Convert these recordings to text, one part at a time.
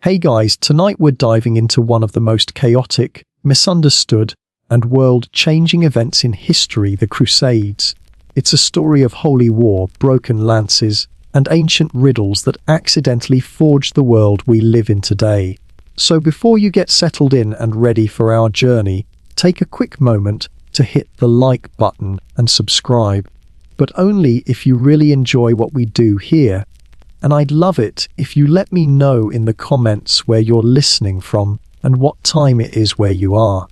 Hey guys, tonight we're diving into one of the most chaotic, misunderstood, and world-changing events in history, the Crusades. It's a story of holy war, broken lances, and ancient riddles that accidentally forged the world we live in today. So before you get settled in and ready for our journey, take a quick moment to hit the like button and subscribe, but only if you really enjoy what we do here. And I'd love it if you let me know in the comments where you're listening from and what time it is where you are.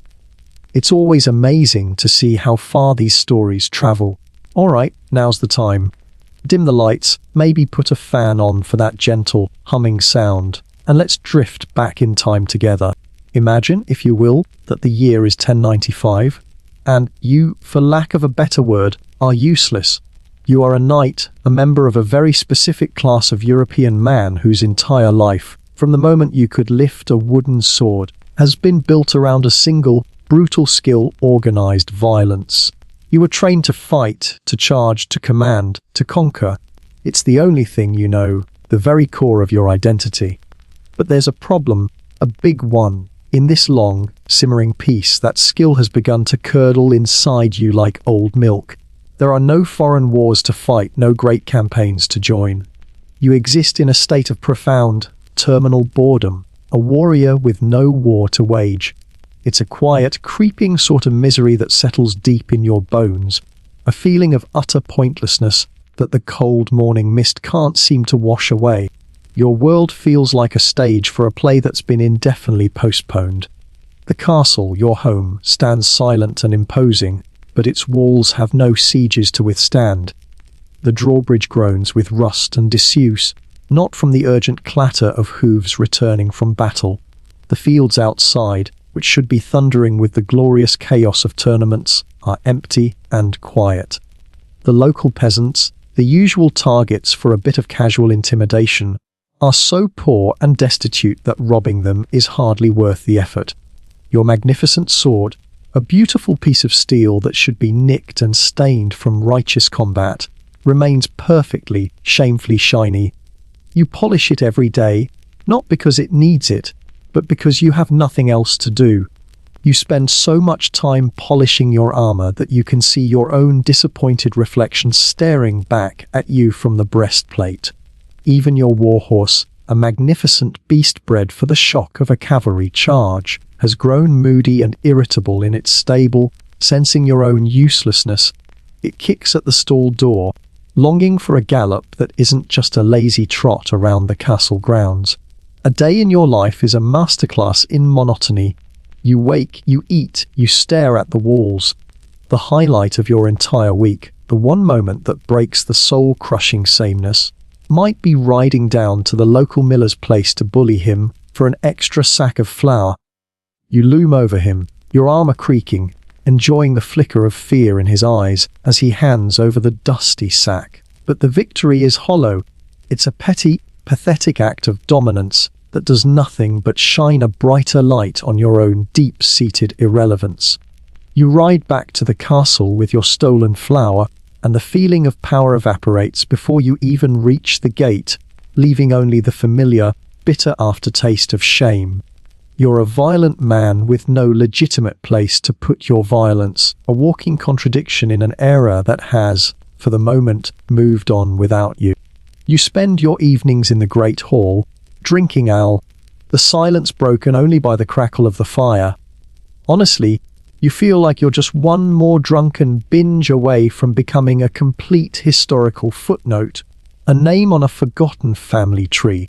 It's always amazing to see how far these stories travel. Alright, now's the time. Dim the lights, maybe put a fan on for that gentle, humming sound, and let's drift back in time together. Imagine, if you will, that the year is 1095, and you, for lack of a better word, are useless. You are a knight, a member of a very specific class of European man whose entire life, from the moment you could lift a wooden sword, has been built around a single, brutal skill: organized violence. You were trained to fight, to charge, to command, to conquer. It's the only thing you know, the very core of your identity. But there's a problem, a big one. In this long, simmering peace, that skill has begun to curdle inside you like old milk. There are no foreign wars to fight, no great campaigns to join. You exist in a state of profound, terminal boredom, a warrior with no war to wage. It's a quiet, creeping sort of misery that settles deep in your bones, a feeling of utter pointlessness that the cold morning mist can't seem to wash away. Your world feels like a stage for a play that's been indefinitely postponed. The castle, your home, stands silent and imposing, but its walls have no sieges to withstand. The drawbridge groans with rust and disuse, not from the urgent clatter of hooves returning from battle. The fields outside, which should be thundering with the glorious chaos of tournaments, are empty and quiet. The local peasants, the usual targets for a bit of casual intimidation, are so poor and destitute that robbing them is hardly worth the effort. Your magnificent sword, a beautiful piece of steel that should be nicked and stained from righteous combat, remains perfectly, shamefully shiny. You polish it every day, not because it needs it, but because you have nothing else to do. You spend so much time polishing your armor that you can see your own disappointed reflection staring back at you from the breastplate. Even your warhorse, a magnificent beast bred for the shock of a cavalry charge, has grown moody and irritable in its stable, sensing your own uselessness. It kicks at the stall door, longing for a gallop that isn't just a lazy trot around the castle grounds. A day in your life is a masterclass in monotony. You wake, you eat, you stare at the walls. The highlight of your entire week, the one moment that breaks the soul-crushing sameness, might be riding down to the local miller's place to bully him for an extra sack of flour. You loom over him, your armor creaking, enjoying the flicker of fear in his eyes as he hands over the dusty sack. But the victory is hollow. It's a petty, pathetic act of dominance that does nothing but shine a brighter light on your own deep-seated irrelevance. You ride back to the castle with your stolen flour, and the feeling of power evaporates before you even reach the gate, leaving only the familiar, bitter aftertaste of shame. You're a violent man with no legitimate place to put your violence, a walking contradiction in an era that has, for the moment, moved on without you. You spend your evenings in the great hall, drinking ale, the silence broken only by the crackle of the fire. Honestly, you feel like you're just one more drunken binge away from becoming a complete historical footnote, a name on a forgotten family tree.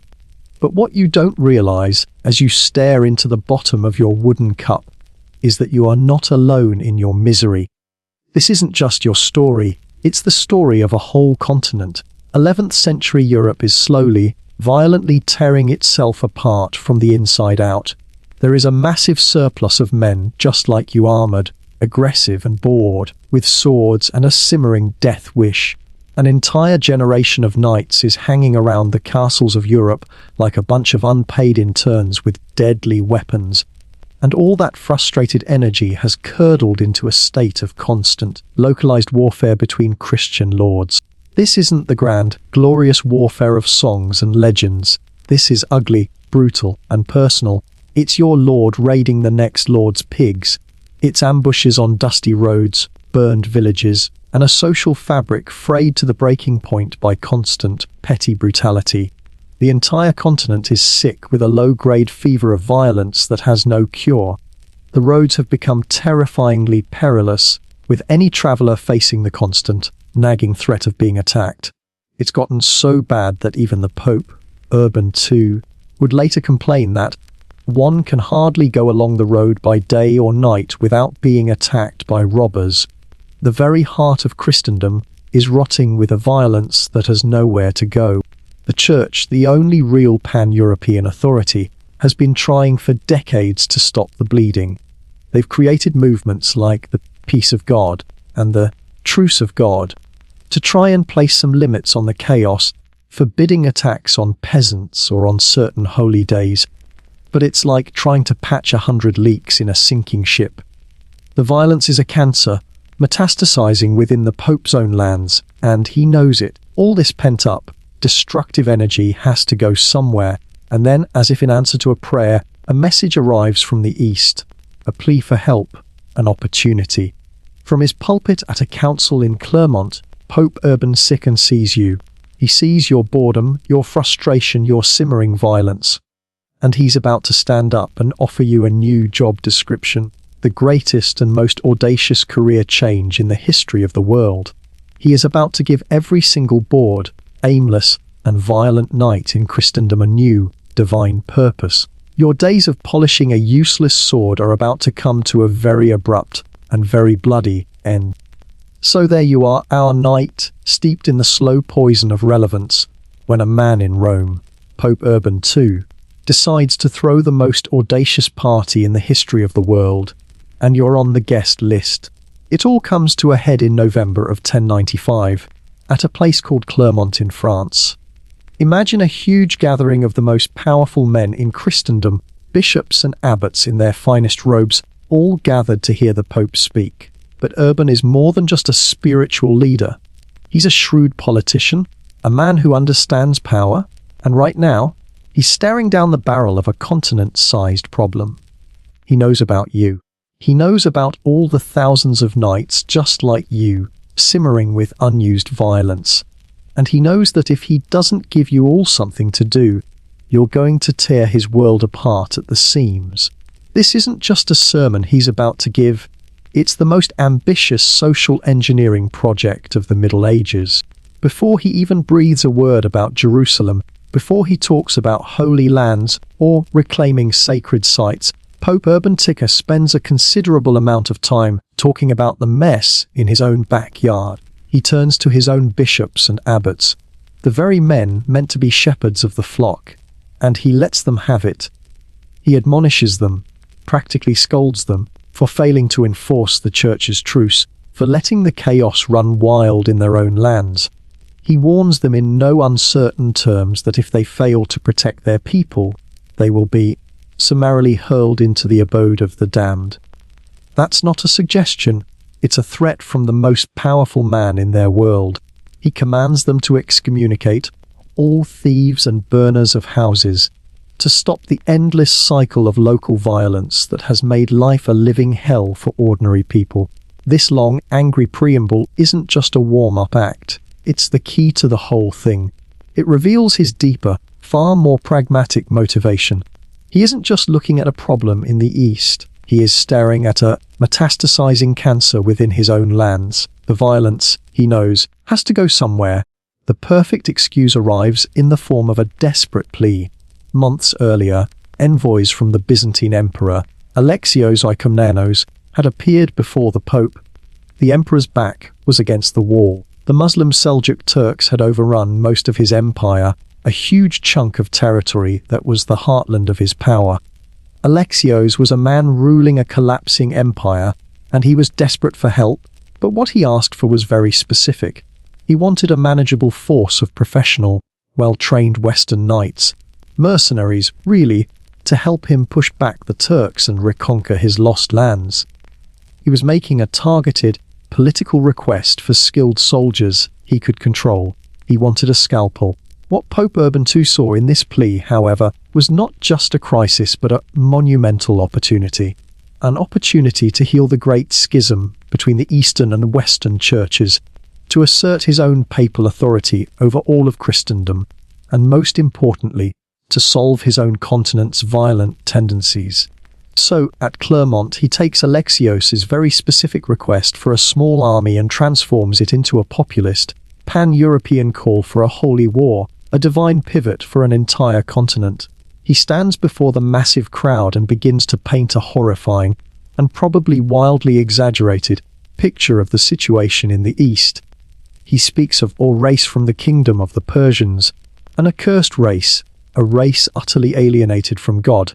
But what you don't realize as you stare into the bottom of your wooden cup is that you are not alone in your misery. This isn't just your story, it's the story of a whole continent. 11th century Europe is slowly, violently tearing itself apart from the inside out. There is a massive surplus of men just like you, armored, aggressive and bored, with swords and a simmering death wish. An entire generation of knights is hanging around the castles of Europe like a bunch of unpaid interns with deadly weapons, and all that frustrated energy has curdled into a state of constant, localized warfare between Christian lords. This isn't the grand, glorious warfare of songs and legends. This is ugly, brutal and personal. It's your lord raiding the next lord's pigs. It's ambushes on dusty roads, burned villages, and a social fabric frayed to the breaking point by constant, petty brutality. The entire continent is sick with a low-grade fever of violence that has no cure. The roads have become terrifyingly perilous, with any traveller facing the constant, nagging threat of being attacked. It's gotten so bad that even the Pope, Urban II, would later complain that one can hardly go along the road by day or night without being attacked by robbers. The very heart of Christendom is rotting with a violence that has nowhere to go. The Church, the only real pan-European authority, has been trying for decades to stop the bleeding. They've created movements like the Peace of God and the Truce of God to try and place some limits on the chaos, forbidding attacks on peasants or on certain holy days. But it's like trying to patch 100 leaks in a sinking ship. The violence is a cancer, metastasizing within the Pope's own lands, and he knows it. All this pent-up, destructive energy has to go somewhere, and then, as if in answer to a prayer, a message arrives from the East, a plea for help, an opportunity. From his pulpit at a council in Clermont, Pope Urban VI sees you. He sees your boredom, your frustration, your simmering violence. And he's about to stand up and offer you a new job description, the greatest and most audacious career change in the history of the world. He is about to give every single bored, aimless, and violent knight in Christendom a new, divine purpose. Your days of polishing a useless sword are about to come to a very abrupt and very bloody end. So there you are, our knight, steeped in the slow poison of relevance, when a man in Rome, Pope Urban II, decides to throw the most audacious party in the history of the world, and you're on the guest list. It all comes to a head in November of 1095, at a place called Clermont in France. Imagine a huge gathering of the most powerful men in Christendom, bishops and abbots in their finest robes, all gathered to hear the Pope speak. But Urban is more than just a spiritual leader. He's a shrewd politician, a man who understands power, and right now, he's staring down the barrel of a continent-sized problem. He knows about you. He knows about all the thousands of knights just like you, simmering with unused violence. And he knows that if he doesn't give you all something to do, you're going to tear his world apart at the seams. This isn't just a sermon he's about to give. It's the most ambitious social engineering project of the Middle Ages. Before he even breathes a word about Jerusalem, before he talks about holy lands or reclaiming sacred sites, Pope Urban II spends a considerable amount of time talking about the mess in his own backyard. He turns to his own bishops and abbots, the very men meant to be shepherds of the flock, and he lets them have it. He admonishes them, practically scolds them, for failing to enforce the Church's truce, for letting the chaos run wild in their own lands. He warns them in no uncertain terms that if they fail to protect their people, they will be summarily hurled into the abode of the damned. That's not a suggestion, it's a threat from the most powerful man in their world. He commands them to excommunicate all thieves and burners of houses, to stop the endless cycle of local violence that has made life a living hell for ordinary people. This long, angry preamble isn't just a warm-up act, it's the key to the whole thing. It reveals his deeper, far more pragmatic motivation. He isn't just looking at a problem in the East, he is staring at a metastasizing cancer within his own lands. The violence, he knows, has to go somewhere. The perfect excuse arrives in the form of a desperate plea. Months earlier, envoys from the Byzantine Emperor, Alexios I had appeared before the Pope. The emperor's back was against the wall. The Muslim Seljuk Turks had overrun most of his empire, a huge chunk of territory that was the heartland of his power. Alexios was a man ruling a collapsing empire, and he was desperate for help, but what he asked for was very specific. He wanted a manageable force of professional, well-trained Western knights, mercenaries, really, to help him push back the Turks and reconquer his lost lands. He was making a targeted, political request for skilled soldiers he could control. He wanted a scalpel, What Pope Urban II saw in this plea, however, was not just a crisis but a monumental opportunity. An opportunity to heal the great schism between the Eastern and Western churches, to assert his own papal authority over all of Christendom, and most importantly, to solve his own continent's violent tendencies. So, at Clermont, he takes Alexios's very specific request for a small army and transforms it into a populist, pan-European call for a holy war, a divine pivot for an entire continent. He stands before the massive crowd and begins to paint a horrifying, and probably wildly exaggerated, picture of the situation in the East. He speaks of a race from the kingdom of the Persians, an accursed race, a race utterly alienated from God,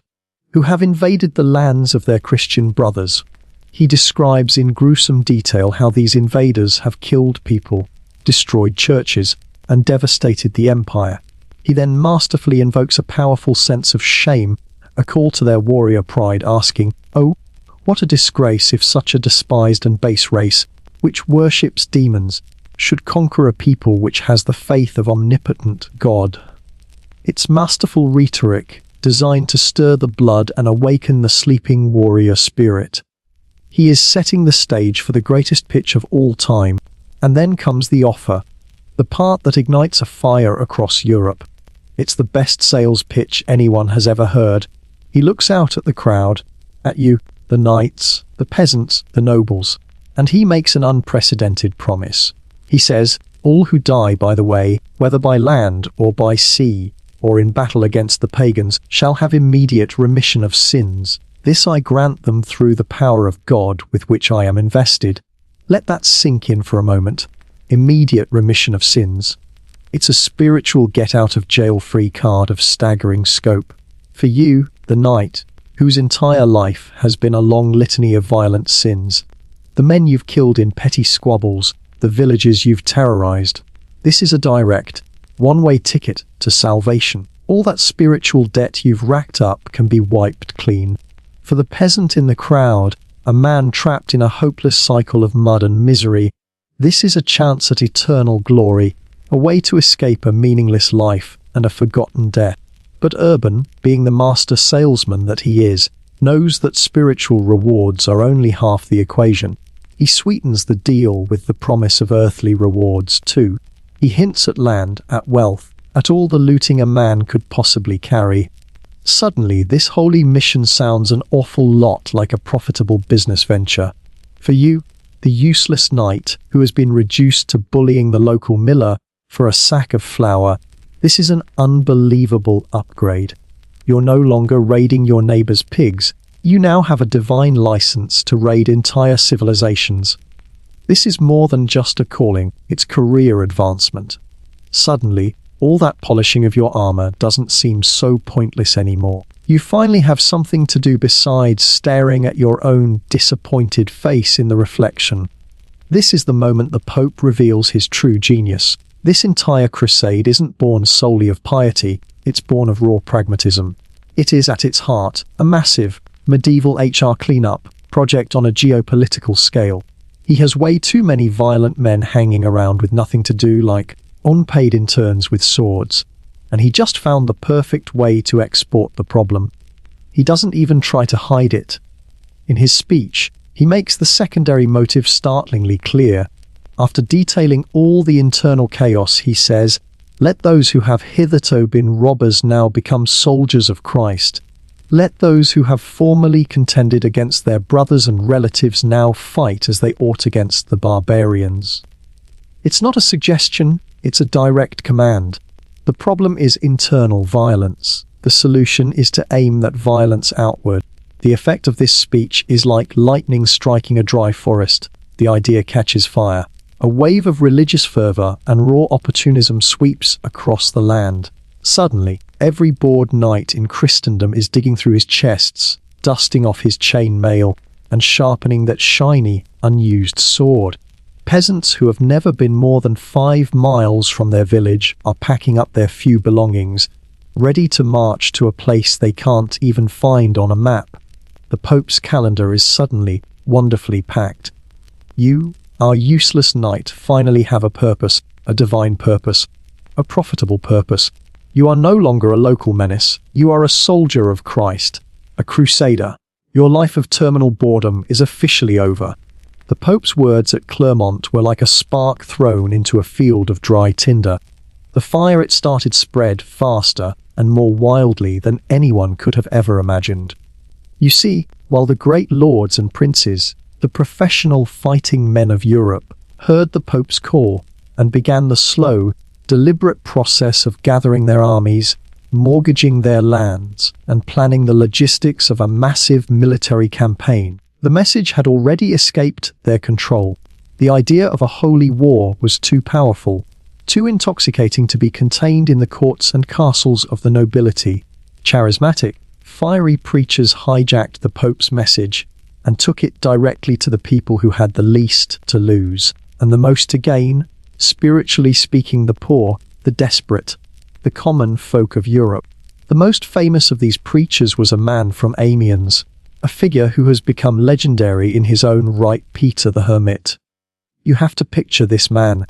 who have invaded the lands of their Christian brothers. He describes in gruesome detail how these invaders have killed people, destroyed churches, and devastated the empire. He then masterfully invokes a powerful sense of shame, a call to their warrior pride, asking, "Oh, what a disgrace if such a despised and base race, which worships demons, should conquer a people which has the faith of omnipotent God." It's masterful rhetoric, designed to stir the blood and awaken the sleeping warrior spirit. He is setting the stage for the greatest pitch of all time, and then comes the offer, the part that ignites a fire across Europe. It's the best sales pitch anyone has ever heard. He looks out at the crowd, at you, the knights, the peasants, the nobles, and he makes an unprecedented promise. He says, "All who die by the way, whether by land or by sea, or in battle against the pagans, shall have immediate remission of sins. This I grant them through the power of God with which I am invested." Let that sink in for a moment. Immediate remission of sins. It's a spiritual get-out-of-jail-free card of staggering scope. For you, the knight, whose entire life has been a long litany of violent sins, the men you've killed in petty squabbles, the villages you've terrorized, this is a direct, one-way ticket to salvation. All that spiritual debt you've racked up can be wiped clean. For the peasant in the crowd, a man trapped in a hopeless cycle of mud and misery, this is a chance at eternal glory, a way to escape a meaningless life and a forgotten death. But Urban, being the master salesman that he is, knows that spiritual rewards are only half the equation. He sweetens the deal with the promise of earthly rewards too. He hints at land, at wealth, at all the looting a man could possibly carry. Suddenly, this holy mission sounds an awful lot like a profitable business venture. For you, the useless knight who has been reduced to bullying the local miller for a sack of flour, this is an unbelievable upgrade. You're no longer raiding your neighbor's pigs. You now have a divine license to raid entire civilizations. This is more than just a calling, it's career advancement. Suddenly, all that polishing of your armor doesn't seem so pointless anymore. You finally have something to do besides staring at your own disappointed face in the reflection. This is the moment the Pope reveals his true genius. This entire crusade isn't born solely of piety, it's born of raw pragmatism. It is at its heart a massive, medieval HR cleanup project on a geopolitical scale. He has way too many violent men hanging around with nothing to do, like unpaid interns with swords, and he just found the perfect way to export the problem. He doesn't even try to hide it. In his speech, he makes the secondary motive startlingly clear. After detailing all the internal chaos, he says, "Let those who have hitherto been robbers now become soldiers of Christ. Let those who have formerly contended against their brothers and relatives now fight as they ought against the barbarians." It's not a suggestion, it's a direct command. The problem is internal violence. The solution is to aim that violence outward. The effect of this speech is like lightning striking a dry forest. The idea catches fire. A wave of religious fervor and raw opportunism sweeps across the land. Suddenly, every bored knight in Christendom is digging through his chests, dusting off his chain mail, and sharpening that shiny, unused sword. Peasants who have never been more than 5 miles from their village are packing up their few belongings, ready to march to a place they can't even find on a map. The Pope's calendar is suddenly wonderfully packed. You, our useless knight, finally have a purpose, a divine purpose, a profitable purpose. You are no longer a local menace. You are a soldier of Christ, a crusader. Your life of terminal boredom is officially over. The Pope's words at Clermont were like a spark thrown into a field of dry tinder. The fire it started spread faster and more wildly than anyone could have ever imagined. You see, while the great lords and princes, the professional fighting men of Europe, heard the Pope's call and began the slow, deliberate process of gathering their armies, mortgaging their lands, and planning the logistics of a massive military campaign, the message had already escaped their control. The idea of a holy war was too powerful, too intoxicating to be contained in the courts and castles of the nobility. Charismatic, fiery preachers hijacked the Pope's message and took it directly to the people who had the least to lose and the most to gain, spiritually speaking, the poor, the desperate, the common folk of Europe. The most famous of these preachers was a man from Amiens, a figure who has become legendary in his own right, Peter the Hermit. You have to picture this man.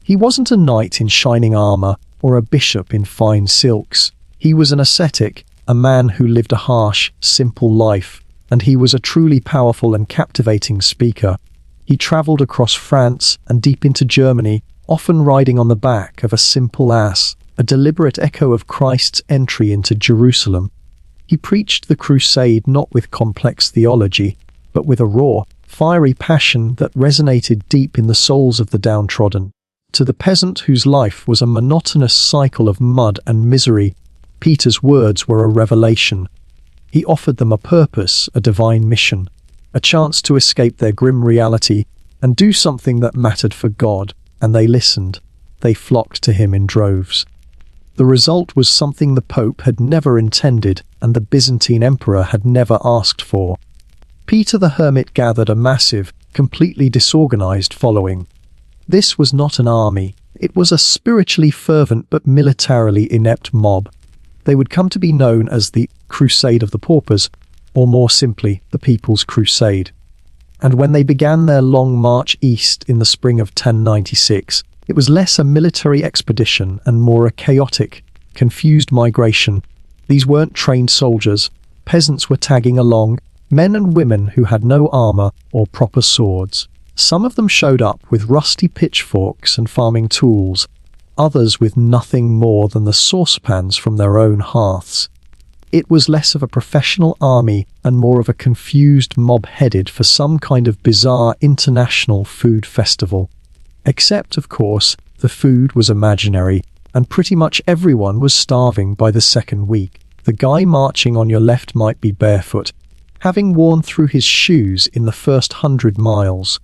He wasn't a knight in shining armor or a bishop in fine silks. He was an ascetic, a man who lived a harsh, simple life, and he was a truly powerful and captivating speaker. He traveled across France and deep into Germany, often riding on the back of a simple ass, a deliberate echo of Christ's entry into Jerusalem. He preached the crusade not with complex theology, but with a raw, fiery passion that resonated deep in the souls of the downtrodden. To the peasant whose life was a monotonous cycle of mud and misery, Peter's words were a revelation. He offered them a purpose, a divine mission, a chance to escape their grim reality and do something that mattered for God, and they listened. They flocked to him in droves. The result was something the Pope had never intended and the Byzantine Emperor had never asked for. Peter the Hermit gathered a massive, completely disorganized following. This was not an army. It was a spiritually fervent but militarily inept mob. They would come to be known as the Crusade of the Paupers, or more simply, the People's Crusade. And when they began their long march east in the spring of 1096, it was less a military expedition and more a chaotic, confused migration. These weren't trained soldiers. Peasants were tagging along, men and women who had no armor or proper swords. Some of them showed up with rusty pitchforks and farming tools, others with nothing more than the saucepans from their own hearths. It was less of a professional army and more of a confused mob headed for some kind of bizarre international food festival. Except, of course, the food was imaginary, and pretty much everyone was starving by the second week. The guy marching on your left might be barefoot, having worn through his shoes in the first 100 miles.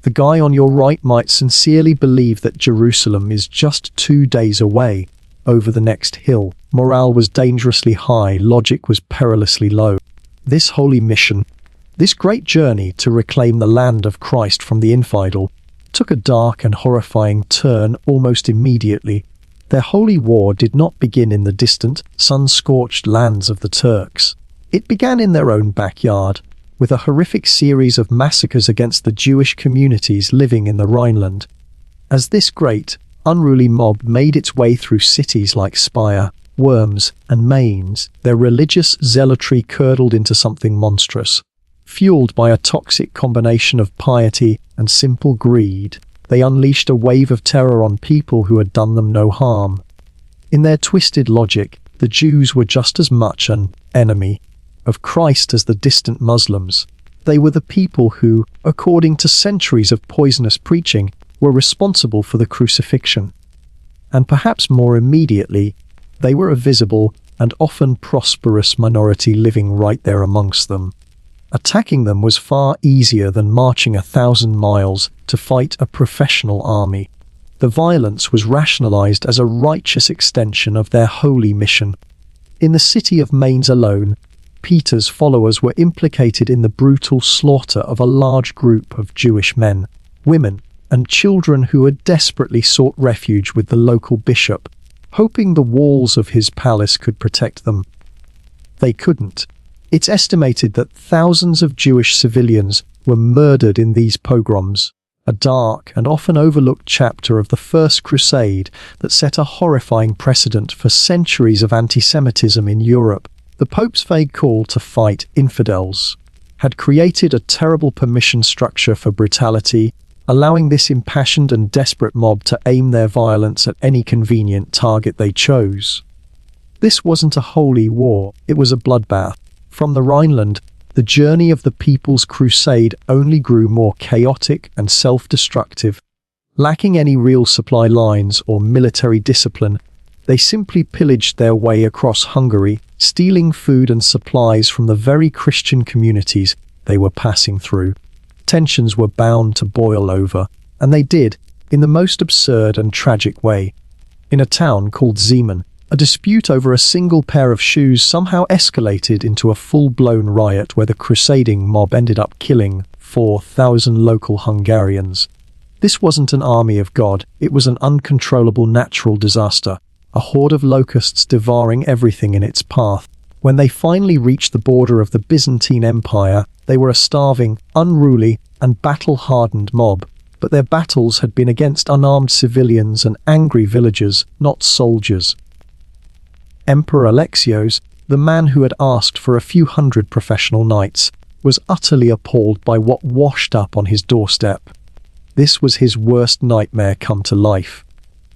The guy on your right might sincerely believe that Jerusalem is just 2 days away, over the next hill. Morale was dangerously high, logic was perilously low. This holy mission, this great journey to reclaim the land of Christ from the infidel, took a dark and horrifying turn almost immediately. Their holy war did not begin in the distant, sun-scorched lands of the Turks. It began in their own backyard, with a horrific series of massacres against the Jewish communities living in the Rhineland. As this great, unruly mob made its way through cities like Speyer, Worms, and Mainz, their religious zealotry curdled into something monstrous. Fueled by a toxic combination of piety and simple greed, they unleashed a wave of terror on people who had done them no harm. In their twisted logic, the Jews were just as much an enemy of Christ as the distant Muslims. They were the people who, according to centuries of poisonous preaching, were responsible for the crucifixion. And perhaps more immediately, they were a visible and often prosperous minority living right there amongst them. Attacking them was far easier than marching 1,000 miles to fight a professional army. The violence was rationalized as a righteous extension of their holy mission. In the city of Mainz alone, Peter's followers were implicated in the brutal slaughter of a large group of Jewish men, women, and children who had desperately sought refuge with the local bishop, hoping the walls of his palace could protect them. They couldn't. It's estimated that thousands of Jewish civilians were murdered in these pogroms, a dark and often overlooked chapter of the First Crusade that set a horrifying precedent for centuries of anti-Semitism in Europe. The Pope's vague call to fight infidels had created a terrible permission structure for brutality, allowing this impassioned and desperate mob to aim their violence at any convenient target they chose. This wasn't a holy war, it was a bloodbath. From the Rhineland, the journey of the People's Crusade only grew more chaotic and self-destructive. Lacking any real supply lines or military discipline, they simply pillaged their way across Hungary, stealing food and supplies from the very Christian communities they were passing through. Tensions were bound to boil over, and they did, in the most absurd and tragic way. In a town called Zeman, a dispute over a single pair of shoes somehow escalated into a full-blown riot where the crusading mob ended up killing 4,000 local Hungarians. This wasn't an army of God, it was an uncontrollable natural disaster, a horde of locusts devouring everything in its path. When they finally reached the border of the Byzantine Empire, they were a starving, unruly, and battle-hardened mob, but their battles had been against unarmed civilians and angry villagers, not soldiers. Emperor Alexios, the man who had asked for a few hundred professional knights, was utterly appalled by what washed up on his doorstep. This was his worst nightmare come to life.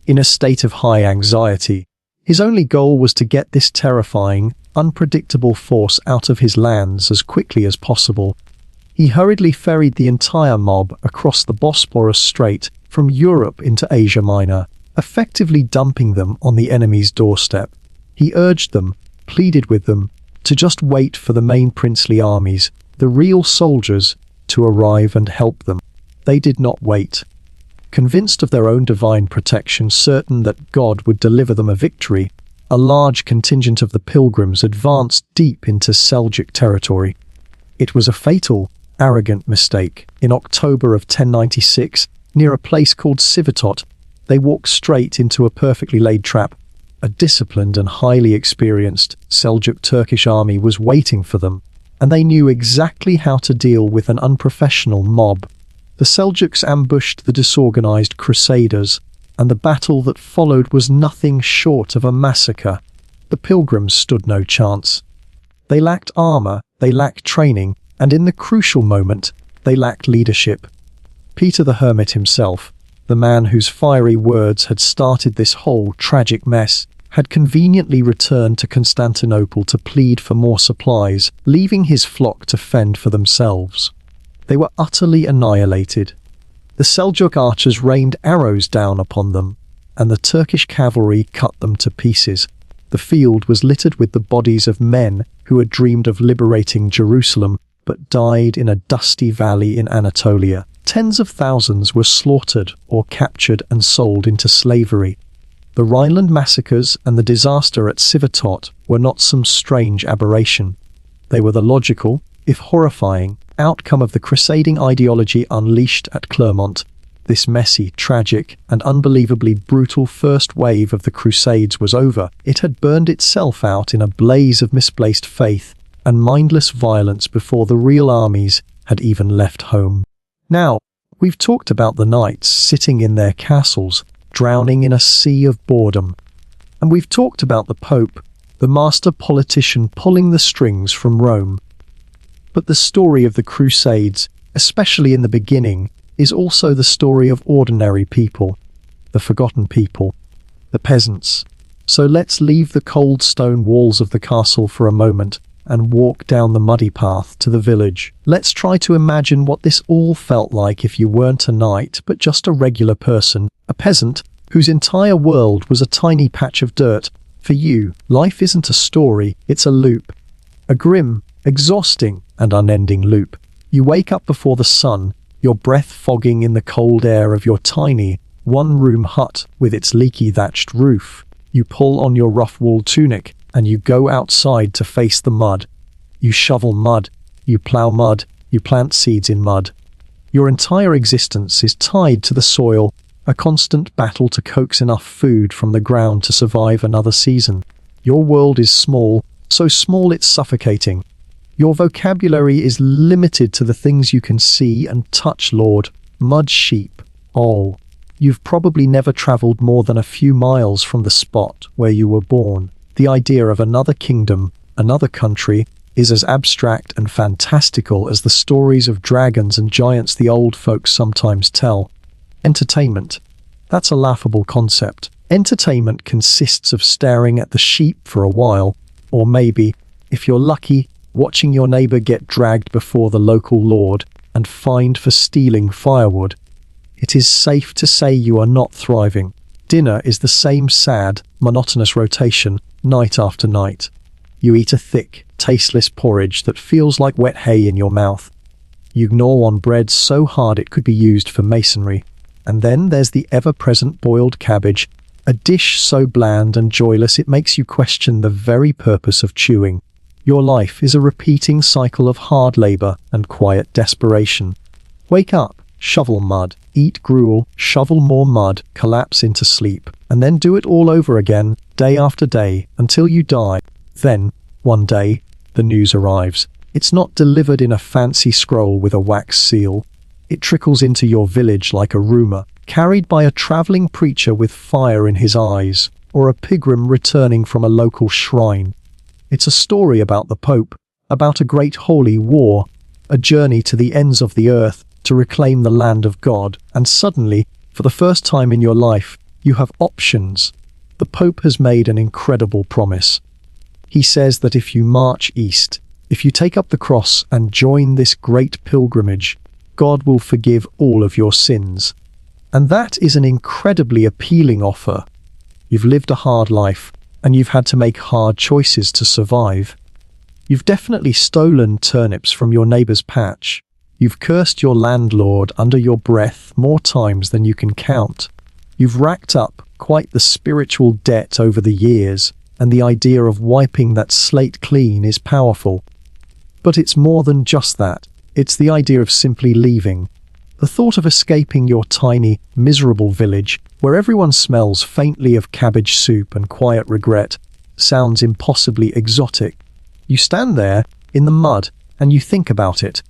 In a state of high anxiety, his only goal was to get this terrifying, unpredictable force out of his lands as quickly as possible. He hurriedly ferried the entire mob across the Bosporus Strait from Europe into Asia Minor, effectively dumping them on the enemy's doorstep. He urged them, pleaded with them, to just wait for the main princely armies, the real soldiers, to arrive and help them. They did not wait. Convinced of their own divine protection, certain that God would deliver them a victory, a large contingent of the pilgrims advanced deep into Seljuk territory. It was a fatal, arrogant mistake. In October of 1096, near a place called Sivatot, they walked straight into a perfectly laid trap. A disciplined and highly experienced Seljuk Turkish army was waiting for them, and they knew exactly how to deal with an unprofessional mob. The Seljuks ambushed the disorganized Crusaders, and the battle that followed was nothing short of a massacre. The pilgrims stood no chance. They lacked armor, they lacked training, and in the crucial moment, they lacked leadership. Peter the Hermit himself, the man whose fiery words had started this whole tragic mess, had conveniently returned to Constantinople to plead for more supplies, leaving his flock to fend for themselves. They were utterly annihilated. The Seljuk archers rained arrows down upon them, and the Turkish cavalry cut them to pieces. The field was littered with the bodies of men who had dreamed of liberating Jerusalem, but died in a dusty valley in Anatolia. Tens of thousands were slaughtered or captured and sold into slavery. The Rhineland massacres and the disaster at Sivatot were not some strange aberration. They were the logical, if horrifying, outcome of the crusading ideology unleashed at Clermont. This messy, tragic, and unbelievably brutal first wave of the Crusades was over. It had burned itself out in a blaze of misplaced faith and mindless violence before the real armies had even left home. Now, we've talked about the knights sitting in their castles, drowning in a sea of boredom. And we've talked about the Pope, the master politician pulling the strings from Rome. But the story of the Crusades, especially in the beginning, is also the story of ordinary people, the forgotten people, the peasants. So let's leave the cold stone walls of the castle for a moment and walk down the muddy path to the village. Let's try to imagine what this all felt like if you weren't a knight, but just a regular person, a peasant whose entire world was a tiny patch of dirt. For you, life isn't a story, it's a loop. A grim, exhausting, and unending loop. You wake up before the sun, your breath fogging in the cold air of your tiny, one-room hut with its leaky thatched roof. You pull on your rough-wool tunic, and you go outside to face the mud. You shovel mud, you plow mud, you plant seeds in mud. Your entire existence is tied to the soil, a constant battle to coax enough food from the ground to survive another season. Your world is small, so small it's suffocating. Your vocabulary is limited to the things you can see and touch, Lord. Mud sheep. Oh, you've probably never traveled more than a few miles from the spot where you were born. The idea of another kingdom, another country, is as abstract and fantastical as the stories of dragons and giants the old folks sometimes tell. Entertainment. That's a laughable concept. Entertainment consists of staring at the sheep for a while, or maybe, if you're lucky, watching your neighbor get dragged before the local lord and fined for stealing firewood. It is safe to say you are not thriving. Dinner is the same sad, monotonous rotation, night after night. You eat a thick, tasteless porridge that feels like wet hay in your mouth. You gnaw on bread so hard it could be used for masonry. And then there's the ever-present boiled cabbage, a dish so bland and joyless it makes you question the very purpose of chewing. Your life is a repeating cycle of hard labor and quiet desperation. Wake up, shovel mud, eat gruel, shovel more mud, collapse into sleep, and then do it all over again, day after day, until you die. Then, one day, the news arrives. It's not delivered in a fancy scroll with a wax seal. It trickles into your village like a rumor, carried by a traveling preacher with fire in his eyes, or a pilgrim returning from a local shrine. It's a story about the Pope, about a great holy war, a journey to the ends of the earth to reclaim the land of God, and suddenly, for the first time in your life, you have options. The Pope has made an incredible promise. He says that if you march east, if you take up the cross and join this great pilgrimage, God will forgive all of your sins. And that is an incredibly appealing offer. You've lived a hard life, and you've had to make hard choices to survive. You've definitely stolen turnips from your neighbor's patch. You've cursed your landlord under your breath more times than you can count. You've racked up quite the spiritual debt over the years, and the idea of wiping that slate clean is powerful. But it's more than just that. It's the idea of simply leaving. The thought of escaping your tiny, miserable village, where everyone smells faintly of cabbage soup and quiet regret, sounds impossibly exotic. You stand there, in the mud, and you think about it.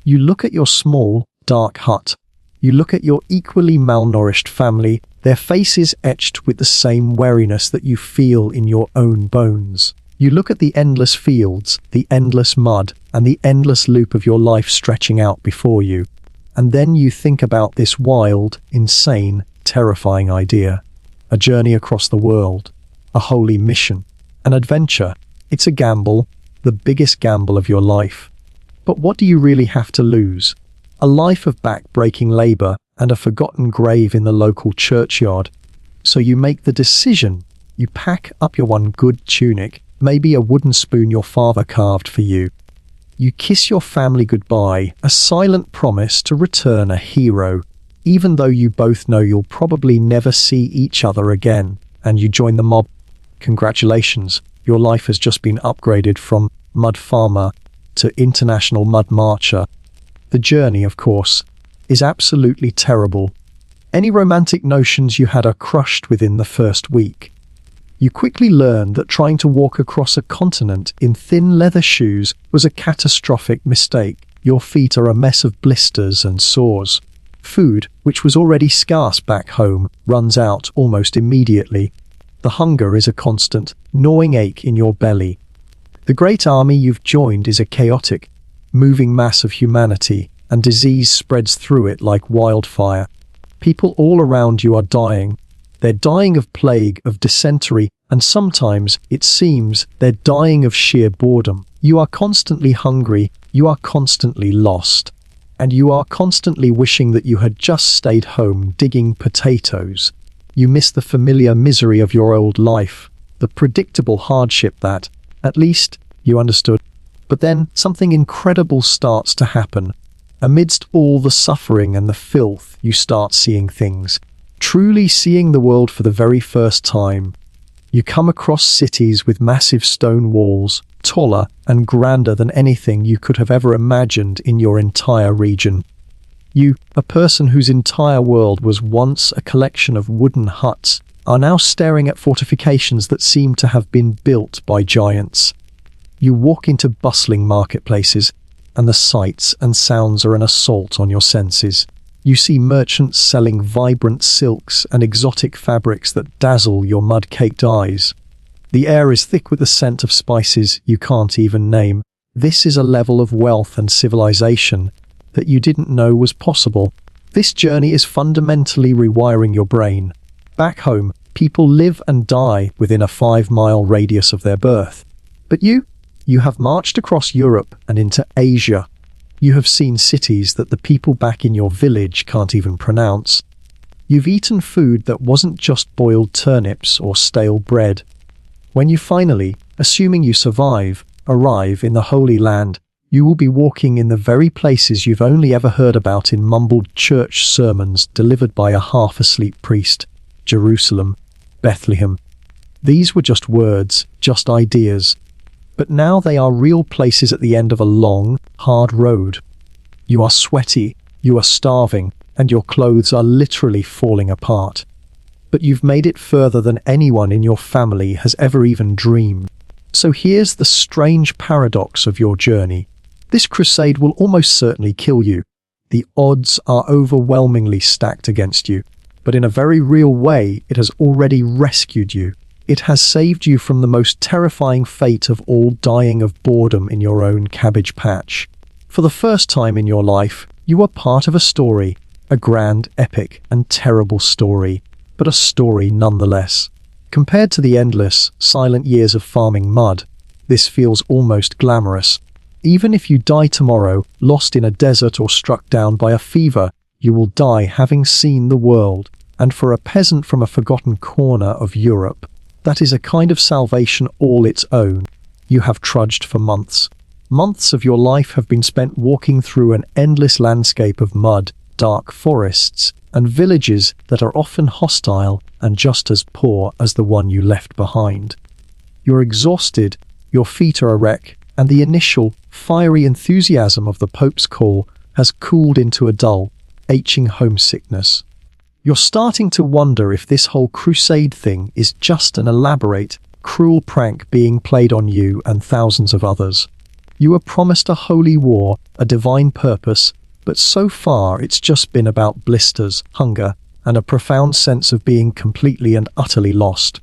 You look at your small, dark hut. You look at your equally malnourished family, their faces etched with the same weariness that you feel in your own bones. You look at the endless fields, the endless mud, and the endless loop of your life stretching out before you. And then you think about this wild, insane, terrifying idea. A journey across the world. A holy mission. An adventure. It's a gamble, the biggest gamble of your life. But what do you really have to lose? A life of back-breaking labor and a forgotten grave in the local churchyard. So you make the decision. You pack up your one good tunic, maybe a wooden spoon your father carved for you. You kiss your family goodbye, a silent promise to return a hero, even though you both know you'll probably never see each other again, and you join the mob. Congratulations, your life has just been upgraded from mud farmer to international mud marcher. The journey, of course, is absolutely terrible. Any romantic notions you had are crushed within the first week. You quickly learn that trying to walk across a continent in thin leather shoes was a catastrophic mistake. Your feet are a mess of blisters and sores. Food, which was already scarce back home, runs out almost immediately. The hunger is a constant, gnawing ache in your belly. The great army you've joined is a chaotic, moving mass of humanity, and disease spreads through it like wildfire. People all around you are dying. They're dying of plague, of dysentery, and sometimes, it seems, they're dying of sheer boredom. You are constantly hungry, you are constantly lost, and you are constantly wishing that you had just stayed home digging potatoes. You miss the familiar misery of your old life, the predictable hardship that, at least, you understood. But then, something incredible starts to happen. Amidst all the suffering and the filth, you start seeing things. Truly seeing the world for the very first time. You come across cities with massive stone walls, taller and grander than anything you could have ever imagined in your entire region. You, a person whose entire world was once a collection of wooden huts, are now staring at fortifications that seem to have been built by giants. You walk into bustling marketplaces, and the sights and sounds are an assault on your senses. You see merchants selling vibrant silks and exotic fabrics that dazzle your mud-caked eyes. The air is thick with the scent of spices you can't even name. This is a level of wealth and civilization that you didn't know was possible. This journey is fundamentally rewiring your brain. Back home, people live and die within a 5-mile radius of their birth. But you have marched across Europe and into Asia. You have seen cities that the people back in your village can't even pronounce. You've eaten food that wasn't just boiled turnips or stale bread. When you finally, assuming you survive, arrive in the Holy Land, you will be walking in the very places you've only ever heard about in mumbled church sermons delivered by a half-asleep priest. Jerusalem, Bethlehem. These were just words, just ideas. But now they are real places at the end of a long, hard road. You are sweaty, you are starving, and your clothes are literally falling apart. But you've made it further than anyone in your family has ever even dreamed. So here's the strange paradox of your journey. This crusade will almost certainly kill you. The odds are overwhelmingly stacked against you. But in a very real way, it has already rescued you. It has saved you from the most terrifying fate of all, dying of boredom in your own cabbage patch. For the first time in your life, you are part of a story, a grand, epic, and terrible story, but a story nonetheless. Compared to the endless, silent years of farming mud, this feels almost glamorous. Even if you die tomorrow, lost in a desert or struck down by a fever, you will die having seen the world. And for a peasant from a forgotten corner of Europe, that is a kind of salvation all its own. You have trudged for months. Months of your life have been spent walking through an endless landscape of mud, dark forests, and villages that are often hostile and just as poor as the one you left behind. You're exhausted, your feet are a wreck, and the initial, fiery enthusiasm of the Pope's call has cooled into a dull, aching homesickness. You're starting to wonder if this whole crusade thing is just an elaborate, cruel prank being played on you and thousands of others. You were promised a holy war, a divine purpose, but so far it's just been about blisters, hunger, and a profound sense of being completely and utterly lost.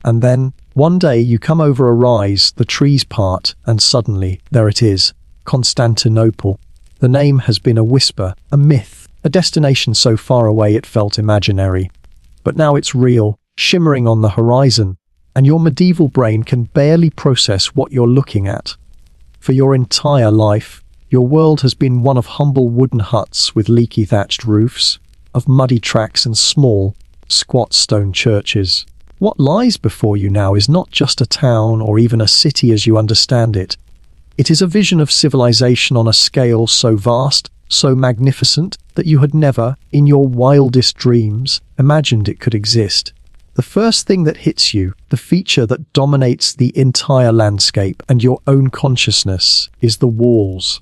And then, one day you come over a rise, the trees part, and suddenly, there it is, Constantinople. The name has been a whisper, a myth, a destination so far away it felt imaginary. But now it's real, shimmering on the horizon, and your medieval brain can barely process what you're looking at. For your entire life, your world has been one of humble wooden huts with leaky thatched roofs, of muddy tracks and small, squat stone churches. What lies before you now is not just a town or even a city as you understand it. It is a vision of civilization on a scale so vast, so magnificent, that you had never, in your wildest dreams, imagined it could exist. The first thing that hits you, the feature that dominates the entire landscape and your own consciousness, is the walls.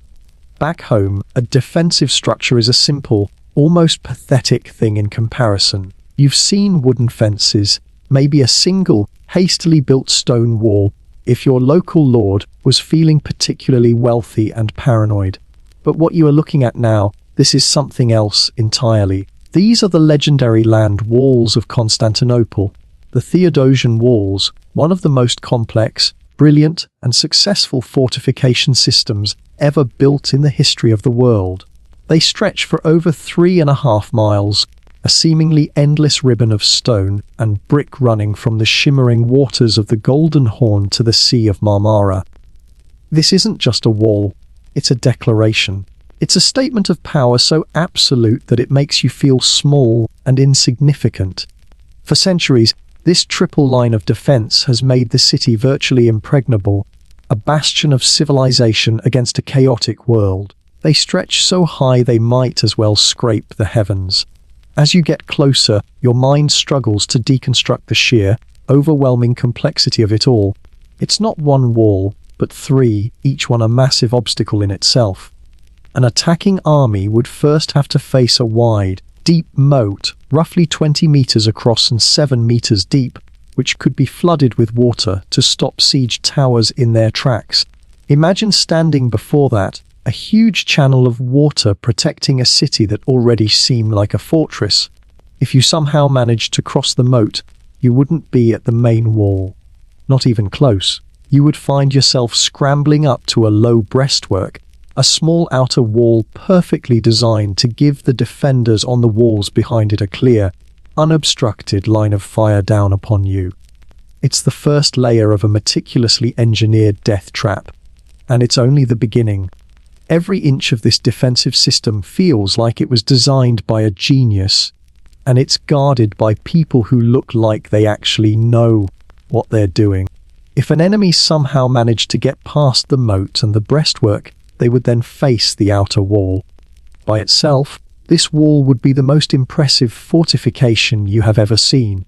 Back home, a defensive structure is a simple, almost pathetic thing in comparison. You've seen wooden fences, maybe a single, hastily built stone wall, if your local lord was feeling particularly wealthy and paranoid. But what you are looking at now, this is something else entirely. These are the legendary land walls of Constantinople, the Theodosian walls, one of the most complex, brilliant, and successful fortification systems ever built in the history of the world. They stretch for over 3.5 miles, a seemingly endless ribbon of stone and brick running from the shimmering waters of the Golden Horn to the Sea of Marmara. This isn't just a wall, it's a declaration. It's a statement of power so absolute that it makes you feel small and insignificant. For centuries, this triple line of defense has made the city virtually impregnable, a bastion of civilization against a chaotic world. They stretch so high they might as well scrape the heavens. As you get closer, your mind struggles to deconstruct the sheer, overwhelming complexity of it all. It's not one wall, but 3, each one a massive obstacle in itself. An attacking army would first have to face a wide, deep moat, roughly 20 meters across and 7 meters deep, which could be flooded with water to stop siege towers in their tracks. Imagine standing before that, a huge channel of water protecting a city that already seemed like a fortress. If you somehow managed to cross the moat, you wouldn't be at the main wall. Not even close. You would find yourself scrambling up to a low breastwork, a small outer wall perfectly designed to give the defenders on the walls behind it a clear, unobstructed line of fire down upon you. It's the first layer of a meticulously engineered death trap, and it's only the beginning. Every inch of this defensive system feels like it was designed by a genius, and it's guarded by people who look like they actually know what they're doing. If an enemy somehow managed to get past the moat and the breastwork, they would then face the outer wall. By itself, this wall would be the most impressive fortification you have ever seen.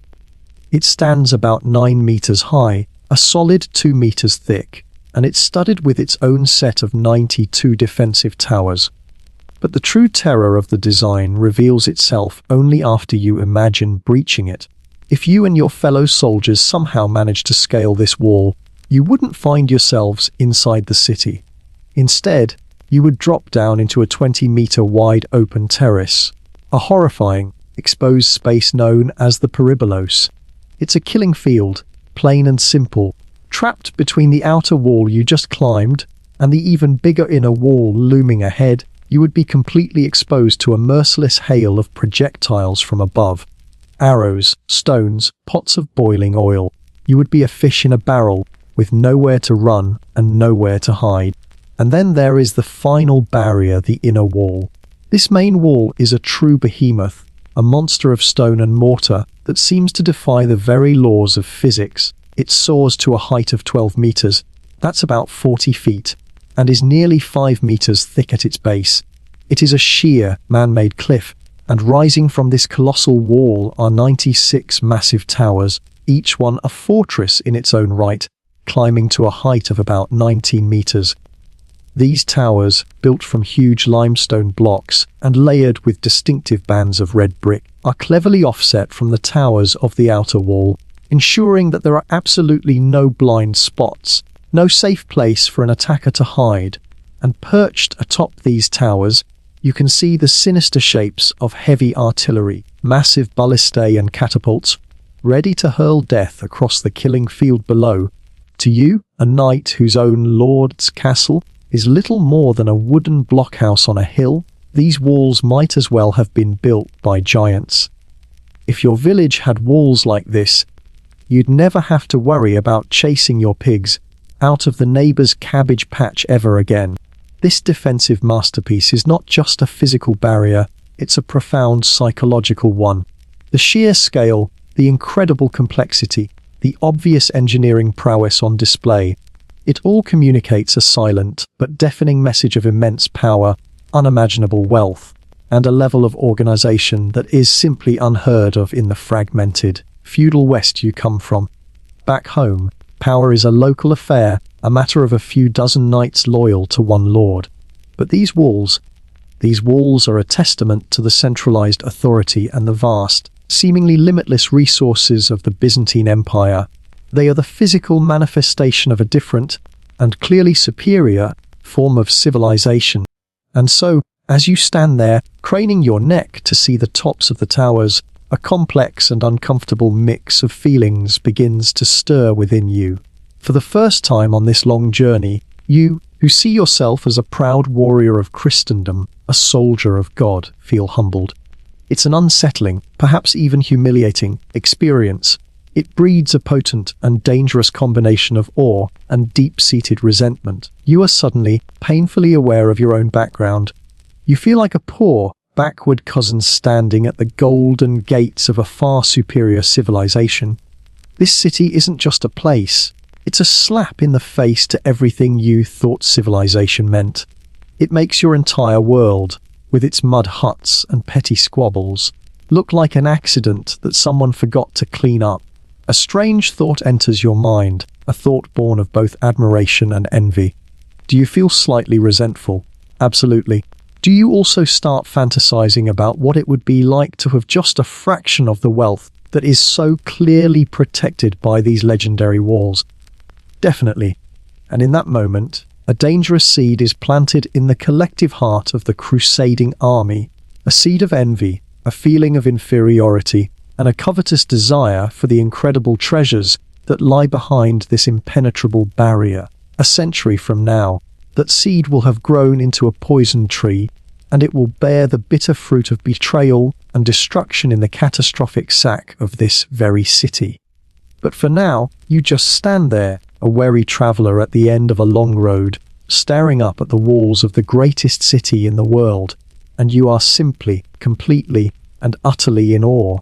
It stands about 9 meters high, a solid 2 meters thick, and it's studded with its own set of 92 defensive towers. But the true terror of the design reveals itself only after you imagine breaching it. If you and your fellow soldiers somehow managed to scale this wall, you wouldn't find yourselves inside the city. Instead, you would drop down into a 20-meter wide open terrace, a horrifying, exposed space known as the Peribolos. It's a killing field, plain and simple, trapped between the outer wall you just climbed and the even bigger inner wall looming ahead. You would be completely exposed to a merciless hail of projectiles from above. Arrows, stones, pots of boiling oil. You would be a fish in a barrel, with nowhere to run and nowhere to hide. And then there is the final barrier, the inner wall. This main wall is a true behemoth, a monster of stone and mortar that seems to defy the very laws of physics. It soars to a height of 12 meters, that's about 40 feet, and is nearly 5 meters thick at its base. It is a sheer, man-made cliff, and rising from this colossal wall are 96 massive towers, each one a fortress in its own right, climbing to a height of about 19 meters. These towers, built from huge limestone blocks and layered with distinctive bands of red brick, are cleverly offset from the towers of the outer wall, ensuring that there are absolutely no blind spots, no safe place for an attacker to hide. And perched atop these towers, you can see the sinister shapes of heavy artillery, massive ballistae and catapults, ready to hurl death across the killing field below. To you, a knight whose own lord's castle is little more than a wooden blockhouse on a hill, these walls might as well have been built by giants. If your village had walls like this, you'd never have to worry about chasing your pigs out of the neighbor's cabbage patch ever again. This defensive masterpiece is not just a physical barrier, it's a profound psychological one. The sheer scale, the incredible complexity, the obvious engineering prowess on display, it all communicates a silent but deafening message of immense power, unimaginable wealth, and a level of organization that is simply unheard of in the fragmented, feudal West you come from. Back home, power is a local affair, a matter of a few dozen knights loyal to one lord. But these walls are a testament to the centralized authority and the vast, seemingly limitless resources of the Byzantine Empire. They are the physical manifestation of a different, and clearly superior, form of civilization. And so, as you stand there, craning your neck to see the tops of the towers, a complex and uncomfortable mix of feelings begins to stir within you. For the first time on this long journey, you, who see yourself as a proud warrior of Christendom, a soldier of God, feel humbled. It's an unsettling, perhaps even humiliating, experience. It breeds a potent and dangerous combination of awe and deep-seated resentment. You are suddenly painfully aware of your own background. You feel like a poor, backward cousin standing at the golden gates of a far superior civilization. This city isn't just a place. It's a slap in the face to everything you thought civilization meant. It makes your entire world, with its mud huts and petty squabbles, look like an accident that someone forgot to clean up. A strange thought enters your mind, a thought born of both admiration and envy. Do you feel slightly resentful? Absolutely. Do you also start fantasizing about what it would be like to have just a fraction of the wealth that is so clearly protected by these legendary walls? Definitely. And in that moment, a dangerous seed is planted in the collective heart of the crusading army, a seed of envy, a feeling of inferiority, and a covetous desire for the incredible treasures that lie behind this impenetrable barrier. A century from now, that seed will have grown into a poison tree, and it will bear the bitter fruit of betrayal and destruction in the catastrophic sack of this very city. But for now, you just stand there, a weary traveller at the end of a long road, staring up at the walls of the greatest city in the world, and you are simply, completely, and utterly in awe.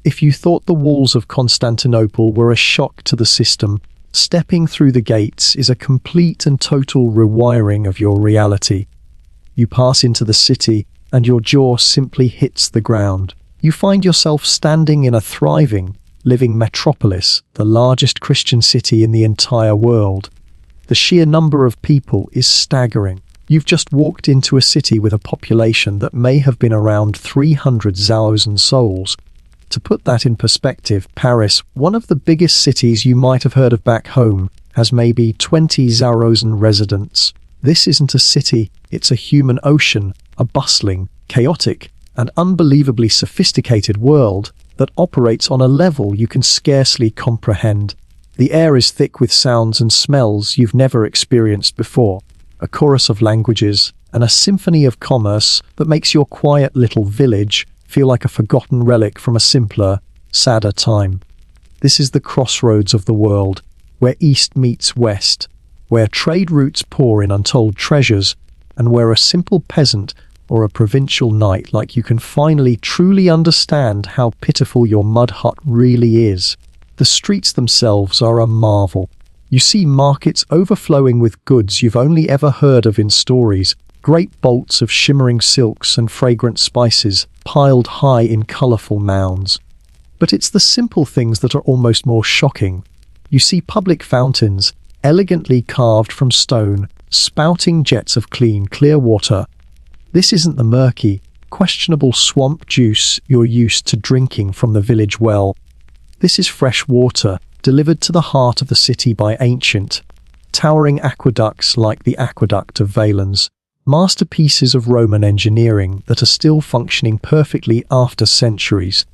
If you thought the walls of Constantinople were a shock to the system, stepping through the gates is a complete and total rewiring of your reality. You pass into the city, and your jaw simply hits the ground. You find yourself standing in a thriving, living metropolis, the largest Christian city in the entire world. The sheer number of people is staggering. You've just walked into a city with a population that may have been around 300,000 souls. To put that in perspective, Paris, one of the biggest cities you might have heard of back home, has maybe 20,000 residents. This isn't a city, it's a human ocean, a bustling, chaotic, and unbelievably sophisticated world that operates on a level you can scarcely comprehend. The air is thick with sounds and smells you've never experienced before, a chorus of languages, and a symphony of commerce that makes your quiet little village feel like a forgotten relic from a simpler, sadder time. This is the crossroads of the world, where east meets west, where trade routes pour in untold treasures, and where a simple peasant or a provincial knight like you can finally truly understand how pitiful your mud hut really is. The streets themselves are a marvel. You see markets overflowing with goods you've only ever heard of in stories, great bolts of shimmering silks and fragrant spices piled high in colourful mounds. But it's the simple things that are almost more shocking. You see public fountains, elegantly carved from stone, spouting jets of clean, clear water. This isn't the murky, questionable swamp juice you're used to drinking from the village well. This is fresh water, delivered to the heart of the city by ancient, towering aqueducts like the Aqueduct of Valens, masterpieces of Roman engineering that are still functioning perfectly after centuries.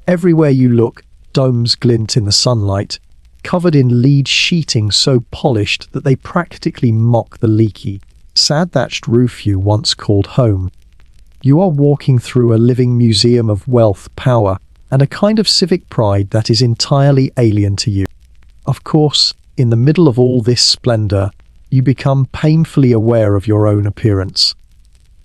Everywhere you look, domes glint in the sunlight, covered in lead sheeting so polished that they practically mock the leaky, sad-thatched roof you once called home. You are walking through a living museum of wealth, power, and a kind of civic pride that is entirely alien to you. Of course, in the middle of all this splendor, you become painfully aware of your own appearance.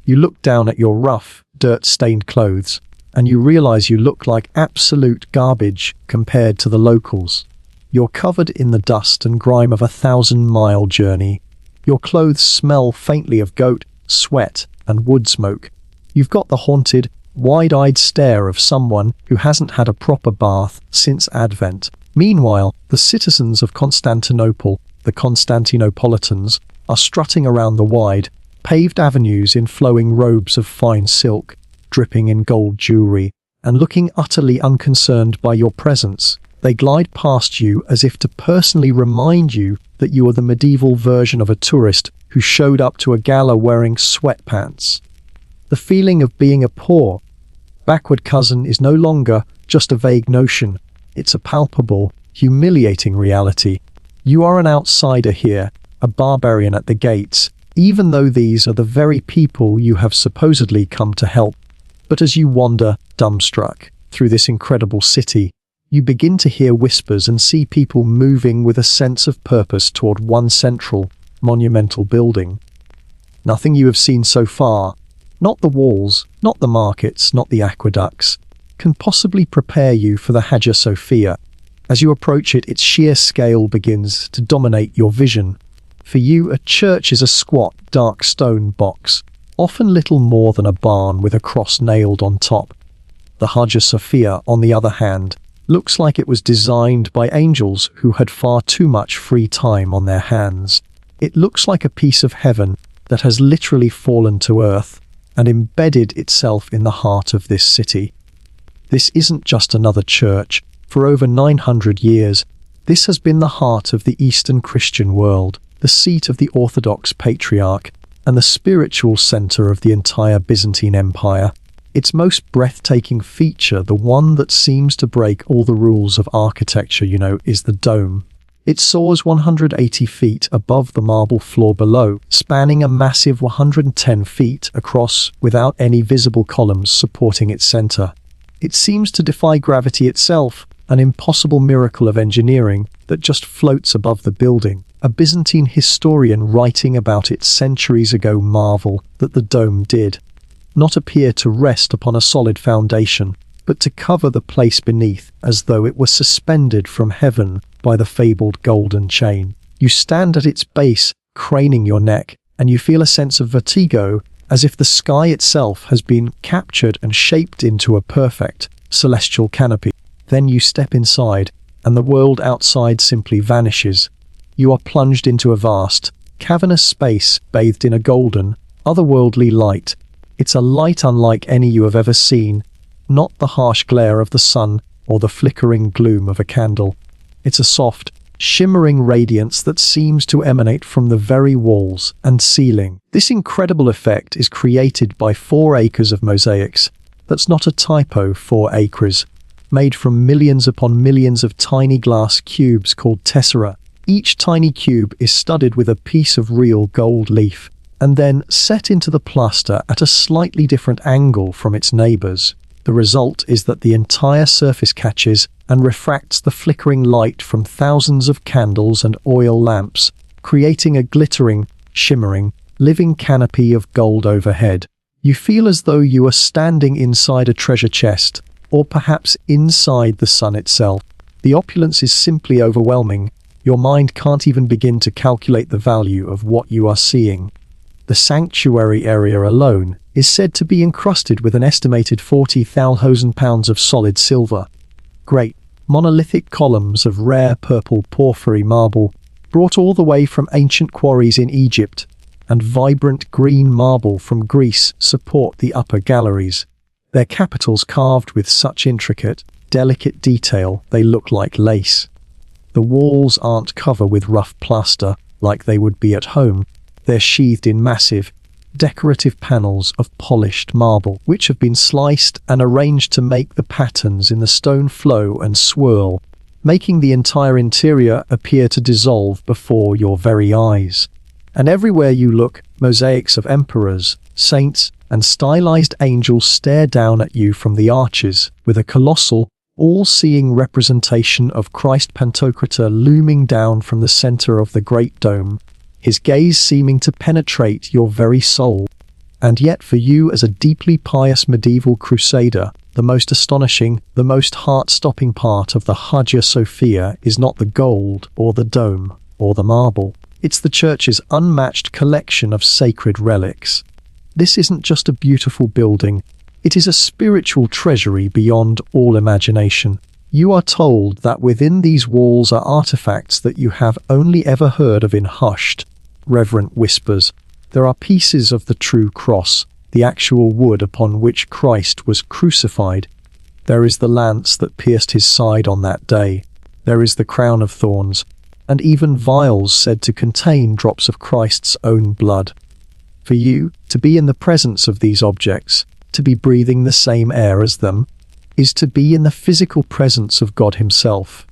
You look down at your rough, dirt-stained clothes, and you realize you look like absolute garbage compared to the locals. You're covered in the dust and grime of a 1,000-mile journey. Your clothes smell faintly of goat, sweat, and wood smoke. You've got the haunted, wide-eyed stare of someone who hasn't had a proper bath since Advent. Meanwhile, the citizens of Constantinople, the Constantinopolitans, are strutting around the wide, paved avenues in flowing robes of fine silk, dripping in gold jewelry, and looking utterly unconcerned by your presence. They glide past you as if to personally remind you that you are the medieval version of a tourist who showed up to a gala wearing sweatpants. The feeling of being a poor, backward cousin is no longer just a vague notion. It's a palpable, humiliating reality. You are an outsider here, a barbarian at the gates, even though these are the very people you have supposedly come to help. But as you wander, dumbstruck, through this incredible city, you begin to hear whispers and see people moving with a sense of purpose toward one central, monumental building. Nothing you have seen so far, not the walls, not the markets, not the aqueducts, can possibly prepare you for the Hagia Sophia. As you approach it, its sheer scale begins to dominate your vision. For you, a church is a squat, dark stone box, often little more than a barn with a cross nailed on top. The Hagia Sophia, on the other hand, looks like it was designed by angels who had far too much free time on their hands. It looks like a piece of heaven that has literally fallen to earth and embedded itself in the heart of this city. This isn't just another church. For over 900 years, this has been the heart of the Eastern Christian world. the seat of the Orthodox Patriarch, and the spiritual center of the entire Byzantine Empire. Its most breathtaking feature, the one that seems to break all the rules of architecture, is the dome. It soars 180 feet above the marble floor below, spanning a massive 110 feet across without any visible columns supporting its center. It seems to defy gravity itself, an impossible miracle of engineering that just floats above the building. A Byzantine historian writing about it centuries ago marveled that the dome did not appear to rest upon a solid foundation, but to cover the place beneath as though it were suspended from heaven by the fabled golden chain. You stand at its base, craning your neck, and you feel a sense of vertigo, as if the sky itself has been captured and shaped into a perfect, celestial canopy. Then you step inside, and the world outside simply vanishes. You are plunged into a vast, cavernous space bathed in a golden, otherworldly light. It's a light unlike any you have ever seen, not the harsh glare of the sun or the flickering gloom of a candle. It's a soft, shimmering radiance that seems to emanate from the very walls and ceiling. This incredible effect is created by 4 acres of mosaics. That's not a typo, 4 acres, made from millions upon millions of tiny glass cubes called tessera. Each tiny cube is studded with a piece of real gold leaf, and then set into the plaster at a slightly different angle from its neighbors. The result is that the entire surface catches and refracts the flickering light from thousands of candles and oil lamps, creating a glittering, shimmering, living canopy of gold overhead. You feel as though you are standing inside a treasure chest, or perhaps inside the sun itself. The opulence is simply overwhelming. Your mind can't even begin to calculate the value of what you are seeing. The sanctuary area alone is said to be encrusted with an estimated 40,000 pounds of solid silver. Great, monolithic columns of rare purple porphyry marble, brought all the way from ancient quarries in Egypt, and vibrant green marble from Greece support the upper galleries. Their capitals carved with such intricate, delicate detail they look like lace. The walls aren't covered with rough plaster like they would be at home. They're sheathed in massive, decorative panels of polished marble, which have been sliced and arranged to make the patterns in the stone flow and swirl, making the entire interior appear to dissolve before your very eyes. And everywhere you look, mosaics of emperors, saints, and stylized angels stare down at you from the arches, with a colossal, all-seeing representation of Christ Pantocrator looming down from the center of the great dome, his gaze seeming to penetrate your very soul. And yet for you as a deeply pious medieval crusader, the most astonishing, the most heart-stopping part of the Hagia Sophia is not the gold, or the dome, or the marble. It's the church's unmatched collection of sacred relics. This isn't just a beautiful building, it is a spiritual treasury beyond all imagination. You are told that within these walls are artifacts that you have only ever heard of in hushed, reverent whispers. There are pieces of the true cross, the actual wood upon which Christ was crucified. There is the lance that pierced his side on that day. There is the crown of thorns, and even vials said to contain drops of Christ's own blood. For you, to be in the presence of these objects, to be breathing the same air as them, is to be in the physical presence of God himself.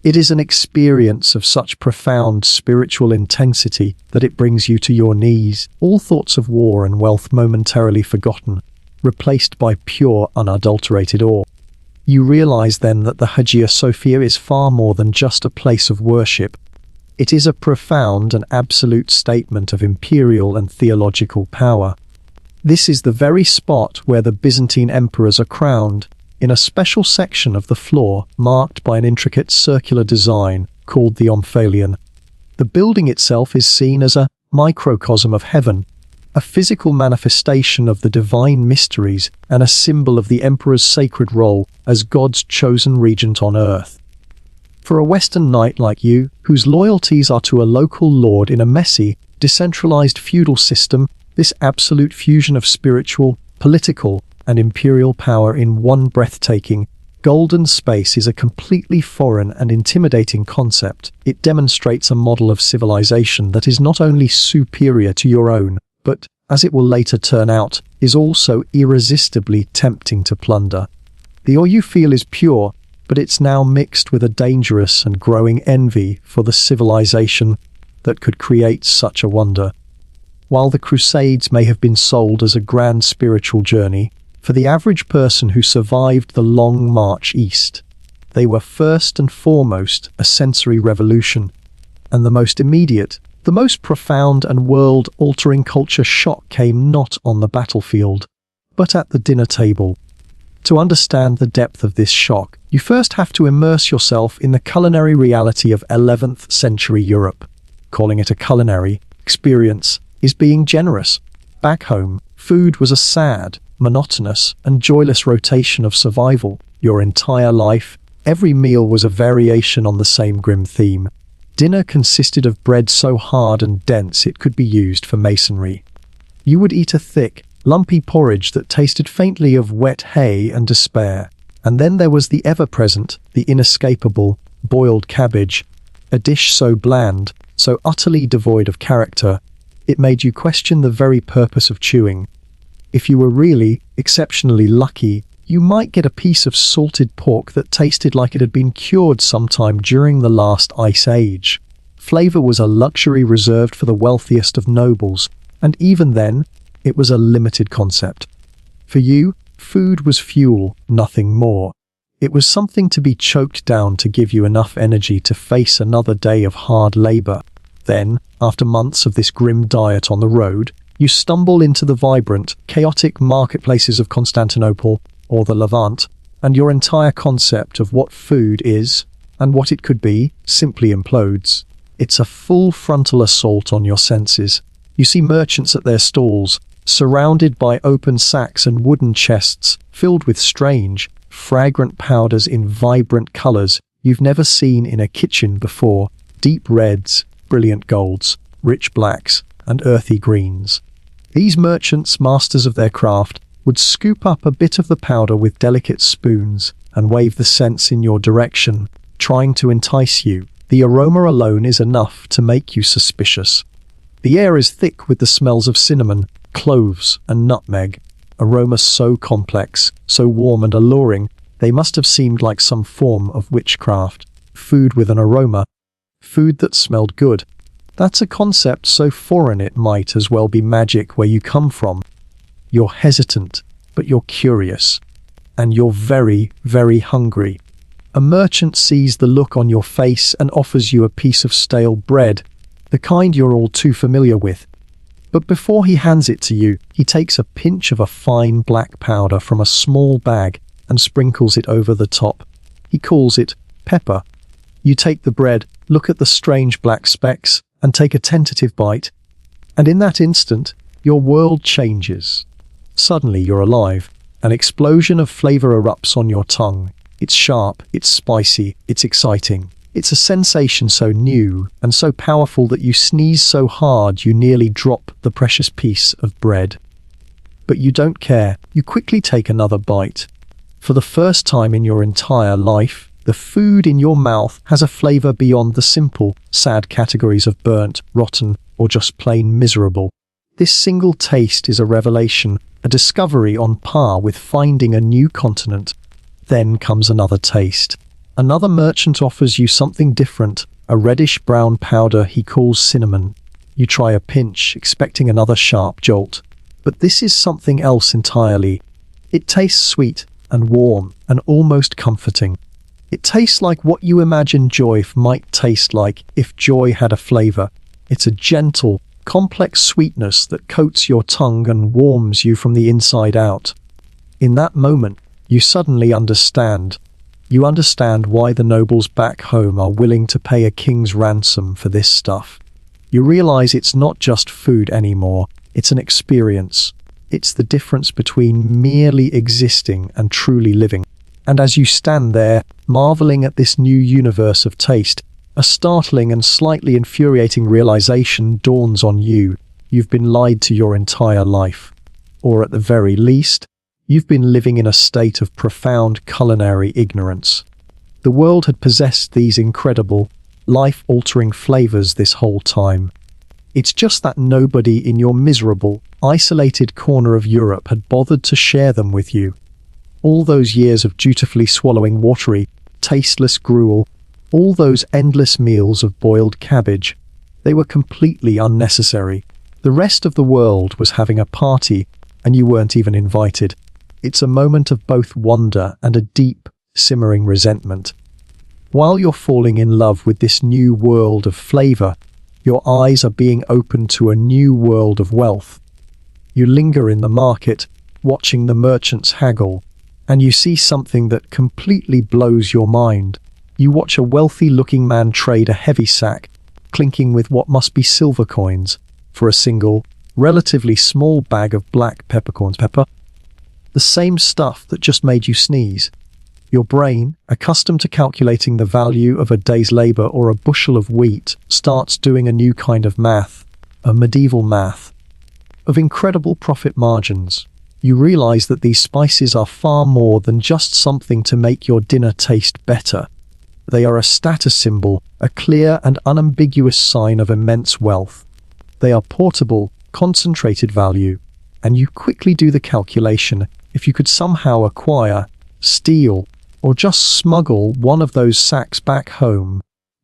It is an experience of such profound spiritual intensity that it brings you to your knees, all thoughts of war and wealth momentarily forgotten, replaced by pure, unadulterated awe. You realize then that the Hagia Sophia is far more than just a place of worship. It is a profound and absolute statement of imperial and theological power. This is the very spot where the Byzantine emperors are crowned, in a special section of the floor marked by an intricate circular design called the omphalion. The building itself is seen as a microcosm of heaven, a physical manifestation of the divine mysteries and a symbol of the emperor's sacred role as God's chosen regent on earth. For a Western knight like you, whose loyalties are to a local lord in a messy, decentralized feudal system, this absolute fusion of spiritual, political, and imperial power in one breathtaking, Golden space is a completely foreign and intimidating concept. It demonstrates a model of civilization that is not only superior to your own, but, as it will later turn out, is also irresistibly tempting to plunder. The ore you feel is pure, but it's now mixed with a dangerous and growing envy for the civilization that could create such a wonder. While the Crusades may have been sold as a grand spiritual journey, for the average person who survived the long march east, they were first and foremost a sensory revolution, and the most immediate, the most profound and world-altering culture shock came not on the battlefield, but at the dinner table. To understand the depth of this shock, you first have to immerse yourself in the culinary reality of 11th century Europe. Calling it a culinary experience is being generous. Back home, food was a sad, monotonous, and joyless rotation of survival. Your entire life, every meal was a variation on the same grim theme. Dinner consisted of bread so hard and dense it could be used for masonry. You would eat a thick, lumpy porridge that tasted faintly of wet hay and despair. And then there was the ever-present, the inescapable, boiled cabbage, a dish so bland, so utterly devoid of character, it made you question the very purpose of chewing. If you were really, exceptionally lucky, you might get a piece of salted pork that tasted like it had been cured sometime during the last ice age. Flavor was a luxury reserved for the wealthiest of nobles, and even then, it was a limited concept. For you, food was fuel, nothing more. It was something to be choked down to give you enough energy to face another day of hard labor. Then, after months of this grim diet on the road, you stumble into the vibrant, chaotic marketplaces of Constantinople or the Levant, and your entire concept of what food is and what it could be simply implodes. It's a full frontal assault on your senses. You see merchants at their stalls, surrounded by open sacks and wooden chests filled with strange, fragrant powders in vibrant colors you've never seen in a kitchen before. Deep reds, brilliant golds, rich blacks, and earthy greens. These merchants, masters of their craft, would scoop up a bit of the powder with delicate spoons and wave the scents in your direction, trying to entice you. The aroma alone is enough to make you suspicious. The air is thick with the smells of cinnamon, cloves, and nutmeg, aromas so complex, so warm and alluring, they must have seemed like some form of witchcraft. Food with an aroma. Food that smelled good. That's a concept so foreign it might as well be magic where you come from. You're hesitant, but you're curious. And you're very, very hungry. A merchant sees the look on your face and offers you a piece of stale bread, the kind you're all too familiar with. But before he hands it to you, he takes a pinch of a fine black powder from a small bag and sprinkles it over the top. He calls it pepper. You take the bread, look at the strange black specks, and take a tentative bite. And in that instant, your world changes. Suddenly you're alive. An explosion of flavor erupts on your tongue. It's sharp, it's spicy, it's exciting. It's a sensation so new and so powerful that you sneeze so hard you nearly drop the precious piece of bread. But you don't care. You quickly take another bite. For the first time in your entire life, the food in your mouth has a flavor beyond the simple, sad categories of burnt, rotten, or just plain miserable. This single taste is a revelation, a discovery on par with finding a new continent. Then comes another taste. Another merchant offers you something different, a reddish-brown powder he calls cinnamon. You try a pinch, expecting another sharp jolt. But this is something else entirely. It tastes sweet and warm and almost comforting. It tastes like what you imagine joy might taste like if joy had a flavor. It's a gentle, complex sweetness that coats your tongue and warms you from the inside out. In that moment, you suddenly understand. You understand why the nobles back home are willing to pay a king's ransom for this stuff. You realize it's not just food anymore, it's an experience. It's the difference between merely existing and truly living. And as you stand there, marveling at this new universe of taste, a startling and slightly infuriating realization dawns on you. You've been lied to your entire life. Or at the very least, You've been living in a state of profound culinary ignorance. The world had possessed these incredible, life-altering flavors this whole time. It's just that nobody in your miserable, isolated corner of Europe had bothered to share them with you. All those years of dutifully swallowing watery, tasteless gruel, all those endless meals of boiled cabbage, they were completely unnecessary. The rest of the world was having a party, and you weren't even invited. It's a moment of both wonder and a deep, simmering resentment. While you're falling in love with this new world of flavor, your eyes are being opened to a new world of wealth. You linger in the market, watching the merchants haggle, and you see something that completely blows your mind. You watch a wealthy-looking man trade a heavy sack, clinking with what must be silver coins, for a single, relatively small bag of black peppercorns. The same stuff that just made you sneeze. Your brain, accustomed to calculating the value of a day's labor or a bushel of wheat, starts doing a new kind of math, a medieval math, of incredible profit margins. You realize that these spices are far more than just something to make your dinner taste better. They are a status symbol, a clear and unambiguous sign of immense wealth. They are portable, concentrated value, and you quickly do the calculation. If you could somehow acquire, steal, or just smuggle one of those sacks back home,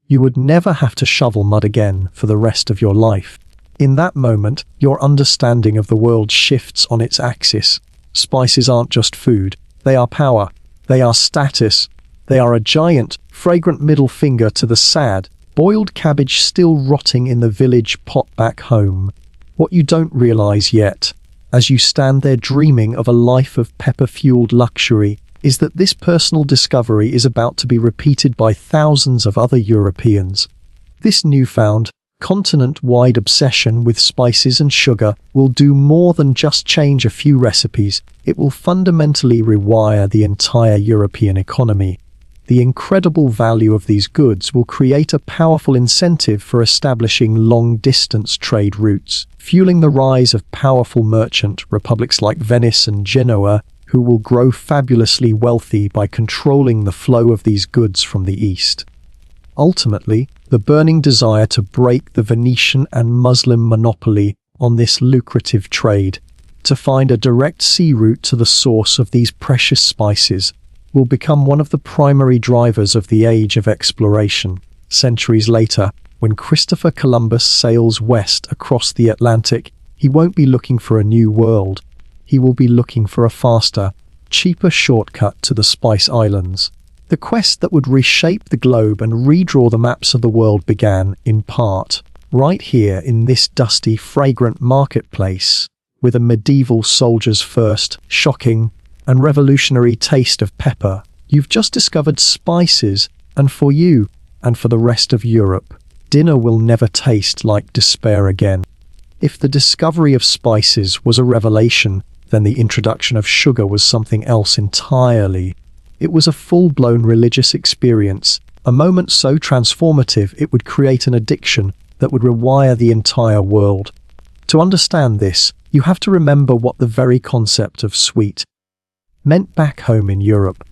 you would never have to shovel mud again for the rest of your life. In that moment, your understanding of the world shifts on its axis. Spices aren't just food. They are power. They are status. They are a giant, fragrant middle finger to the sad, boiled cabbage still rotting in the village pot back home. What you don't realize yet, as you stand there dreaming of a life of pepper-fueled luxury, is that this personal discovery is about to be repeated by thousands of other Europeans. This newfound, continent-wide obsession with spices and sugar will do more than just change a few recipes. It will fundamentally rewire the entire European economy. The incredible value of these goods will create a powerful incentive for establishing long-distance trade routes, fueling the rise of powerful merchant republics like Venice and Genoa, who will grow fabulously wealthy by controlling the flow of these goods from the east. Ultimately, the burning desire to break the Venetian and Muslim monopoly on this lucrative trade, to find a direct sea route to the source of these precious spices, will become one of the primary drivers of the age of exploration. Centuries later, when Christopher Columbus sails west across the Atlantic, he won't be looking for a new world. He will be looking for a faster, cheaper shortcut to the Spice Islands. The quest that would reshape the globe and redraw the maps of the world began, in part, right here in this dusty, fragrant marketplace, with a medieval soldier's first, shocking, and revolutionary taste of pepper. You've just discovered spices, and for you, and for the rest of Europe, dinner will never taste like despair again. If the discovery of spices was a revelation, then the introduction of sugar was something else entirely. It was a full-blown religious experience, a moment so transformative it would create an addiction that would rewire the entire world. To understand this, you have to remember what the very concept of sweet meant back home in Europe.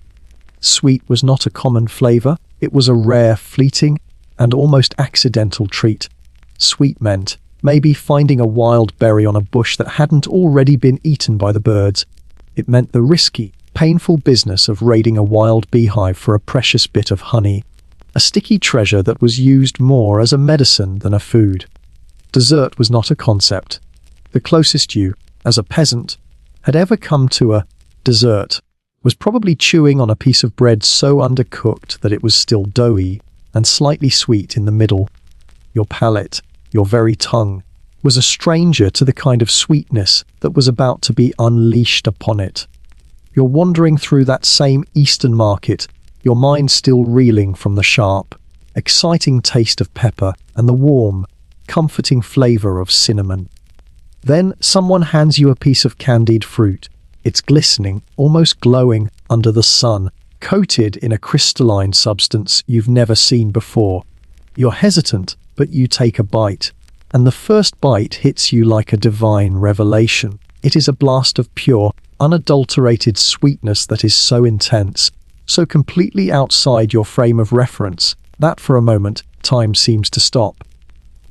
Sweet was not a common flavor, it was a rare, fleeting, and almost accidental treat. Sweet meant maybe finding a wild berry on a bush that hadn't already been eaten by the birds. It meant the risky, painful business of raiding a wild beehive for a precious bit of honey, a sticky treasure that was used more as a medicine than a food. Dessert was not a concept. The closest you, as a peasant, had ever come to a dessert was probably chewing on a piece of bread so undercooked that it was still doughy and slightly sweet in the middle. Your palate, your very tongue, was a stranger to the kind of sweetness that was about to be unleashed upon it. You're wandering through that same Eastern market, your mind still reeling from the sharp, exciting taste of pepper and the warm, comforting flavor of cinnamon. Then someone hands you a piece of candied fruit. It's glistening, almost glowing under the sun, coated in a crystalline substance you've never seen before. You're hesitant, but you take a bite, and the first bite hits you like a divine revelation. It is a blast of pure, unadulterated sweetness that is so intense, so completely outside your frame of reference, that for a moment, time seems to stop.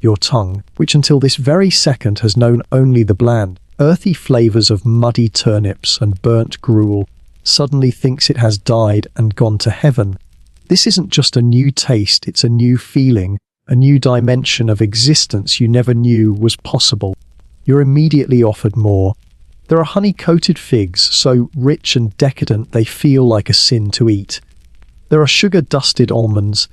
Your tongue, which until this very second has known only the bland, earthy flavors of muddy turnips and burnt gruel, suddenly thinks it has died and gone to heaven. This isn't just a new taste, it's a new feeling, a new dimension of existence you never knew was possible. You're immediately offered more. There are honey-coated figs, so rich and decadent they feel like a sin to eat. There are sugar-dusted almonds,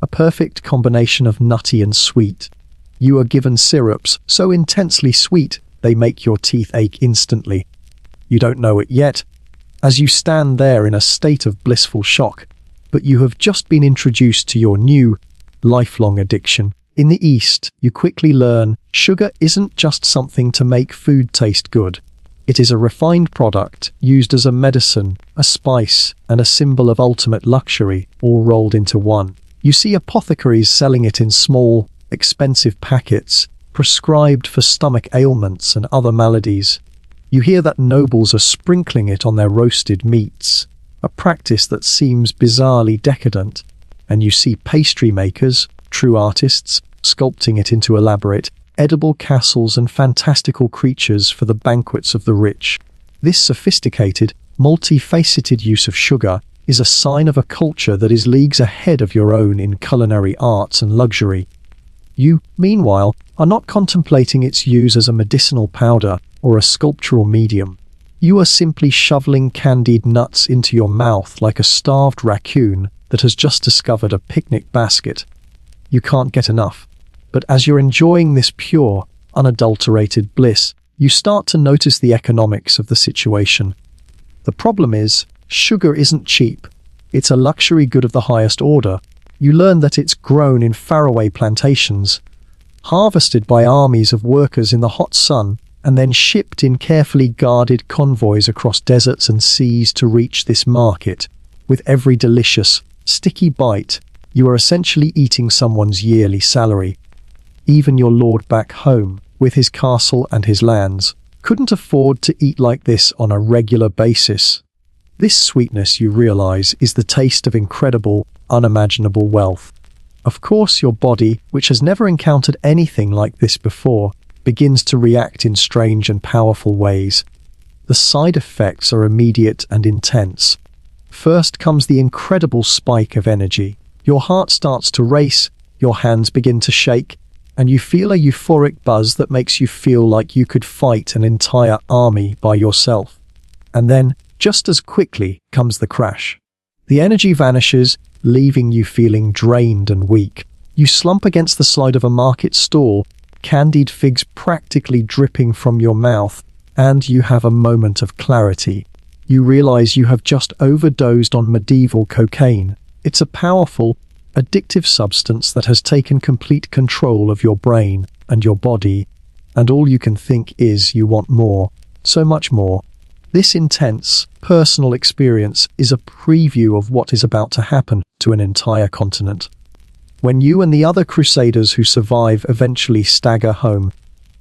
a perfect combination of nutty and sweet. You are given syrups, so intensely sweet they make your teeth ache instantly. You don't know it yet, as you stand there in a state of blissful shock, but you have just been introduced to your new, lifelong addiction. In the East, you quickly learn sugar isn't just something to make food taste good. It is a refined product used as a medicine, a spice, and a symbol of ultimate luxury, all rolled into one. You see apothecaries selling it in small, expensive packets, prescribed for stomach ailments and other maladies. You hear that nobles are sprinkling it on their roasted meats, a practice that seems bizarrely decadent, and you see pastry makers, true artists, sculpting it into elaborate, edible castles and fantastical creatures for the banquets of the rich. This sophisticated, multifaceted use of sugar is a sign of a culture that is leagues ahead of your own in culinary arts and luxury. You, meanwhile, are not contemplating its use as a medicinal powder or a sculptural medium. You are simply shoveling candied nuts into your mouth like a starved raccoon that has just discovered a picnic basket. You can't get enough. But as you're enjoying this pure, unadulterated bliss, you start to notice the economics of the situation. The problem is, sugar isn't cheap. It's a luxury good of the highest order. You learn that it's grown in faraway plantations, harvested by armies of workers in the hot sun, and then shipped in carefully guarded convoys across deserts and seas to reach this market. With every delicious, sticky bite, you are essentially eating someone's yearly salary. Even your lord back home, with his castle and his lands, couldn't afford to eat like this on a regular basis. This sweetness, you realize, is the taste of incredible, unimaginable wealth. Of course, your body, which has never encountered anything like this before, begins to react in strange and powerful ways. The side effects are immediate and intense. First comes the incredible spike of energy. Your heart starts to race, your hands begin to shake, and you feel a euphoric buzz that makes you feel like you could fight an entire army by yourself. And then, just as quickly, comes the crash. The energy vanishes, leaving you feeling drained and weak. You slump against the side of a market stall, candied figs practically dripping from your mouth, and you have a moment of clarity. You realize you have just overdosed on medieval cocaine. It's a powerful, addictive substance that has taken complete control of your brain and your body, and all you can think is you want more, so much more. This intense, personal experience is a preview of what is about to happen to an entire continent. When you and the other Crusaders who survive eventually stagger home,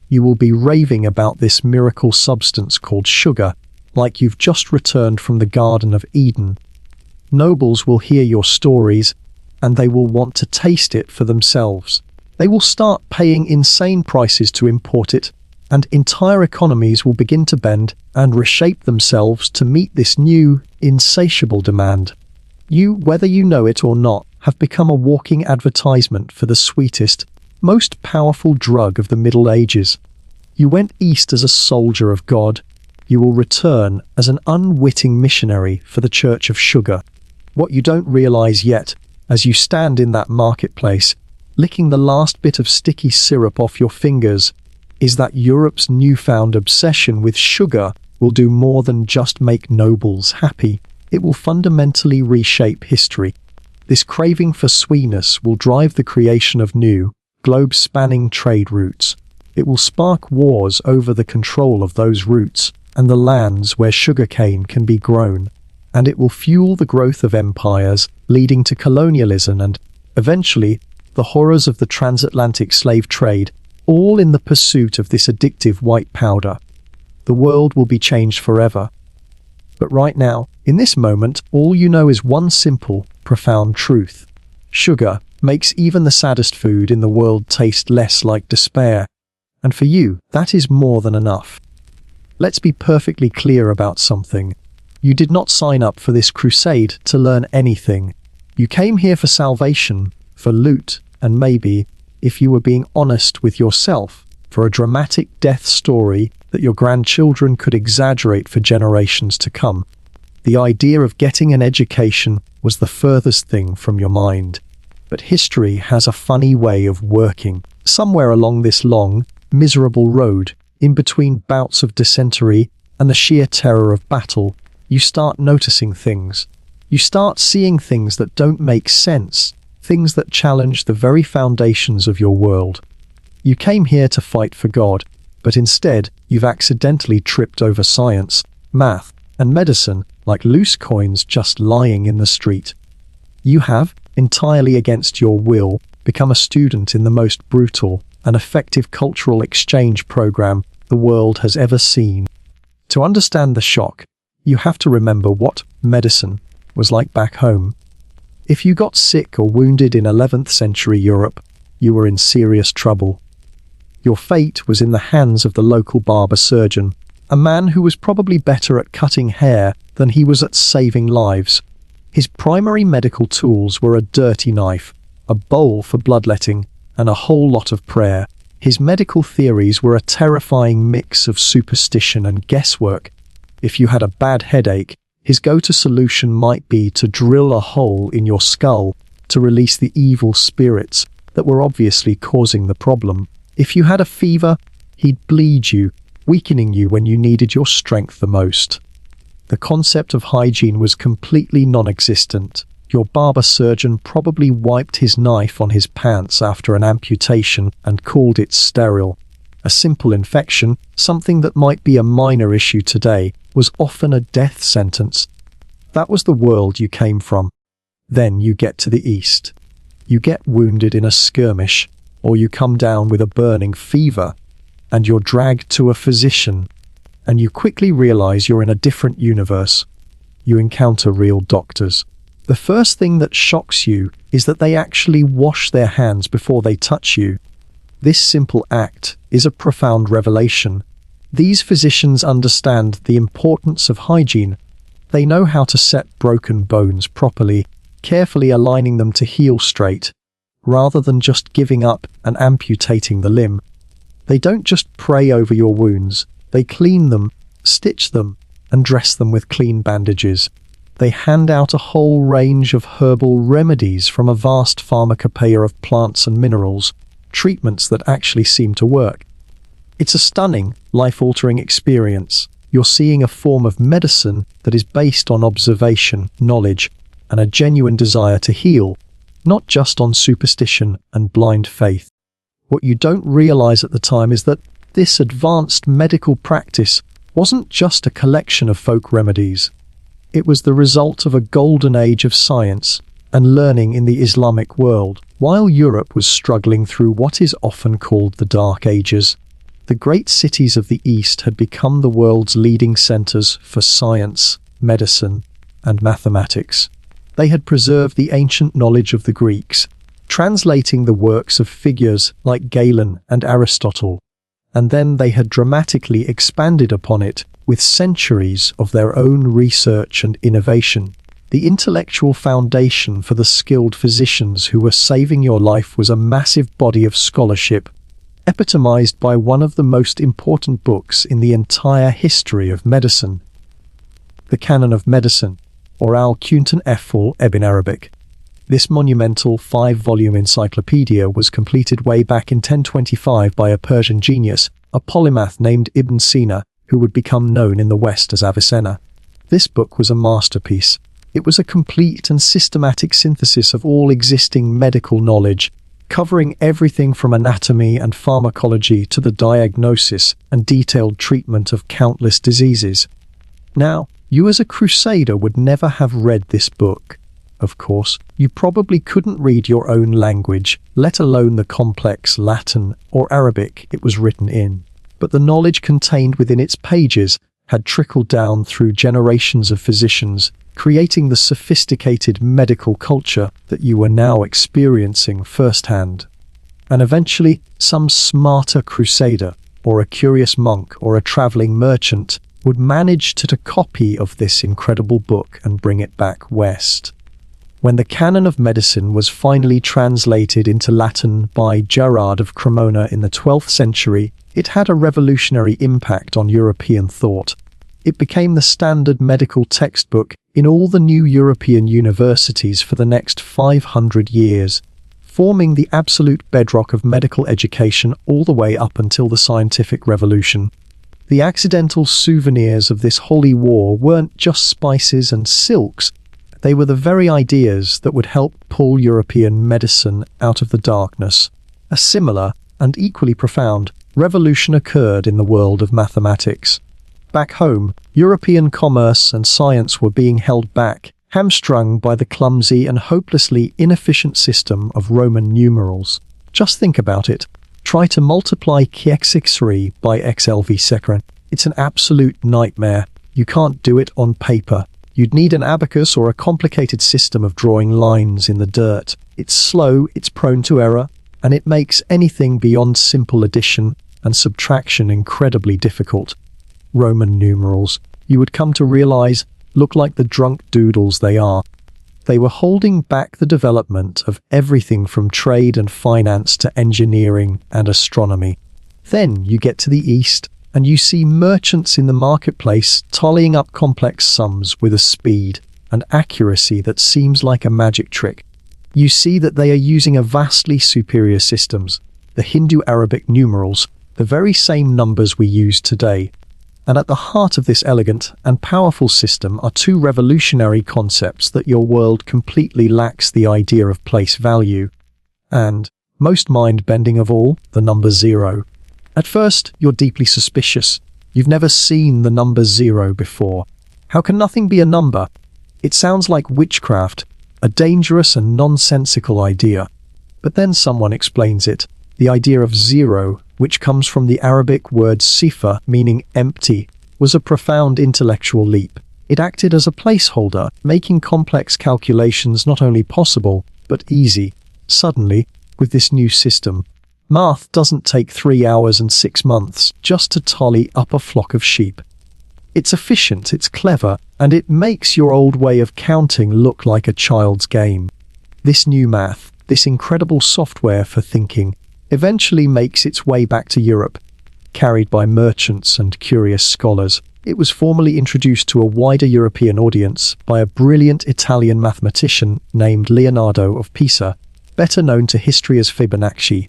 you will be raving about this miracle substance called sugar, like you've just returned from the Garden of Eden. Nobles will hear your stories, and they will want to taste it for themselves. They will start paying insane prices to import it, and entire economies will begin to bend and reshape themselves to meet this new, insatiable demand. You, whether you know it or not, have become a walking advertisement for the sweetest, most powerful drug of the Middle Ages. You went east as a soldier of God. You will return as an unwitting missionary for the Church of Sugar. What you don't realize yet, as you stand in that marketplace, licking the last bit of sticky syrup off your fingers, is that Europe's newfound obsession with sugar will do more than just make nobles happy. It will fundamentally reshape history. This craving for sweetness will drive the creation of new, globe-spanning trade routes. It will spark wars over the control of those routes and the lands where sugarcane can be grown. And it will fuel the growth of empires, leading to colonialism and, eventually, the horrors of the transatlantic slave trade, all in the pursuit of this addictive white powder. The world will be changed forever. But right now, in this moment, all you know is one simple, profound truth. Sugar makes even the saddest food in the world taste less like despair. And for you, that is more than enough. Let's be perfectly clear about something. You did not sign up for this crusade to learn anything. You came here for salvation, for loot, and maybe, if you were being honest with yourself, for a dramatic death story that your grandchildren could exaggerate for generations to come. The idea of getting an education was the furthest thing from your mind. But history has a funny way of working. Somewhere along this long, miserable road, in between bouts of dysentery and the sheer terror of battle, you start noticing things. You start seeing things that don't make sense, things that challenge the very foundations of your world. You came here to fight for God, but instead you've accidentally tripped over science, math, and medicine like loose coins just lying in the street. You have, entirely against your will, become a student in the most brutal and effective cultural exchange program the world has ever seen. To understand the shock, you have to remember what medicine was like back home. If you got sick or wounded in 11th century Europe, you were in serious trouble. Your fate was in the hands of the local barber surgeon, a man who was probably better at cutting hair than he was at saving lives. His primary medical tools were a dirty knife, a bowl for bloodletting, and a whole lot of prayer. His medical theories were a terrifying mix of superstition and guesswork. If you had a bad headache, his go-to solution might be to drill a hole in your skull to release the evil spirits that were obviously causing the problem. If you had a fever, he'd bleed you, weakening you when you needed your strength the most. The concept of hygiene was completely non-existent. Your barber surgeon probably wiped his knife on his pants after an amputation and called it sterile. A simple infection, something that might be a minor issue today, was often a death sentence. That was the world you came from. Then you get to the East. You get wounded in a skirmish, or you come down with a burning fever, and you're dragged to a physician, and you quickly realize you're in a different universe. You encounter real doctors. The first thing that shocks you is that they actually wash their hands before they touch you. This simple act is a profound revelation. These physicians understand the importance of hygiene. They know how to set broken bones properly, carefully aligning them to heal straight, rather than just giving up and amputating the limb. They don't just pray over your wounds, they clean them, stitch them, and dress them with clean bandages. They hand out a whole range of herbal remedies from a vast pharmacopoeia of plants and minerals, treatments that actually seem to work. It's a stunning, life-altering experience. You're seeing a form of medicine that is based on observation, knowledge, and a genuine desire to heal, not just on superstition and blind faith. What you don't realize at the time is that this advanced medical practice wasn't just a collection of folk remedies. It was the result of a golden age of science and learning in the Islamic world. While Europe was struggling through what is often called the Dark Ages, the great cities of the East had become the world's leading centers for science, medicine, and mathematics. They had preserved the ancient knowledge of the Greeks, translating the works of figures like Galen and Aristotle, and then they had dramatically expanded upon it with centuries of their own research and innovation. The intellectual foundation for the skilled physicians who were saving your life was a massive body of scholarship, epitomized by one of the most important books in the entire history of medicine, the Canon of Medicine, or Al-Kuntan Eful Ibn Arabic. This monumental 5-volume encyclopedia was completed way back in 1025 by a Persian genius, a polymath named Ibn Sina, who would become known in the West as Avicenna. This book was a masterpiece. It was a complete and systematic synthesis of all existing medical knowledge, covering everything from anatomy and pharmacology to the diagnosis and detailed treatment of countless diseases. Now, you as a crusader would never have read this book. Of course, you probably couldn't read your own language, let alone the complex Latin or Arabic it was written in. But the knowledge contained within its pages had trickled down through generations of physicians, creating the sophisticated medical culture that you are now experiencing firsthand. And eventually, some smarter crusader, or a curious monk, or a traveling merchant would manage to get a copy of this incredible book and bring it back west. When the canon of medicine was finally translated into Latin by Gerard of Cremona in the 12th century, it had a revolutionary impact on European thought. It became the standard medical textbook in all the new European universities for the next 500 years, forming the absolute bedrock of medical education all the way up until the scientific revolution. The accidental souvenirs of this holy war weren't just spices and silks, they were the very ideas that would help pull European medicine out of the darkness. A similar, and equally profound, revolution occurred in the world of mathematics. Back home, European commerce and science were being held back, hamstrung by the clumsy and hopelessly inefficient system of Roman numerals. Just think about it. Try to multiply xx3 by xlv2. It's an absolute nightmare. You can't do it on paper. You'd need an abacus or a complicated system of drawing lines in the dirt. It's slow, it's prone to error, and it makes anything beyond simple addition and subtraction incredibly difficult. Roman numerals, you would come to realize, look like the drunk doodles they are. They were holding back the development of everything from trade and finance to engineering and astronomy. Then you get to the east, and you see merchants in the marketplace tallying up complex sums with a speed and accuracy that seems like a magic trick. You see that they are using a vastly superior systems, the Hindu-Arabic numerals, the very same numbers we use today. And at the heart of this elegant and powerful system are two revolutionary concepts that your world completely lacks: the idea of place value, and, most mind-bending of all, the number zero. At first, you're deeply suspicious. You've never seen the number zero before. How can nothing be a number? It sounds like witchcraft, a dangerous and nonsensical idea. But then someone explains it. The idea of zero, which comes from the Arabic word sifa, meaning empty, was a profound intellectual leap. It acted as a placeholder, making complex calculations not only possible, but easy. Suddenly, with this new system, math doesn't take 3 hours and 6 months just to tally up a flock of sheep. It's efficient, it's clever, and it makes your old way of counting look like a child's game. This new math, this incredible software for thinking, eventually makes its way back to Europe. Carried by merchants and curious scholars, it was formally introduced to a wider European audience by a brilliant Italian mathematician named Leonardo of Pisa, better known to history as Fibonacci.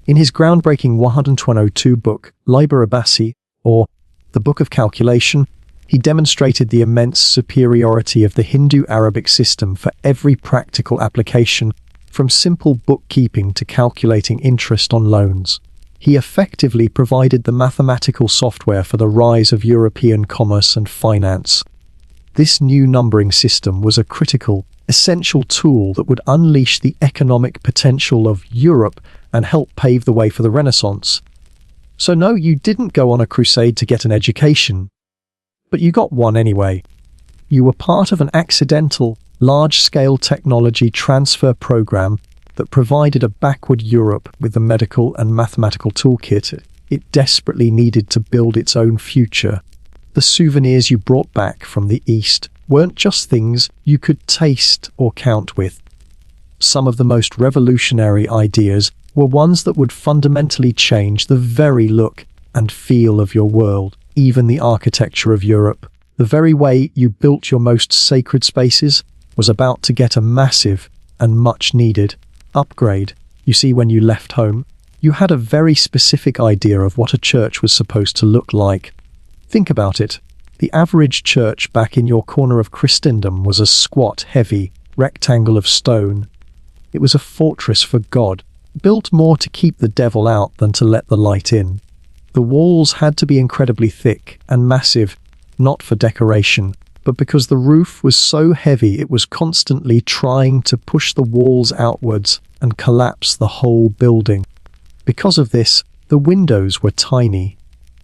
In his groundbreaking 122 book, Liber Abaci, or The Book of Calculation, he demonstrated the immense superiority of the Hindu-Arabic system for every practical application, from simple bookkeeping to calculating interest on loans. He effectively provided the mathematical software for the rise of European commerce and finance. This new numbering system was a critical, essential tool that would unleash the economic potential of Europe and help pave the way for the Renaissance. So no, you didn't go on a crusade to get an education, but you got one anyway. You were part of an accidental, large-scale technology transfer program that provided a backward Europe with the medical and mathematical toolkit it desperately needed to build its own future. The souvenirs you brought back from the East weren't just things you could taste or count with. Some of the most revolutionary ideas were ones that would fundamentally change the very look and feel of your world, even the architecture of Europe. The very way you built your most sacred spaces was about to get a massive and much-needed upgrade. You see, when you left home, you had a very specific idea of what a church was supposed to look like. Think about it. The average church back in your corner of Christendom was a squat, heavy rectangle of stone. It was a fortress for God, built more to keep the devil out than to let the light in. The walls had to be incredibly thick and massive, not for decoration, but because the roof was so heavy it was constantly trying to push the walls outwards and collapse the whole building. Because of this, the windows were tiny.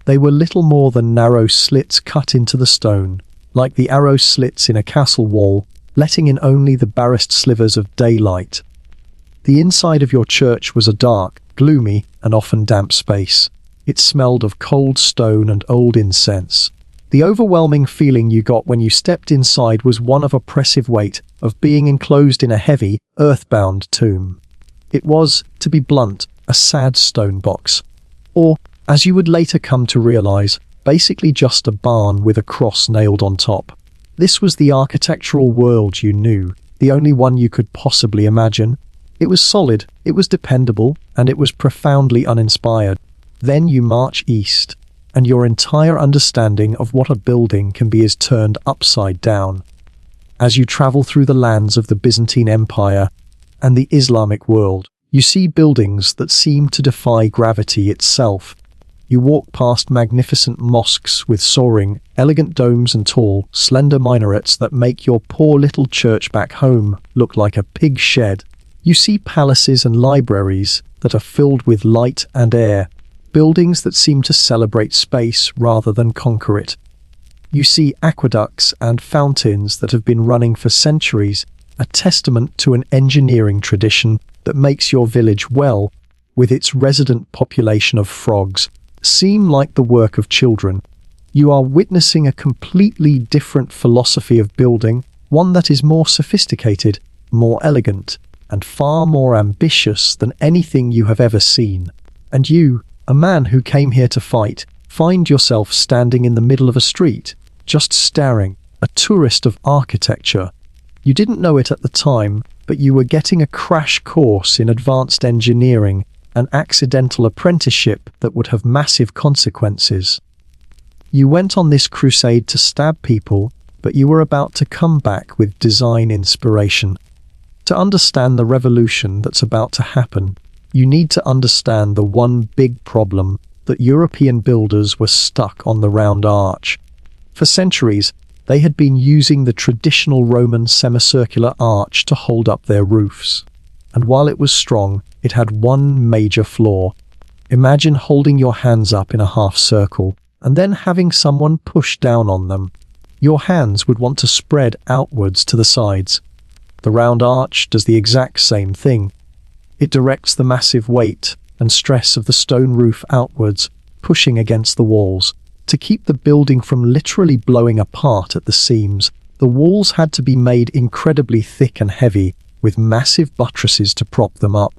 They were little more than narrow slits cut into the stone, like the arrow slits in a castle wall, letting in only the barest slivers of daylight. The inside of your church was a dark, gloomy, and often damp space. It smelled of cold stone and old incense. The overwhelming feeling you got when you stepped inside was one of oppressive weight, of being enclosed in a heavy, earthbound tomb. It was, to be blunt, a sad stone box. Or, as you would later come to realize, basically just a barn with a cross nailed on top. This was the architectural world you knew, the only one you could possibly imagine. It was solid, it was dependable, and it was profoundly uninspired. Then you march east, and your entire understanding of what a building can be is turned upside down. As you travel through the lands of the Byzantine Empire and the Islamic world, you see buildings that seem to defy gravity itself. You walk past magnificent mosques with soaring, elegant domes and tall, slender minarets that make your poor little church back home look like a pig shed. You see palaces and libraries that are filled with light and air, buildings that seem to celebrate space rather than conquer it. You see aqueducts and fountains that have been running for centuries, a testament to an engineering tradition that makes your village, well, with its resident population of frogs, seem like the work of children. You are witnessing a completely different philosophy of building, one that is more sophisticated, more elegant, and far more ambitious than anything you have ever seen. And you, a man who came here to fight, find yourself standing in the middle of a street, just staring, a tourist of architecture. You didn't know it at the time, but you were getting a crash course in advanced engineering, an accidental apprenticeship that would have massive consequences. You went on this crusade to stab people, but you were about to come back with design inspiration. To understand the revolution that's about to happen, you need to understand the one big problem that European builders were stuck on: the round arch. For centuries, they had been using the traditional Roman semicircular arch to hold up their roofs. And while it was strong, it had one major flaw. Imagine holding your hands up in a half circle and then having someone push down on them. Your hands would want to spread outwards to the sides. The round arch does the exact same thing. It directs the massive weight and stress of the stone roof outwards, pushing against the walls. To keep the building from literally blowing apart at the seams, the walls had to be made incredibly thick and heavy, with massive buttresses to prop them up.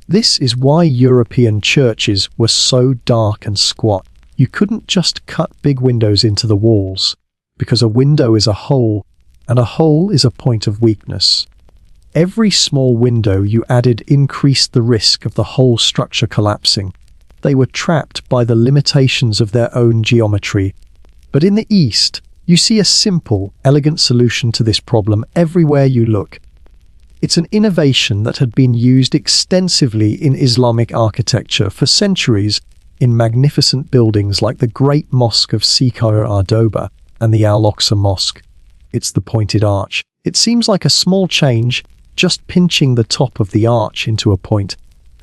This is why European churches were so dark and squat. You couldn't just cut big windows into the walls, because a window is a hole, and a hole is a point of weakness. Every small window you added increased the risk of the whole structure collapsing. They were trapped by the limitations of their own geometry. But in the East, you see a simple, elegant solution to this problem everywhere you look. It's an innovation that had been used extensively in Islamic architecture for centuries in magnificent buildings like the Great Mosque of Sikar-Ardoba and the Al-Aqsa Mosque. It's the pointed arch. It seems like a small change, just pinching the top of the arch into a point,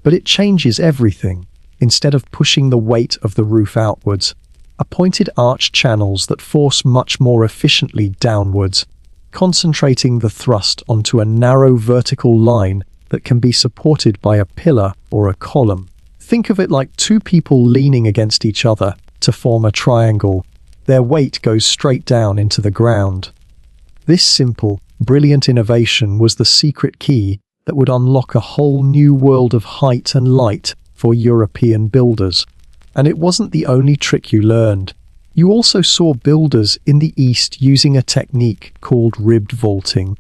but it changes everything. Instead of pushing the weight of the roof outwards, a pointed arch channels that force much more efficiently downwards, concentrating the thrust onto a narrow vertical line that can be supported by a pillar or a column. Think of it like two people leaning against each other to form a triangle. Their weight goes straight down into the ground. This simple, brilliant innovation was the secret key that would unlock a whole new world of height and light for European builders. And it wasn't the only trick you learned. You also saw builders in the East using a technique called ribbed vaulting.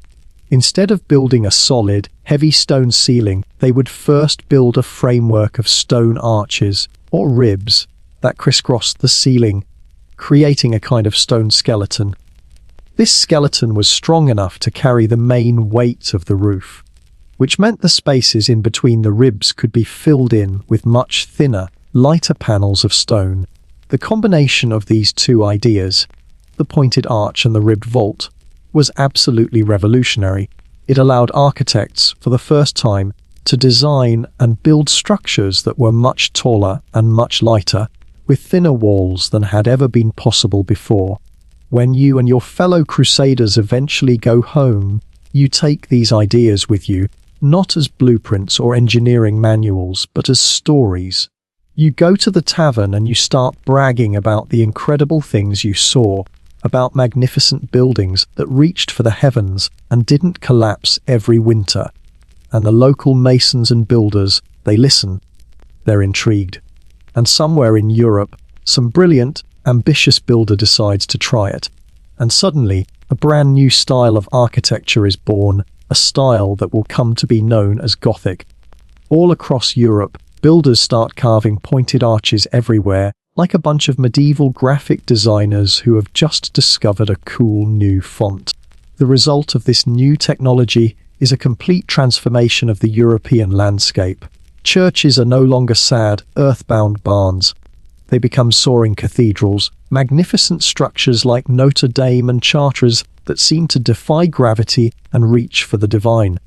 Instead of building a solid, heavy stone ceiling, they would first build a framework of stone arches, or ribs, that crisscrossed the ceiling, creating a kind of stone skeleton. This skeleton was strong enough to carry the main weight of the roof, which meant the spaces in between the ribs could be filled in with much thinner, lighter panels of stone. The combination of these two ideas, the pointed arch and the ribbed vault, was absolutely revolutionary. It allowed architects, for the first time, to design and build structures that were much taller and much lighter, with thinner walls than had ever been possible before. When you and your fellow Crusaders eventually go home, you take these ideas with you, not as blueprints or engineering manuals, but as stories. You go to the tavern and you start bragging about the incredible things you saw, about magnificent buildings that reached for the heavens and didn't collapse every winter. And the local masons and builders, they listen. They're intrigued. And somewhere in Europe, some brilliant, ambitious builder decides to try it. And suddenly, a brand new style of architecture is born, a style that will come to be known as Gothic. All across Europe, builders start carving pointed arches everywhere, like a bunch of medieval graphic designers who have just discovered a cool new font. The result of this new technology is a complete transformation of the European landscape. Churches are no longer sad, earthbound barns. They become soaring cathedrals, magnificent structures like Notre Dame and Chartres that seem to defy gravity and reach for the divine.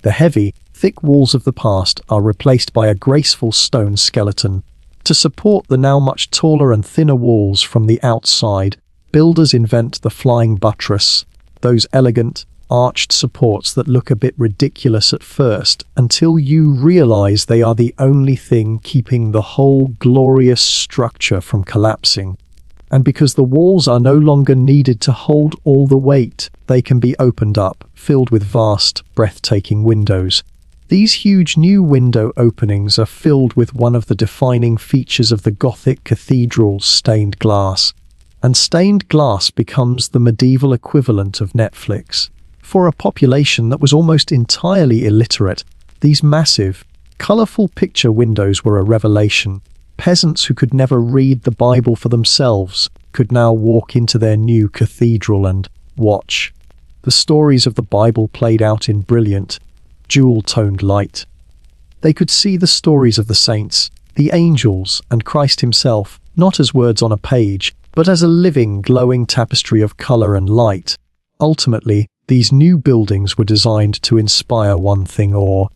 The heavy, thick walls of the past are replaced by a graceful stone skeleton. To support the now much taller and thinner walls from the outside, builders invent the flying buttress, those elegant, arched supports that look a bit ridiculous at first until you realize they are the only thing keeping the whole glorious structure from collapsing. And because the walls are no longer needed to hold all the weight, they can be opened up, filled with vast, breathtaking windows. These huge new window openings are filled with one of the defining features of the Gothic cathedral's stained glass. And stained glass becomes the medieval equivalent of Netflix. For a population that was almost entirely illiterate, these massive, colourful picture windows were a revelation. Peasants who could never read the Bible for themselves could now walk into their new cathedral and watch the stories of the Bible played out in brilliant, jewel-toned light. They could see the stories of the saints, the angels, and Christ himself, not as words on a page, but as a living, glowing tapestry of colour and light. Ultimately, these new buildings were designed to inspire one thing or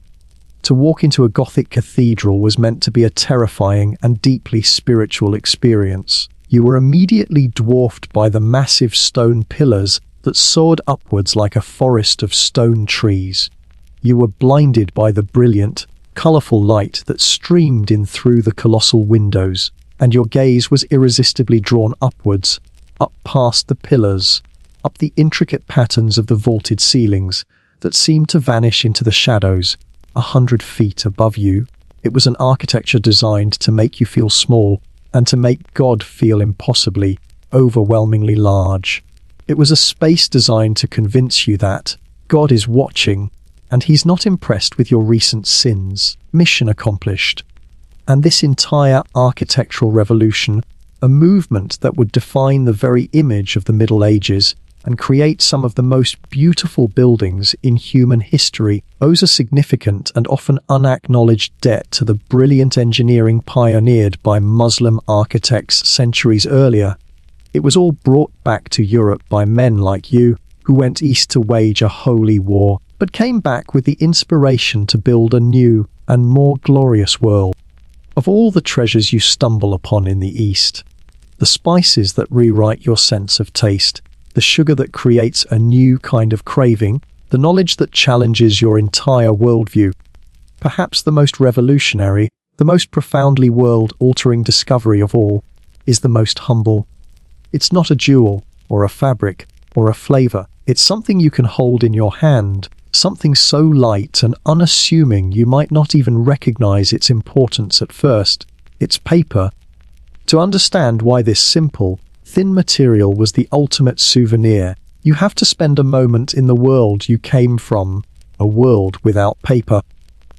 to walk into a Gothic cathedral was meant to be a terrifying and deeply spiritual experience. You were immediately dwarfed by the massive stone pillars that soared upwards like a forest of stone trees. You were blinded by the brilliant, colourful light that streamed in through the colossal windows, and your gaze was irresistibly drawn upwards, up past the pillars, up the intricate patterns of the vaulted ceilings that seemed to vanish into the shadows 100 feet above you. It was an architecture designed to make you feel small and to make God feel impossibly, overwhelmingly large. It was a space designed to convince you that God is watching and he's not impressed with your recent sins. Mission accomplished. And this entire architectural revolution, a movement that would define the very image of the Middle Ages and create some of the most beautiful buildings in human history, owes a significant and often unacknowledged debt to the brilliant engineering pioneered by Muslim architects centuries earlier. It was all brought back to Europe by men like you, who went east to wage a holy war, but came back with the inspiration to build a new and more glorious world. Of all the treasures you stumble upon in the East, the spices that rewrite your sense of taste, the sugar that creates a new kind of craving, the knowledge that challenges your entire worldview, perhaps the most revolutionary, the most profoundly world-altering discovery of all, is the most humble. It's not a jewel, or a fabric, or a flavour. It's something you can hold in your hand, something so light and unassuming you might not even recognise its importance at first. It's paper. To understand why this simple, thin material was the ultimate souvenir, you have to spend a moment in the world you came from, a world without paper.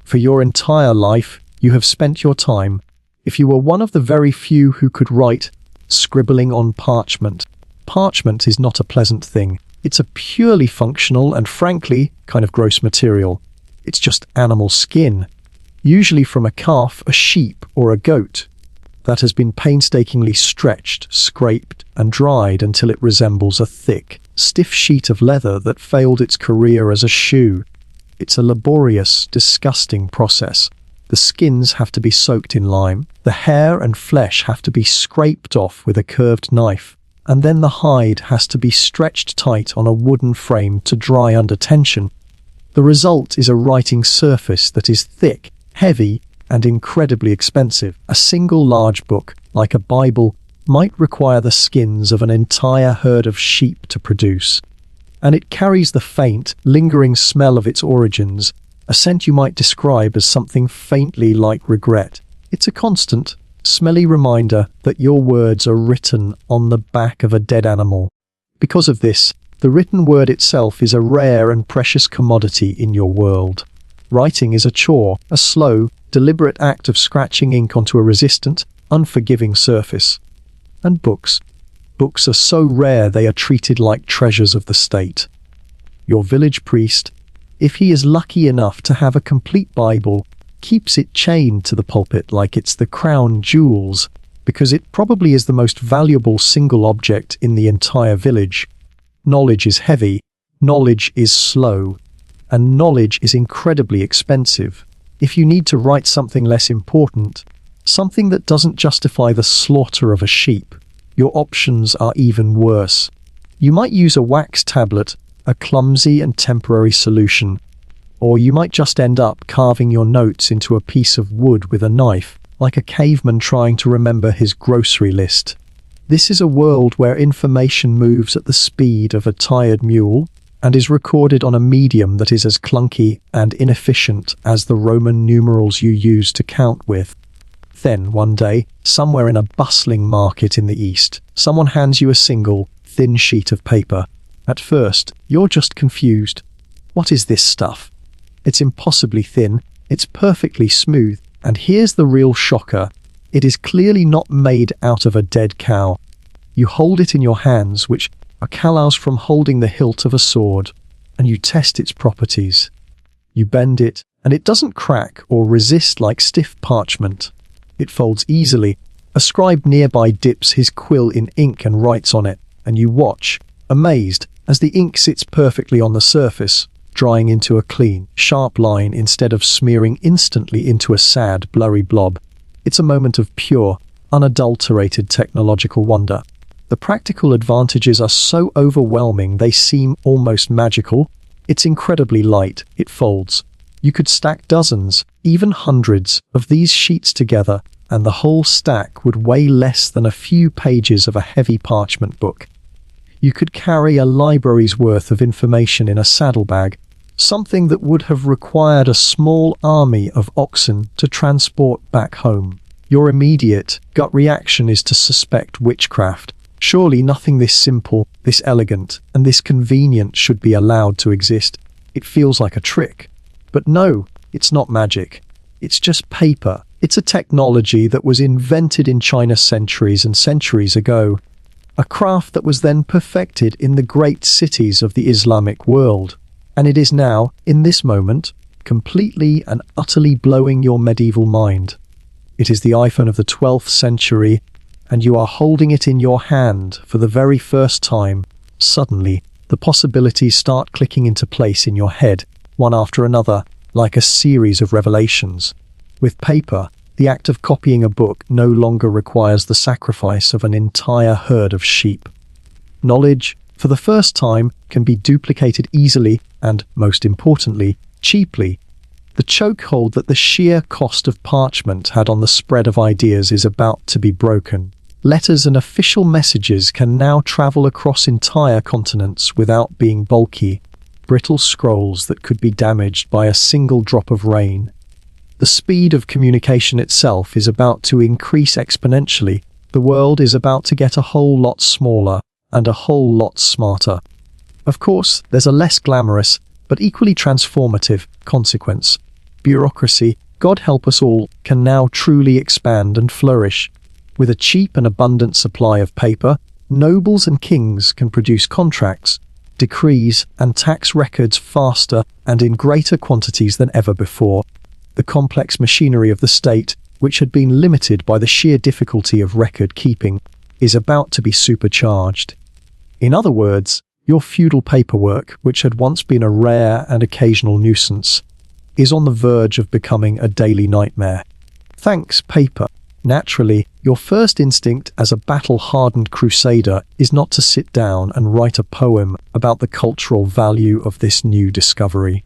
For your entire life, you have spent your time, if you were one of the very few who could write, scribbling on parchment. Parchment is not a pleasant thing. It's a purely functional and frankly, kind of gross material. It's just animal skin, usually from a calf, a sheep, or a goat, that has been painstakingly stretched, scraped, and dried until it resembles a thick, stiff sheet of leather that failed its career as a shoe. It's a laborious, disgusting process. The skins have to be soaked in lime, the hair and flesh have to be scraped off with a curved knife, and then the hide has to be stretched tight on a wooden frame to dry under tension. The result is a writing surface that is thick, heavy, and incredibly expensive. A single large book, like a Bible, might require the skins of an entire herd of sheep to produce. And it carries the faint, lingering smell of its origins, a scent you might describe as something faintly like regret. It's a constant, smelly reminder that your words are written on the back of a dead animal. Because of this, the written word itself is a rare and precious commodity in your world. Writing is a chore, a slow, deliberate act of scratching ink onto a resistant, unforgiving surface. And books. Books are so rare they are treated like treasures of the state. Your village priest, if he is lucky enough to have a complete Bible, keeps it chained to the pulpit like it's the crown jewels, because it probably is the most valuable single object in the entire village. Knowledge is heavy, knowledge is slow, and knowledge is incredibly expensive. If you need to write something less important, something that doesn't justify the slaughter of a sheep, your options are even worse. You might use a wax tablet, a clumsy and temporary solution, or you might just end up carving your notes into a piece of wood with a knife, like a caveman trying to remember his grocery list. This is a world where information moves at the speed of a tired mule and is recorded on a medium that is as clunky and inefficient as the Roman numerals you use to count with. Then, one day, somewhere in a bustling market in the east, someone hands you a single, thin sheet of paper. At first, you're just confused. What is this stuff? It's impossibly thin, it's perfectly smooth, and here's the real shocker. It is clearly not made out of a dead cow. You hold it in your hands, which are callous from holding the hilt of a sword, and you test its properties. You bend it, and it doesn't crack or resist like stiff parchment. It folds easily. A scribe nearby dips his quill in ink and writes on it, and you watch, amazed, as the ink sits perfectly on the surface, drying into a clean, sharp line instead of smearing instantly into a sad, blurry blob. It's a moment of pure, unadulterated technological wonder. The practical advantages are so overwhelming they seem almost magical. It's incredibly light, it folds. You could stack dozens, even hundreds, of these sheets together, and the whole stack would weigh less than a few pages of a heavy parchment book. You could carry a library's worth of information in a saddlebag, something that would have required a small army of oxen to transport back home. Your immediate gut reaction is to suspect witchcraft. Surely nothing this simple, this elegant, and this convenient should be allowed to exist. It feels like a trick. But no, it's not magic. It's just paper. It's a technology that was invented in China centuries and centuries ago. A craft that was then perfected in the great cities of the Islamic world. And it is now, in this moment, completely and utterly blowing your medieval mind. It is the iPhone of the 12th century, and you are holding it in your hand for the very first time. Suddenly, the possibilities start clicking into place in your head, one after another, like a series of revelations. With paper, the act of copying a book no longer requires the sacrifice of an entire herd of sheep. Knowledge, for the first time, can be duplicated easily and, most importantly, cheaply. The chokehold that the sheer cost of parchment had on the spread of ideas is about to be broken. Letters and official messages can now travel across entire continents without being bulky, brittle scrolls that could be damaged by a single drop of rain. The speed of communication itself is about to increase exponentially. The world is about to get a whole lot smaller and a whole lot smarter. Of course, there's a less glamorous, but equally transformative, consequence. Bureaucracy, God help us all, can now truly expand and flourish. With a cheap and abundant supply of paper, nobles and kings can produce contracts, decrees, and tax records faster and in greater quantities than ever before. The complex machinery of the state, which had been limited by the sheer difficulty of record keeping, is about to be supercharged. In other words, your feudal paperwork, which had once been a rare and occasional nuisance, is on the verge of becoming a daily nightmare. Thanks, paper. Naturally, your first instinct as a battle-hardened crusader is not to sit down and write a poem about the cultural value of this new discovery.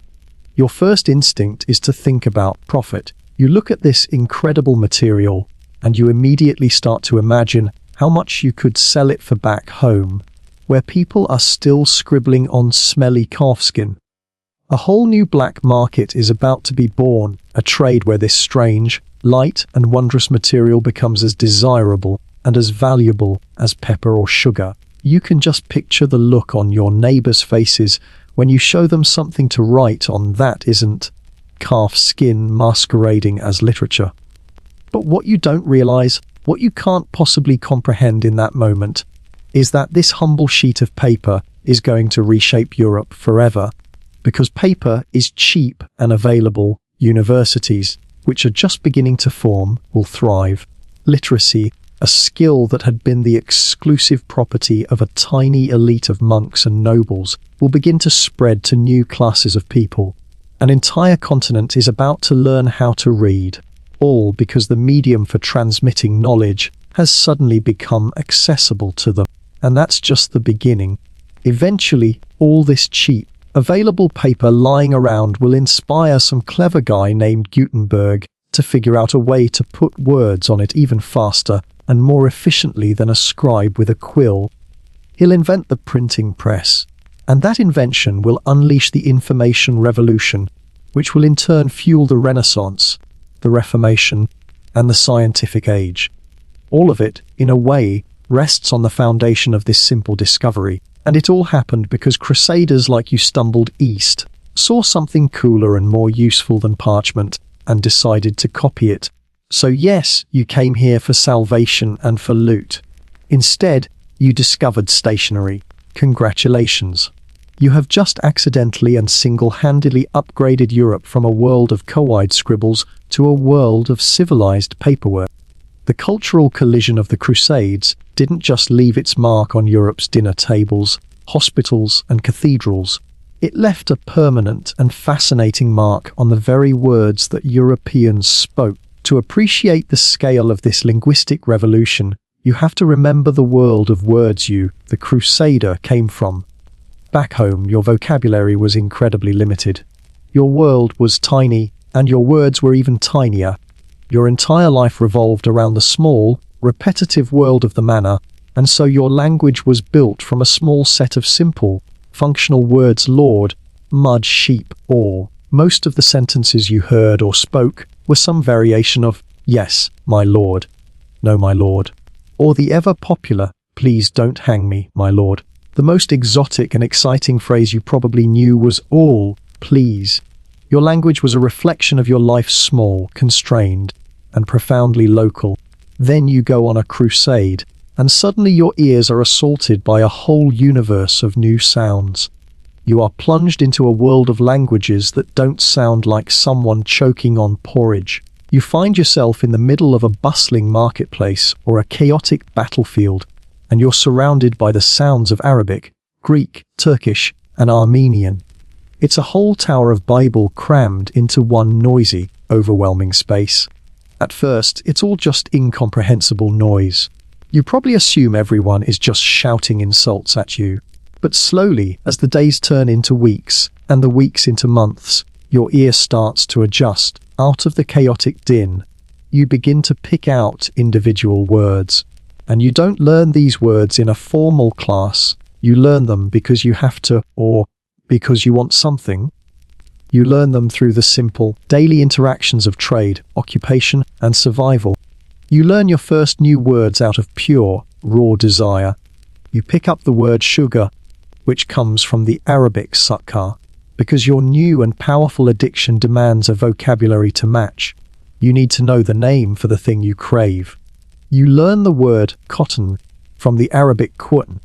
Your first instinct is to think about profit. You look at this incredible material, and you immediately start to imagine how much you could sell it for back home, where people are still scribbling on smelly calfskin. A whole new black market is about to be born, a trade where this strange, light and wondrous material becomes as desirable and as valuable as pepper or sugar. You can just picture the look on your neighbors' faces when you show them something to write on that isn't calf skin masquerading as literature. But what you don't realize, what you can't possibly comprehend in that moment, is that this humble sheet of paper is going to reshape Europe forever. Because paper is cheap and available, universities, which are just beginning to form, will thrive. Literacy, a skill that had been the exclusive property of a tiny elite of monks and nobles, will begin to spread to new classes of people. An entire continent is about to learn how to read, all because the medium for transmitting knowledge has suddenly become accessible to them. And that's just the beginning. Eventually, all this cheap, available paper lying around will inspire some clever guy named Gutenberg to figure out a way to put words on it even faster and more efficiently than a scribe with a quill. He'll invent the printing press, and that invention will unleash the information revolution, which will in turn fuel the Renaissance, the Reformation, and the scientific age. All of it, in a way, rests on the foundation of this simple discovery. And it all happened because crusaders like you stumbled east, saw something cooler and more useful than parchment, and decided to copy it. So yes, you came here for salvation and for loot. Instead, you discovered stationery. Congratulations. You have just accidentally and single-handedly upgraded Europe from a world of coide scribbles to a world of civilized paperwork. The cultural collision of the Crusades didn't just leave its mark on Europe's dinner tables, hospitals, and cathedrals. It left a permanent and fascinating mark on the very words that Europeans spoke. To appreciate the scale of this linguistic revolution, you have to remember the world of words you, the Crusader, came from. Back home, your vocabulary was incredibly limited. Your world was tiny, and your words were even tinier. Your entire life revolved around the small, repetitive world of the manor, and so your language was built from a small set of simple, functional words: lord, mud, sheep, or. Most of the sentences you heard or spoke were some variation of yes, my lord, no, my lord, or the ever-popular please don't hang me, my lord. The most exotic and exciting phrase you probably knew was all, please. Your language was a reflection of your life, small, constrained, and profoundly local. Then you go on a crusade, and suddenly your ears are assaulted by a whole universe of new sounds. You are plunged into a world of languages that don't sound like someone choking on porridge. You find yourself in the middle of a bustling marketplace or a chaotic battlefield, and you're surrounded by the sounds of Arabic, Greek, Turkish, and Armenian. It's a whole Tower of Babel crammed into one noisy, overwhelming space. At first, it's all just incomprehensible noise. You probably assume everyone is just shouting insults at you. But slowly, as the days turn into weeks, and the weeks into months, your ear starts to adjust. Out of the chaotic din, you begin to pick out individual words. And you don't learn these words in a formal class. You learn them because you have to, or because you want something. You learn them through the simple, daily interactions of trade, occupation, and survival. You learn your first new words out of pure, raw desire. You pick up the word sugar, which comes from the Arabic sukkar, because your new and powerful addiction demands a vocabulary to match. You need to know the name for the thing you crave. You learn the word cotton from the Arabic qutn,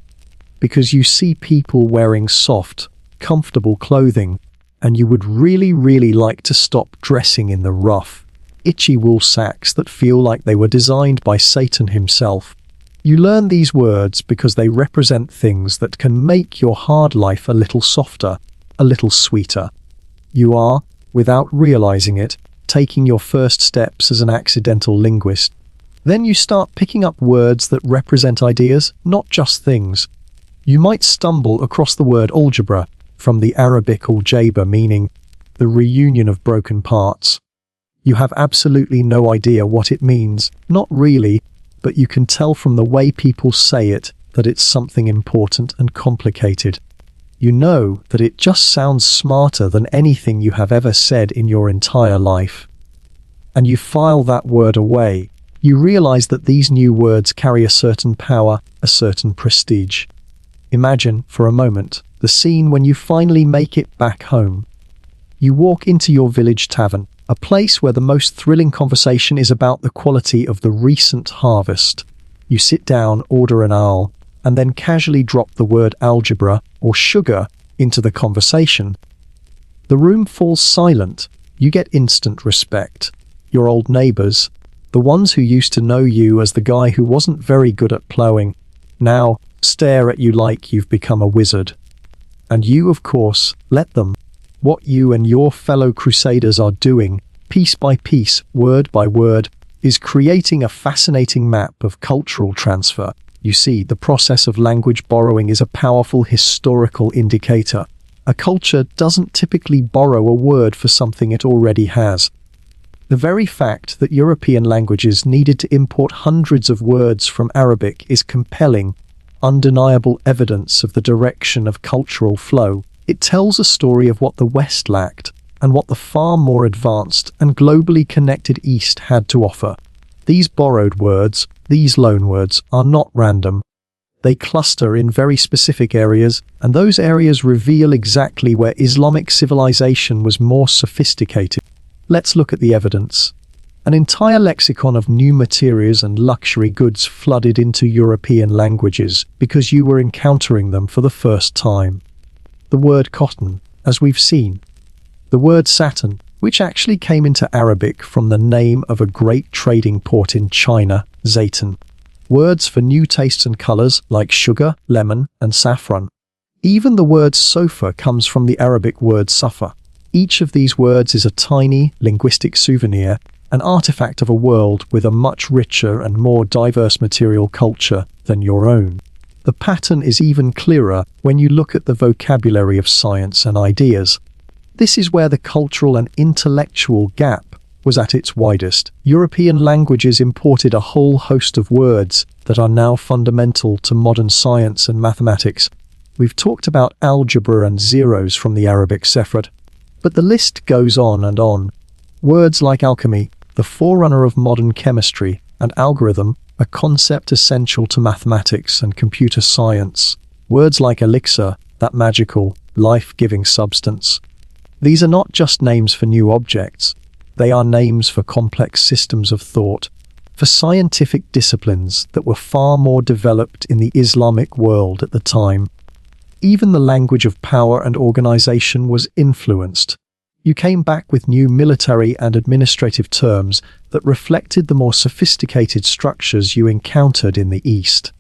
because you see people wearing soft, comfortable clothing, and you would really like to stop dressing in the rough, itchy wool sacks that feel like they were designed by Satan himself. You learn these words because they represent things that can make your hard life a little softer, a little sweeter. You are, without realizing it, taking your first steps as an accidental linguist. Then you start picking up words that represent ideas, not just things. You might stumble across the word algebra, from the Arabic aljaba, meaning the reunion of broken parts. You have absolutely no idea what it means, not really, but you can tell from the way people say it that it's something important and complicated. You know that it just sounds smarter than anything you have ever said in your entire life. And you file that word away. You realize that these new words carry a certain power, a certain prestige. Imagine, for a moment, the scene when you finally make it back home. You walk into your village tavern, a place where the most thrilling conversation is about the quality of the recent harvest. You sit down, order an ale, and then casually drop the word algebra or sugar into the conversation. The room falls silent. You get instant respect. Your old neighbors, the ones who used to know you as the guy who wasn't very good at ploughing, now stare at you like you've become a wizard. And you, of course, let them. What you and your fellow Crusaders are doing, piece by piece, word by word, is creating a fascinating map of cultural transfer. You see, the process of language borrowing is a powerful historical indicator. A culture doesn't typically borrow a word for something it already has. The very fact that European languages needed to import hundreds of words from Arabic is compelling, undeniable evidence of the direction of cultural flow. It tells a story of what the West lacked and what the far more advanced and globally connected East had to offer. These borrowed words, these loanwords, are not random. They cluster in very specific areas, and those areas reveal exactly where Islamic civilization was more sophisticated. Let's look at the evidence. An entire lexicon of new materials and luxury goods flooded into European languages because you were encountering them for the first time. The word cotton, as we've seen. The word satin, which actually came into Arabic from the name of a great trading port in China, zaytun. Words for new tastes and colors like sugar, lemon, and saffron. Even the word sofa comes from the Arabic word safa. Each of these words is a tiny linguistic souvenir, an artifact of a world with a much richer and more diverse material culture than your own. The pattern is even clearer when you look at the vocabulary of science and ideas. This is where the cultural and intellectual gap was at its widest. European languages imported a whole host of words that are now fundamental to modern science and mathematics. We've talked about algebra and zeros from the Arabic Sefrat, but the list goes on and on. Words like alchemy, the forerunner of modern chemistry, and algorithm, a concept essential to mathematics and computer science. Words like elixir, that magical, life-giving substance. These are not just names for new objects. They are names for complex systems of thought, for scientific disciplines that were far more developed in the Islamic world at the time. Even the language of power and organization was influenced. You came back with new military and administrative terms that reflected the more sophisticated structures you encountered in the East.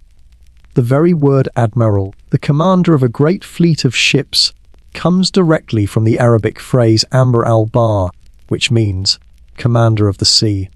The very word admiral, the commander of a great fleet of ships, comes directly from the Arabic phrase Amr al-Bahr, which means commander of the sea.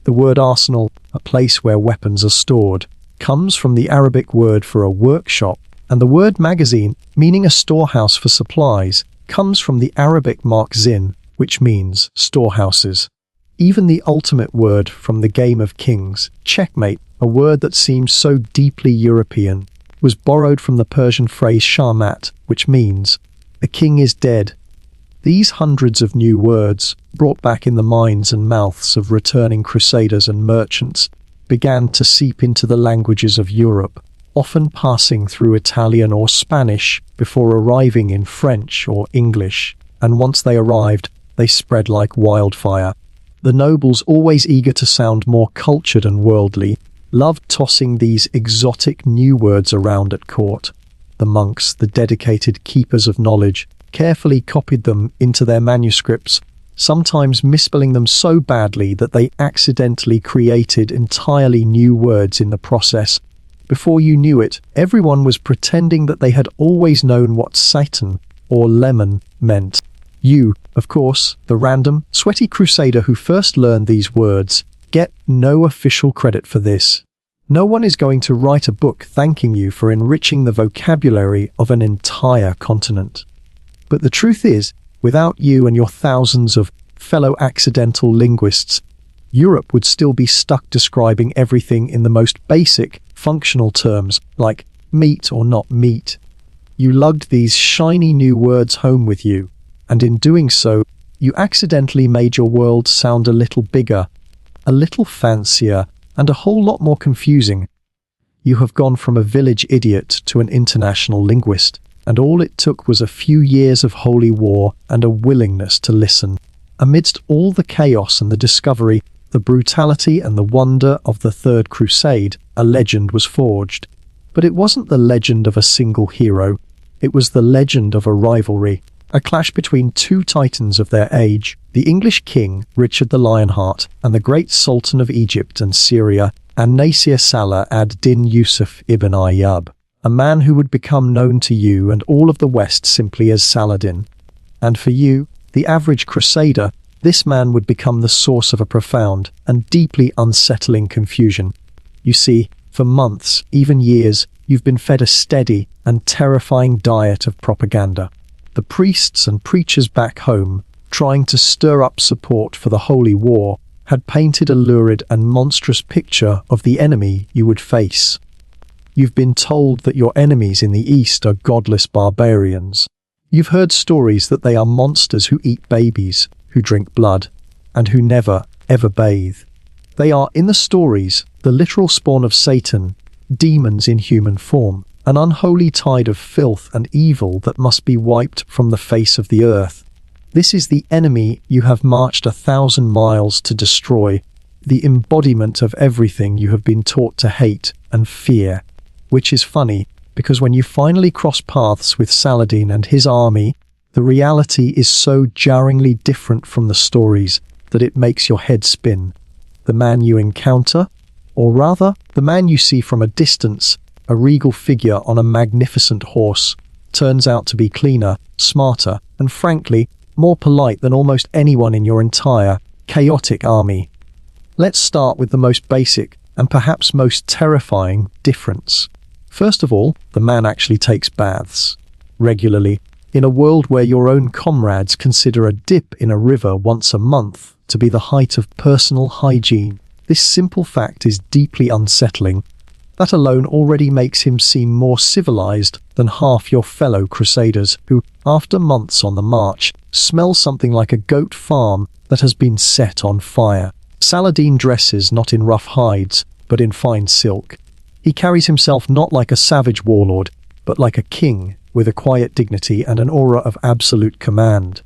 The word arsenal, a place where weapons are stored, comes from the Arabic word for a workshop, and the word magazine, meaning a storehouse for supplies, comes from the Arabic makhzin, which means storehouses. Even the ultimate word from the Game of Kings, checkmate, a word that seems so deeply European, was borrowed from the Persian phrase shamat, which means the king is dead. These hundreds of new words, brought back in the minds and mouths of returning crusaders and merchants, began to seep into the languages of Europe, often passing through Italian or Spanish before arriving in French or English, and once they arrived, they spread like wildfire. The nobles, always eager to sound more cultured and worldly, loved tossing these exotic new words around at court. The monks, the dedicated keepers of knowledge, carefully copied them into their manuscripts, sometimes misspelling them so badly that they accidentally created entirely new words in the process. Before you knew it, everyone was pretending that they had always known what Satan or lemon meant. You, of course, the random, sweaty crusader who first learned these words, get no official credit for this. No one is going to write a book thanking you for enriching the vocabulary of an entire continent. But the truth is, without you and your thousands of fellow accidental linguists, Europe would still be stuck describing everything in the most basic, functional terms, like meat or not meat. You lugged these shiny new words home with you, and in doing so, you accidentally made your world sound a little bigger, a little fancier, and a whole lot more confusing. You have gone from a village idiot to an international linguist, and all it took was a few years of holy war and a willingness to listen. Amidst all the chaos and the discovery, the brutality and the wonder of the Third Crusade, a legend was forged. But it wasn't the legend of a single hero. It was the legend of a rivalry, a clash between two titans of their age, the English king, Richard the Lionheart, and the great Sultan of Egypt and Syria, an-Nasir Salah ad-Din Yusuf ibn Ayyub, a man who would become known to you and all of the West simply as Saladin. And for you, the average crusader, this man would become the source of a profound and deeply unsettling confusion. You see, for months, even years, you've been fed a steady and terrifying diet of propaganda. The priests and preachers back home, trying to stir up support for the holy war, had painted a lurid and monstrous picture of the enemy you would face. You've been told that your enemies in the East are godless barbarians. You've heard stories that they are monsters who eat babies, who drink blood, and who never, ever bathe. They are, in the stories, the literal spawn of Satan, demons in human form, an unholy tide of filth and evil that must be wiped from the face of the earth. This is the enemy you have marched 1,000 miles to destroy, the embodiment of everything you have been taught to hate and fear. Which is funny, because when you finally cross paths with Saladin and his army, the reality is so jarringly different from the stories that it makes your head spin. The man you encounter, or rather, the man you see from a distance, a regal figure on a magnificent horse, turns out to be cleaner, smarter, and frankly, more polite than almost anyone in your entire, chaotic army. Let's start with the most basic, and perhaps most terrifying, difference. First of all, the man actually takes baths. Regularly, in a world where your own comrades consider a dip in a river once a month to be the height of personal hygiene. This simple fact is deeply unsettling. That alone already makes him seem more civilized than half your fellow crusaders who, after months on the march, smell something like a goat farm that has been set on fire. Saladin dresses not in rough hides, but in fine silk. He carries himself not like a savage warlord, but like a king, with a quiet dignity and an aura of absolute command.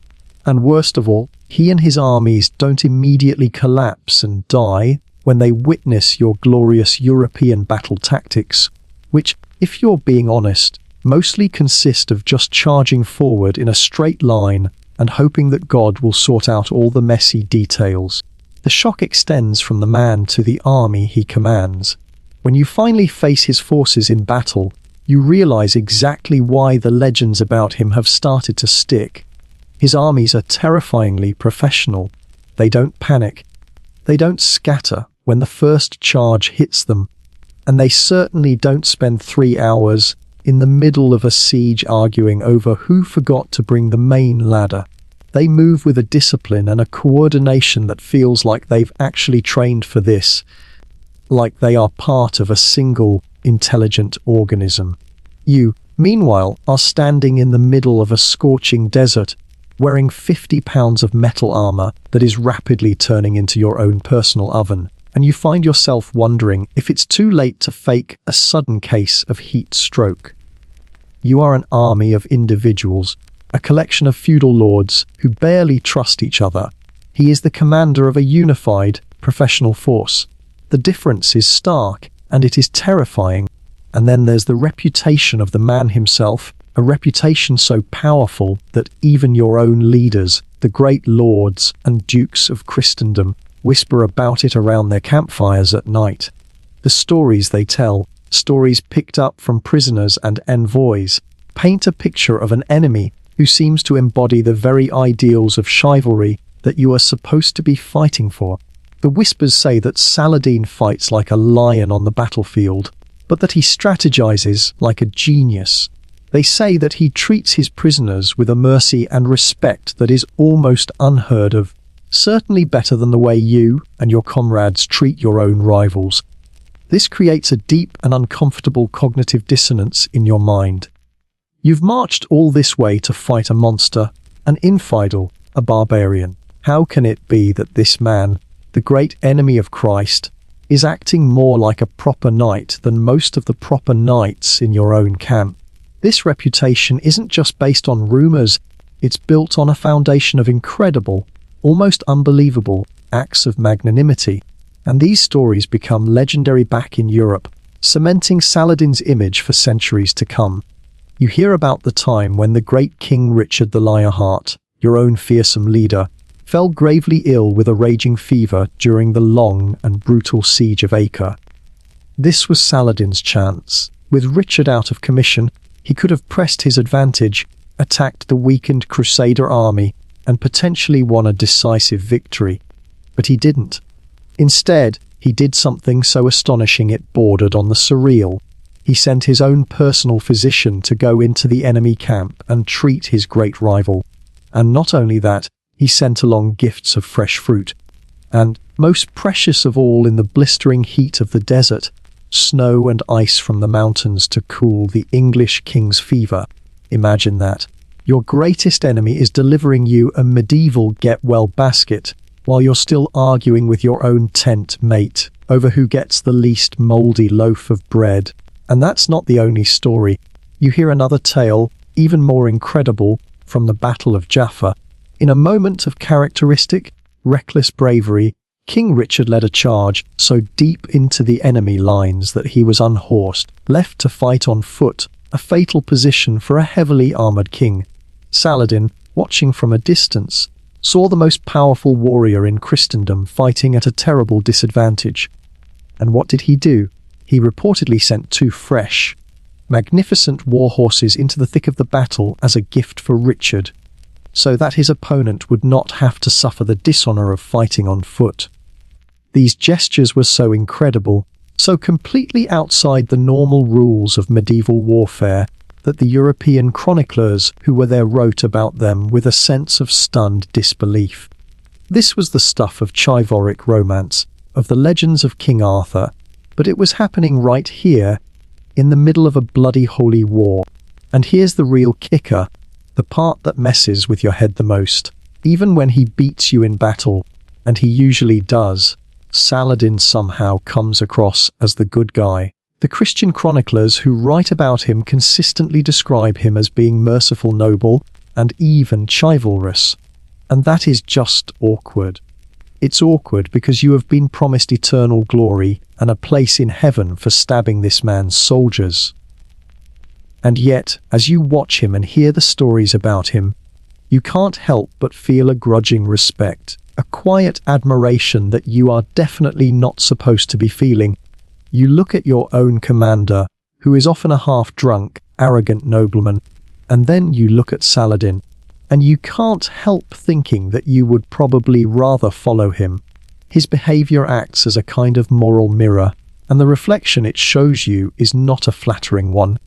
And worst of all, he and his armies don't immediately collapse and die when they witness your glorious European battle tactics, which, if you're being honest, mostly consist of just charging forward in a straight line and hoping that God will sort out all the messy details. The shock extends from the man to the army he commands. When you finally face his forces in battle, you realize exactly why the legends about him have started to stick. His armies are terrifyingly professional. They don't panic. They don't scatter when the first charge hits them. And they certainly don't spend 3 hours in the middle of a siege arguing over who forgot to bring the main ladder. They move with a discipline and a coordination that feels like they've actually trained for this, like they are part of a single, intelligent organism. You, meanwhile, are standing in the middle of a scorching desert, wearing 50 pounds of metal armor that is rapidly turning into your own personal oven, and you find yourself wondering if it's too late to fake a sudden case of heat stroke. You are an army of individuals, a collection of feudal lords who barely trust each other. He is the commander of a unified, professional force. The difference is stark, and it is terrifying. And then there's the reputation of the man himself, a reputation so powerful that even your own leaders, the great lords and dukes of Christendom, whisper about it around their campfires at night. The stories they tell, stories picked up from prisoners and envoys, paint a picture of an enemy who seems to embody the very ideals of chivalry that you are supposed to be fighting for. The whispers say that Saladin fights like a lion on the battlefield, but that he strategizes like a genius. They say that he treats his prisoners with a mercy and respect that is almost unheard of, certainly better than the way you and your comrades treat your own rivals. This creates a deep and uncomfortable cognitive dissonance in your mind. You've marched all this way to fight a monster, an infidel, a barbarian. How can it be that this man, the great enemy of Christ, is acting more like a proper knight than most of the proper knights in your own camp? This reputation isn't just based on rumors, it's built on a foundation of incredible, almost unbelievable acts of magnanimity. And these stories become legendary back in Europe, cementing Saladin's image for centuries to come. You hear about the time when the great King Richard the Lionheart, your own fearsome leader, fell gravely ill with a raging fever during the long and brutal siege of Acre. This was Saladin's chance. With Richard out of commission, he could have pressed his advantage, attacked the weakened Crusader army, and potentially won a decisive victory. But he didn't. Instead, he did something so astonishing it bordered on the surreal. He sent his own personal physician to go into the enemy camp and treat his great rival. And not only that, he sent along gifts of fresh fruit. And, most precious of all in the blistering heat of the desert, snow and ice from the mountains to cool the English king's fever. Imagine that. Your greatest enemy is delivering you a medieval get-well basket, while you're still arguing with your own tent mate over who gets the least mouldy loaf of bread. And that's not the only story. You hear another tale, even more incredible, from the Battle of Jaffa. In a moment of characteristic, reckless bravery, King Richard led a charge so deep into the enemy lines that he was unhorsed, left to fight on foot, a fatal position for a heavily armored king. Saladin, watching from a distance, saw the most powerful warrior in Christendom fighting at a terrible disadvantage. And what did he do? He reportedly sent 2 fresh, magnificent war horses into the thick of the battle as a gift for Richard, so that his opponent would not have to suffer the dishonor of fighting on foot. These gestures were so incredible, so completely outside the normal rules of medieval warfare, that the European chroniclers who were there wrote about them with a sense of stunned disbelief. This was the stuff of chivalric romance, of the legends of King Arthur, but it was happening right here, in the middle of a bloody holy war. And here's the real kicker, the part that messes with your head the most. Even when he beats you in battle, and he usually does, Saladin somehow comes across as the good guy. The Christian chroniclers who write about him consistently describe him as being merciful, noble, and even chivalrous. And that is just awkward. It's awkward because you have been promised eternal glory and a place in heaven for stabbing this man's soldiers. And yet, as you watch him and hear the stories about him, you can't help but feel a grudging respect, a quiet admiration that you are definitely not supposed to be feeling. You look at your own commander, who is often a half-drunk, arrogant nobleman, and then you look at Saladin, and you can't help thinking that you would probably rather follow him. His behavior acts as a kind of moral mirror, and the reflection it shows you is not a flattering one.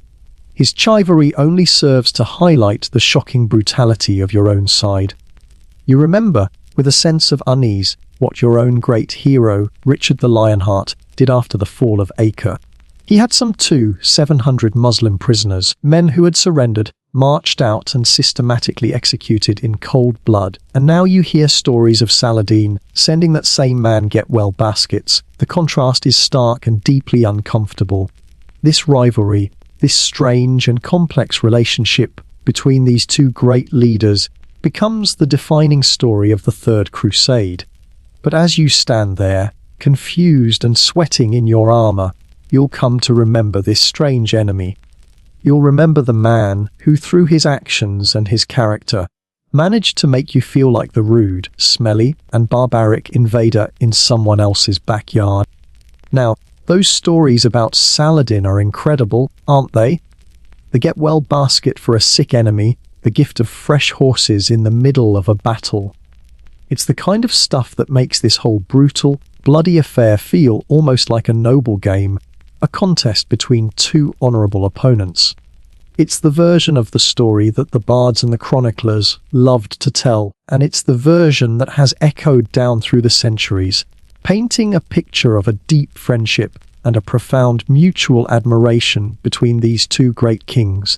His chivalry only serves to highlight the shocking brutality of your own side. You remember, with a sense of unease, what your own great hero, Richard the Lionheart, did after the fall of Acre. He had some 700 Muslim prisoners, men who had surrendered, marched out and systematically executed in cold blood. And now you hear stories of Saladin sending that same man get-well baskets. The contrast is stark and deeply uncomfortable. This rivalry, this strange and complex relationship between these 2 great leaders becomes the defining story of the Third Crusade. But as you stand there, confused and sweating in your armor, you'll come to remember this strange enemy. You'll remember the man who, through his actions and his character, managed to make you feel like the rude, smelly, and barbaric invader in someone else's backyard. Now, those stories about Saladin are incredible, aren't they? The get-well basket for a sick enemy, the gift of fresh horses in the middle of a battle. It's the kind of stuff that makes this whole brutal, bloody affair feel almost like a noble game, a contest between two honourable opponents. It's the version of the story that the bards and the chroniclers loved to tell, and it's the version that has echoed down through the centuries, painting a picture of a deep friendship and a profound mutual admiration between these two great kings.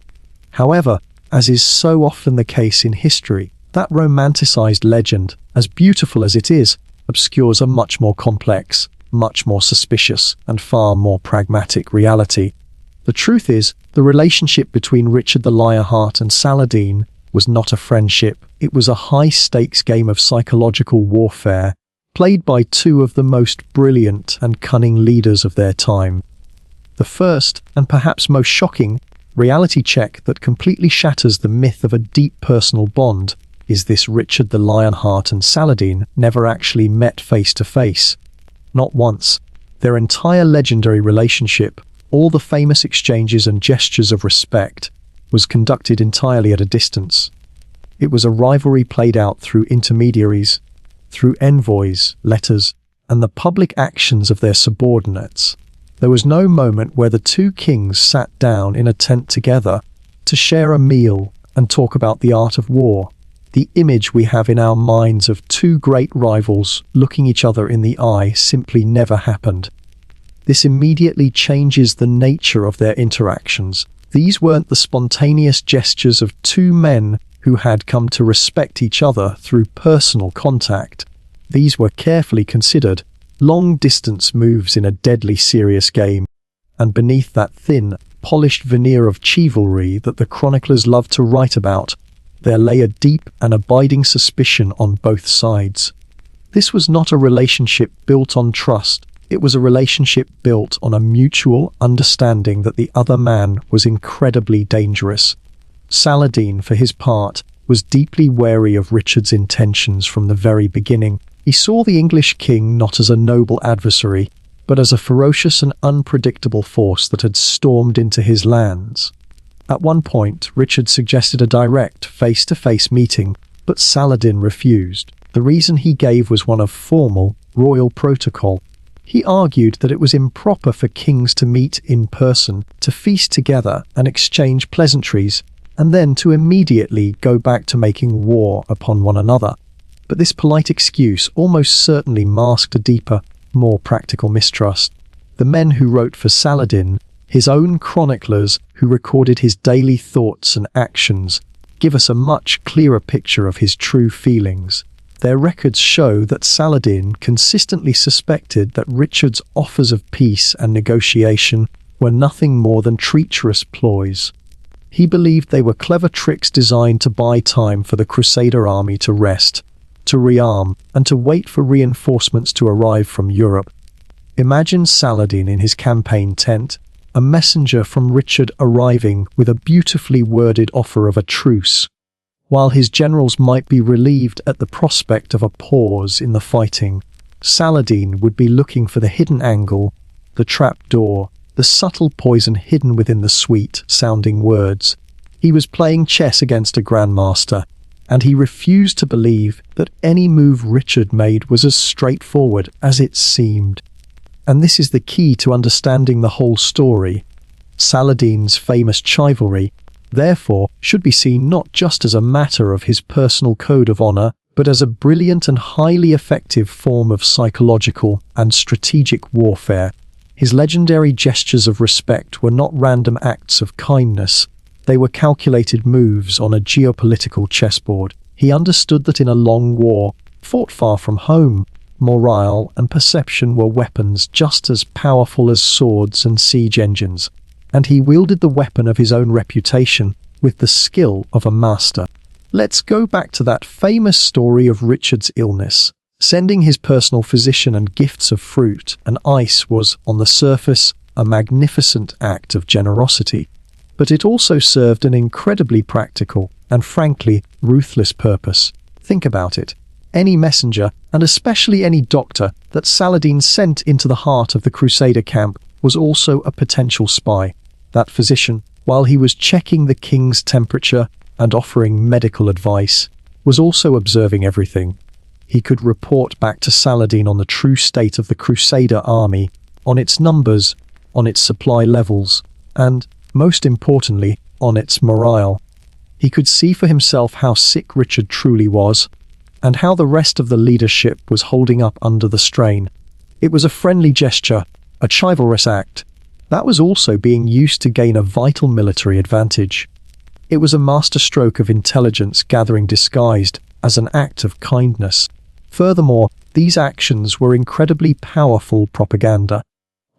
However, as is so often the case in history, that romanticized legend, as beautiful as it is, obscures a much more complex, much more suspicious, and far more pragmatic reality. The truth is, the relationship between Richard the Lionheart and Saladin was not a friendship. It was a high-stakes game of psychological warfare, played by two of the most brilliant and cunning leaders of their time. The first, and perhaps most shocking, reality check that completely shatters the myth of a deep personal bond is this: Richard the Lionheart and Saladin never actually met face to face. Not once. Their entire legendary relationship, all the famous exchanges and gestures of respect, was conducted entirely at a distance. It was a rivalry played out through intermediaries, through envoys, letters, and the public actions of their subordinates. There was no moment where the two kings sat down in a tent together to share a meal and talk about the art of war. The image we have in our minds of two great rivals looking each other in the eye simply never happened. This immediately changes the nature of their interactions. These weren't the spontaneous gestures of two men who had come to respect each other through personal contact. These were carefully considered, long-distance moves in a deadly serious game, and beneath that thin, polished veneer of chivalry that the chroniclers loved to write about, there lay a deep and abiding suspicion on both sides. This was not a relationship built on trust. It was a relationship built on a mutual understanding that the other man was incredibly dangerous. Saladin, for his part, was deeply wary of Richard's intentions from the very beginning. He saw the English king not as a noble adversary, but as a ferocious and unpredictable force that had stormed into his lands. At one point, Richard suggested a direct, face-to-face meeting, but Saladin refused. The reason he gave was one of formal, royal protocol. He argued that it was improper for kings to meet in person, to feast together and exchange pleasantries, and then to immediately go back to making war upon one another. But this polite excuse almost certainly masked a deeper, more practical mistrust. The men who wrote for Saladin, his own chroniclers who recorded his daily thoughts and actions, give us a much clearer picture of his true feelings. Their records show that Saladin consistently suspected that Richard's offers of peace and negotiation were nothing more than treacherous ploys. He believed they were clever tricks designed to buy time for the Crusader army to rest, to rearm, and to wait for reinforcements to arrive from Europe. Imagine Saladin in his campaign tent, a messenger from Richard arriving with a beautifully worded offer of a truce. While his generals might be relieved at the prospect of a pause in the fighting, Saladin would be looking for the hidden angle, the trap door, the subtle poison hidden within the sweet-sounding words. He was playing chess against a grandmaster, and he refused to believe that any move Richard made was as straightforward as it seemed. And this is the key to understanding the whole story. Saladin's famous chivalry, therefore, should be seen not just as a matter of his personal code of honor, but as a brilliant and highly effective form of psychological and strategic warfare. His legendary gestures of respect were not random acts of kindness. They were calculated moves on a geopolitical chessboard. He understood that in a long war, fought far from home, morale and perception were weapons just as powerful as swords and siege engines, and he wielded the weapon of his own reputation with the skill of a master. Let's go back to that famous story of Richard's illness. Sending his personal physician and gifts of fruit and ice was, on the surface, a magnificent act of generosity, but it also served an incredibly practical and, frankly, ruthless purpose. Think about it. Any messenger, and especially any doctor, that Saladin sent into the heart of the Crusader camp was also a potential spy. That physician, while he was checking the king's temperature, and offering medical advice, was also observing everything. He could report back to Saladin on the true state of the Crusader army, on its numbers, on its supply levels, and, most importantly, on its morale. He could see for himself how sick Richard truly was, and how the rest of the leadership was holding up under the strain. It was a friendly gesture, a chivalrous act, that was also being used to gain a vital military advantage. It was a masterstroke of intelligence gathering disguised as an act of kindness. Furthermore, these actions were incredibly powerful propaganda.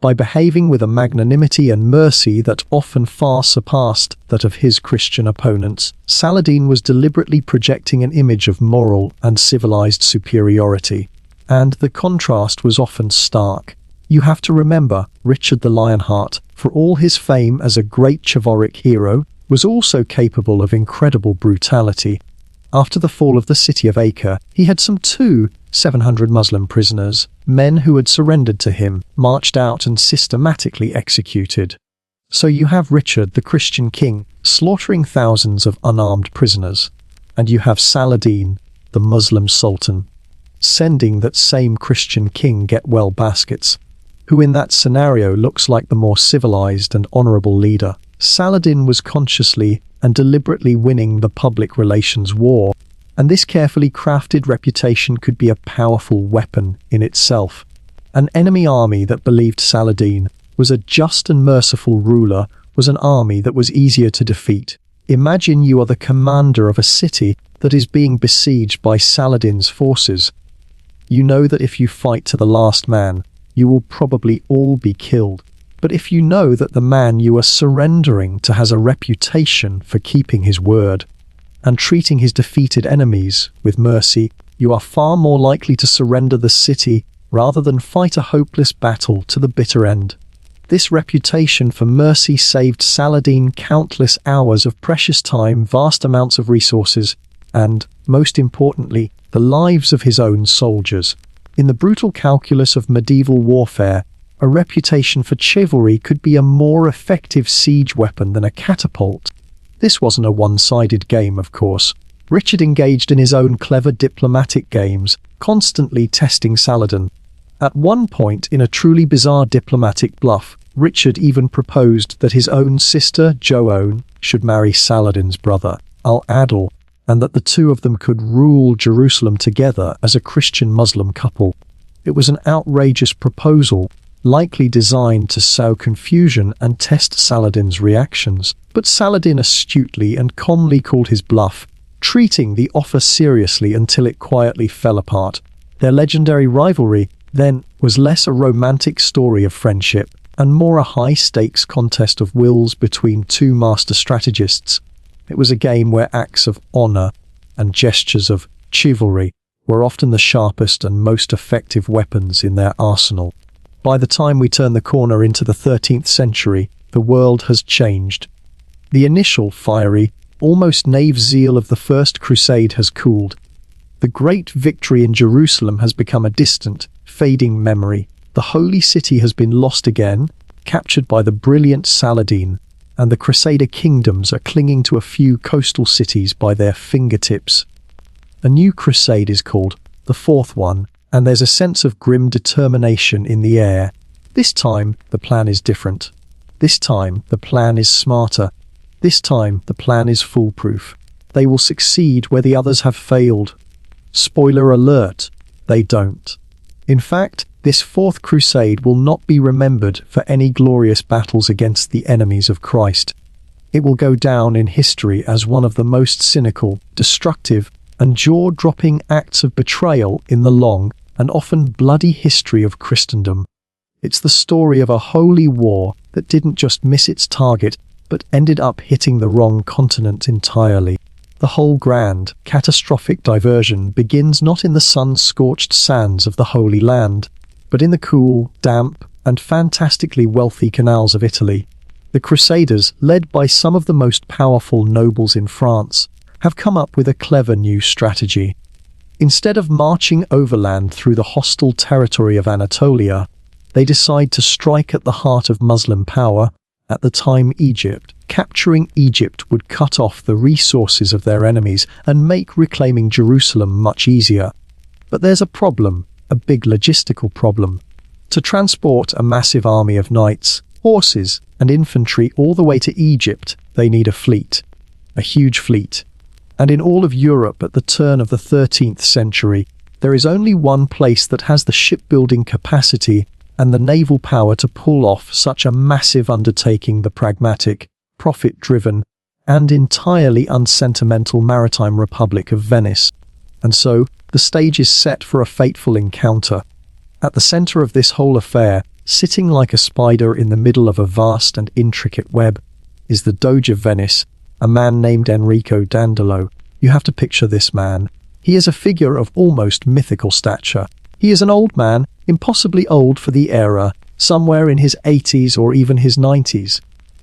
By behaving with a magnanimity and mercy that often far surpassed that of his Christian opponents, Saladin was deliberately projecting an image of moral and civilized superiority. And the contrast was often stark. You have to remember, Richard the Lionheart, for all his fame as a great chivalric hero, was also capable of incredible brutality. After the fall of the city of Acre, he had some 700 Muslim prisoners, men who had surrendered to him, marched out and systematically executed. So you have Richard, the Christian king, slaughtering thousands of unarmed prisoners, and you have Saladin, the Muslim sultan, sending that same Christian king get-well baskets, who in that scenario looks like the more civilized and honorable leader. Saladin was consciously and deliberately winning the public relations war, and this carefully crafted reputation could be a powerful weapon in itself. An enemy army that believed Saladin was a just and merciful ruler was an army that was easier to defeat. Imagine you are the commander of a city that is being besieged by Saladin's forces. You know that if you fight to the last man, you will probably all be killed. But if you know that the man you are surrendering to has a reputation for keeping his word and treating his defeated enemies with mercy, you are far more likely to surrender the city rather than fight a hopeless battle to the bitter end. This reputation for mercy saved Saladin countless hours of precious time, vast amounts of resources, and, most importantly, the lives of his own soldiers. In the brutal calculus of medieval warfare, a reputation for chivalry could be a more effective siege weapon than a catapult. This wasn't a one-sided game, of course. Richard engaged in his own clever diplomatic games, constantly testing Saladin. At one point, in a truly bizarre diplomatic bluff, Richard even proposed that his own sister, Joan, should marry Saladin's brother, Al-Adil, and that the two of them could rule Jerusalem together as a Christian-Muslim couple. It was an outrageous proposal, likely designed to sow confusion and test Saladin's reactions. But Saladin astutely and calmly called his bluff, treating the offer seriously until it quietly fell apart. Their legendary rivalry, then, was less a romantic story of friendship and more a high-stakes contest of wills between two master strategists. It was a game where acts of honor and gestures of chivalry were often the sharpest and most effective weapons in their arsenal. By the time we turn the corner into the 13th century, the world has changed. The initial fiery, almost naive zeal of the First Crusade has cooled. The great victory in Jerusalem has become a distant, fading memory. The holy city has been lost again, captured by the brilliant Saladin, and the Crusader kingdoms are clinging to a few coastal cities by their fingertips. A new crusade is called the Fourth One, and there's a sense of grim determination in the air. This time, the plan is different. This time, the plan is smarter. This time, the plan is foolproof. They will succeed where the others have failed. Spoiler alert, they don't. In fact, this Fourth Crusade will not be remembered for any glorious battles against the enemies of Christ. It will go down in history as one of the most cynical, destructive, and jaw-dropping acts of betrayal in the long and often bloody history of Christendom. It's the story of a holy war that didn't just miss its target, but ended up hitting the wrong continent entirely. The whole grand, catastrophic diversion begins not in the sun-scorched sands of the Holy Land, but in the cool, damp, and fantastically wealthy canals of Italy. The Crusaders, led by some of the most powerful nobles in France, have come up with a clever new strategy. Instead of marching overland through the hostile territory of Anatolia, they decide to strike at the heart of Muslim power At the time, capturing Egypt would cut off the resources of their enemies and make reclaiming Jerusalem much easier. But there's a problem, a big logistical problem. To transport a massive army of knights, horses, and infantry all the way to Egypt, they need a fleet. A huge fleet. And in all of Europe at the turn of the 13th century, there is only one place that has the shipbuilding capacity and the naval power to pull off such a massive undertaking: the pragmatic, profit-driven, and entirely unsentimental maritime Republic of Venice. And so, the stage is set for a fateful encounter. At the center of this whole affair, sitting like a spider in the middle of a vast and intricate web, is the Doge of Venice, a man named Enrico Dandolo. You have to picture this man. He is a figure of almost mythical stature. He is an old man, impossibly old for the era, somewhere in his 80s or even his 90s.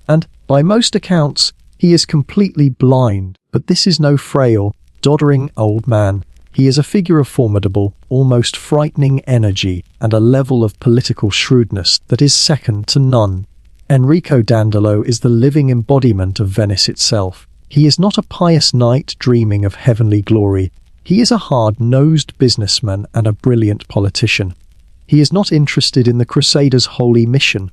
And, by most accounts, he is completely blind. But this is no frail, doddering old man. He is a figure of formidable, almost frightening energy and a level of political shrewdness that is second to none. Enrico Dandolo is the living embodiment of Venice itself. He is not a pious knight dreaming of heavenly glory. He is a hard-nosed businessman and a brilliant politician. He is not interested in the Crusaders' holy mission.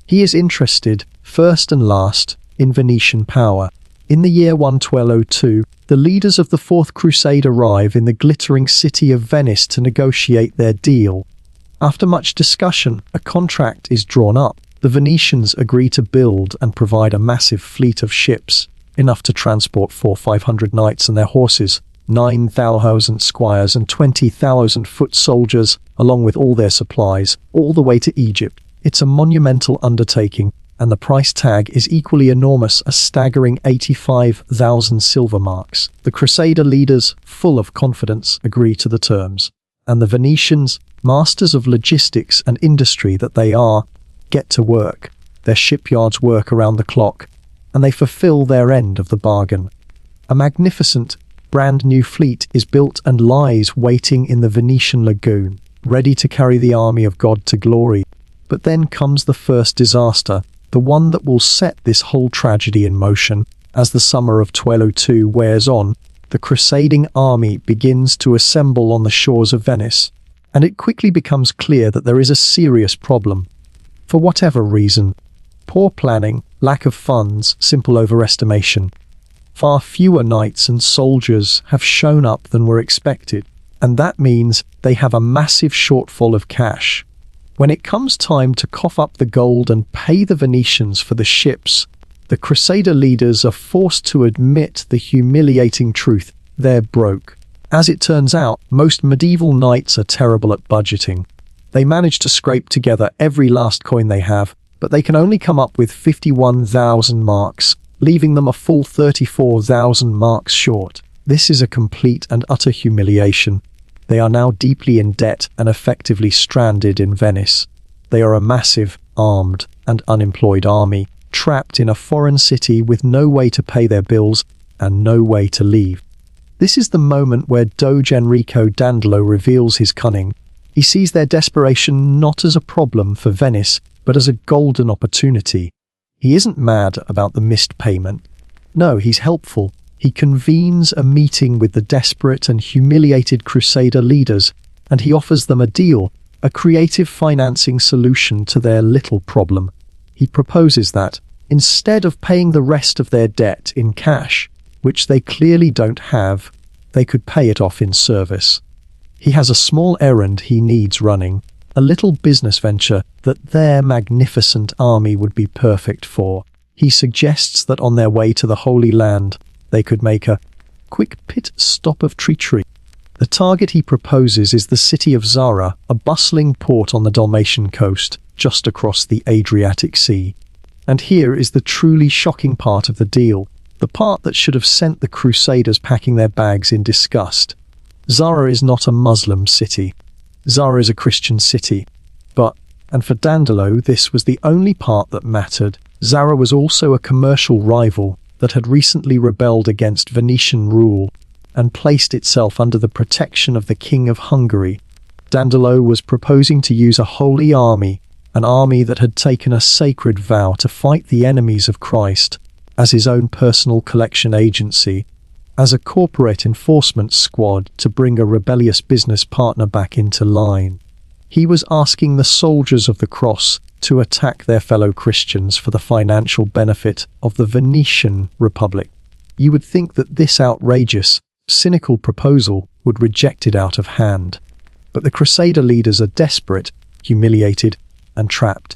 He is interested, first and last, in Venetian power. In the year 1202, the leaders of the Fourth Crusade arrive in the glittering city of Venice to negotiate their deal. After much discussion, a contract is drawn up. The Venetians agree to build and provide a massive fleet of ships, enough to transport 400-500 knights and their horses, 9,000 squires and 20,000 foot soldiers, along with all their supplies, all the way to Egypt. It's a monumental undertaking, and the price tag is equally enormous, a staggering 85,000 silver marks. The Crusader leaders, full of confidence, agree to the terms. And the Venetians, masters of logistics and industry that they are, get to work. Their shipyards work around the clock, and they fulfill their end of the bargain. A magnificent, brand new fleet is built and lies waiting in the Venetian lagoon, ready to carry the army of God to glory. But then comes the first disaster, the one that will set this whole tragedy in motion. As the summer of 1202 wears on, the crusading army begins to assemble on the shores of Venice, and it quickly becomes clear that there is a serious problem. For whatever reason, poor planning, lack of funds, simple overestimation, far fewer knights and soldiers have shown up than were expected, and that means they have a massive shortfall of cash. When it comes time to cough up the gold and pay the Venetians for the ships, the Crusader leaders are forced to admit the humiliating truth: they're broke. As it turns out, most medieval knights are terrible at budgeting. They manage to scrape together every last coin they have, but they can only come up with 51,000 marks, leaving them a full 34,000 marks short. This is a complete and utter humiliation. They are now deeply in debt and effectively stranded in Venice. They are a massive, armed, and unemployed army, trapped in a foreign city with no way to pay their bills and no way to leave. This is the moment where Doge Enrico Dandolo reveals his cunning. He sees their desperation not as a problem for Venice, but as a golden opportunity. He isn't mad about the missed payment. No, he's helpful. He convenes a meeting with the desperate and humiliated Crusader leaders, and he offers them a deal, a creative financing solution to their little problem. He proposes that, instead of paying the rest of their debt in cash, which they clearly don't have, they could pay it off in service. He has a small errand he needs running, a little business venture that their magnificent army would be perfect for. He suggests that on their way to the Holy Land, they could make a quick pit stop of treachery. The target he proposes is the city of Zara, a bustling port on the Dalmatian coast, just across the Adriatic Sea. And here is the truly shocking part of the deal, the part that should have sent the Crusaders packing their bags in disgust. Zara is not a Muslim city. Zara is a Christian city. But, and for Dandolo, this was the only part that mattered, Zara was also a commercial rival that had recently rebelled against Venetian rule and placed itself under the protection of the King of Hungary. Dandolo was proposing to use a holy army, an army that had taken a sacred vow to fight the enemies of Christ as his own personal collection agency, as a corporate enforcement squad to bring a rebellious business partner back into line. He was asking the soldiers of the cross to attack their fellow Christians for the financial benefit of the Venetian Republic. You would think that this outrageous, cynical proposal would reject it out of hand. But the Crusader leaders are desperate, humiliated, and trapped.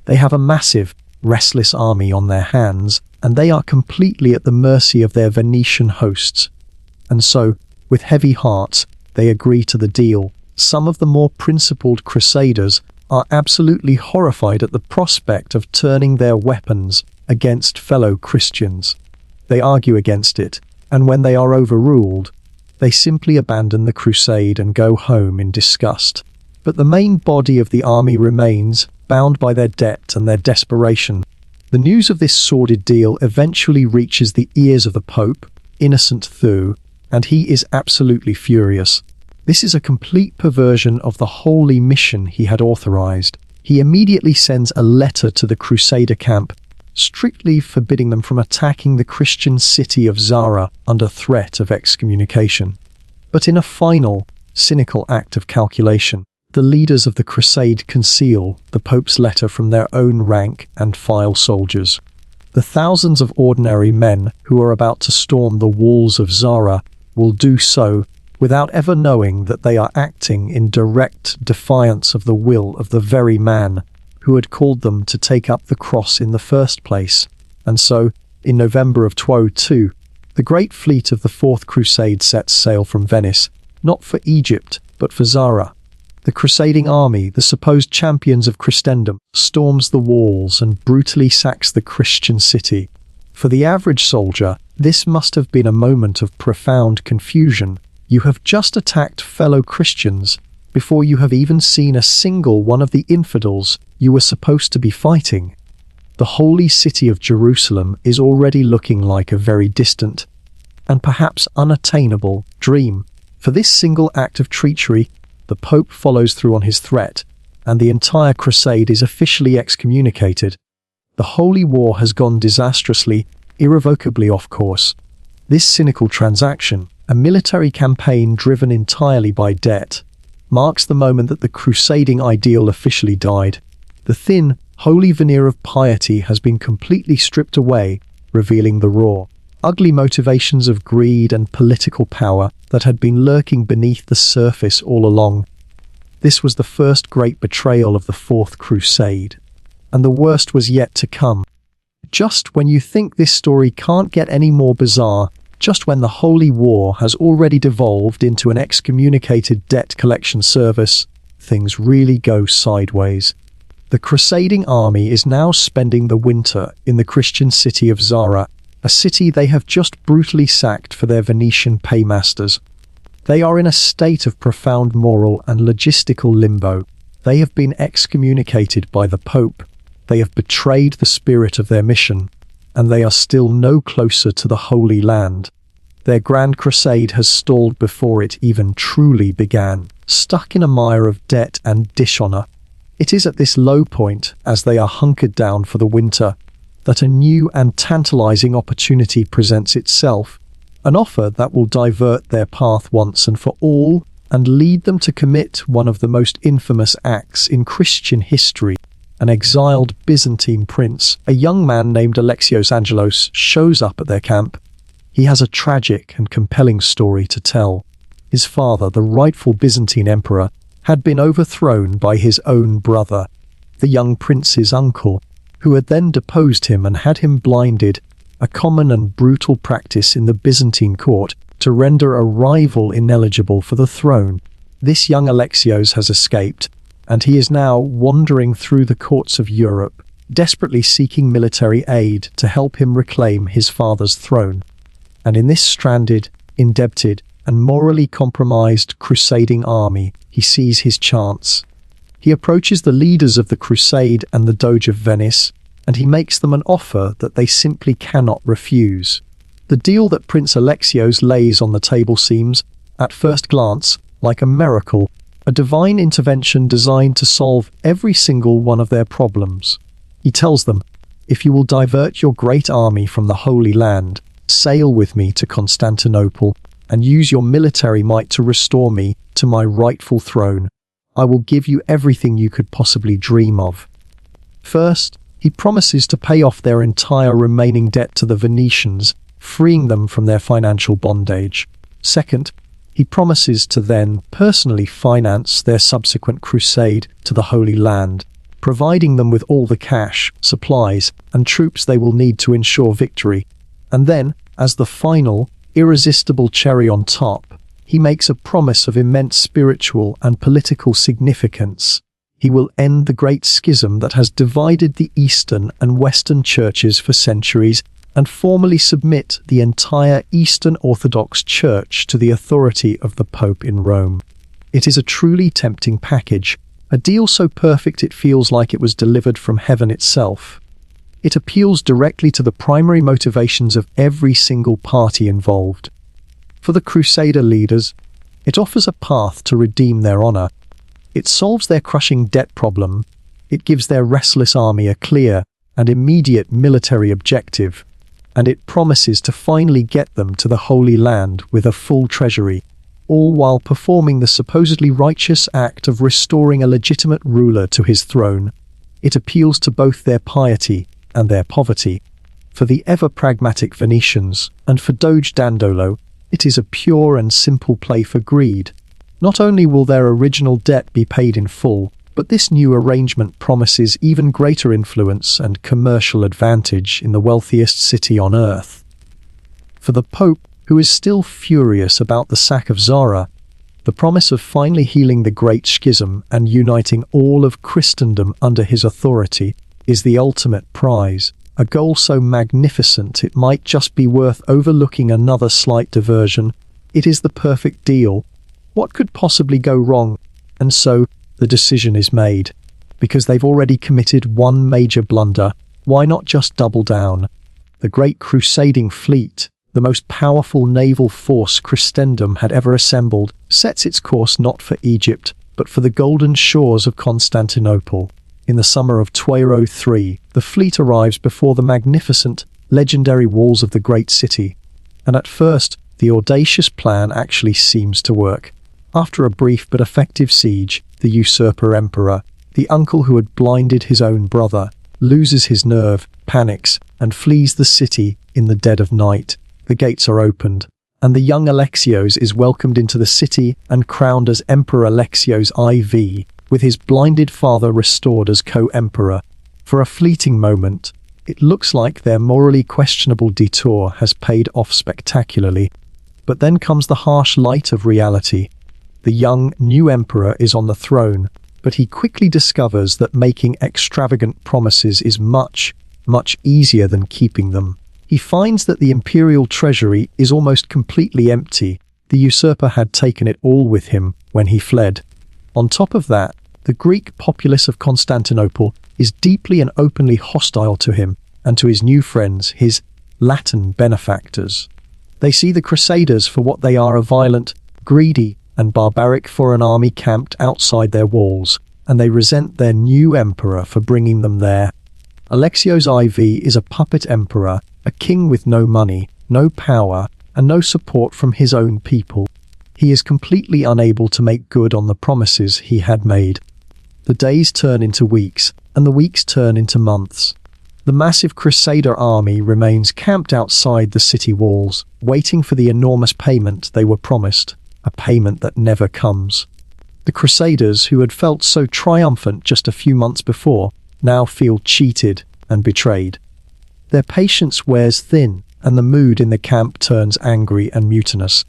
They have a massive, restless army on their hands, and they are completely at the mercy of their Venetian hosts. And so, with heavy hearts, they agree to the deal. Some of the more principled Crusaders are absolutely horrified at the prospect of turning their weapons against fellow Christians. They argue against it, and when they are overruled, they simply abandon the crusade and go home in disgust. But the main body of the army remains, bound by their debt and their desperation. The news of this sordid deal eventually reaches the ears of the Pope, Innocent II, and he is absolutely furious. This is a complete perversion of the holy mission he had authorized. He immediately sends a letter to the Crusader camp, strictly forbidding them from attacking the Christian city of Zara under threat of excommunication. But in a final, cynical act of calculation, the leaders of the crusade conceal the Pope's letter from their own rank and file soldiers. The thousands of ordinary men who are about to storm the walls of Zara will do so without ever knowing that they are acting in direct defiance of the will of the very man who had called them to take up the cross in the first place. And so, in November of 1202, the great fleet of the Fourth Crusade sets sail from Venice, not for Egypt, but for Zara. The crusading army, the supposed champions of Christendom, storms the walls and brutally sacks the Christian city. For the average soldier, this must have been a moment of profound confusion. You have just attacked fellow Christians before you have even seen a single one of the infidels you were supposed to be fighting. The holy city of Jerusalem is already looking like a very distant and perhaps unattainable dream. For this single act of treachery, the Pope follows through on his threat, and the entire crusade is officially excommunicated. The holy war has gone disastrously, irrevocably off course. This cynical transaction, a military campaign driven entirely by debt, marks the moment that the crusading ideal officially died. The thin, holy veneer of piety has been completely stripped away, revealing the raw, ugly motivations of greed and political power that had been lurking beneath the surface all along. This was the first great betrayal of the Fourth Crusade, and the worst was yet to come. Just when you think this story can't get any more bizarre, just when the Holy War has already devolved into an excommunicated debt collection service, things really go sideways. The crusading army is now spending the winter in the Christian city of Zara, a city they have just brutally sacked for their Venetian paymasters. They are in a state of profound moral and logistical limbo. They have been excommunicated by the Pope. They have betrayed the spirit of their mission, and they are still no closer to the Holy Land. Their grand crusade has stalled before it even truly began, stuck in a mire of debt and dishonor. It is at this low point, as they are hunkered down for the winter, that a new and tantalizing opportunity presents itself, an offer that will divert their path once and for all and lead them to commit one of the most infamous acts in Christian history. An exiled Byzantine prince, a young man named Alexios Angelos, shows up at their camp. He has a tragic and compelling story to tell. His father, the rightful Byzantine emperor, had been overthrown by his own brother, the young prince's uncle, who had then deposed him and had him blinded, a common and brutal practice in the Byzantine court to render a rival ineligible for the throne. This young Alexios has escaped, and he is now wandering through the courts of Europe, desperately seeking military aid to help him reclaim his father's throne. And in this stranded, indebted, and morally compromised crusading army, he sees his chance. He approaches the leaders of the crusade and the Doge of Venice, and he makes them an offer that they simply cannot refuse. The deal that Prince Alexios lays on the table seems, at first glance, like a miracle, a divine intervention designed to solve every single one of their problems. He tells them, "If you will divert your great army from the Holy Land, sail with me to Constantinople, and use your military might to restore me to my rightful throne, I will give you everything you could possibly dream of." First, he promises to pay off their entire remaining debt to the Venetians, freeing them from their financial bondage. Second, he promises to then personally finance their subsequent crusade to the Holy Land, providing them with all the cash, supplies, and troops they will need to ensure victory. And then, as the final, irresistible cherry on top, he makes a promise of immense spiritual and political significance. He will end the great schism that has divided the Eastern and Western churches for centuries and formally submit the entire Eastern Orthodox Church to the authority of the Pope in Rome. It is a truly tempting package, a deal so perfect it feels like it was delivered from heaven itself. It appeals directly to the primary motivations of every single party involved. For the Crusader leaders, it offers a path to redeem their honor. It solves their crushing debt problem. It gives their restless army a clear and immediate military objective. And it promises to finally get them to the Holy Land with a full treasury, all while performing the supposedly righteous act of restoring a legitimate ruler to his throne. It appeals to both their piety and their poverty. For the ever-pragmatic Venetians, and for Doge Dandolo, it is a pure and simple play for greed. Not only will their original debt be paid in full, but this new arrangement promises even greater influence and commercial advantage in the wealthiest city on earth. For the Pope, who is still furious about the sack of Zara, the promise of finally healing the Great Schism and uniting all of Christendom under his authority is the ultimate prize, a goal so magnificent it might just be worth overlooking another slight diversion. It is the perfect deal. What could possibly go wrong? And so, the decision is made. Because they've already committed one major blunder, why not just double down? The great crusading fleet, the most powerful naval force Christendom had ever assembled, sets its course not for Egypt, but for the golden shores of Constantinople. In the summer of 1203, the fleet arrives before the magnificent, legendary walls of the great city. And at first, the audacious plan actually seems to work. After a brief but effective siege, the usurper emperor, the uncle who had blinded his own brother, loses his nerve, panics, and flees the city in the dead of night. The gates are opened, and the young Alexios is welcomed into the city and crowned as Emperor Alexios IV, with his blinded father restored as co-emperor. For a fleeting moment, it looks like their morally questionable detour has paid off spectacularly. But then comes the harsh light of reality. The young, new emperor is on the throne, but he quickly discovers that making extravagant promises is much, much easier than keeping them. He finds that the imperial treasury is almost completely empty. The usurper had taken it all with him when he fled. On top of that, the Greek populace of Constantinople is deeply and openly hostile to him and to his new friends, his Latin benefactors. They see the Crusaders for what they are, a violent, greedy, and barbaric foreign army camped outside their walls, and they resent their new emperor for bringing them there. Alexios IV is a puppet emperor, a king with no money, no power, and no support from his own people. He is completely unable to make good on the promises he had made. The days turn into weeks, and the weeks turn into months. The massive Crusader army remains camped outside the city walls, waiting for the enormous payment they were promised, a payment that never comes. The Crusaders, who had felt so triumphant just a few months before, now feel cheated and betrayed. Their patience wears thin, and the mood in the camp turns angry and mutinous.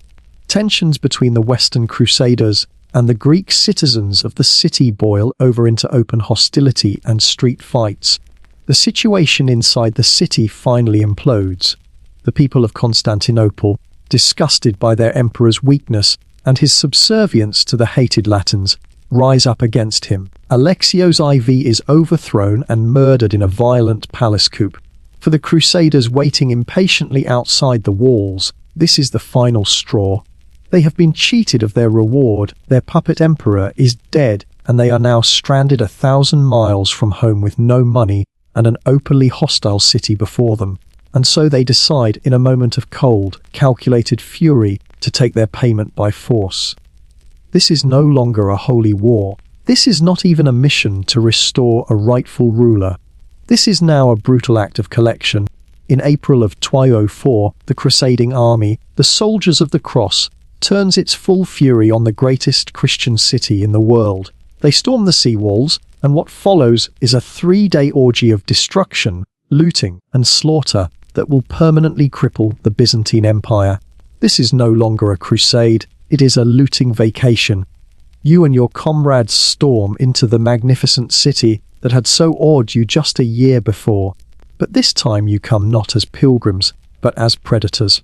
Tensions between the Western Crusaders and the Greek citizens of the city boil over into open hostility and street fights. The situation inside the city finally implodes. The people of Constantinople, disgusted by their emperor's weakness and his subservience to the hated Latins, rise up against him. Alexios IV is overthrown and murdered in a violent palace coup. For the Crusaders waiting impatiently outside the walls, this is the final straw. They have been cheated of their reward, their puppet emperor is dead, and they are now stranded 1,000 miles from home with no money and an openly hostile city before them. And so they decide in a moment of cold, calculated fury to take their payment by force. This is no longer a holy war. This is not even a mission to restore a rightful ruler. This is now a brutal act of collection. In April of 1204, the crusading army, the soldiers of the cross, turns its full fury on the greatest Christian city in the world. They storm the sea walls, and what follows is a 3-day orgy of destruction, looting, and slaughter that will permanently cripple the Byzantine Empire. This is no longer a crusade, it is a looting vacation. You and your comrades storm into the magnificent city that had so awed you just a year before. But this time you come not as pilgrims, but as predators.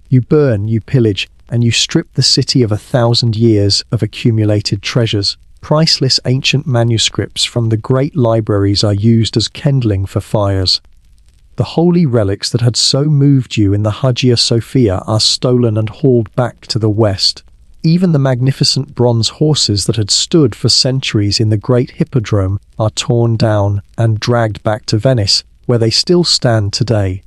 You burn, you pillage, and you strip the city of 1,000 years of accumulated treasures. Priceless ancient manuscripts from the great libraries are used as kindling for fires. The holy relics that had so moved you in the Hagia Sophia are stolen and hauled back to the west. Even the magnificent bronze horses that had stood for centuries in the great hippodrome are torn down and dragged back to Venice, where they still stand today.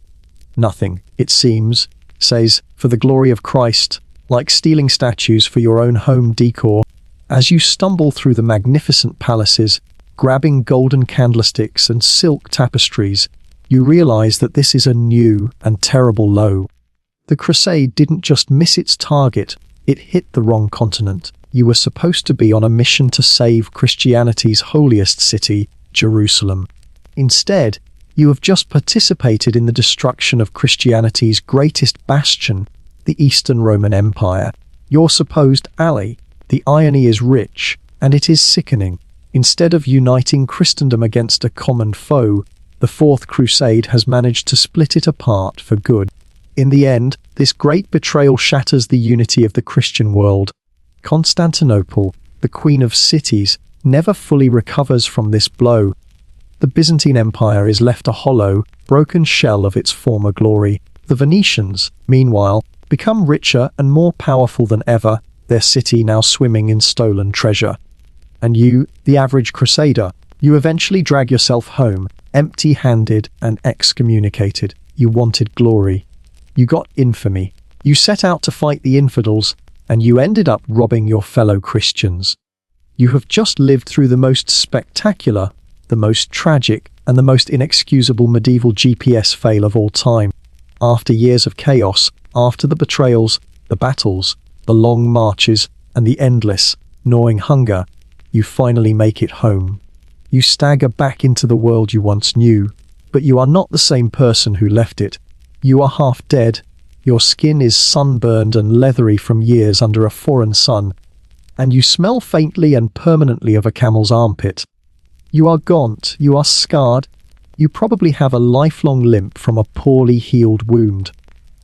Nothing, it seems, says, for the glory of Christ, like stealing statues for your own home decor. As you stumble through the magnificent palaces, grabbing golden candlesticks and silk tapestries, you realize that this is a new and terrible low. The crusade didn't just miss its target, it hit the wrong continent. You were supposed to be on a mission to save Christianity's holiest city, Jerusalem. Instead, you have just participated in the destruction of Christianity's greatest bastion, the Eastern Roman Empire, your supposed ally. The irony is rich, and it is sickening. Instead of uniting Christendom against a common foe, the Fourth Crusade has managed to split it apart for good. In the end, this great betrayal shatters the unity of the Christian world. Constantinople, the queen of cities, never fully recovers from this blow. The Byzantine Empire is left a hollow, broken shell of its former glory. The Venetians, meanwhile, become richer and more powerful than ever, their city now swimming in stolen treasure. And you, the average crusader, you eventually drag yourself home, empty-handed and excommunicated. You wanted glory. You got infamy. You set out to fight the infidels, and you ended up robbing your fellow Christians. You have just lived through the most spectacular, the most tragic, and the most inexcusable medieval GPS fail of all time. After years of chaos, after the betrayals, the battles, the long marches, and the endless, gnawing hunger, you finally make it home. You stagger back into the world you once knew, but you are not the same person who left it. You are half dead, your skin is sunburned and leathery from years under a foreign sun, and you smell faintly and permanently of a camel's armpit. You are gaunt, you are scarred, you probably have a lifelong limp from a poorly healed wound,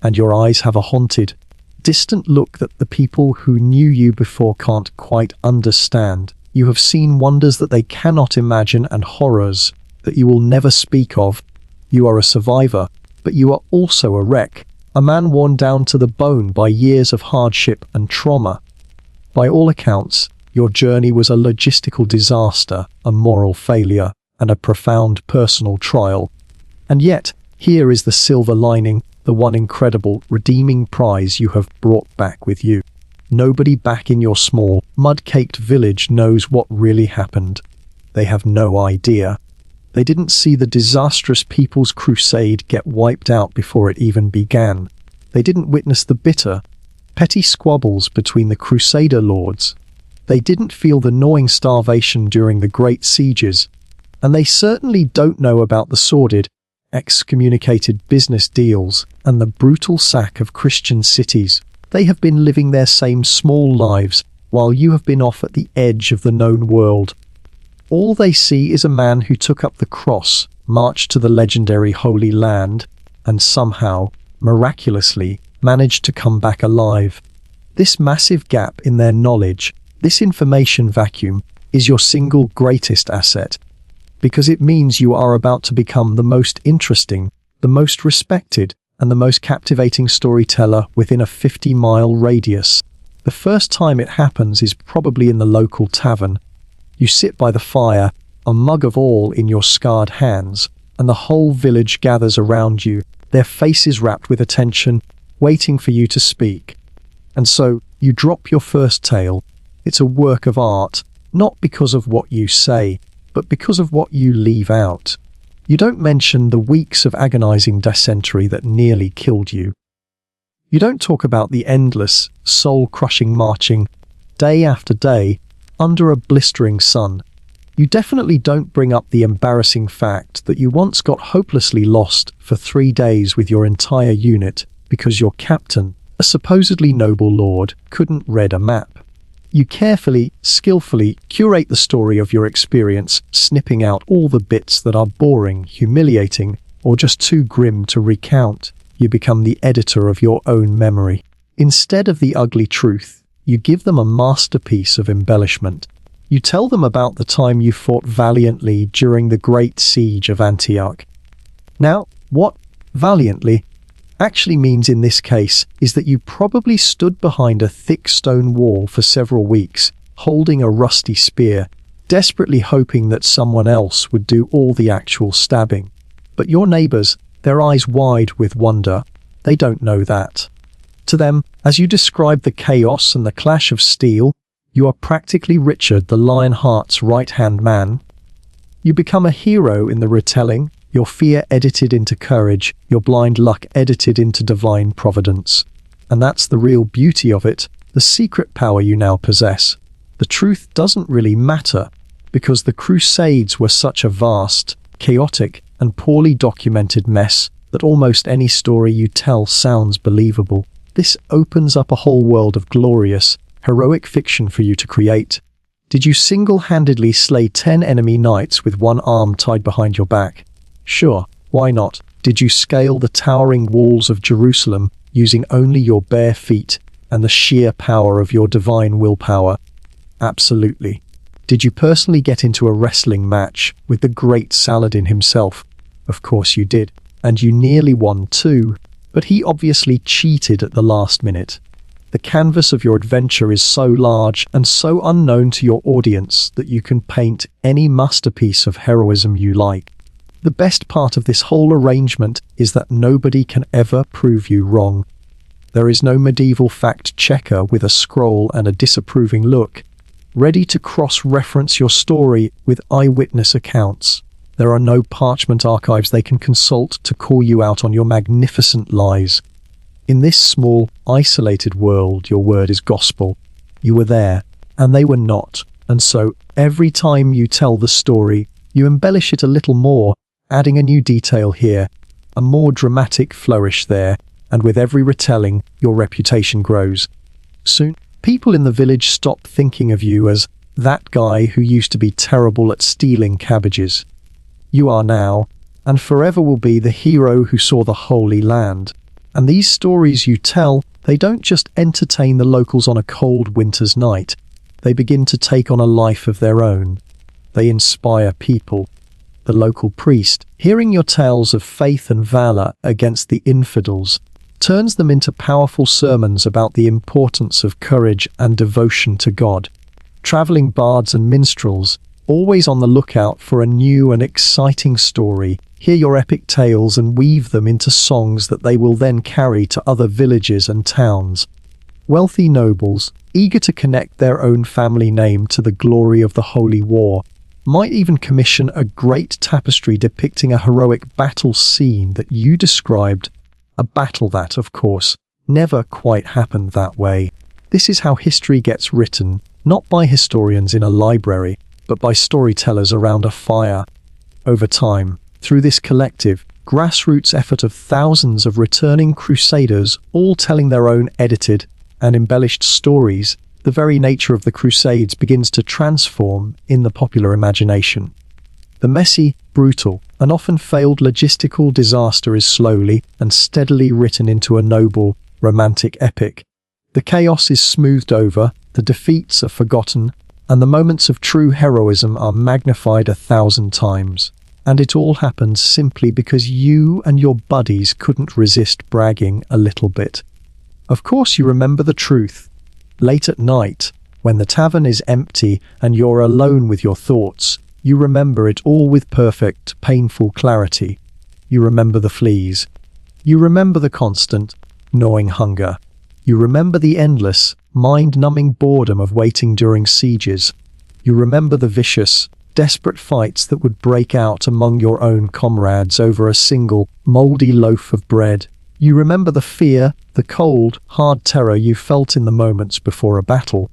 and your eyes have a haunted, distant look that the people who knew you before can't quite understand. You have seen wonders that they cannot imagine and horrors that you will never speak of. You are a survivor, but you are also a wreck, a man worn down to the bone by years of hardship and trauma. By all accounts, your journey was a logistical disaster, a moral failure, and a profound personal trial. And yet, here is the silver lining, the one incredible, redeeming prize you have brought back with you. Nobody back in your small, mud-caked village knows what really happened. They have no idea. They didn't see the disastrous People's Crusade get wiped out before it even began. They didn't witness the bitter, petty squabbles between the Crusader lords. They didn't feel the gnawing starvation during the great sieges. And they certainly don't know about the sordid, excommunicated business deals and the brutal sack of Christian cities. They have been living their same small lives while you have been off at the edge of the known world. All they see is a man who took up the cross, marched to the legendary Holy Land, and somehow, miraculously, managed to come back alive. This massive gap in their knowledge, this information vacuum, is your single greatest asset, because it means you are about to become the most interesting, the most respected, and the most captivating storyteller within a 50-mile radius. The first time it happens is probably in the local tavern. You sit by the fire, a mug of ale in your scarred hands, and the whole village gathers around you, their faces wrapped with attention, waiting for you to speak. And so, you drop your first tale. It's a work of art, not because of what you say, but because of what you leave out. You don't mention the weeks of agonizing dysentery that nearly killed you. You don't talk about the endless, soul-crushing marching, day after day, under a blistering sun. You definitely don't bring up the embarrassing fact that you once got hopelessly lost for 3 days with your entire unit because your captain, a supposedly noble lord, couldn't read a map. You carefully, skillfully curate the story of your experience, snipping out all the bits that are boring, humiliating, or just too grim to recount. You become the editor of your own memory. Instead of the ugly truth, you give them a masterpiece of embellishment. You tell them about the time you fought valiantly during the Great Siege of Antioch. Now, what valiantly actually means in this case is that you probably stood behind a thick stone wall for several weeks, holding a rusty spear, desperately hoping that someone else would do all the actual stabbing. But your neighbors, their eyes wide with wonder, they don't know that. To them, as you describe the chaos and the clash of steel, you are practically Richard the Lionheart's right-hand man. You become a hero in the retelling, your fear edited into courage, your blind luck edited into divine providence. And that's the real beauty of it, the secret power you now possess. The truth doesn't really matter, because the Crusades were such a vast, chaotic, and poorly documented mess that almost any story you tell sounds believable. This opens up a whole world of glorious, heroic fiction for you to create. Did you single-handedly slay 10 enemy knights with one arm tied behind your back? Sure, why not? Did you scale the towering walls of Jerusalem using only your bare feet and the sheer power of your divine willpower? Absolutely. Did you personally get into a wrestling match with the great Saladin himself? Of course you did, and you nearly won too, but he obviously cheated at the last minute. The canvas of your adventure is so large and so unknown to your audience that you can paint any masterpiece of heroism you like. The best part of this whole arrangement is that nobody can ever prove you wrong. There is no medieval fact-checker with a scroll and a disapproving look, ready to cross-reference your story with eyewitness accounts. There are no parchment archives they can consult to call you out on your magnificent lies. In this small, isolated world, your word is gospel. You were there, and they were not, and so every time you tell the story, you embellish it a little more, adding a new detail here, a more dramatic flourish there, and with every retelling, your reputation grows. Soon, people in the village stop thinking of you as that guy who used to be terrible at stealing cabbages. You are now, and forever will be, the hero who saw the Holy Land. And these stories you tell, they don't just entertain the locals on a cold winter's night. They begin to take on a life of their own. They inspire people. The local priest, hearing your tales of faith and valor against the infidels, turns them into powerful sermons about the importance of courage and devotion to God. Traveling bards and minstrels, always on the lookout for a new and exciting story, hear your epic tales and weave them into songs that they will then carry to other villages and towns. Wealthy nobles, eager to connect their own family name to the glory of the Holy War, might even commission a great tapestry depicting a heroic battle scene that you described, a battle that, of course, never quite happened that way. This is how history gets written, not by historians in a library, but by storytellers around a fire. Over time, through this collective, grassroots effort of thousands of returning crusaders, all telling their own edited and embellished stories, the very nature of the Crusades begins to transform in the popular imagination. The messy, brutal, and often failed logistical disaster is slowly and steadily written into a noble, romantic epic. The chaos is smoothed over, the defeats are forgotten, and the moments of true heroism are magnified 1,000 times. And it all happens simply because you and your buddies couldn't resist bragging a little bit. Of course you remember the truth. Late at night, when the tavern is empty and you're alone with your thoughts, you remember it all with perfect, painful clarity. You remember the fleas. You remember the constant, gnawing hunger. You remember the endless, mind-numbing boredom of waiting during sieges. You remember the vicious, desperate fights that would break out among your own comrades over a single, mouldy loaf of bread. You remember the fear, the cold, hard terror you felt in the moments before a battle.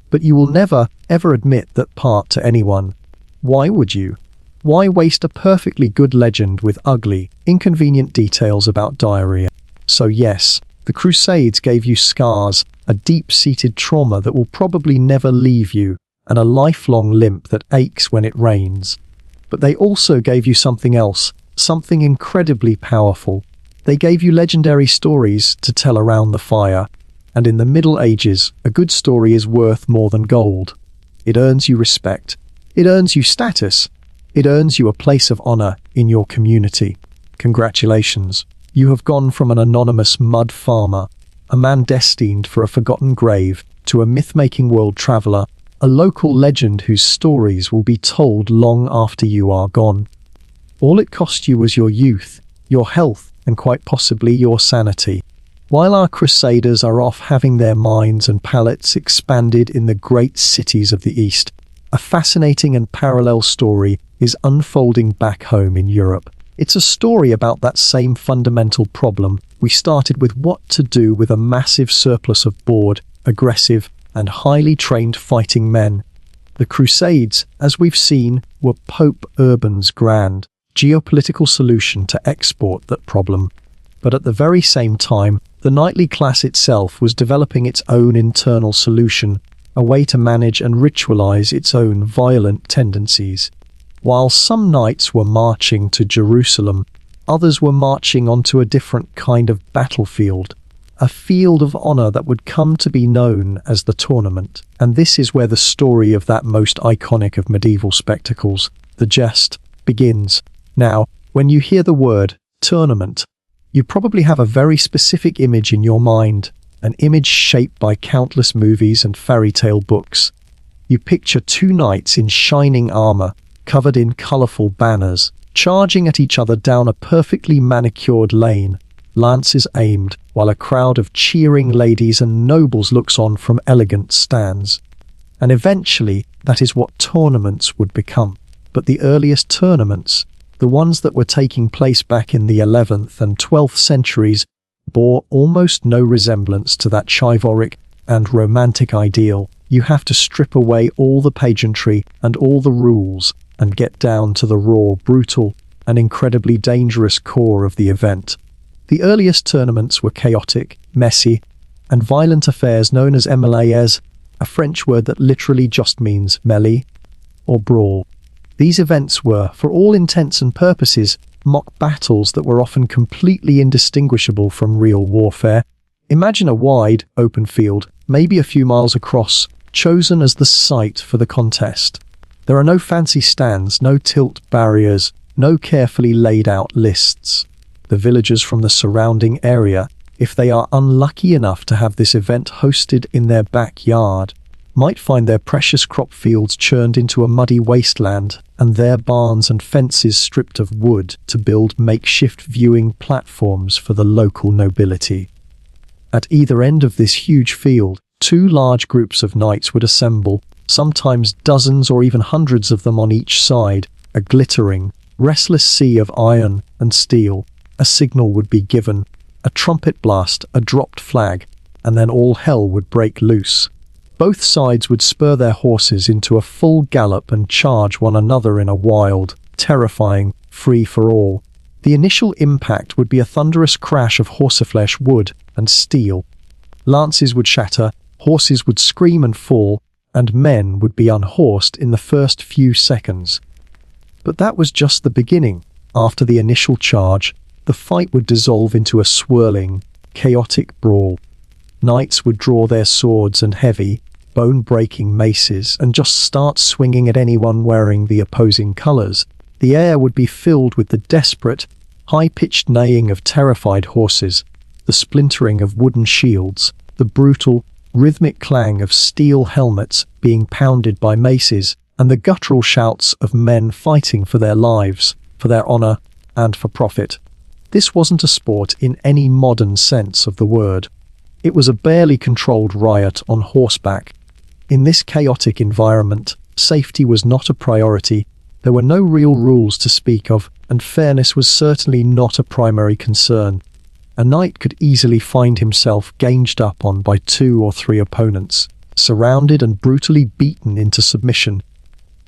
But you will never, ever admit that part to anyone. Why would you? Why waste a perfectly good legend with ugly, inconvenient details about diarrhea? So yes, the Crusades gave you scars, a deep-seated trauma that will probably never leave you, and a lifelong limp that aches when it rains. But they also gave you something else, something incredibly powerful. They gave you legendary stories to tell around the fire, and in the Middle Ages, a good story is worth more than gold. It earns you respect. It earns you status. It earns you a place of honor in your community. Congratulations. You have gone from an anonymous mud farmer, a man destined for a forgotten grave, to a myth-making world traveler, a local legend whose stories will be told long after you are gone. All it cost you was your youth, your health, and quite possibly your sanity. While our crusaders are off having their minds and palates expanded in the great cities of the East, a fascinating and parallel story is unfolding back home in Europe. It's a story about that same fundamental problem. We started with what to do with a massive surplus of bored, aggressive, and highly trained fighting men. The Crusades, as we've seen, were Pope Urban's grand, geopolitical solution to export that problem. But at the very same time, the knightly class itself was developing its own internal solution, a way to manage and ritualize its own violent tendencies. While some knights were marching to Jerusalem, others were marching onto a different kind of battlefield, a field of honor that would come to be known as the tournament. And this is where the story of that most iconic of medieval spectacles, the jest, begins. Now, when you hear the word tournament, you probably have a very specific image in your mind, an image shaped by countless movies and fairy tale books. You picture two knights in shining armor, covered in colorful banners, charging at each other down a perfectly manicured lane, lances aimed, while a crowd of cheering ladies and nobles looks on from elegant stands. And eventually, that is what tournaments would become. But the earliest tournaments, the ones that were taking place back in the 11th and 12th centuries, bore almost no resemblance to that chivalric and romantic ideal. You have to strip away all the pageantry and all the rules and get down to the raw, brutal, and incredibly dangerous core of the event. The earliest tournaments were chaotic, messy, and violent affairs known as mêlées, a French word that literally just means melee or brawl. These events were, for all intents and purposes, mock battles that were often completely indistinguishable from real warfare. Imagine a wide, open field, maybe a few miles across, chosen as the site for the contest. There are no fancy stands, no tilt barriers, no carefully laid out lists. The villagers from the surrounding area, if they are unlucky enough to have this event hosted in their backyard, might find their precious crop fields churned into a muddy wasteland and their barns and fences stripped of wood to build makeshift viewing platforms for the local nobility. At either end of this huge field, two large groups of knights would assemble, sometimes dozens or even hundreds of them on each side, a glittering, restless sea of iron and steel. A signal would be given, a trumpet blast, a dropped flag, and then all hell would break loose. Both sides would spur their horses into a full gallop and charge one another in a wild, terrifying, free-for-all. The initial impact would be a thunderous crash of horseflesh, wood, and steel. Lances would shatter, horses would scream and fall, and men would be unhorsed in the first few seconds. But that was just the beginning. After the initial charge, the fight would dissolve into a swirling, chaotic brawl. Knights would draw their swords and heavy, bone-breaking maces and just start swinging at anyone wearing the opposing colors. The air would be filled with the desperate, high-pitched neighing of terrified horses, the splintering of wooden shields, the brutal, rhythmic clang of steel helmets being pounded by maces, and the guttural shouts of men fighting for their lives, for their honor, and for profit. This wasn't a sport in any modern sense of the word. It was a barely controlled riot on horseback. In this chaotic environment, safety was not a priority. There were no real rules to speak of, and fairness was certainly not a primary concern. A knight could easily find himself ganged up on by 2 or 3 opponents, surrounded and brutally beaten into submission.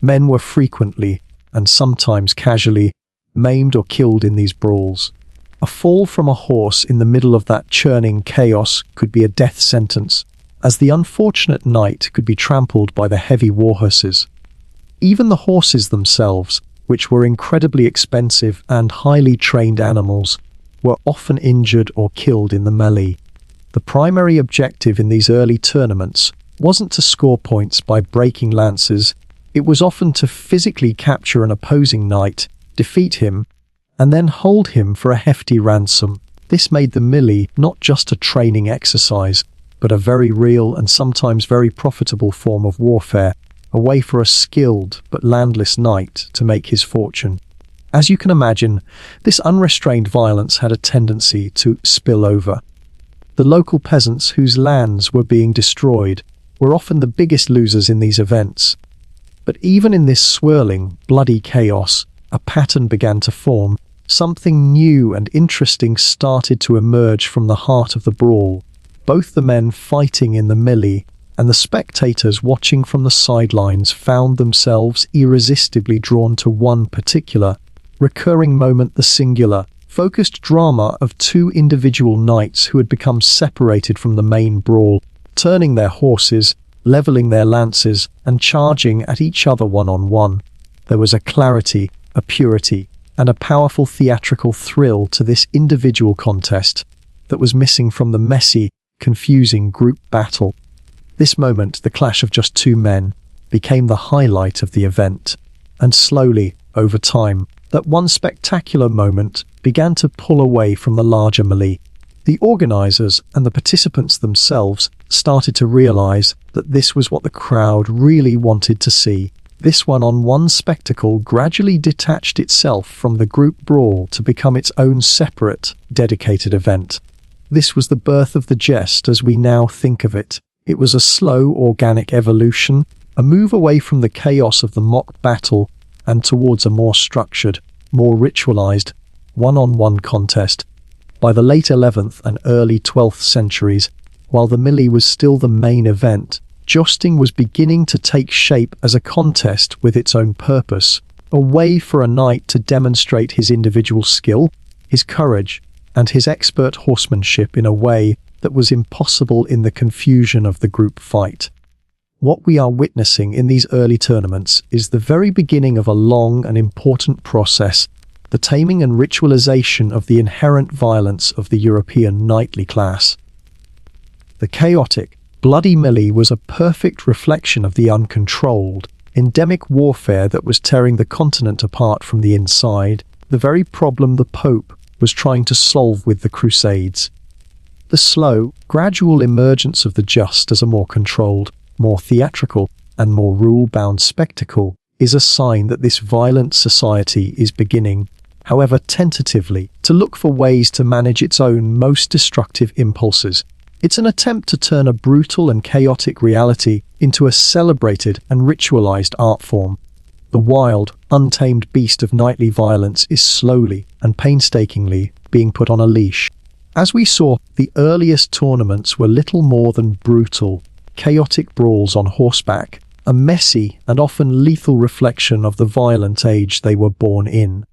Men were frequently, and sometimes casually, maimed or killed in these brawls. A fall from a horse in the middle of that churning chaos could be a death sentence, as the unfortunate knight could be trampled by the heavy warhorses. Even the horses themselves, which were incredibly expensive and highly trained animals, were often injured or killed in the melee. The primary objective in these early tournaments wasn't to score points by breaking lances. It was often to physically capture an opposing knight, defeat him, and then hold him for a hefty ransom. This made the melee not just a training exercise, but a very real and sometimes very profitable form of warfare, a way for a skilled but landless knight to make his fortune. As you can imagine, this unrestrained violence had a tendency to spill over. The local peasants whose lands were being destroyed were often the biggest losers in these events. But even in this swirling, bloody chaos, a pattern began to form. Something new and interesting started to emerge from the heart of the brawl. Both the men fighting in the melee and the spectators watching from the sidelines found themselves irresistibly drawn to one particular, recurring moment: the singular, focused drama of 2 individual knights who had become separated from the main brawl, turning their horses, leveling their lances, and charging at each other one-on-one. There was a clarity, a purity, and a powerful theatrical thrill to this individual contest that was missing from the messy, confusing group battle. This moment, the clash of just 2 men, became the highlight of the event, and slowly, over time, that one spectacular moment began to pull away from the larger melee. The organizers and the participants themselves started to realize that this was what the crowd really wanted to see. This one-on-one spectacle gradually detached itself from the group brawl to become its own separate, dedicated event. This was the birth of the jest as we now think of it. It was a slow, organic evolution, a move away from the chaos of the mock battle and towards a more structured, more ritualized, one-on-one contest. By the late 11th and early 12th centuries, while the melee was still the main event, jousting was beginning to take shape as a contest with its own purpose, a way for a knight to demonstrate his individual skill, his courage, and his expert horsemanship in a way that was impossible in the confusion of the group fight. What we are witnessing in these early tournaments is the very beginning of a long and important process, the taming and ritualization of the inherent violence of the European knightly class. The chaotic, bloody melee was a perfect reflection of the uncontrolled, endemic warfare that was tearing the continent apart from the inside, the very problem the Pope was trying to solve with the Crusades. The slow, gradual emergence of the just as a more controlled, more theatrical, and more rule-bound spectacle is a sign that this violent society is beginning, however tentatively, to look for ways to manage its own most destructive impulses. It's an attempt to turn a brutal and chaotic reality into a celebrated and ritualized art form. The wild, untamed beast of knightly violence is slowly and painstakingly being put on a leash. As we saw, the earliest tournaments were little more than brutal, chaotic brawls on horseback, a messy and often lethal reflection of the violent age they were born in.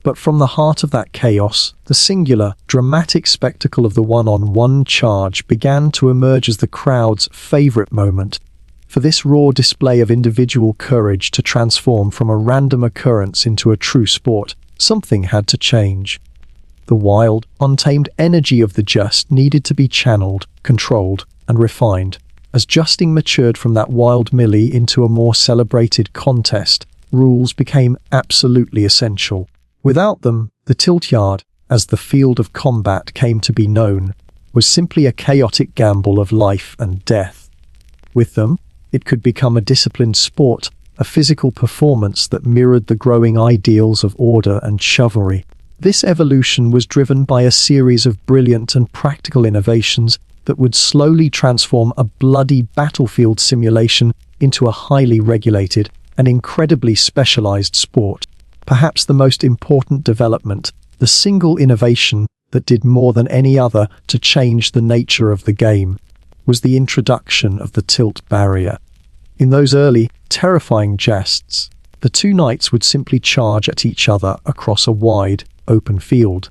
But from the heart of that chaos, the singular, dramatic spectacle of the one-on-one charge began to emerge as the crowd's favorite moment. For this raw display of individual courage to transform from a random occurrence into a true sport, something had to change. The wild, untamed energy of the just needed to be channeled, controlled, and refined. As jousting matured from that wild melee into a more celebrated contest, rules became absolutely essential. Without them, the tilt yard, as the field of combat came to be known, was simply a chaotic gamble of life and death. With them, it could become a disciplined sport, a physical performance that mirrored the growing ideals of order and chivalry. This evolution was driven by a series of brilliant and practical innovations that would slowly transform a bloody battlefield simulation into a highly regulated and incredibly specialized sport. Perhaps the most important development, the single innovation that did more than any other to change the nature of the game, was the introduction of the tilt barrier. In those early, terrifying jests, the two knights would simply charge at each other across a wide, open field.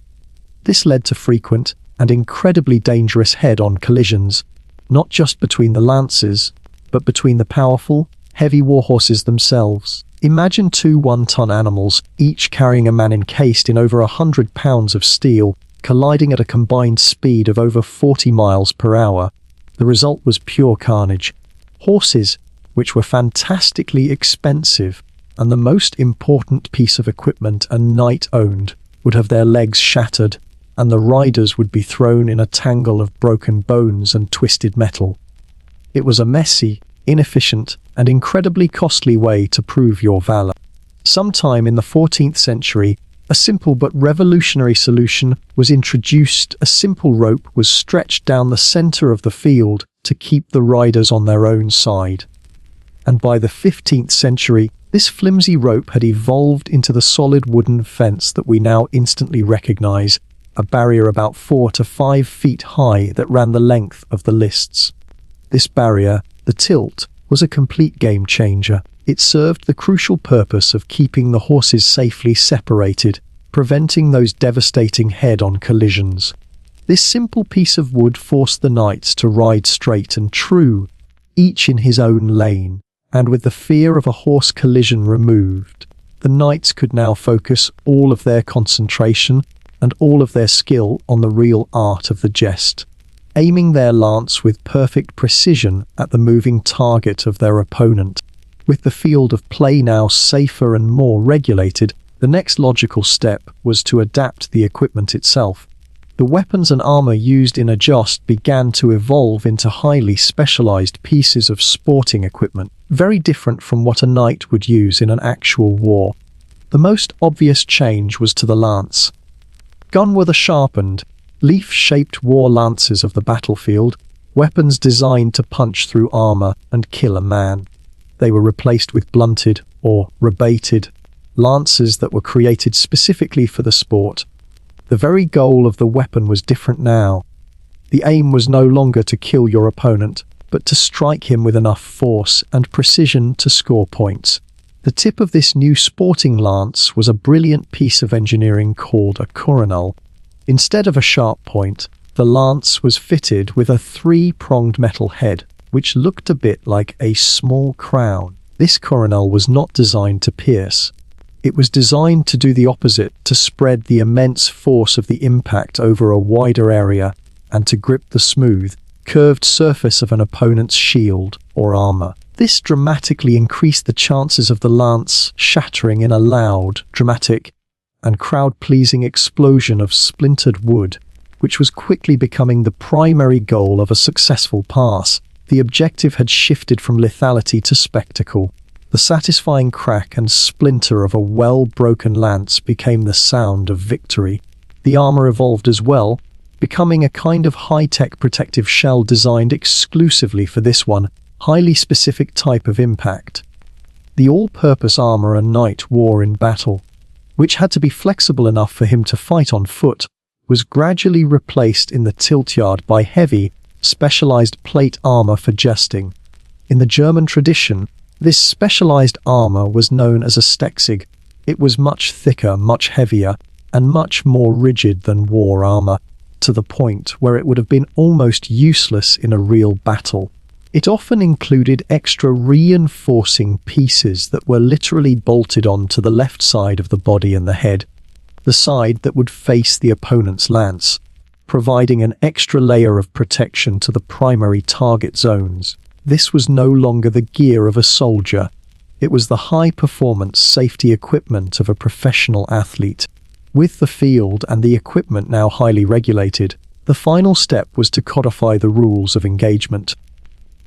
This led to frequent and incredibly dangerous head-on collisions, not just between the lances, but between the powerful, heavy warhorses themselves. Imagine two one-ton animals, each carrying a man encased in over 100 pounds of steel, colliding at a combined speed of over 40 miles per hour. The result was pure carnage. Horses, which were fantastically expensive, and the most important piece of equipment a knight owned, would have their legs shattered, and the riders would be thrown in a tangle of broken bones and twisted metal. It was a messy, inefficient, and incredibly costly way to prove your valor. Sometime in the 14th century, a simple but revolutionary solution was introduced. A simple rope was stretched down the center of the field to keep the riders on their own side. And by the 15th century, this flimsy rope had evolved into the solid wooden fence that we now instantly recognize, a barrier about 4 to 5 feet high that ran the length of the lists. This barrier, the tilt, was a complete game changer. It served the crucial purpose of keeping the horses safely separated, preventing those devastating head-on collisions. This simple piece of wood forced the knights to ride straight and true, each in his own lane, and with the fear of a horse collision removed, the knights could now focus all of their concentration and all of their skill on the real art of the jest, aiming their lance with perfect precision at the moving target of their opponent. With the field of play now safer and more regulated, the next logical step was to adapt the equipment itself. The weapons and armor used in a joust began to evolve into highly specialized pieces of sporting equipment, very different from what a knight would use in an actual war. The most obvious change was to the lance. Gone were the sharpened, leaf-shaped war lances of the battlefield, weapons designed to punch through armor and kill a man. They were replaced with blunted, or rebated, lances that were created specifically for the sport. The very goal of the weapon was different now. The aim was no longer to kill your opponent, but to strike him with enough force and precision to score points. The tip of this new sporting lance was a brilliant piece of engineering called a coronal. Instead of a sharp point, the lance was fitted with a 3-pronged metal head, which looked a bit like a small crown. This coronal was not designed to pierce. It was designed to do the opposite, to spread the immense force of the impact over a wider area and to grip the smooth, curved surface of an opponent's shield or armor. This dramatically increased the chances of the lance shattering in a loud, dramatic, and crowd-pleasing explosion of splintered wood, which was quickly becoming the primary goal of a successful pass. The objective had shifted from lethality to spectacle. The satisfying crack and splinter of a well-broken lance became the sound of victory. The armor evolved as well, becoming a kind of high-tech protective shell designed exclusively for this one, highly specific type of impact. The all-purpose armor a knight wore in battle, which had to be flexible enough for him to fight on foot, was gradually replaced in the tilt yard by heavy, specialized plate armor for jesting. In the German tradition, this specialized armor was known as a Stechsig. It was much thicker, much heavier, and much more rigid than war armor, to the point where it would have been almost useless in a real battle. It often included extra reinforcing pieces that were literally bolted onto the left side of the body and the head, the side that would face the opponent's lance, providing an extra layer of protection to the primary target zones. This was no longer the gear of a soldier. It was the high-performance safety equipment of a professional athlete. With the field and the equipment now highly regulated, The final step was to codify the rules of engagement.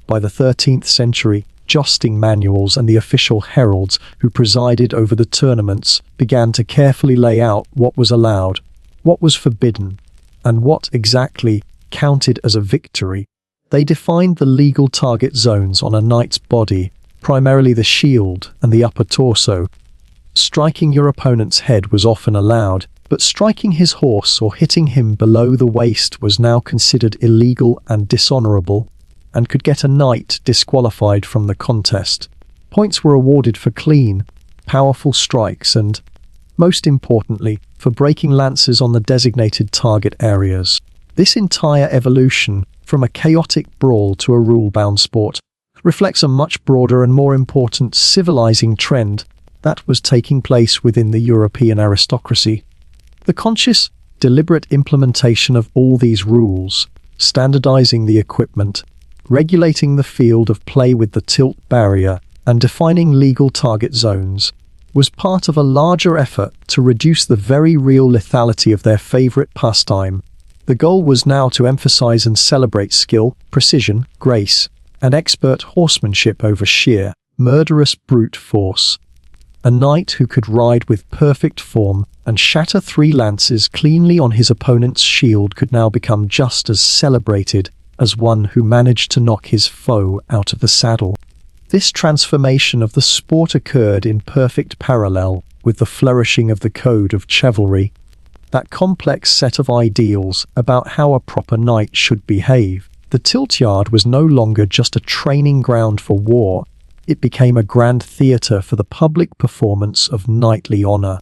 By the 13th century, jousting manuals and the official heralds who presided over the tournaments began to carefully lay out what was allowed, what was forbidden, and what exactly counted as a victory. They defined the legal target zones on a knight's body, primarily the shield and the upper torso. Striking your opponent's head was often allowed, but striking his horse or hitting him below the waist was now considered illegal and dishonorable, and could get a knight disqualified from the contest. Points were awarded for clean, powerful strikes and, most importantly, for breaking lances on the designated target areas. This entire evolution, from a chaotic brawl to a rule-bound sport, reflects a much broader and more important civilizing trend that was taking place within the European aristocracy. The conscious, deliberate implementation of all these rules, standardizing the equipment, regulating the field of play with the tilt barrier, and defining legal target zones, was part of a larger effort to reduce the very real lethality of their favorite pastime. The goal was now to emphasize and celebrate skill, precision, grace, and expert horsemanship over sheer, murderous brute force. A knight who could ride with perfect form and shatter 3 lances cleanly on his opponent's shield could now become just as celebrated as one who managed to knock his foe out of the saddle. This transformation of the sport occurred in perfect parallel with the flourishing of the code of chivalry, that complex set of ideals about how a proper knight should behave. The tilt yard was no longer just a training ground for war, it became a grand theatre for the public performance of knightly honour.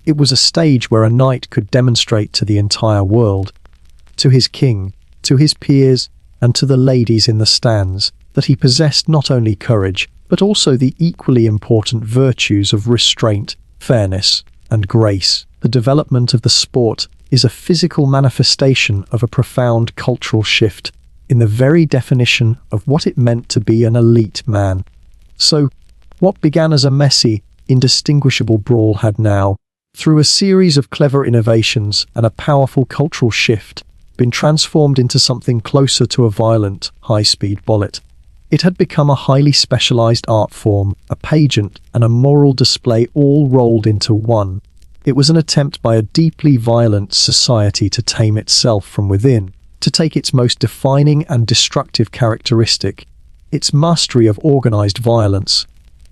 It was a stage where a knight could demonstrate to the entire world, to his king, to his peers, and to the ladies in the stands, that he possessed not only courage, but also the equally important virtues of restraint, fairness, and grace. The development of the sport is a physical manifestation of a profound cultural shift in the very definition of what it meant to be an elite man. So, what began as a messy, indistinguishable brawl had now, through a series of clever innovations and a powerful cultural shift, been transformed into something closer to a violent, high-speed bullet. It had become a highly specialized art form, a pageant, and a moral display all rolled into one. It was an attempt by a deeply violent society to tame itself from within, to take its most defining and destructive characteristic, its mastery of organized violence,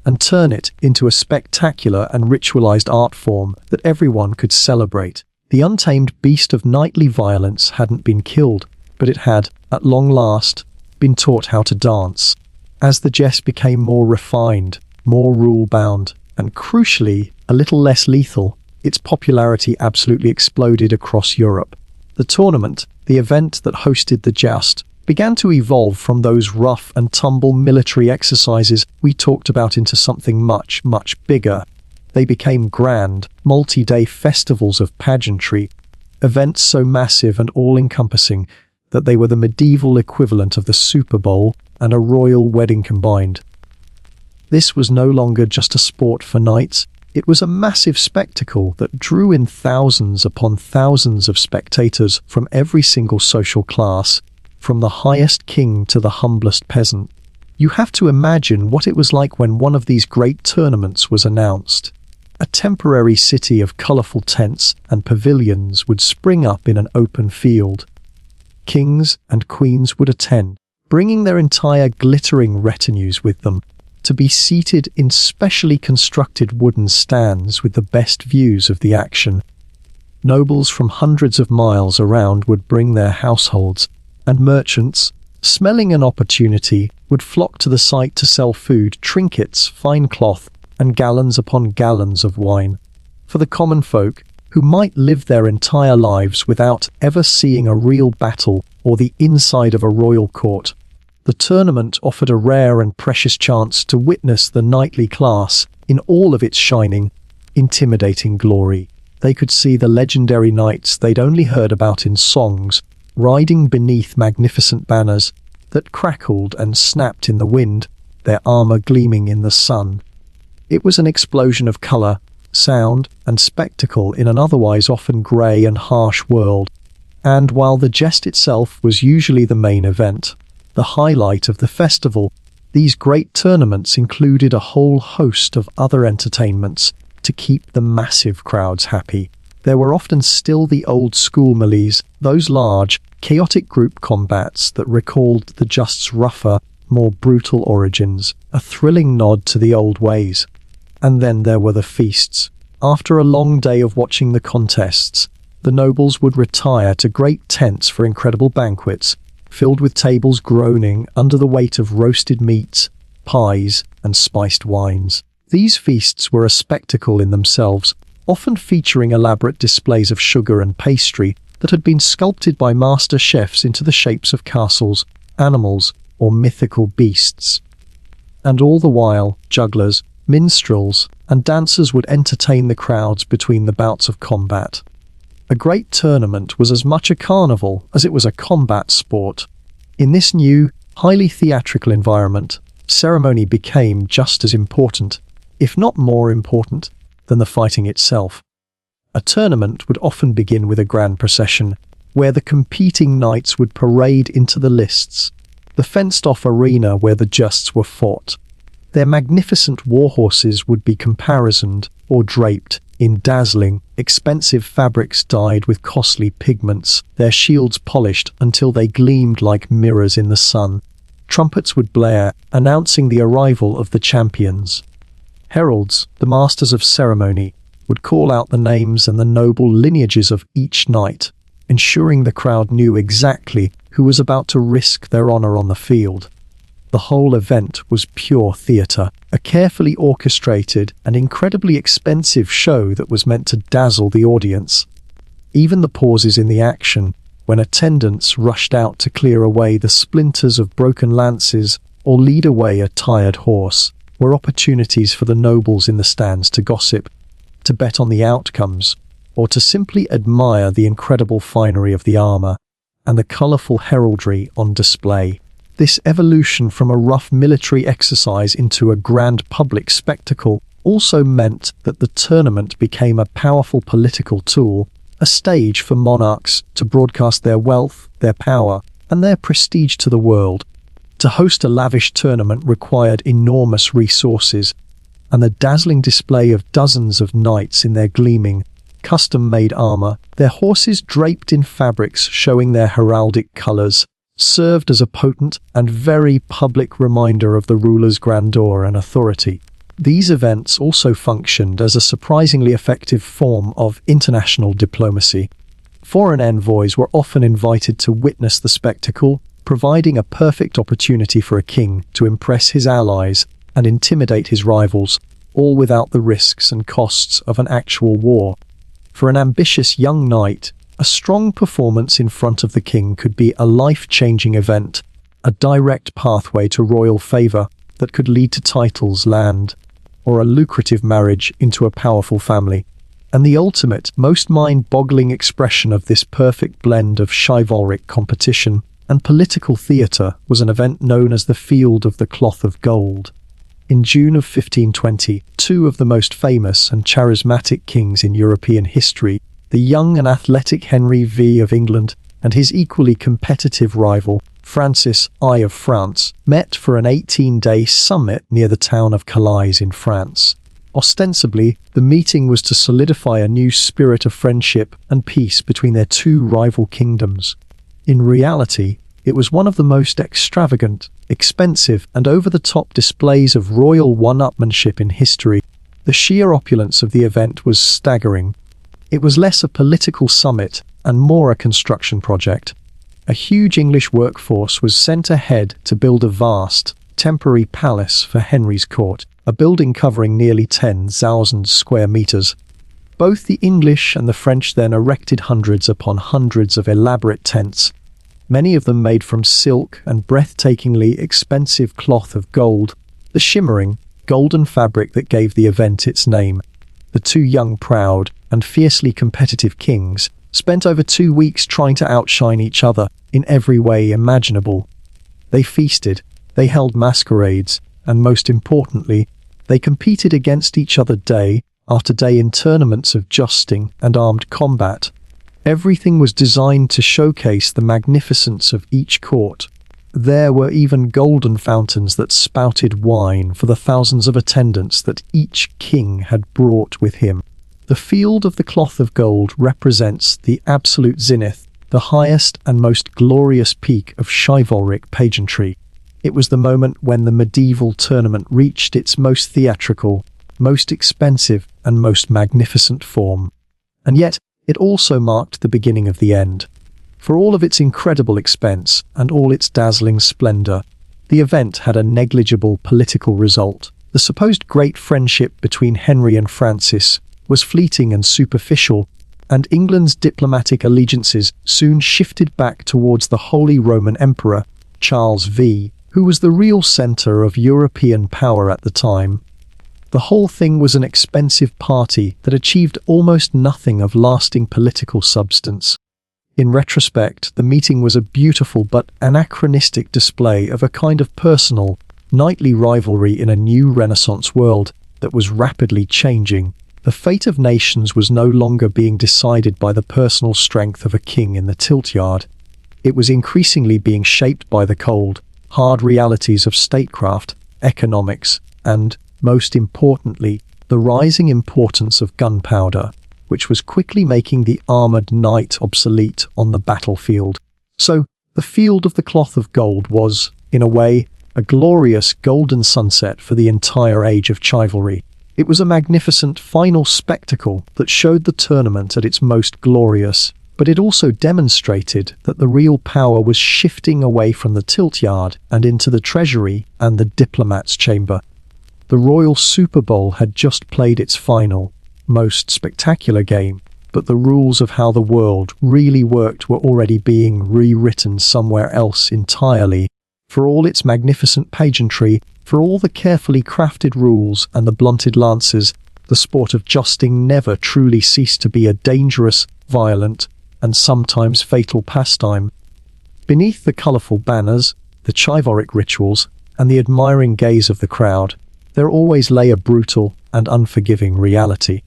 and turn it into a spectacular and ritualized art form that everyone could celebrate. The untamed beast of knightly violence hadn't been killed, but it had, at long last, been taught how to dance. As the jest became more refined, more rule-bound, and crucially, a little less lethal, its popularity absolutely exploded across Europe. The tournament, the event that hosted the joust, began to evolve from those rough and tumble military exercises we talked about into something much, much bigger. They became grand, multi-day festivals of pageantry, events so massive and all-encompassing that they were the medieval equivalent of the Super Bowl and a royal wedding combined. This was no longer just a sport for knights, it was a massive spectacle that drew in thousands upon thousands of spectators from every single social class, from the highest king to the humblest peasant. You have to imagine what it was like when one of these great tournaments was announced. A temporary city of colourful tents and pavilions would spring up in an open field. Kings and queens would attend, bringing their entire glittering retinues with them, to be seated in specially constructed wooden stands with the best views of the action. Nobles from hundreds of miles around would bring their households, and merchants, smelling an opportunity, would flock to the site to sell food, trinkets, fine cloth, and gallons upon gallons of wine. For the common folk, who might live their entire lives without ever seeing a real battle or the inside of a royal court, the tournament offered a rare and precious chance to witness the knightly class in all of its shining, intimidating glory. They could see the legendary knights they'd only heard about in songs, riding beneath magnificent banners that crackled and snapped in the wind, their armor gleaming in the sun. It was an explosion of color, sound, and spectacle in an otherwise often grey and harsh world, And while the jest itself was usually the main event, the highlight of the festival, these great tournaments included a whole host of other entertainments to keep the massive crowds happy. There were often still the old school melees, those large, chaotic group combats that recalled the Just's rougher, more brutal origins, a thrilling nod to the old ways. And then there were the feasts. After a long day of watching the contests, the nobles would retire to great tents for incredible banquets, filled with tables groaning under the weight of roasted meats, pies, and spiced wines. These feasts were a spectacle in themselves, often featuring elaborate displays of sugar and pastry that had been sculpted by master chefs into the shapes of castles, animals, or mythical beasts. And all the while, jugglers, minstrels, and dancers would entertain the crowds between the bouts of combat. A great tournament was as much a carnival as it was a combat sport. In this new, highly theatrical environment, ceremony became just as important, if not more important, than the fighting itself. A tournament would often begin with a grand procession, where the competing knights would parade into the lists, the fenced-off arena where the justs were fought. Their magnificent war horses would be caparisoned or draped in dazzling, expensive fabrics dyed with costly pigments, their shields polished until they gleamed like mirrors in the sun. Trumpets would blare, announcing the arrival of the champions. Heralds, the masters of ceremony, would call out the names and the noble lineages of each knight, ensuring the crowd knew exactly who was about to risk their honor on the field. The whole event was pure theatre, a carefully orchestrated and incredibly expensive show that was meant to dazzle the audience. Even the pauses in the action, when attendants rushed out to clear away the splinters of broken lances or lead away a tired horse, were opportunities for the nobles in the stands to gossip, to bet on the outcomes, or to simply admire the incredible finery of the armor and the colorful heraldry on display. This evolution from a rough military exercise into a grand public spectacle also meant that the tournament became a powerful political tool, a stage for monarchs to broadcast their wealth, their power, and their prestige to the world. To host a lavish tournament required enormous resources, and the dazzling display of dozens of knights in their gleaming, custom-made armor, their horses draped in fabrics showing their heraldic colors, served as a potent and very public reminder of the ruler's grandeur and authority. These events also functioned as a surprisingly effective form of international diplomacy. Foreign envoys were often invited to witness the spectacle, providing a perfect opportunity for a king to impress his allies and intimidate his rivals, all without the risks and costs of an actual war. For an ambitious young knight, a strong performance in front of the king could be a life-changing event, a direct pathway to royal favor that could lead to titles, land, or a lucrative marriage into a powerful family. And the ultimate, most mind-boggling expression of this perfect blend of chivalric competition and political theatre was an event known as the Field of the Cloth of Gold. In June of 1520, two of the most famous and charismatic kings in European history, the young and athletic Henry V of England and his equally competitive rival, Francis I of France, met for an 18-day summit near the town of Calais in France. Ostensibly, the meeting was to solidify a new spirit of friendship and peace between their two rival kingdoms. In reality, it was one of the most extravagant, expensive, and over-the-top displays of royal one-upmanship in history. The sheer opulence of the event was staggering. It was less a political summit and more a construction project. A huge English workforce was sent ahead to build a vast, temporary palace for Henry's court, a building covering nearly 10,000 square meters. Both the English and the French then erected hundreds upon hundreds of elaborate tents, many of them made from silk and breathtakingly expensive cloth of gold, the shimmering, golden fabric that gave the event its name. The two young, proud, and fiercely competitive kings spent over 2 weeks trying to outshine each other in every way imaginable. They feasted, they held masquerades, and most importantly, they competed against each other day after day in tournaments of jousting and armed combat. Everything was designed to showcase the magnificence of each court. There were even golden fountains that spouted wine for the thousands of attendants that each king had brought with him. The Field of the Cloth of Gold represents the absolute zenith, the highest and most glorious peak of chivalric pageantry. It was the moment when the medieval tournament reached its most theatrical, most expensive, and most magnificent form. And yet, it also marked the beginning of the end. For all of its incredible expense and all its dazzling splendor, the event had a negligible political result. The supposed great friendship between Henry and Francis was fleeting and superficial, and England's diplomatic allegiances soon shifted back towards the Holy Roman Emperor, Charles V, who was the real center of European power at the time. The whole thing was an expensive party that achieved almost nothing of lasting political substance. In retrospect, the meeting was a beautiful but anachronistic display of a kind of personal, knightly rivalry in a new Renaissance world that was rapidly changing. The fate of nations was no longer being decided by the personal strength of a king in the tilt-yard. It was increasingly being shaped by the cold, hard realities of statecraft, economics, and, most importantly, the rising importance of gunpowder, which was quickly making the armored knight obsolete on the battlefield. So, the Field of the Cloth of Gold was, in a way, a glorious golden sunset for the entire age of chivalry. It was a magnificent final spectacle that showed the tournament at its most glorious, but it also demonstrated that the real power was shifting away from the tilt-yard and into the treasury and the diplomat's chamber. The Royal Super Bowl had just played its final, most spectacular game, but the rules of how the world really worked were already being rewritten somewhere else entirely. For all its magnificent pageantry, for all the carefully crafted rules and the blunted lances, the sport of jousting never truly ceased to be a dangerous, violent, and sometimes fatal pastime. Beneath the colourful banners, the chivalric rituals, and the admiring gaze of the crowd, there always lay a brutal and unforgiving reality.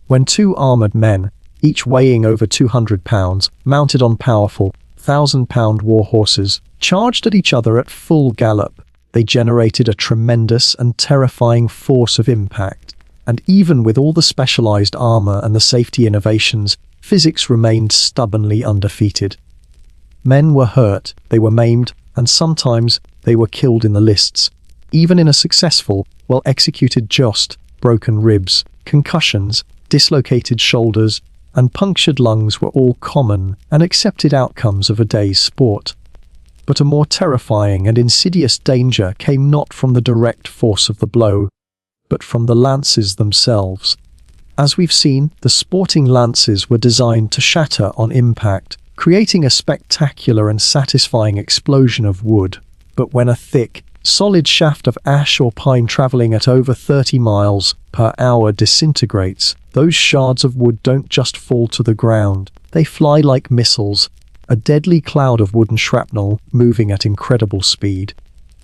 When two armoured men, each weighing over 200 pounds, mounted on powerful, 1,000-pound war horses, charged at each other at full gallop, they generated a tremendous and terrifying force of impact. And even with all the specialised armour and the safety innovations, physics remained stubbornly undefeated. Men were hurt, they were maimed, and sometimes they were killed in the lists. Even in a successful, well-executed joust, broken ribs, concussions, dislocated shoulders, and punctured lungs were all common and accepted outcomes of a day's sport. But a more terrifying and insidious danger came not from the direct force of the blow, but from the lances themselves. As we've seen, the sporting lances were designed to shatter on impact, creating a spectacular and satisfying explosion of wood. But when a thick, solid shaft of ash or pine travelling at over 30 miles per hour disintegrates, those shards of wood don't just fall to the ground, they fly like missiles, a deadly cloud of wooden shrapnel moving at incredible speed.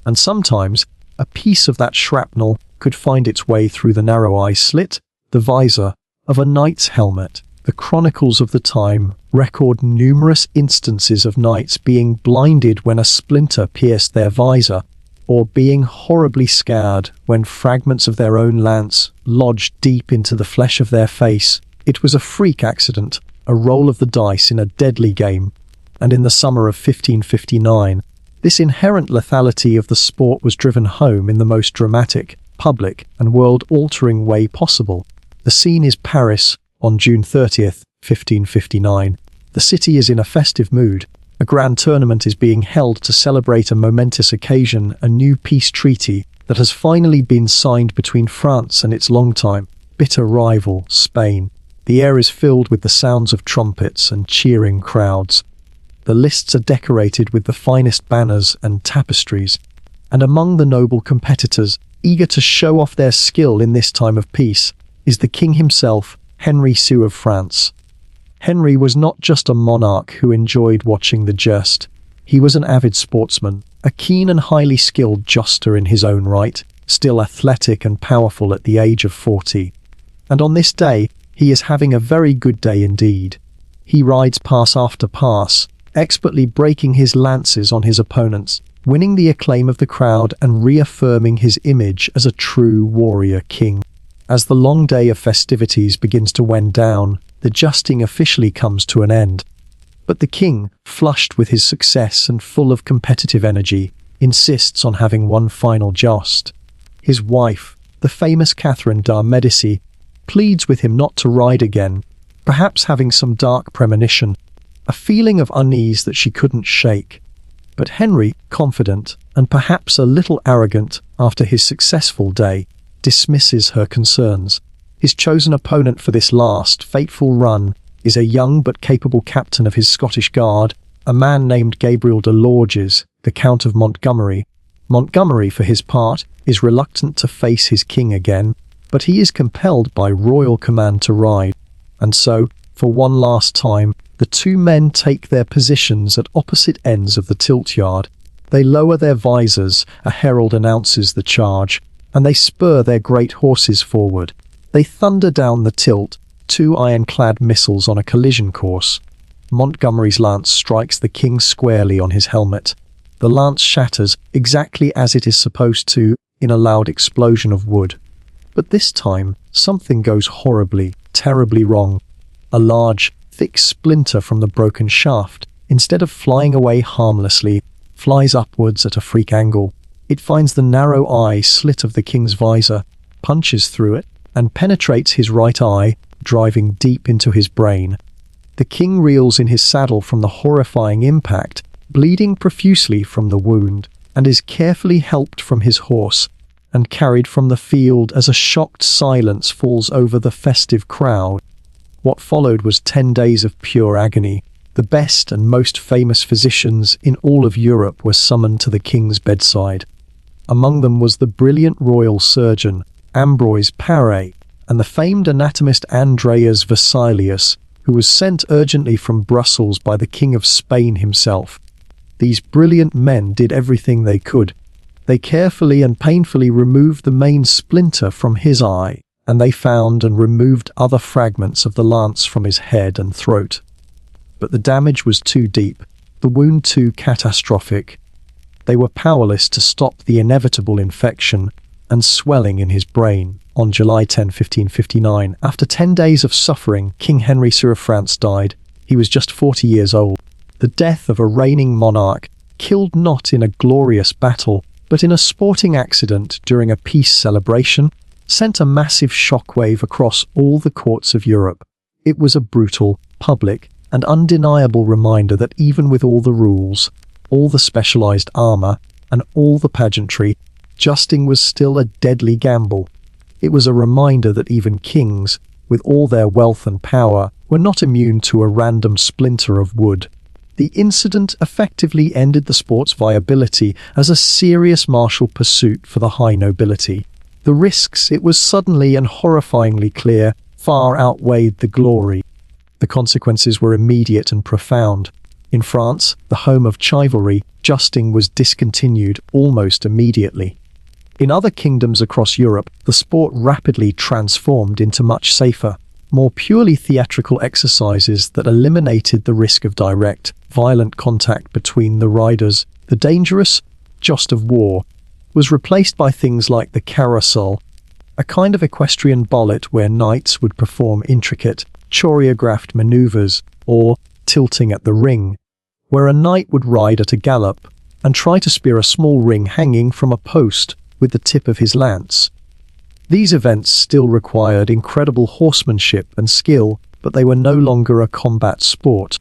And sometimes, a piece of that shrapnel could find its way through the narrow eye slit, the visor, of a knight's helmet. The chronicles of the time record numerous instances of knights being blinded when a splinter pierced their visor, or being horribly scarred when fragments of their own lance lodged deep into the flesh of their face. It was a freak accident, a roll of the dice in a deadly game. And in the summer of 1559, this inherent lethality of the sport was driven home in the most dramatic, public, and world-altering way possible. The scene is Paris on June 30th, 1559. The city is in a festive mood. A grand tournament is being held to celebrate a momentous occasion, a new peace treaty that has finally been signed between France and its longtime, bitter rival, Spain. The air is filled with the sounds of trumpets and cheering crowds. The lists are decorated with the finest banners and tapestries, and among the noble competitors, eager to show off their skill in this time of peace, is the king himself, Henry VI of France. Henry was not just a monarch who enjoyed watching the jest. He was an avid sportsman, a keen and highly skilled jouster in his own right, still athletic and powerful at the age of 40. And on this day, he is having a very good day indeed. He rides pass after pass, expertly breaking his lances on his opponents, winning the acclaim of the crowd and reaffirming his image as a true warrior king. As the long day of festivities begins to wind down, the jousting officially comes to an end. But the king, flushed with his success and full of competitive energy, insists on having one final joust. His wife, the famous Catherine de' Medici, pleads with him not to ride again, perhaps having some dark premonition, a feeling of unease that she couldn't shake. But Henry, confident and perhaps a little arrogant after his successful day, dismisses her concerns. His chosen opponent for this last, fateful run is a young but capable captain of his Scottish Guard, a man named Gabriel de Lorges, the Count of Montgomery. Montgomery, for his part, is reluctant to face his king again, but he is compelled by royal command to ride. And so, for one last time, the two men take their positions at opposite ends of the tilt yard. They lower their visors, a herald announces the charge, and they spur their great horses forward. They thunder down the tilt, two ironclad missiles on a collision course. Montgomery's lance strikes the king squarely on his helmet. The lance shatters exactly as it is supposed to, in a loud explosion of wood. But this time, something goes horribly, terribly wrong. A large, thick splinter from the broken shaft, instead of flying away harmlessly, flies upwards at a freak angle. It finds the narrow eye slit of the king's visor, punches through it, and penetrates his right eye, driving deep into his brain. The king reels in his saddle from the horrifying impact, bleeding profusely from the wound, and is carefully helped from his horse and carried from the field as a shocked silence falls over the festive crowd. What followed was 10 days of pure agony. The best and most famous physicians in all of Europe were summoned to the king's bedside. Among them was the brilliant royal surgeon, Ambroise Paré, and the famed anatomist Andreas Vesalius, who was sent urgently from Brussels by the King of Spain himself. These brilliant men did everything they could. They carefully and painfully removed the main splinter from his eye, and they found and removed other fragments of the lance from his head and throat. But the damage was too deep, the wound too catastrophic. They were powerless to stop the inevitable infection and swelling in his brain. On July 10, 1559, after 10 days of suffering, King Henry of France died. He was just 40 years old. The death of a reigning monarch, killed not in a glorious battle, but in a sporting accident during a peace celebration, sent a massive shockwave across all the courts of Europe. It was a brutal, public, and undeniable reminder that even with all the rules, all the specialized armor, and all the pageantry, jousting was still a deadly gamble. It was a reminder that even kings, with all their wealth and power, were not immune to a random splinter of wood. The incident effectively ended the sport's viability as a serious martial pursuit for the high nobility. The risks, it was suddenly and horrifyingly clear, far outweighed the glory. The consequences were immediate and profound. In France, the home of chivalry, jousting was discontinued almost immediately. In other kingdoms across Europe, the sport rapidly transformed into much safer, more purely theatrical exercises that eliminated the risk of direct, violent contact between the riders. The dangerous joust of war was replaced by things like the carousel, a kind of equestrian bollet where knights would perform intricate, choreographed maneuvers, or tilting at the ring, where a knight would ride at a gallop and try to spear a small ring hanging from a post with the tip of his lance. These events still required incredible horsemanship and skill, but they were no longer a combat sport.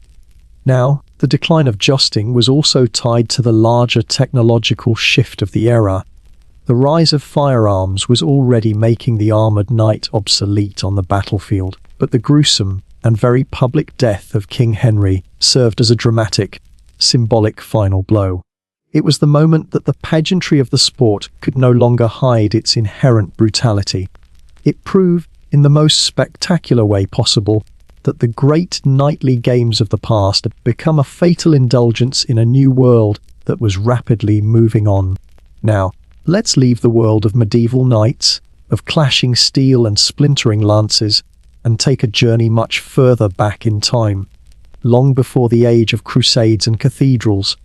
Now, the decline of jousting was also tied to the larger technological shift of the era. The rise of firearms was already making the armored knight obsolete on the battlefield, but the gruesome and very public death of King Henry served as a dramatic, symbolic final blow. It was the moment that the pageantry of the sport could no longer hide its inherent brutality. It proved, in the most spectacular way possible, that the great knightly games of the past had become a fatal indulgence in a new world that was rapidly moving on. Now, let's leave the world of medieval knights, of clashing steel and splintering lances, and take a journey much further back in time, long before the age of crusades and cathedrals.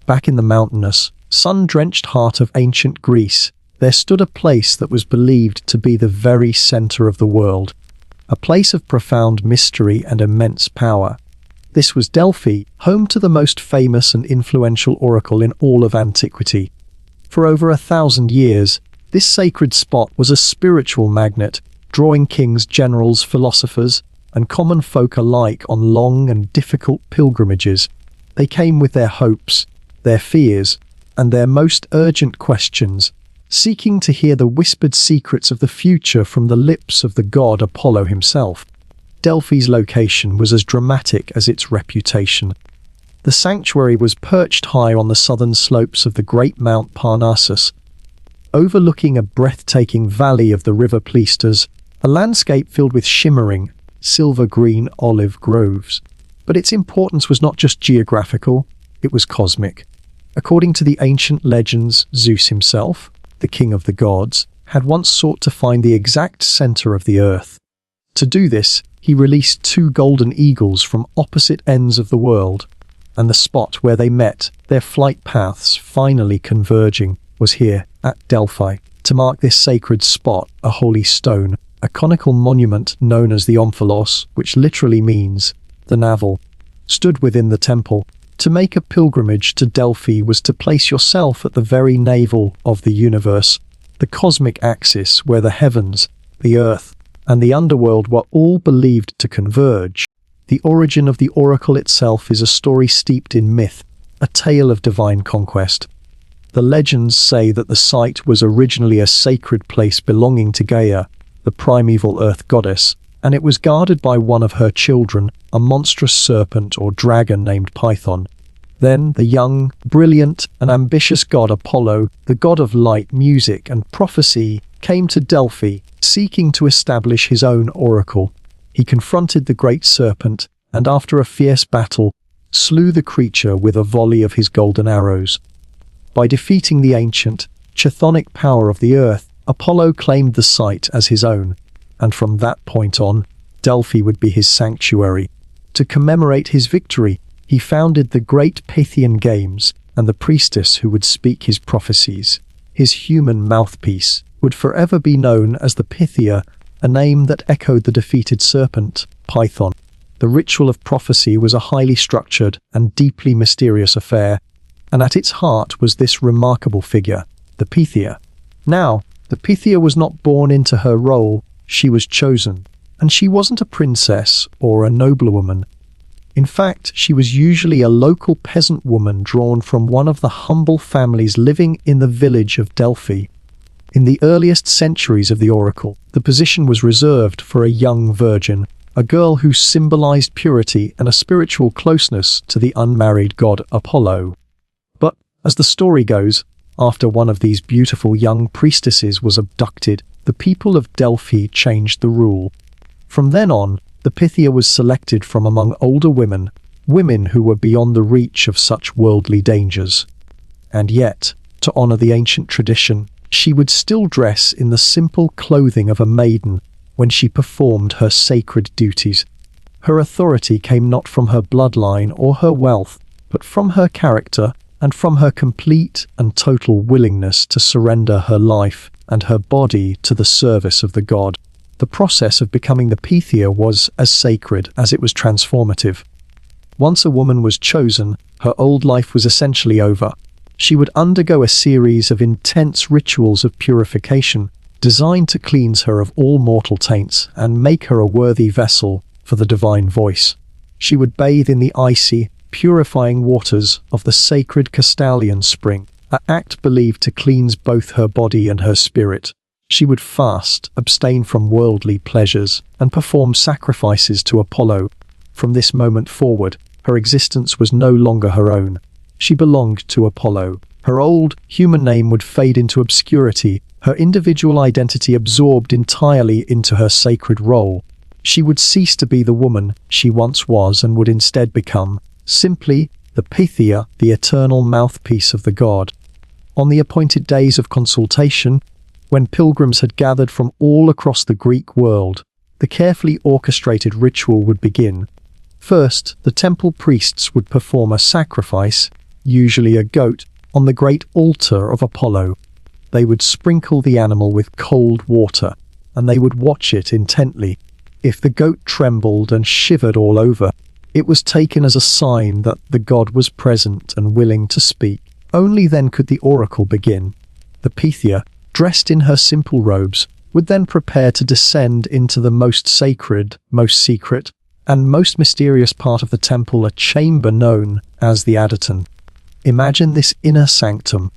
Back in the mountainous, sun-drenched heart of ancient Greece, there stood a place that was believed to be the very center of the world, a place of profound mystery and immense power. This was Delphi, home to the most famous and influential oracle in all of antiquity. For over 1,000 years, this sacred spot was a spiritual magnet, drawing kings, generals, philosophers, and common folk alike on long and difficult pilgrimages. They came with their hopes, their fears, and their most urgent questions, seeking to hear the whispered secrets of the future from the lips of the god Apollo himself. Delphi's location was as dramatic as its reputation. The sanctuary was perched high on the southern slopes of the great Mount Parnassus, overlooking a breathtaking valley of the river Pleistus, a landscape filled with shimmering, silver-green olive groves. But its importance was not just geographical, it was cosmic. According to the ancient legends, Zeus himself, the king of the gods, had once sought to find the exact center of the earth. To do this, he released 2 golden eagles from opposite ends of the world, and the spot where they met, their flight paths finally converging, was here, at Delphi. To mark this sacred spot, a holy stone, a conical monument known as the omphalos, which literally means the navel, stood within the temple. To make a pilgrimage to Delphi was to place yourself at the very navel of the universe, the cosmic axis where the heavens, the earth, and the underworld were all believed to converge. The origin of the oracle itself is a story steeped in myth, a tale of divine conquest. The legends say that the site was originally a sacred place belonging to Gaia, the primeval earth goddess, and it was guarded by one of her children, a monstrous serpent or dragon named Python. Then the young, brilliant, and ambitious god Apollo, the god of light, music, and prophecy, came to Delphi, seeking to establish his own oracle. He confronted the great serpent, and after a fierce battle, slew the creature with a volley of his golden arrows. By defeating the ancient, chthonic power of the earth, Apollo claimed the site as his own, and from that point on, Delphi would be his sanctuary. To commemorate his victory, he founded the great Pythian Games, and the priestess who would speak his prophecies, his human mouthpiece, would forever be known as the Pythia, a name that echoed the defeated serpent, Python. The ritual of prophecy was a highly structured and deeply mysterious affair, and at its heart was this remarkable figure, the Pythia. Now, the Pythia was not born into her role, she was chosen, and she wasn't a princess or a noblewoman. In fact, she was usually a local peasant woman drawn from one of the humble families living in the village of Delphi. In the earliest centuries of the oracle, the position was reserved for a young virgin, a girl who symbolized purity and a spiritual closeness to the unmarried god Apollo. But, as the story goes, after one of these beautiful young priestesses was abducted, the people of Delphi changed the rule. From then on, the Pythia was selected from among older women, women who were beyond the reach of such worldly dangers. And yet, to honor the ancient tradition, she would still dress in the simple clothing of a maiden when she performed her sacred duties. Her authority came not from her bloodline or her wealth, but from her character and from her complete and total willingness to surrender her life and her body to the service of the god. The process of becoming the Pythia was as sacred as it was transformative. Once a woman was chosen, her old life was essentially over. She would undergo a series of intense rituals of purification, designed to cleanse her of all mortal taints and make her a worthy vessel for the divine voice. She would bathe in the icy, purifying waters of the sacred Castalian spring, an act believed to cleanse both her body and her spirit. She would fast, abstain from worldly pleasures, and perform sacrifices to Apollo. From this moment forward, her existence was no longer her own. She belonged to Apollo. Her old, human name would fade into obscurity, her individual identity absorbed entirely into her sacred role. She would cease to be the woman she once was and would instead become, simply, the Pythia, the eternal mouthpiece of the god. On the appointed days of consultation, when pilgrims had gathered from all across the Greek world, the carefully orchestrated ritual would begin. First, the temple priests would perform a sacrifice, usually a goat, on the great altar of Apollo. They would sprinkle the animal with cold water, and they would watch it intently. If the goat trembled and shivered all over, it was taken as a sign that the god was present and willing to speak. Only then could the oracle begin. The Pythia, dressed in her simple robes, would then prepare to descend into the most sacred, most secret, and most mysterious part of the temple, a chamber known as the Adyton. Imagine this inner sanctum.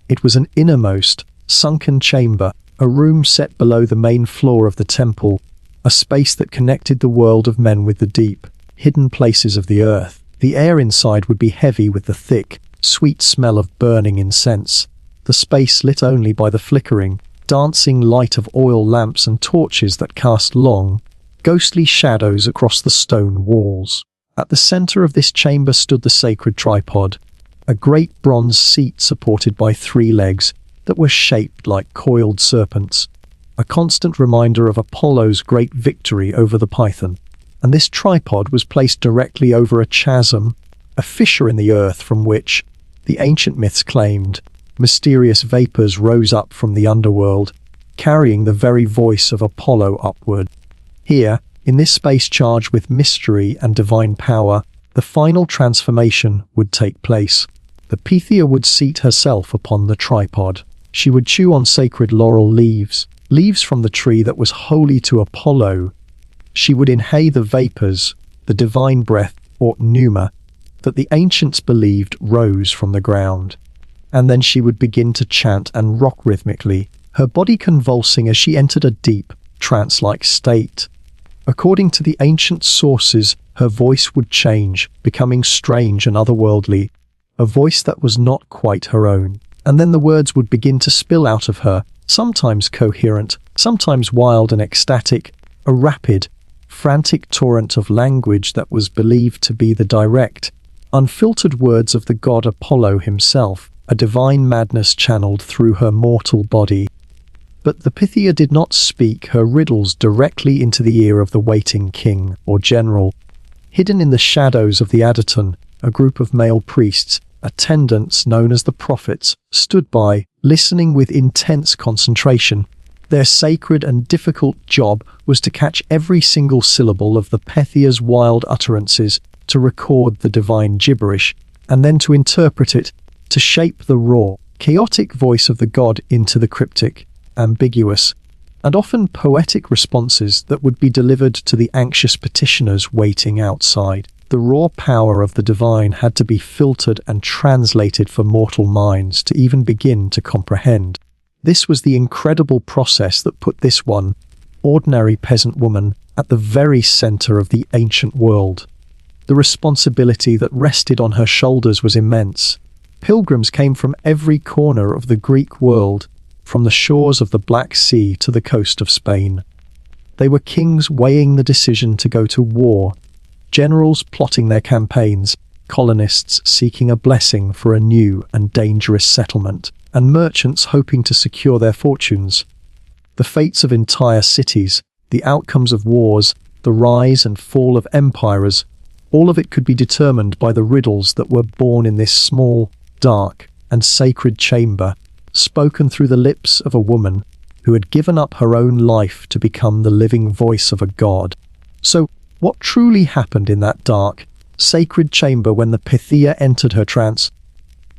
It was an innermost, sunken chamber, a room set below the main floor of the temple, a space that connected the world of men with the deep, hidden places of the earth. The air inside would be heavy with the thick, sweet smell of burning incense, the space lit only by the flickering, dancing light of oil lamps and torches that cast long, ghostly shadows across the stone walls. At the center of this chamber stood the sacred tripod, a great bronze seat supported by 3 legs that were shaped like coiled serpents, a constant reminder of Apollo's great victory over the Python. And this tripod was placed directly over a chasm, a fissure in the earth from which, the ancient myths claimed, mysterious vapors rose up from the underworld, carrying the very voice of Apollo upward. Here, in this space charged with mystery and divine power, the final transformation would take place. The Pythia would seat herself upon the tripod. She would chew on sacred laurel leaves, leaves from the tree that was holy to Apollo. She would inhale the vapors, the divine breath, or pneuma, that the ancients believed rose from the ground. And then she would begin to chant and rock rhythmically, her body convulsing as she entered a deep, trance-like state. According to the ancient sources, her voice would change, becoming strange and otherworldly, a voice that was not quite her own. And then the words would begin to spill out of her, sometimes coherent, sometimes wild and ecstatic, a rapid, frantic torrent of language that was believed to be the direct, unfiltered words of the god Apollo himself, a divine madness channeled through her mortal body. But the Pythia did not speak her riddles directly into the ear of the waiting king or general. Hidden in the shadows of the Adyton, a group of male priests, attendants known as the prophets, stood by, listening with intense concentration. Their sacred and difficult job was to catch every single syllable of the Pythia's wild utterances, to record the divine gibberish, and then to interpret it, to shape the raw, chaotic voice of the god into the cryptic, ambiguous, and often poetic responses that would be delivered to the anxious petitioners waiting outside. The raw power of the divine had to be filtered and translated for mortal minds to even begin to comprehend. This was the incredible process that put this one, ordinary peasant woman, at the very center of the ancient world. The responsibility that rested on her shoulders was immense. Pilgrims came from every corner of the Greek world, from the shores of the Black Sea to the coast of Spain. They were kings weighing the decision to go to war, generals plotting their campaigns, colonists seeking a blessing for a new and dangerous settlement, and merchants hoping to secure their fortunes. The fates of entire cities, the outcomes of wars, the rise and fall of empires, all of it could be determined by the riddles that were born in this small, dark, and sacred chamber, spoken through the lips of a woman who had given up her own life to become the living voice of a god. So, what truly happened in that dark, sacred chamber when the Pythia entered her trance?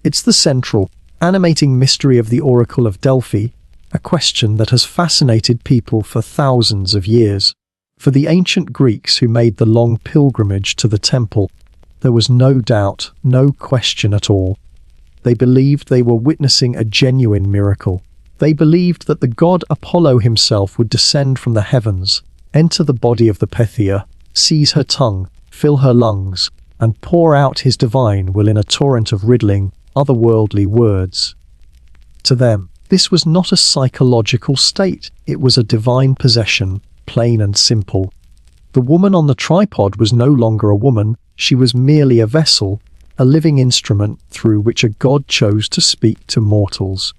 It's the central, animating mystery of the Oracle of Delphi, a question that has fascinated people for thousands of years. For the ancient Greeks who made the long pilgrimage to the temple, there was no doubt, no question at all. They believed they were witnessing a genuine miracle. They believed that the god Apollo himself would descend from the heavens, enter the body of the Pythia, seize her tongue, fill her lungs, and pour out his divine will in a torrent of riddling, otherworldly words. To them, this was not a psychological state, it was a divine possession, plain and simple. The woman on the tripod was no longer a woman, she was merely a vessel, a living instrument through which a god chose to speak to mortals.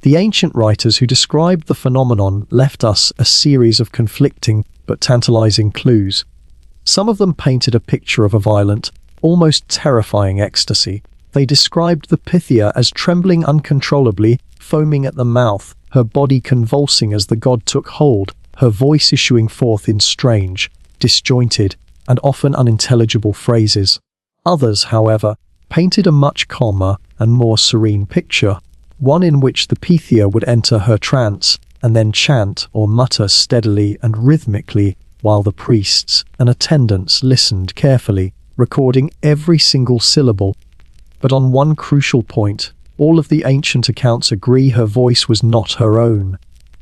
The ancient writers who described the phenomenon left us a series of conflicting but tantalizing clues. Some of them painted a picture of a violent, almost terrifying ecstasy. They described the Pythia as trembling uncontrollably, foaming at the mouth, her body convulsing as the god took hold, her voice issuing forth in strange, disjointed, and often unintelligible phrases. Others, however, painted a much calmer and more serene picture, one in which the Pythia would enter her trance and then chant or mutter steadily and rhythmically while the priests and attendants listened carefully, recording every single syllable. But on one crucial point, all of the ancient accounts agree her voice was not her own.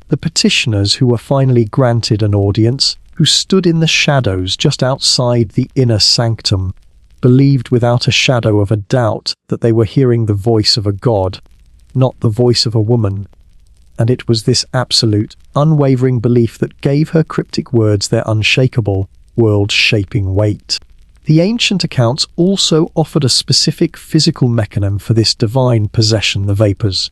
The petitioners who were finally granted an audience, who stood in the shadows just outside the inner sanctum, believed without a shadow of a doubt that they were hearing the voice of a god, not the voice of a woman. And it was this absolute, unwavering belief that gave her cryptic words their unshakable, world-shaping weight. The ancient accounts also offered a specific physical mechanism for this divine possession, the vapors.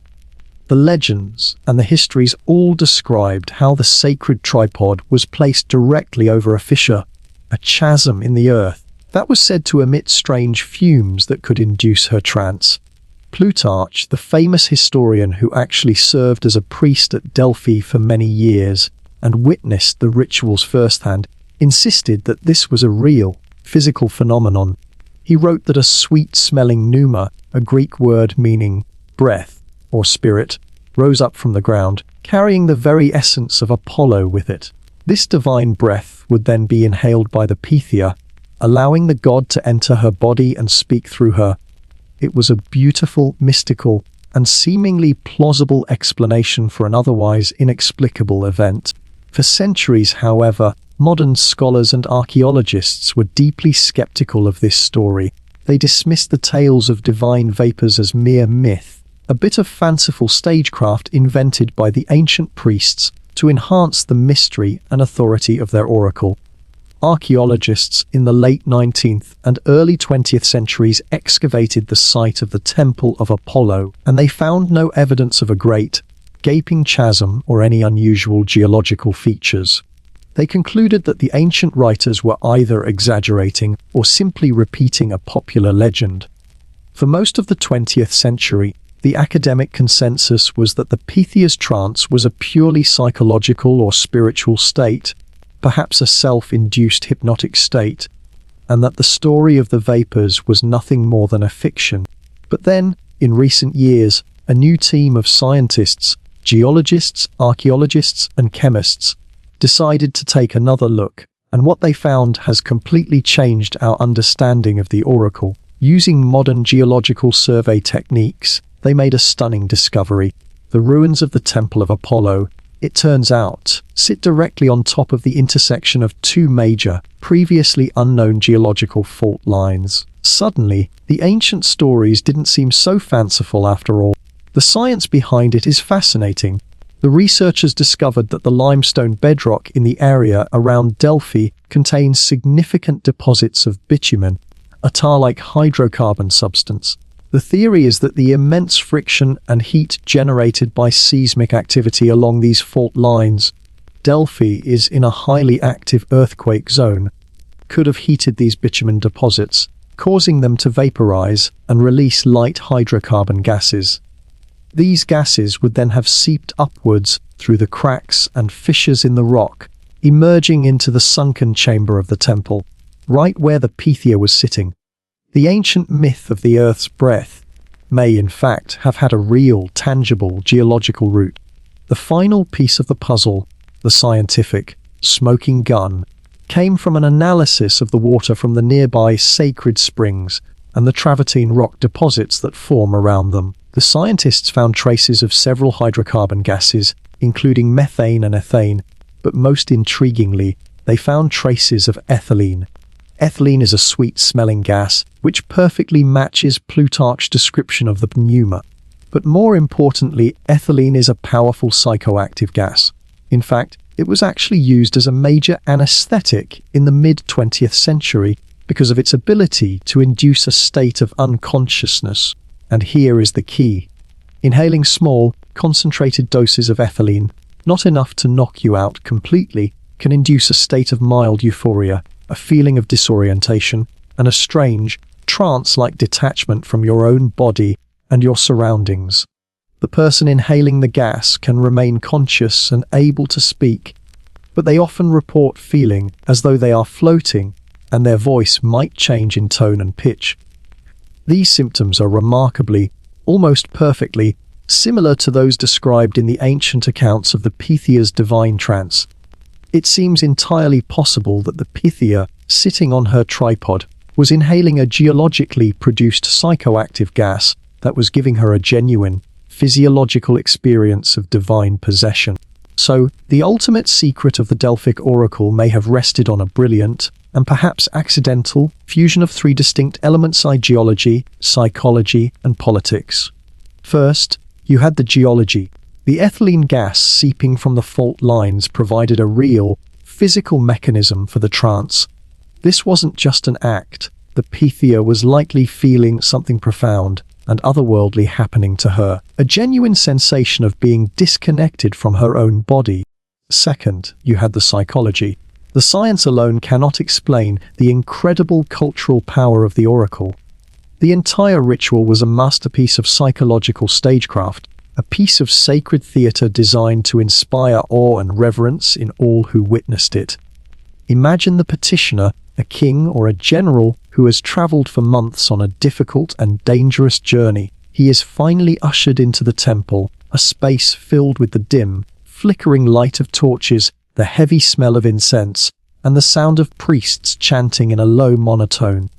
The legends and the histories all described how the sacred tripod was placed directly over a fissure, a chasm in the earth, that was said to emit strange fumes that could induce her trance. Plutarch, the famous historian who actually served as a priest at Delphi for many years and witnessed the rituals firsthand, insisted that this was a real, physical phenomenon. He wrote that a sweet-smelling pneuma, a Greek word meaning breath or spirit, rose up from the ground, carrying the very essence of Apollo with it. This divine breath would then be inhaled by the Pythia, allowing the god to enter her body and speak through her. It was a beautiful, mystical, and seemingly plausible explanation for an otherwise inexplicable event. For centuries, however, modern scholars and archaeologists were deeply skeptical of this story. They dismissed the tales of divine vapors as mere myth, a bit of fanciful stagecraft invented by the ancient priests to enhance the mystery and authority of their oracle. Archaeologists in the late 19th and early 20th centuries excavated the site of the Temple of Apollo, and they found no evidence of a great, gaping chasm or any unusual geological features. They concluded that the ancient writers were either exaggerating or simply repeating a popular legend. For most of the 20th century, the academic consensus was that the Pythia's trance was a purely psychological or spiritual state, perhaps a self-induced hypnotic state, and that the story of the vapors was nothing more than a fiction. But then, in recent years, a new team of scientists, geologists, archaeologists, and chemists decided to take another look, and what they found has completely changed our understanding of the oracle. Using modern geological survey techniques, they made a stunning discovery. The ruins of the Temple of Apollo, it turns out, sit directly on top of the intersection of two major, previously unknown geological fault lines. Suddenly, the ancient stories didn't seem so fanciful after all. The science behind it is fascinating. The researchers discovered that the limestone bedrock in the area around Delphi contains significant deposits of bitumen, a tar-like hydrocarbon substance. The theory is that the immense friction and heat generated by seismic activity along these fault lines, Delphi is in a highly active earthquake zone, could have heated these bitumen deposits, causing them to vaporize and release light hydrocarbon gases. These gases would then have seeped upwards through the cracks and fissures in the rock, emerging into the sunken chamber of the temple, right where the Pythia was sitting. The ancient myth of the Earth's breath may, in fact, have had a real, tangible geological root. The final piece of the puzzle, the scientific, smoking gun, came from an analysis of the water from the nearby sacred springs and the travertine rock deposits that form around them. The scientists found traces of several hydrocarbon gases, including methane and ethane, but most intriguingly, they found traces of ethylene. Ethylene is a sweet-smelling gas, which perfectly matches Plutarch's description of the pneuma. But more importantly, ethylene is a powerful psychoactive gas. In fact, it was actually used as a major anesthetic in the mid-20th century because of its ability to induce a state of unconsciousness. And here is the key. Inhaling small, concentrated doses of ethylene, not enough to knock you out completely, can induce a state of mild euphoria. a feeling of disorientation, and a strange, trance-like detachment from your own body and your surroundings. The person inhaling the gas can remain conscious and able to speak, but they often report feeling as though they are floating, and their voice might change in tone and pitch. These symptoms are remarkably, almost perfectly, similar to those described in the ancient accounts of the Pythia's divine trance. It seems entirely possible that the Pythia, sitting on her tripod, was inhaling a geologically produced psychoactive gas that was giving her a genuine, physiological experience of divine possession. So, the ultimate secret of the Delphic oracle may have rested on a brilliant, and perhaps accidental, fusion of three distinct elements: geology, psychology, and politics. First, you had the geology. The ethylene gas seeping from the fault lines provided a real, physical mechanism for the trance. This wasn't just an act. The Pythia was likely feeling something profound and otherworldly happening to her, a genuine sensation of being disconnected from her own body. Second, you had the psychology. The science alone cannot explain the incredible cultural power of the oracle. The entire ritual was a masterpiece of psychological stagecraft, a piece of sacred theatre designed to inspire awe and reverence in all who witnessed it. Imagine the petitioner, a king or a general who has travelled for months on a difficult and dangerous journey. He is finally ushered into the temple, a space filled with the dim, flickering light of torches, the heavy smell of incense, and the sound of priests chanting in a low monotone.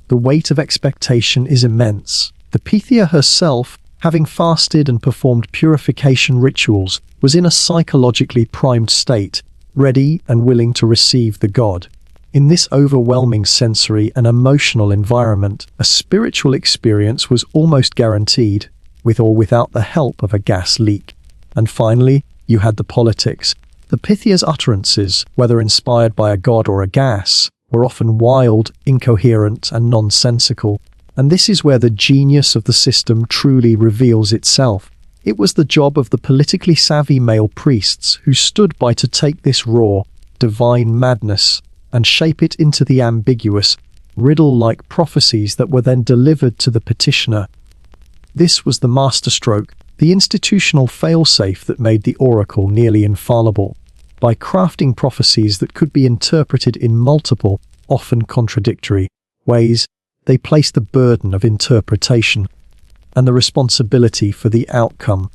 The weight of expectation is immense. The Pythia herself, having fasted and performed purification rituals, was in a psychologically primed state, ready and willing to receive the god. In this overwhelming sensory and emotional environment, a spiritual experience was almost guaranteed, with or without the help of a gas leak. And finally, you had the politics. The Pythia's utterances, whether inspired by a god or a gas, were often wild, incoherent, and nonsensical. And this is where the genius of the system truly reveals itself. It was the job of the politically savvy male priests who stood by to take this raw, divine madness and shape it into the ambiguous, riddle-like prophecies that were then delivered to the petitioner. This was the masterstroke, the institutional failsafe that made the oracle nearly infallible. By crafting prophecies that could be interpreted in multiple, often contradictory, ways, they placed the burden of interpretation and the responsibility for the outcome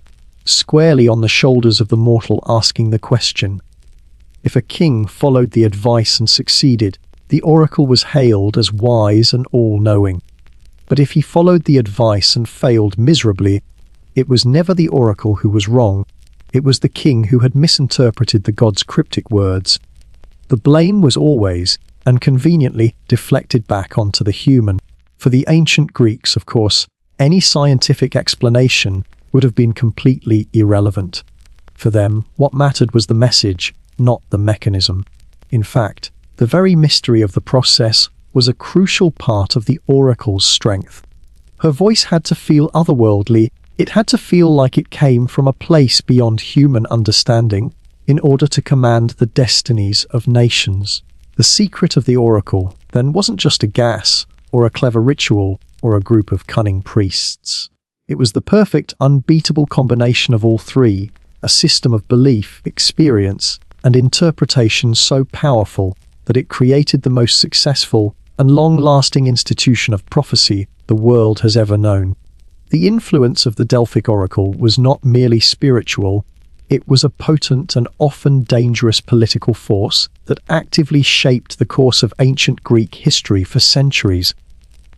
squarely on the shoulders of the mortal asking the question. If a king followed the advice and succeeded, the oracle was hailed as wise and all-knowing. But if he followed the advice and failed miserably, it was never the oracle who was wrong. It was the king who had misinterpreted the god's cryptic words. The blame was always, and conveniently, deflected back onto the human. For the ancient Greeks, of course, any scientific explanation would have been completely irrelevant. For them, what mattered was the message, not the mechanism. In fact, the very mystery of the process was a crucial part of the oracle's strength. Her voice had to feel otherworldly. It had to feel like it came from a place beyond human understanding in order to command the destinies of nations. The secret of the oracle, then, wasn't just a gas, or a clever ritual, or a group of cunning priests. It was the perfect, unbeatable combination of all three, a system of belief, experience, and interpretation so powerful that it created the most successful and long-lasting institution of prophecy the world has ever known. The influence of the Delphic oracle was not merely spiritual, it was a potent and often dangerous political force that actively shaped the course of ancient Greek history for centuries.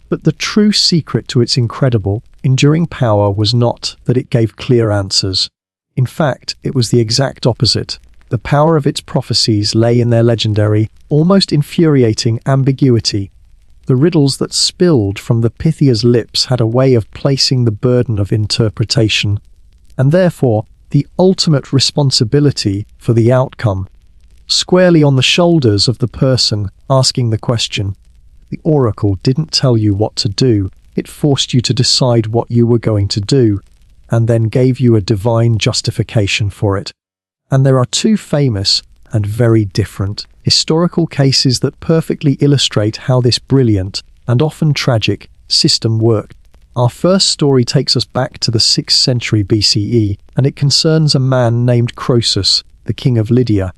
But the true secret to its incredible, enduring power was not that it gave clear answers. In fact, it was the exact opposite. The power of its prophecies lay in their legendary, almost infuriating ambiguity. The riddles that spilled from the Pythia's lips had a way of placing the burden of interpretation, and therefore the ultimate responsibility for the outcome, squarely on the shoulders of the person asking the question. The oracle didn't tell you what to do, it forced you to decide what you were going to do, and then gave you a divine justification for it. And there are two famous and very different historical cases that perfectly illustrate how this brilliant, and often tragic, system worked. Our first story takes us back to the 6th century BCE, and it concerns a man named Croesus, the king of Lydia.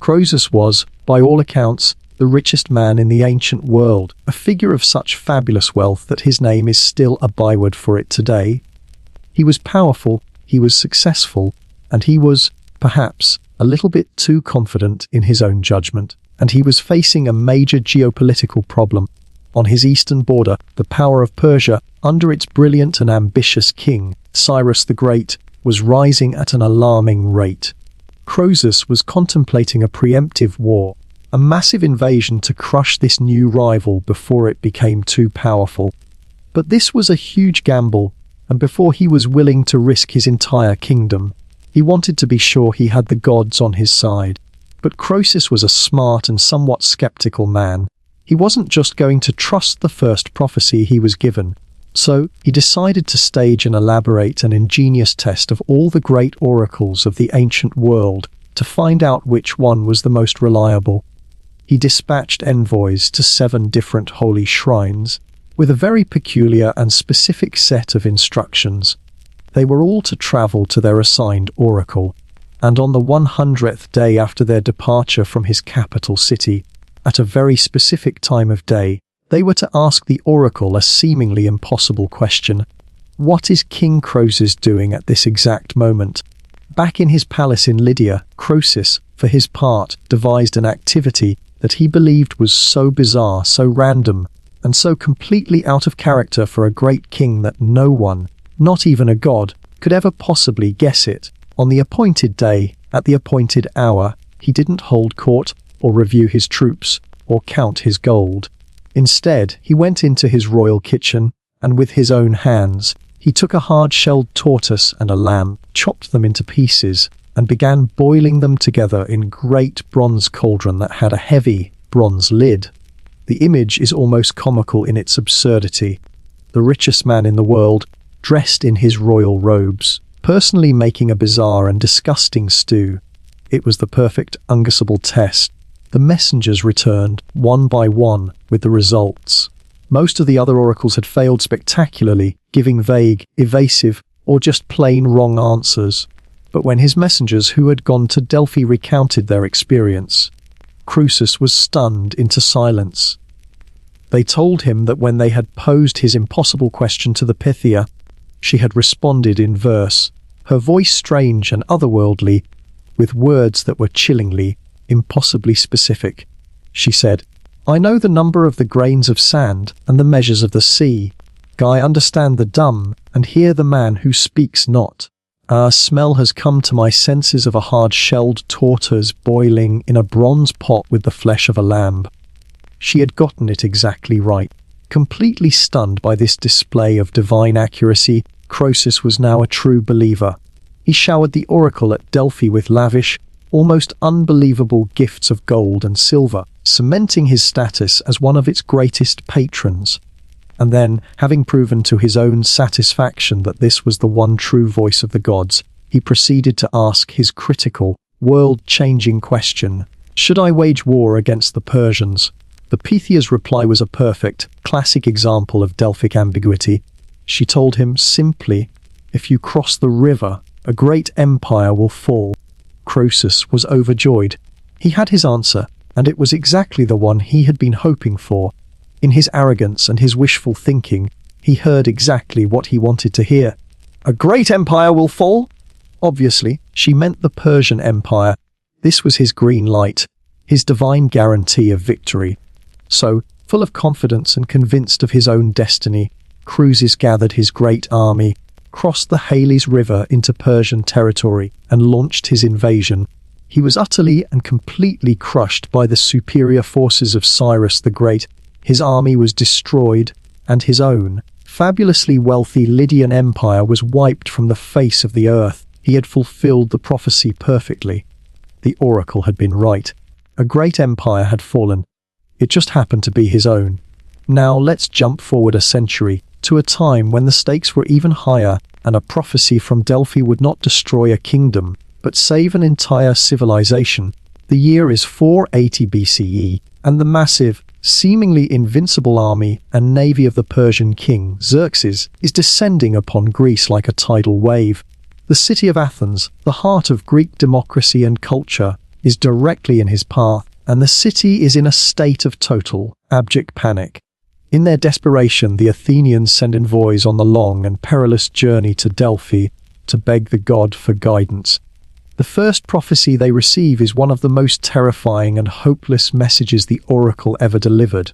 Croesus was, by all accounts, the richest man in the ancient world, a figure of such fabulous wealth that his name is still a byword for it today. He was powerful, he was successful, and he was, perhaps, a little bit too confident in his own judgment, and he was facing a major geopolitical problem. On his eastern border, the power of Persia, under its brilliant and ambitious king, Cyrus the Great, was rising at an alarming rate. Croesus was contemplating a preemptive war, a massive invasion to crush this new rival before it became too powerful. But this was a huge gamble, and before he was willing to risk his entire kingdom, he wanted to be sure he had the gods on his side. But Croesus was a smart and somewhat skeptical man. He wasn't just going to trust the first prophecy he was given. So he decided to stage an elaborate and ingenious test of all the great oracles of the ancient world to find out which one was the most reliable. He dispatched envoys to 7 different holy shrines, with a very peculiar and specific set of instructions. They were all to travel to their assigned oracle, and on the 100th day after their departure from his capital city, at a very specific time of day, they were to ask the oracle a seemingly impossible question. What is King Croesus doing at this exact moment? Back in his palace in Lydia, Croesus, for his part, devised an activity that he believed was so bizarre, so random, and so completely out of character for a great king that no one, not even a god, could ever possibly guess it. On the appointed day, at the appointed hour, he didn't hold court, or review his troops, or count his gold. Instead, he went into his royal kitchen, and with his own hands, he took a hard-shelled tortoise and a lamb, chopped them into pieces, and began boiling them together in great bronze cauldron that had a heavy bronze lid. The image is almost comical in its absurdity. The richest man in the world, dressed in his royal robes, personally making a bizarre and disgusting stew. It was the perfect unguessable test. The messengers returned, one by one, with the results. Most of the other oracles had failed spectacularly, giving vague, evasive, or just plain wrong answers. But when his messengers who had gone to Delphi recounted their experience, Croesus was stunned into silence. They told him that when they had posed his impossible question to the Pythia, she had responded in verse, her voice strange and otherworldly, with words that were chillingly, impossibly specific. She said, "I know the number of the grains of sand and the measures of the sea. I understand the dumb and hear the man who speaks not. A smell has come to my senses of a hard-shelled tortoise boiling in a bronze pot with the flesh of a lamb." She had gotten it exactly right. Completely stunned by this display of divine accuracy, Croesus was now a true believer. He showered the oracle at Delphi with lavish, almost unbelievable gifts of gold and silver, cementing his status as one of its greatest patrons. And then, having proven to his own satisfaction that this was the one true voice of the gods, he proceeded to ask his critical, world-changing question: should I wage war against the Persians? The Pythia's reply was a perfect, classic example of Delphic ambiguity. She told him simply, "If you cross the river, a great empire will fall." Croesus was overjoyed. He had his answer, and it was exactly the one he had been hoping for. In his arrogance and his wishful thinking, he heard exactly what he wanted to hear. "A great empire will fall?" Obviously, she meant the Persian Empire. This was his green light, his divine guarantee of victory. So, full of confidence and convinced of his own destiny, Croesus gathered his great army, crossed the Halys River into Persian territory, and launched his invasion. He was utterly and completely crushed by the superior forces of Cyrus the Great. His army was destroyed, and his own, fabulously wealthy Lydian empire was wiped from the face of the earth. He had fulfilled the prophecy perfectly. The oracle had been right. A great empire had fallen. It just happened to be his own. Now let's jump forward a century, to a time when the stakes were even higher, and a prophecy from Delphi would not destroy a kingdom, but save an entire civilization. The year is 480 BCE, and the massive, seemingly invincible army and navy of the Persian king Xerxes is descending upon Greece like a tidal wave. The city of Athens, the heart of Greek democracy and culture, is directly in his path, and the city is in a state of total, abject panic. In their desperation, the Athenians send envoys on the long and perilous journey to Delphi to beg the god for guidance. The first prophecy they receive is one of the most terrifying and hopeless messages the oracle ever delivered.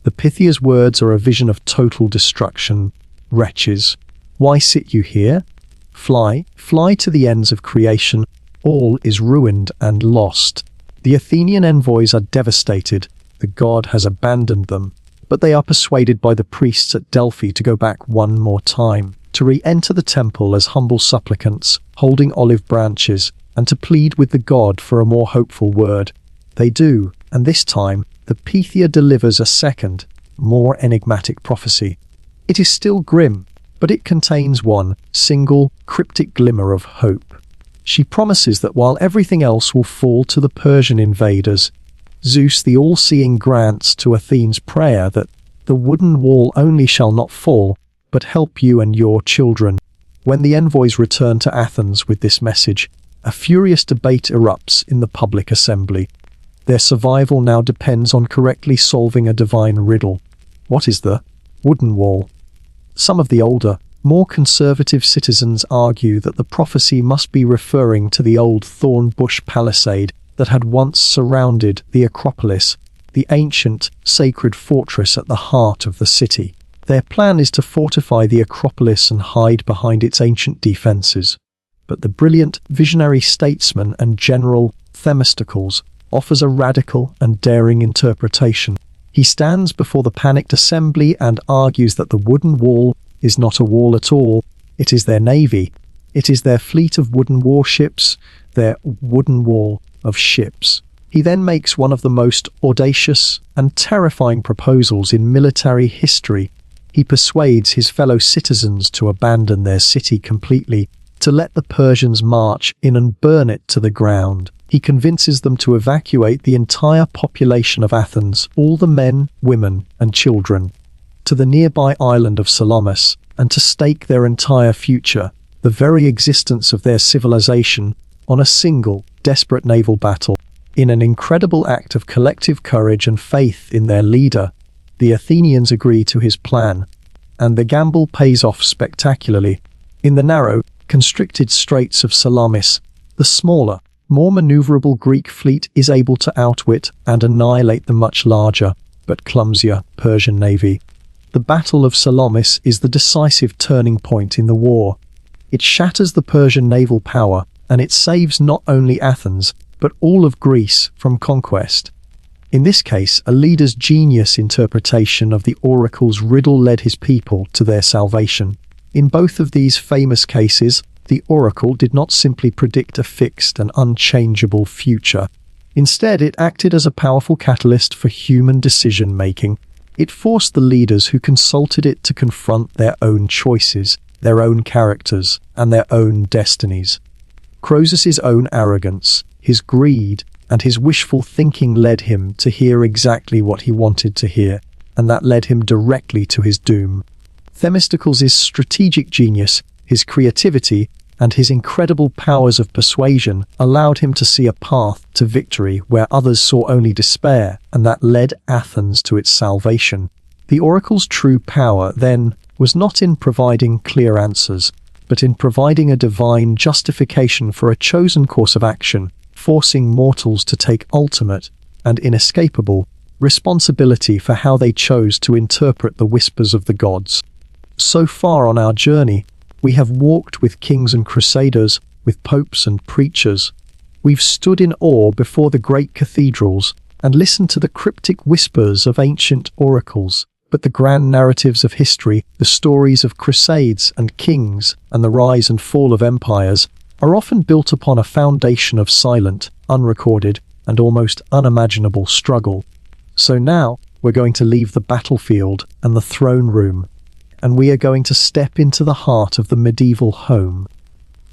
The Pythia's words are a vision of total destruction. Wretches, why sit you here? Fly, fly to the ends of creation. All is ruined and lost. The Athenian envoys are devastated. The god has abandoned them. But they are persuaded by the priests at Delphi to go back one more time, to re-enter the temple as humble supplicants, holding olive branches, and to plead with the god for a more hopeful word. They do, and this time, the Pythia delivers a second, more enigmatic prophecy. It is still grim, but it contains one single, cryptic glimmer of hope. She promises that while everything else will fall to the Persian invaders, Zeus the all-seeing grants to Athene's prayer that the wooden wall only shall not fall, but help you and your children. When the envoys return to Athens with this message, a furious debate erupts in the public assembly. Their survival now depends on correctly solving a divine riddle. What is the wooden wall? Some of the older, more conservative citizens argue that the prophecy must be referring to the old thorn bush palisade that had once surrounded the Acropolis, the ancient, sacred fortress at the heart of the city. Their plan is to fortify the Acropolis and hide behind its ancient defenses. But the brilliant, visionary statesman and general Themistocles offers a radical and daring interpretation. He stands before the panicked assembly and argues that the wooden wall is not a wall at all. It is their navy. It is their fleet of wooden warships, their wooden wall of ships. He then makes one of the most audacious and terrifying proposals in military history. He persuades his fellow citizens to abandon their city completely, to let the Persians march in and burn it to the ground. He convinces them to evacuate the entire population of Athens, all the men, women, and children, to the nearby island of Salamis, and to stake their entire future, the very existence of their civilization, on a single, desperate naval battle. In an incredible act of collective courage and faith in their leader, the Athenians agree to his plan, and the gamble pays off spectacularly. In the narrow, constricted straits of Salamis, the smaller, more maneuverable Greek fleet is able to outwit and annihilate the much larger, but clumsier, Persian navy. The Battle of Salamis is the decisive turning point in the war. It shatters the Persian naval power, and it saves not only Athens, but all of Greece from conquest. In this case, a leader's genius interpretation of the oracle's riddle led his people to their salvation. In both of these famous cases, the oracle did not simply predict a fixed and unchangeable future. Instead, it acted as a powerful catalyst for human decision-making. It forced the leaders who consulted it to confront their own choices, their own characters, and their own destinies. Croesus' own arrogance, his greed, and his wishful thinking led him to hear exactly what he wanted to hear, and that led him directly to his doom. Themistocles' strategic genius, his creativity, and his incredible powers of persuasion allowed him to see a path to victory where others saw only despair, and that led Athens to its salvation. The oracle's true power, then, was not in providing clear answers, but in providing a divine justification for a chosen course of action, forcing mortals to take ultimate and inescapable responsibility for how they chose to interpret the whispers of the gods. So far on our journey, we have walked with kings and crusaders, with popes and preachers. We've stood in awe before the great cathedrals and listened to the cryptic whispers of ancient oracles. But the grand narratives of history, the stories of crusades and kings, and the rise and fall of empires, are often built upon a foundation of silent, unrecorded, and almost unimaginable struggle. So now, we're going to leave the battlefield and the throne room, and we are going to step into the heart of the medieval home,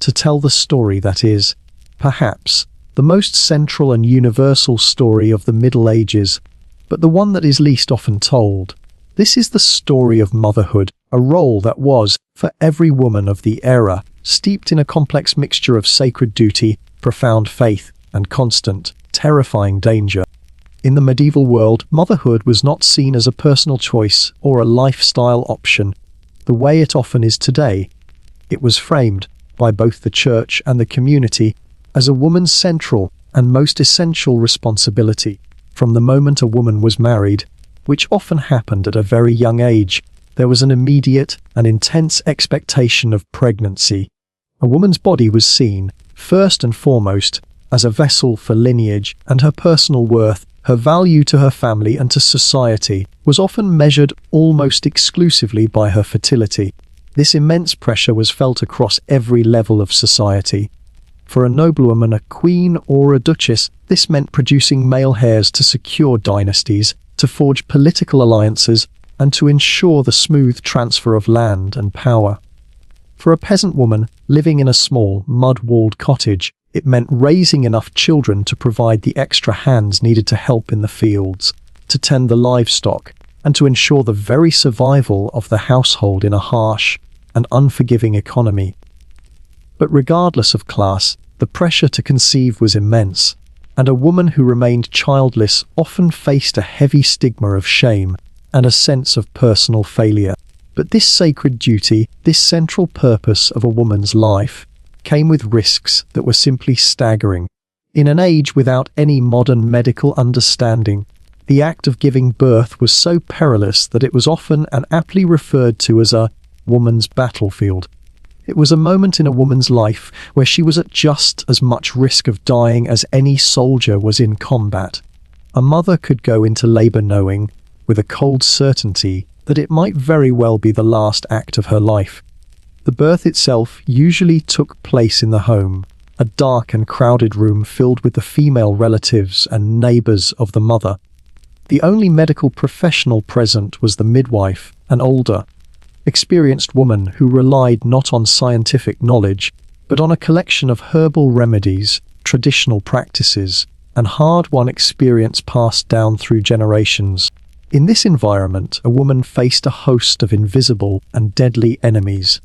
to tell the story that is, perhaps, the most central and universal story of the Middle Ages, but the one that is least often told. This is the story of motherhood, a role that was, for every woman of the era, steeped in a complex mixture of sacred duty, profound faith, and constant, terrifying danger. In the medieval world, motherhood was not seen as a personal choice or a lifestyle option, the way it often is today. It was framed, by both the church and the community, as a woman's central and most essential responsibility. From the moment a woman was married, which often happened at a very young age, there was an immediate and intense expectation of pregnancy. A woman's body was seen, first and foremost, as a vessel for lineage, and her personal worth, her value to her family and to society, was often measured almost exclusively by her fertility. This immense pressure was felt across every level of society. For a noblewoman, a queen or a duchess, this meant producing male heirs to secure dynasties, to forge political alliances, and to ensure the smooth transfer of land and power. For a peasant woman living in a small, mud-walled cottage, it meant raising enough children to provide the extra hands needed to help in the fields, to tend the livestock, and to ensure the very survival of the household in a harsh and unforgiving economy. But regardless of class, the pressure to conceive was immense, and a woman who remained childless often faced a heavy stigma of shame and a sense of personal failure. But this sacred duty, this central purpose of a woman's life, came with risks that were simply staggering. In an age without any modern medical understanding, the act of giving birth was so perilous that it was often and aptly referred to as a woman's battlefield. It was a moment in a woman's life where she was at just as much risk of dying as any soldier was in combat. A mother could go into labor knowing, with a cold certainty, that it might very well be the last act of her life. The birth itself usually took place in the home, a dark and crowded room filled with the female relatives and neighbors of the mother. The only medical professional present was the midwife, an older, experienced woman who relied not on scientific knowledge, but on a collection of herbal remedies, traditional practices, and hard-won experience passed down through generations. In this environment, a woman faced a host of invisible and deadly enemies.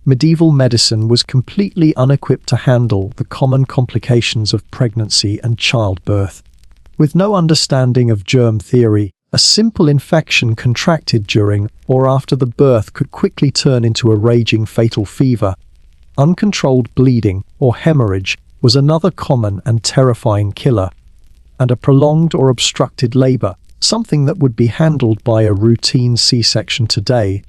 Medieval medicine was completely unequipped to handle the common complications of pregnancy and childbirth. With no understanding of germ theory, a simple infection contracted during or after the birth could quickly turn into a raging fatal fever. Uncontrolled bleeding or hemorrhage was another common and terrifying killer. And a prolonged or obstructed labor, something that would be handled by a routine C-section today,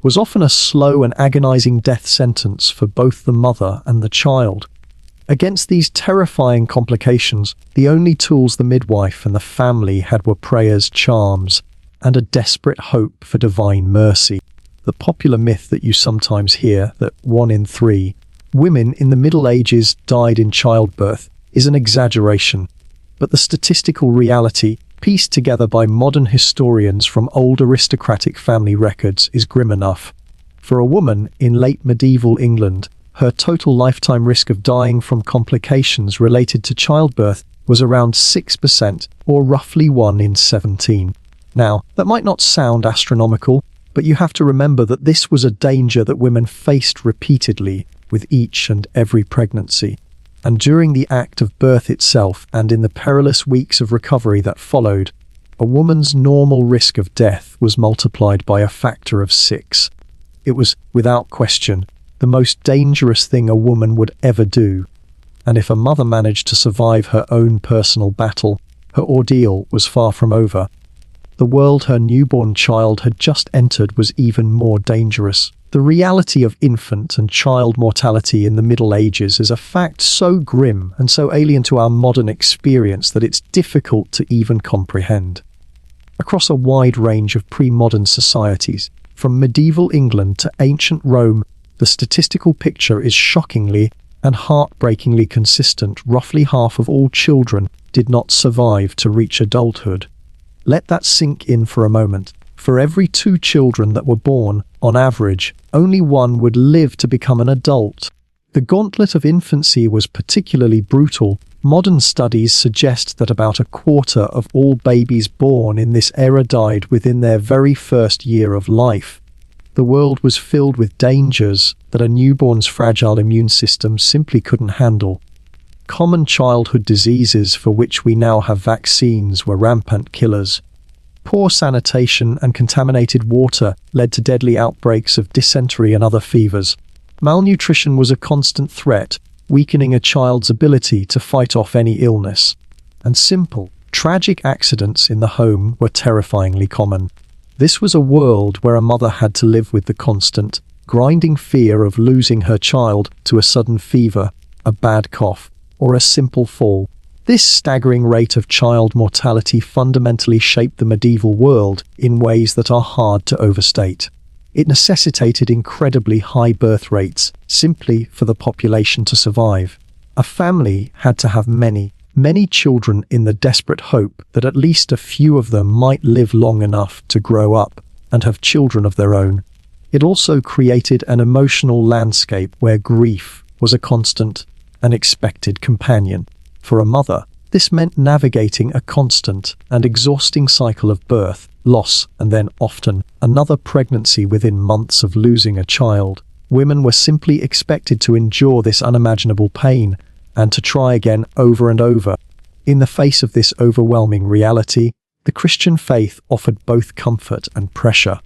was often a slow and agonizing death sentence for both the mother and the child. Against these terrifying complications, the only tools the midwife and the family had were prayers, charms, and a desperate hope for divine mercy. The popular myth that you sometimes hear, that 1 in 3 women in the Middle Ages died in childbirth, is an exaggeration, but the statistical reality, pieced together by modern historians from old aristocratic family records, is grim enough. For a woman in late medieval England, her total lifetime risk of dying from complications related to childbirth was around 6%, or roughly 1 in 17. Now, that might not sound astronomical, but you have to remember that this was a danger that women faced repeatedly with each and every pregnancy. And during the act of birth itself, and in the perilous weeks of recovery that followed, a woman's normal risk of death was multiplied by a factor of 6. It was, without question, the most dangerous thing a woman would ever do. And if a mother managed to survive her own personal battle, her ordeal was far from over. The world her newborn child had just entered was even more dangerous. The reality of infant and child mortality in the Middle Ages is a fact so grim and so alien to our modern experience that it's difficult to even comprehend. Across a wide range of pre-modern societies, from medieval England to ancient Rome, the statistical picture is shockingly and heartbreakingly consistent. Roughly half of all children did not survive to reach adulthood. Let that sink in for a moment. For every 2 children that were born, on average, only 1 would live to become an adult. The gauntlet of infancy was particularly brutal, Modern studies suggest that about a quarter of all babies born in this era died within their very first year of life. The world was filled with dangers that a newborn's fragile immune system simply couldn't handle. Common childhood diseases for which we now have vaccines were rampant killers. Poor sanitation and contaminated water led to deadly outbreaks of dysentery and other fevers. Malnutrition was a constant threat, weakening a child's ability to fight off any illness. And simple, tragic accidents in the home were terrifyingly common. This was a world where a mother had to live with the constant, grinding fear of losing her child to a sudden fever, a bad cough, or a simple fall. This staggering rate of child mortality fundamentally shaped the medieval world in ways that are hard to overstate. It necessitated incredibly high birth rates simply for the population to survive. A family had to have many children in the desperate hope that at least a few of them might live long enough to grow up and have children of their own. It also created an emotional landscape where grief was a constant and expected companion. For a mother, this meant navigating a constant and exhausting cycle of birth, loss, and then often another pregnancy within months of losing a child. Women were simply expected to endure this unimaginable pain and to try again over and over. In the face of this overwhelming reality, the Christian faith offered both comfort and pressure.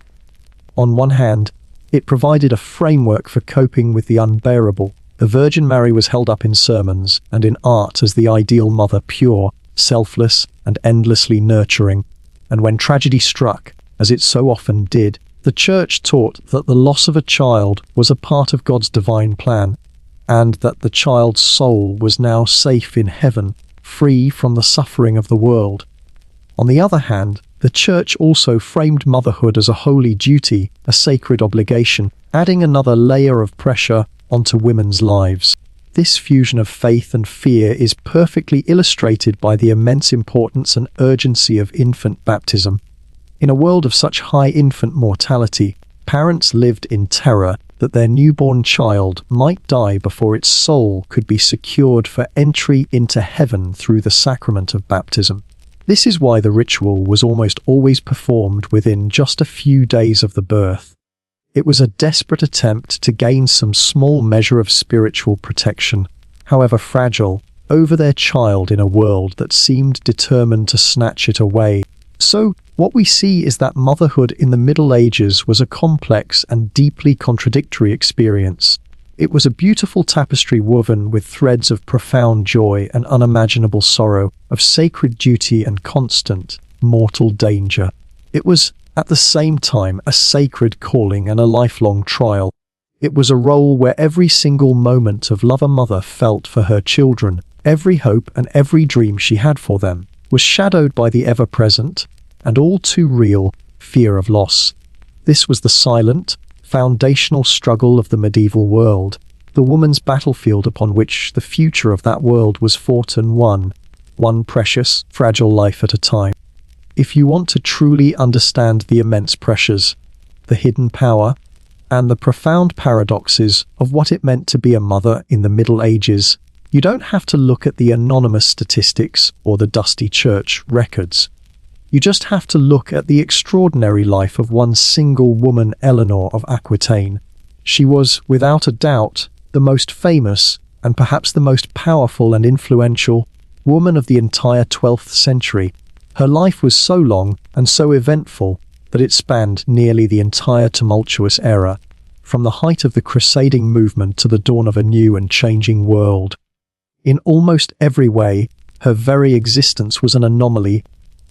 On one hand, it provided a framework for coping with the unbearable. The Virgin Mary was held up in sermons and in art as the ideal mother, pure, selfless, and endlessly nurturing. And when tragedy struck, as it so often did, the Church taught that the loss of a child was a part of God's divine plan, and that the child's soul was now safe in heaven, free from the suffering of the world. On the other hand, the Church also framed motherhood as a holy duty, a sacred obligation, adding another layer of pressure onto women's lives. This fusion of faith and fear is perfectly illustrated by the immense importance and urgency of infant baptism. In a world of such high infant mortality, parents lived in terror that their newborn child might die before its soul could be secured for entry into heaven through the sacrament of baptism. This is why the ritual was almost always performed within just a few days of the birth. It was a desperate attempt to gain some small measure of spiritual protection, however fragile, over their child in a world that seemed determined to snatch it away. So, what we see is that motherhood in the Middle Ages was a complex and deeply contradictory experience. It was a beautiful tapestry woven with threads of profound joy and unimaginable sorrow, of sacred duty and constant, mortal danger. It was, at the same time, a sacred calling and a lifelong trial. It was a role where every single moment of love a mother felt for her children, every hope and every dream she had for them, was shadowed by the ever-present, and all too real, fear of loss. This was the silent, foundational struggle of the medieval world, the woman's battlefield upon which the future of that world was fought and won, one precious, fragile life at a time. If you want to truly understand the immense pressures, the hidden power, and the profound paradoxes of what it meant to be a mother in the Middle Ages, you don't have to look at the anonymous statistics or the dusty church records. You just have to look at the extraordinary life of one single woman, Eleanor of Aquitaine. She was, without a doubt, the most famous and perhaps the most powerful and influential woman of the entire 12th century. Her life was so long and so eventful that it spanned nearly the entire tumultuous era, from the height of the crusading movement to the dawn of a new and changing world. In almost every way, her very existence was an anomaly,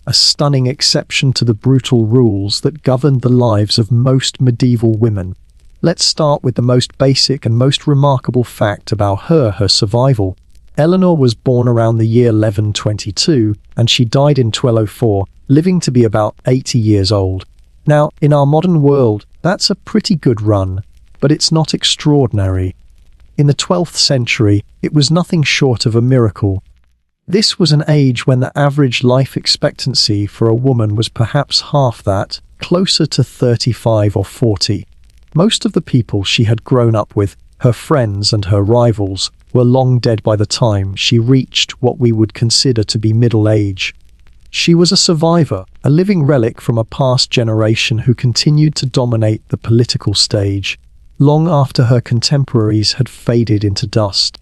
a stunning exception to the brutal rules that governed the lives of most medieval women. Let's start with the most basic and most remarkable fact about her survival. Eleanor was born around the year 1122, and she died in 1204, living to be about 80 years old. Now, in our modern world, that's a pretty good run, but it's not extraordinary. In the 12th century, it was nothing short of a miracle. This was an age when the average life expectancy for a woman was perhaps half that, closer to 35 or 40. Most of the people she had grown up with, her friends and her rivals, were long dead by the time she reached what we would consider to be middle age. She was a survivor, a living relic from a past generation who continued to dominate the political stage, long after her contemporaries had faded into dust.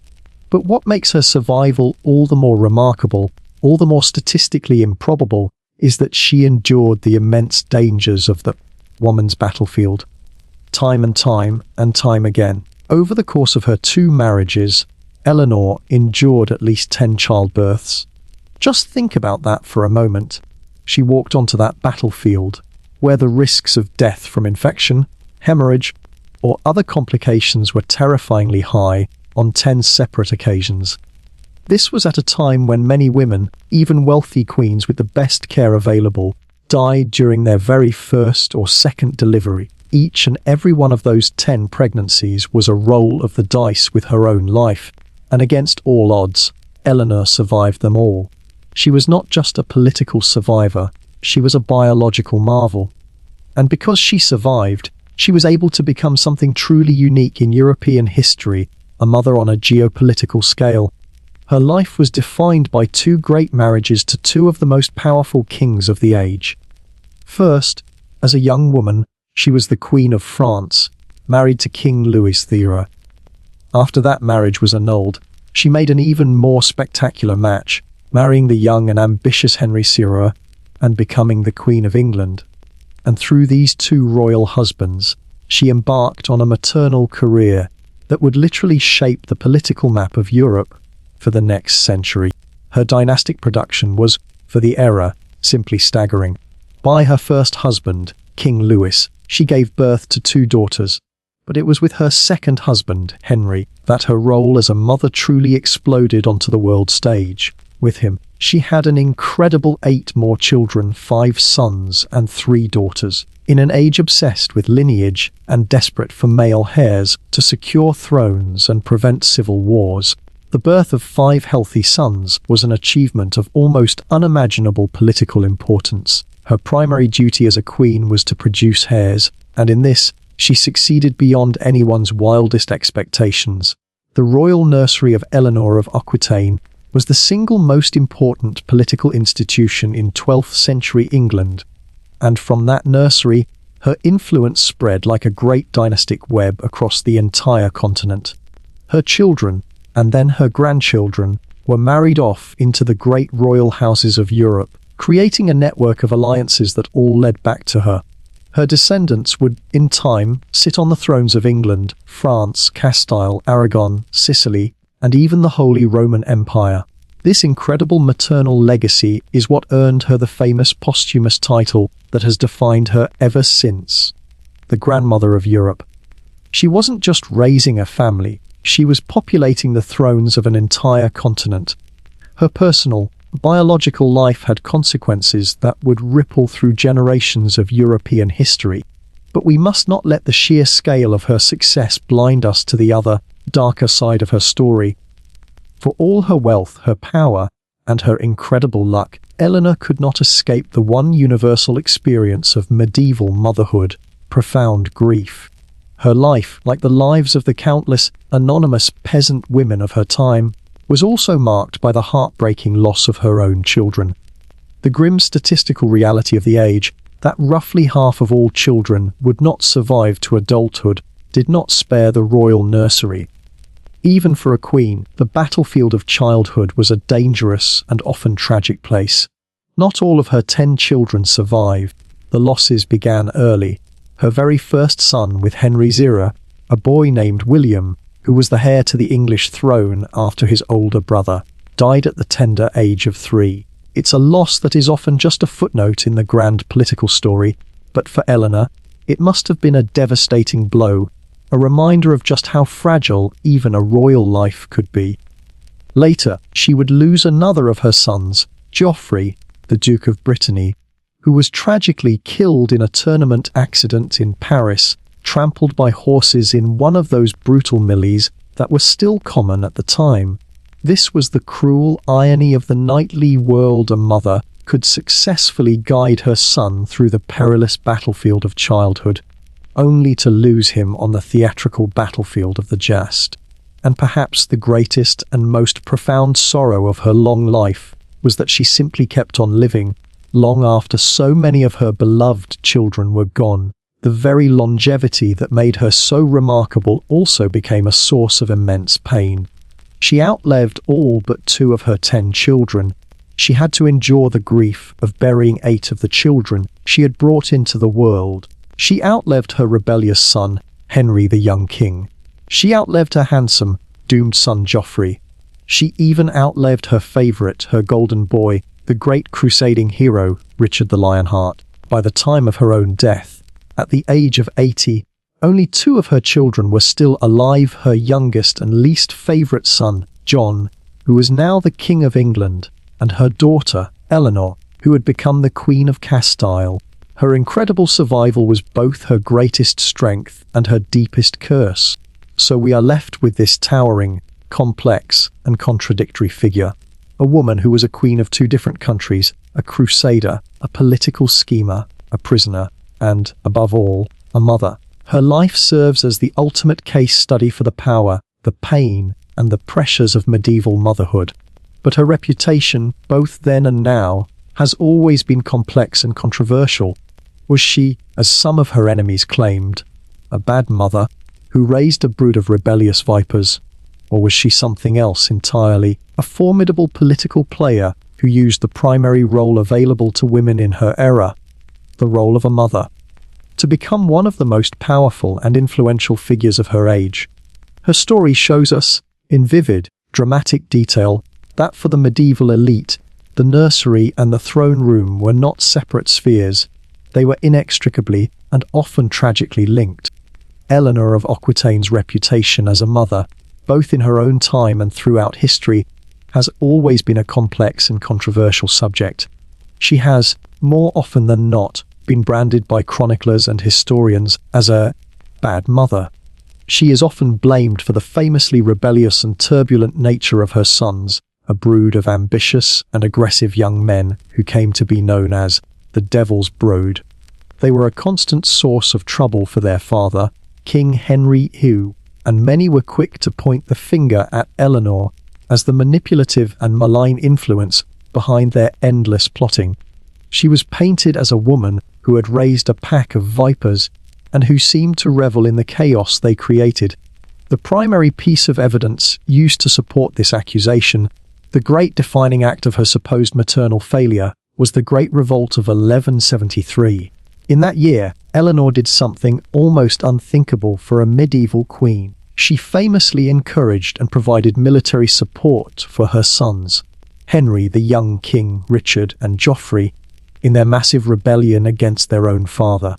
But what makes her survival all the more remarkable, all the more statistically improbable, is that she endured the immense dangers of the woman's battlefield. Time and time again. Over the course of her 2 marriages, Eleanor endured at least 10 childbirths. Just think about that for a moment. She walked onto that battlefield, where the risks of death from infection, hemorrhage, or other complications were terrifyingly high on 10 separate occasions. This was at a time when many women, even wealthy queens with the best care available, died during their very first or second delivery. Each and every one of those 10 pregnancies was a roll of the dice with her own life, and against all odds, Eleanor survived them all. She was not just a political survivor, she was a biological marvel. And because she survived, she was able to become something truly unique in European history, a mother on a geopolitical scale. Her life was defined by 2 great marriages to 2 of the most powerful kings of the age. First, as a young woman, she was the Queen of France, married to King Louis XIII. After that marriage was annulled, she made an even more spectacular match, marrying the young and ambitious Henry VI and becoming the Queen of England. And through these 2 royal husbands, she embarked on a maternal career that would literally shape the political map of Europe for the next century. Her dynastic production was, for the era, simply staggering. By her first husband, King Louis, she gave birth to 2 daughters, but it was with her second husband, Henry, that her role as a mother truly exploded onto the world stage. With him, she had an incredible 8 more children, 5 sons and 3 daughters. In an age obsessed with lineage and desperate for male heirs to secure thrones and prevent civil wars, the birth of 5 healthy sons was an achievement of almost unimaginable political importance. Her primary duty as a queen was to produce heirs, and in this, she succeeded beyond anyone's wildest expectations. The royal nursery of Eleanor of Aquitaine was the single most important political institution in 12th century England, and from that nursery, her influence spread like a great dynastic web across the entire continent. Her children, and then her grandchildren, were married off into the great royal houses of Europe, creating a network of alliances that all led back to her. Her descendants would, in time, sit on the thrones of England, France, Castile, Aragon, Sicily, and even the Holy Roman Empire. This incredible maternal legacy is what earned her the famous posthumous title that has defined her ever since, the Grandmother of Europe. She wasn't just raising a family, she was populating the thrones of an entire continent. Her personal, biological life had consequences that would ripple through generations of European history. But we must not let the sheer scale of her success blind us to the other, darker side of her story. For all her wealth, her power, and her incredible luck, Eleanor could not escape the one universal experience of medieval motherhood: profound grief. Her life, like the lives of the countless anonymous peasant women of her time, was also marked by the heartbreaking loss of her own children. The grim statistical reality of the age, that roughly half of all children would not survive to adulthood, did not spare the royal nursery. Even for a queen, the battlefield of childhood was a dangerous and often tragic place. Not all of her 10 children survived. The losses began early. Her very first son with Henry VI, a boy named William, who was the heir to the English throne after his older brother, died at the tender age of 3. It's a loss that is often just a footnote in the grand political story, but for Eleanor, it must have been a devastating blow, a reminder of just how fragile even a royal life could be. Later, she would lose another of her sons, Geoffrey, the Duke of Brittany, who was tragically killed in a tournament accident in Paris, trampled by horses in one of those brutal melees that were still common at the time. This was the cruel irony of the knightly world. A mother could successfully guide her son through the perilous battlefield of childhood, only to lose him on the theatrical battlefield of the just. And perhaps the greatest and most profound sorrow of her long life was that she simply kept on living, long after so many of her beloved children were gone. The very longevity that made her so remarkable also became a source of immense pain. She outlived all but 2 of her 10 children. She had to endure the grief of burying 8 of the children she had brought into the world. She outlived her rebellious son, Henry the young king. She outlived her handsome, doomed son Geoffrey. She even outlived her favourite, her golden boy, the great crusading hero, Richard the Lionheart. By the time of her own death, at the age of 80, only 2 of her children were still alive, her youngest and least favourite son, John, who was now the King of England, and her daughter, Eleanor, who had become the Queen of Castile. Her incredible survival was both her greatest strength and her deepest curse. So we are left with this towering, complex, and contradictory figure. A woman who was a queen of 2 different countries, a crusader, a political schemer, a prisoner, and, above all, a mother. Her life serves as the ultimate case study for the power, the pain, and the pressures of medieval motherhood. But her reputation, both then and now, has always been complex and controversial. Was she, as some of her enemies claimed, a bad mother who raised a brood of rebellious vipers? Or was she something else entirely, a formidable political player who used the primary role available to women in her era, the role of a mother, to become one of the most powerful and influential figures of her age? Her story shows us, in vivid, dramatic detail, that for the medieval elite, the nursery and the throne room were not separate spheres. They were inextricably and often tragically linked. Eleanor of Aquitaine's reputation as a mother, both in her own time and throughout history, has always been a complex and controversial subject. She has, more often than not, been branded by chroniclers and historians as a bad mother. She is often blamed for the famously rebellious and turbulent nature of her sons, a brood of ambitious and aggressive young men who came to be known as the Devil's Brood. They were a constant source of trouble for their father, King Henry II, and many were quick to point the finger at Eleanor as the manipulative and malign influence behind their endless plotting. She was painted as a woman who had raised a pack of vipers and who seemed to revel in the chaos they created. The primary piece of evidence used to support this accusation, the great defining act of her supposed maternal failure, was the Great Revolt of 1173. In that year, Eleanor did something almost unthinkable for a medieval queen. She famously encouraged and provided military support for her sons, Henry the young king, Richard and Geoffrey, in their massive rebellion against their own father.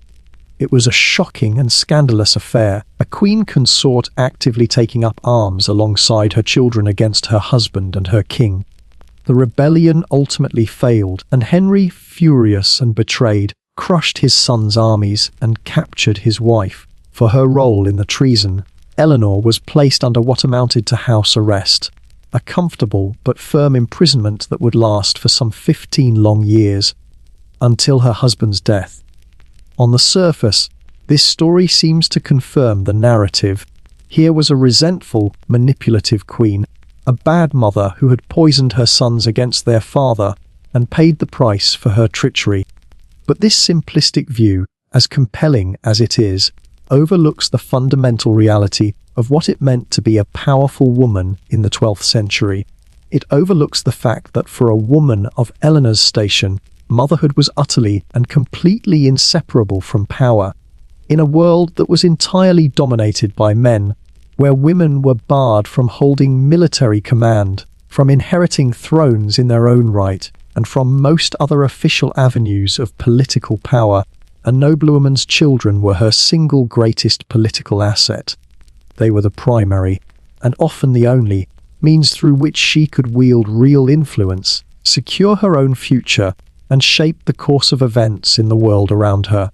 It was a shocking and scandalous affair, a queen consort actively taking up arms alongside her children against her husband and her king. The rebellion ultimately failed, and Henry, furious and betrayed, crushed his son's armies and captured his wife. For her role in the treason, Eleanor was placed under what amounted to house arrest, a comfortable but firm imprisonment that would last for some 15 long years, until her husband's death. On the surface, this story seems to confirm the narrative. Here was a resentful, manipulative queen, a bad mother who had poisoned her sons against their father and paid the price for her treachery. But this simplistic view, as compelling as it is, overlooks the fundamental reality of what it meant to be a powerful woman in the 12th century. It overlooks the fact that for a woman of Eleanor's station, motherhood was utterly and completely inseparable from power. In a world that was entirely dominated by men, where women were barred from holding military command, from inheriting thrones in their own right, and from most other official avenues of political power, a noblewoman's children were her single greatest political asset. They were the primary, and often the only, means through which she could wield real influence, secure her own future, and shape the course of events in the world around her.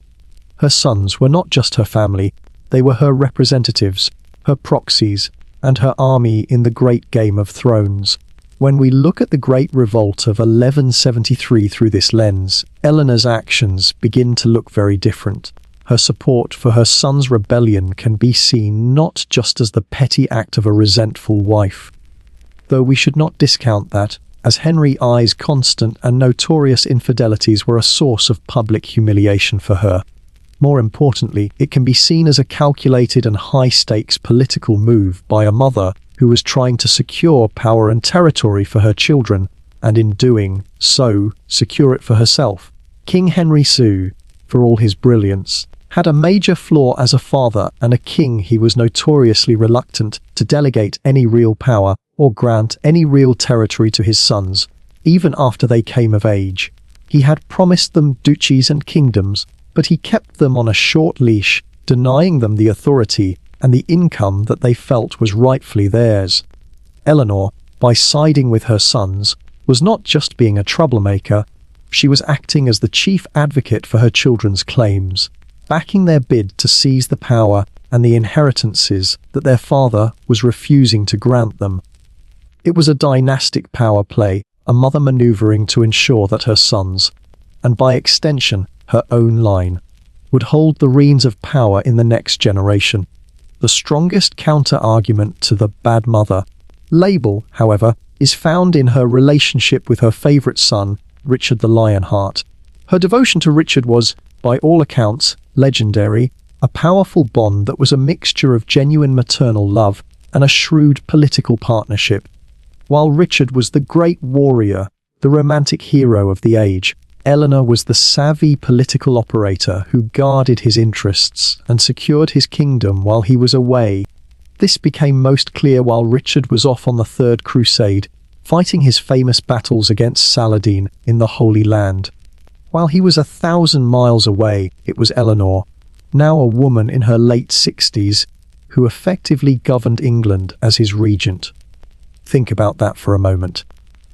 Her sons were not just her family, they were her representatives, her proxies, and her army in the great game of thrones. When we look at the Great Revolt of 1173 through this lens, Eleanor's actions begin to look very different. her support for her son's rebellion can be seen not just as the petty act of a resentful wife, though we should not discount that, as Henry I's constant and notorious infidelities were a source of public humiliation for her. More importantly, it can be seen as a calculated and high-stakes political move by a mother who was trying to secure power and territory for her children, and in doing so, secure it for herself. King Henry VI, for all his brilliance, had a major flaw as a father and a king. He was notoriously reluctant to delegate any real power or grant any real territory to his sons, even after they came of age. He had promised them duchies and kingdoms, but he kept them on a short leash, denying them the authority and the income that they felt was rightfully theirs. Eleanor, by siding with her sons, was not just being a troublemaker, she was acting as the chief advocate for her children's claims, backing their bid to seize the power and the inheritances that their father was refusing to grant them. It was a dynastic power play, a mother maneuvering to ensure that her sons, and by extension her own line, would hold the reins of power in the next generation. The strongest counter-argument to the bad mother label, however, is found in her relationship with her favourite son, Richard the Lionheart. Her devotion to Richard was, by all accounts, legendary, a powerful bond that was a mixture of genuine maternal love and a shrewd political partnership. While Richard was the great warrior, the romantic hero of the age, Eleanor was the savvy political operator who guarded his interests and secured his kingdom while he was away. This became most clear while Richard was off on the Third Crusade, fighting his famous battles against Saladin in the Holy Land. While he was 1,000 miles away, it was Eleanor, now a woman in her late 60s, who effectively governed England as his regent. Think about that for a moment.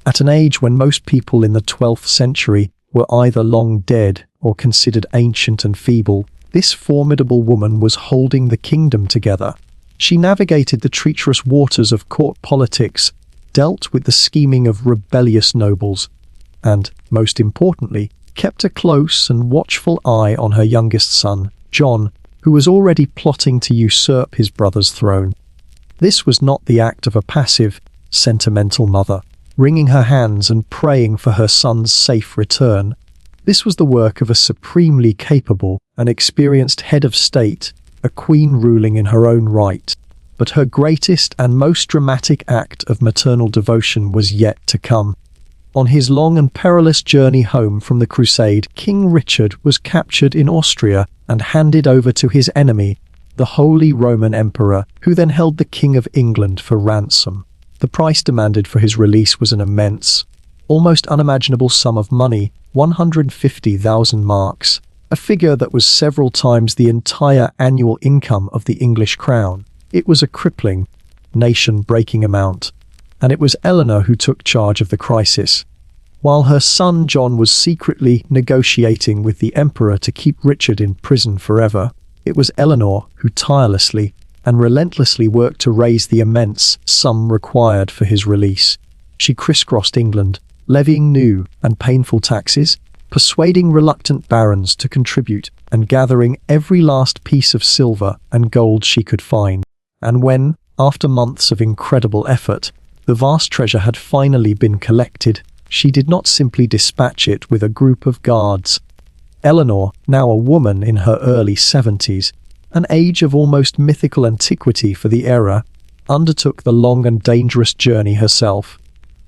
At an age when most people in the 12th century were either long dead or considered ancient and feeble, this formidable woman was holding the kingdom together. She navigated the treacherous waters of court politics, dealt with the scheming of rebellious nobles, and, most importantly, kept a close and watchful eye on her youngest son, John, who was already plotting to usurp his brother's throne. This was not the act of a passive, sentimental mother, wringing her hands and praying for her son's safe return. This was the work of a supremely capable and experienced head of state, a queen ruling in her own right. But her greatest and most dramatic act of maternal devotion was yet to come. On his long and perilous journey home from the Crusade, King Richard was captured in Austria and handed over to his enemy, the Holy Roman Emperor, who then held the King of England for ransom. The price demanded for his release was an immense, almost unimaginable sum of money, 150,000 marks, a figure that was several times the entire annual income of the English crown. It was a crippling, nation-breaking amount, and it was Eleanor who took charge of the crisis. While her son John was secretly negotiating with the emperor to keep Richard in prison forever, it was Eleanor who tirelessly and relentlessly worked to raise the immense sum required for his release. She crisscrossed England, levying new and painful taxes, persuading reluctant barons to contribute, and gathering every last piece of silver and gold she could find. And when, after months of incredible effort, the vast treasure had finally been collected, she did not simply dispatch it with a group of guards. Eleanor, now a woman in her early 70s, an age of almost mythical antiquity for the era, undertook the long and dangerous journey herself,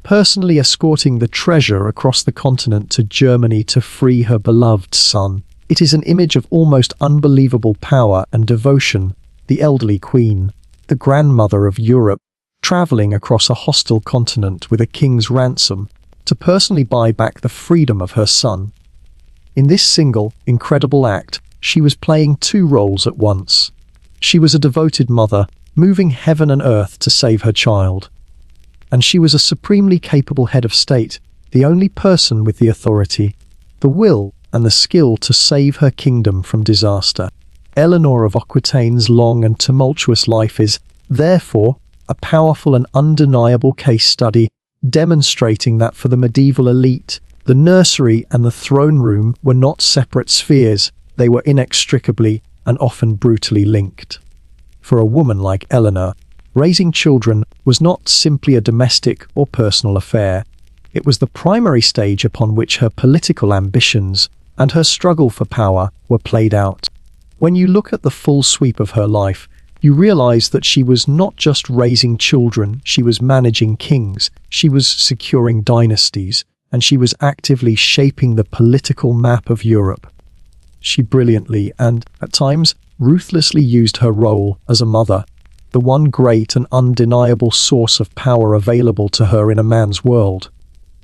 personally escorting the treasure across the continent to Germany to free her beloved son. It is an image of almost unbelievable power and devotion, the elderly queen, the grandmother of Europe, travelling across a hostile continent with a king's ransom to personally buy back the freedom of her son. In this single, incredible act, she was playing two roles at once. She was a devoted mother, moving heaven and earth to save her child. And she was a supremely capable head of state, the only person with the authority, the will, and the skill to save her kingdom from disaster. Eleanor of Aquitaine's long and tumultuous life is, therefore, a powerful and undeniable case study, demonstrating that for the medieval elite, the nursery and the throne room were not separate spheres, They were inextricably and often brutally linked. For a woman like Eleanor, raising children was not simply a domestic or personal affair. It was the primary stage upon which her political ambitions and her struggle for power were played out. When you look at the full sweep of her life, you realize that she was not just raising children, she was managing kings, she was securing dynasties, and she was actively shaping the political map of Europe. She brilliantly and, at times, ruthlessly used her role as a mother, the one great and undeniable source of power available to her in a man's world,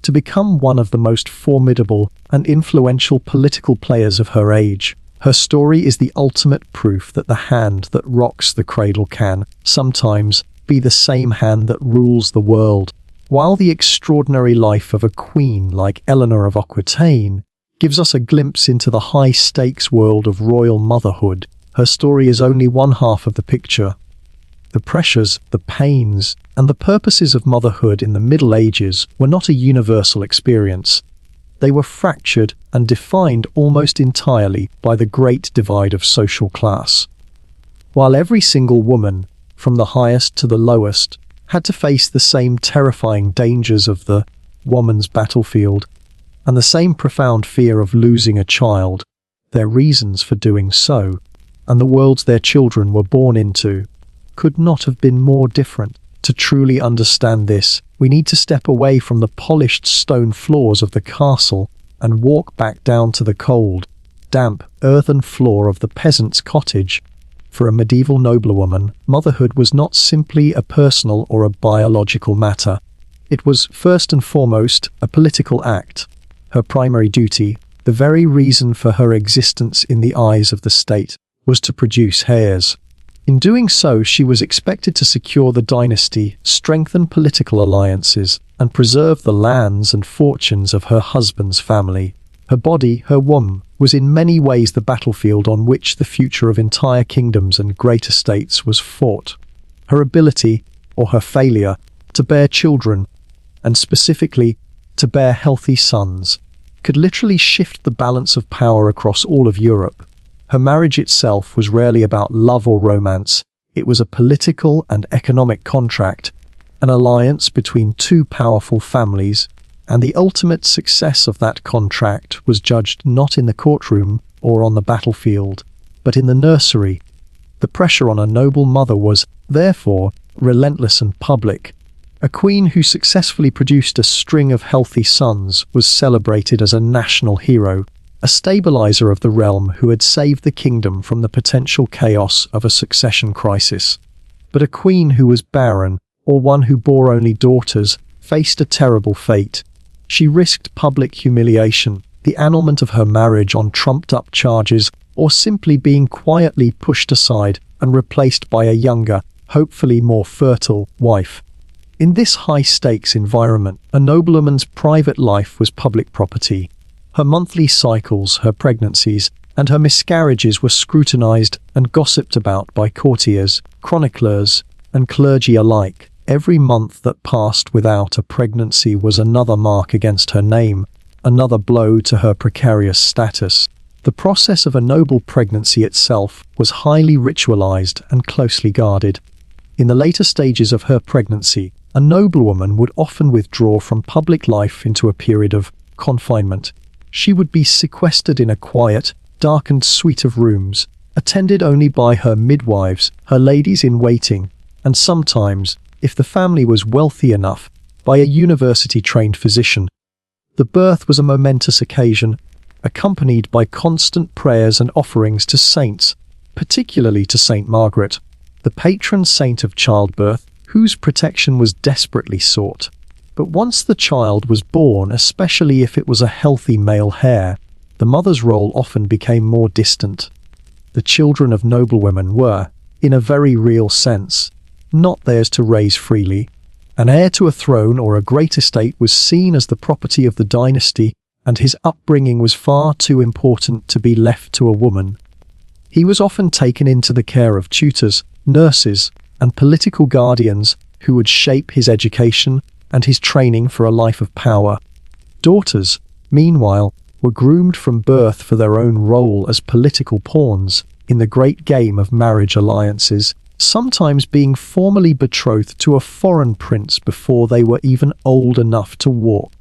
to become one of the most formidable and influential political players of her age. Her story is the ultimate proof that the hand that rocks the cradle can sometimes be the same hand that rules the world. While the extraordinary life of a queen like Eleanor of Aquitaine gives us a glimpse into the high-stakes world of royal motherhood, her story is only one half of the picture. The pressures, the pains, and the purposes of motherhood in the Middle Ages were not a universal experience. They were fractured and defined almost entirely by the great divide of social class. While every single woman, from the highest to the lowest, had to face the same terrifying dangers of the woman's battlefield, and the same profound fear of losing a child, their reasons for doing so, and the worlds their children were born into, could not have been more different. To truly understand this, we need to step away from the polished stone floors of the castle and walk back down to the cold, damp, earthen floor of the peasant's cottage. For a medieval noblewoman, motherhood was not simply a personal or a biological matter. It was, first and foremost, a political act. Her primary duty, the very reason for her existence in the eyes of the state, was to produce heirs. In doing so, she was expected to secure the dynasty, strengthen political alliances, and preserve the lands and fortunes of her husband's family. Her body, her womb, was in many ways the battlefield on which the future of entire kingdoms and great estates was fought. Her ability, or her failure, to bear children, and specifically to bear healthy sons, could literally shift the balance of power across all of Europe. Her marriage itself was rarely about love or romance. It was a political and economic contract, an alliance between two powerful families, and the ultimate success of that contract was judged not in the courtroom or on the battlefield, but in the nursery. The pressure on a noble mother was, therefore, relentless and public. A queen who successfully produced a string of healthy sons was celebrated as a national hero, a stabilizer of the realm who had saved the kingdom from the potential chaos of a succession crisis. But a queen who was barren, or one who bore only daughters, faced a terrible fate. She risked public humiliation, the annulment of her marriage on trumped-up charges, or simply being quietly pushed aside and replaced by a younger, hopefully more fertile, wife. In this high-stakes environment, a noblewoman's private life was public property. Her monthly cycles, her pregnancies, and her miscarriages were scrutinized and gossiped about by courtiers, chroniclers, and clergy alike. Every month that passed without a pregnancy was another mark against her name, another blow to her precarious status. The process of a noble pregnancy itself was highly ritualized and closely guarded. In the later stages of her pregnancy, a noblewoman would often withdraw from public life into a period of confinement. She would be sequestered in a quiet, darkened suite of rooms, attended only by her midwives, her ladies-in-waiting, and sometimes, if the family was wealthy enough, by a university-trained physician. The birth was a momentous occasion, accompanied by constant prayers and offerings to saints, particularly to Saint Margaret, the patron saint of childbirth, whose protection was desperately sought. But once the child was born, especially if it was a healthy male heir, the mother's role often became more distant. The children of noblewomen were, in a very real sense, not theirs to raise freely. An heir to a throne or a great estate was seen as the property of the dynasty, and his upbringing was far too important to be left to a woman. He was often taken into the care of tutors, nurses, and political guardians who would shape his education and his training for a life of power. Daughters, meanwhile, were groomed from birth for their own role as political pawns in the great game of marriage alliances, sometimes being formally betrothed to a foreign prince before they were even old enough to walk.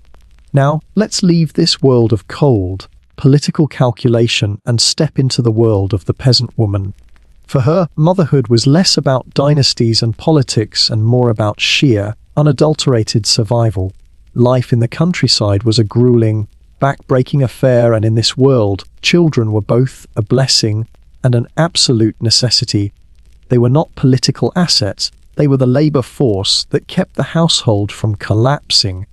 Now, let's leave this world of cold, political calculation and step into the world of the peasant woman. For her, motherhood was less about dynasties and politics and more about sheer, unadulterated survival. Life in the countryside was a grueling, back-breaking affair, and in this world, children were both a blessing and an absolute necessity. They were not political assets, they were the labor force that kept the household from collapsing.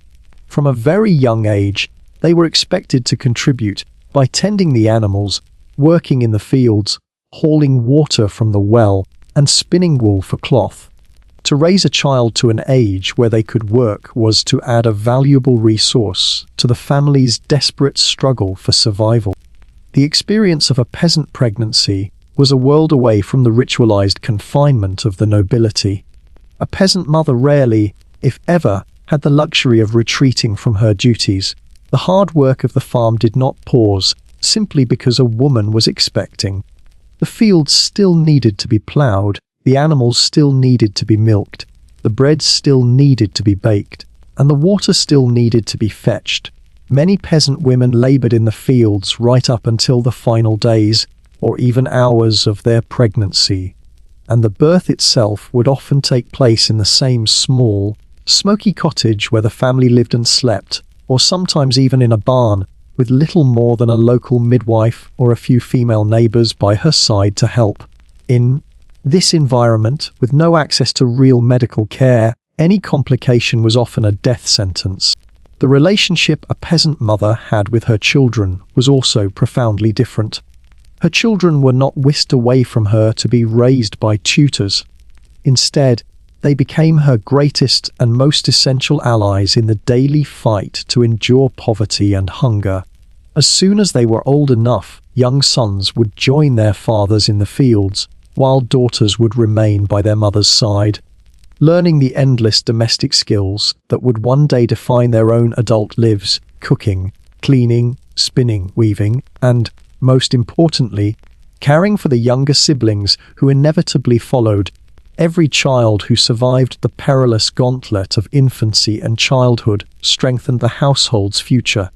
From a very young age, they were expected to contribute by tending the animals, working in the fields, hauling water from the well, and spinning wool for cloth. To raise a child to an age where they could work was to add a valuable resource to the family's desperate struggle for survival. The experience of a peasant pregnancy was a world away from the ritualized confinement of the nobility. A peasant mother rarely, if ever, had the luxury of retreating from her duties. The hard work of the farm did not pause, simply because a woman was expecting. The fields still needed to be ploughed, the animals still needed to be milked, the bread still needed to be baked, and the water still needed to be fetched. Many peasant women labored in the fields right up until the final days, or even hours of their pregnancy. And the birth itself would often take place in the same small, smoky cottage where the family lived and slept, or sometimes even in a barn, with little more than a local midwife or a few female neighbors by her side to help. In this environment, with no access to real medical care, any complication was often a death sentence. The relationship a peasant mother had with her children was also profoundly different. Her children were not whisked away from her to be raised by tutors. Instead, they became her greatest and most essential allies in the daily fight to endure poverty and hunger. As soon as they were old enough, young sons would join their fathers in the fields, while daughters would remain by their mother's side, learning the endless domestic skills that would one day define their own adult lives: cooking, cleaning, spinning, weaving, and, most importantly, caring for the younger siblings who inevitably followed. Every child who survived the perilous gauntlet of infancy and childhood strengthened the household's future.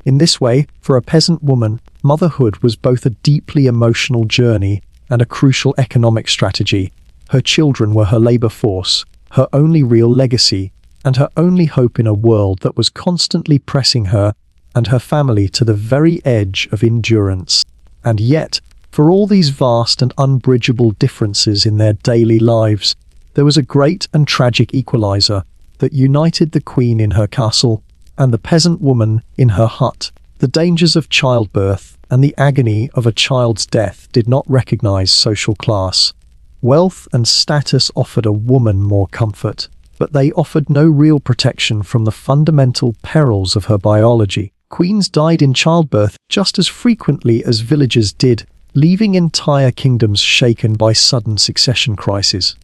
In this way, for a peasant woman, motherhood was both a deeply emotional journey and a crucial economic strategy. Her children were her labor force, her only real legacy, and her only hope in a world that was constantly pressing her and her family to the very edge of endurance. And yet, for all these vast and unbridgeable differences in their daily lives, there was a great and tragic equalizer that united the queen in her castle and the peasant woman in her hut. The dangers of childbirth and the agony of a child's death did not recognize social class. Wealth and status offered a woman more comfort, but they offered no real protection from the fundamental perils of her biology. Queens died in childbirth just as frequently as villagers did, leaving entire kingdoms shaken by sudden succession crises.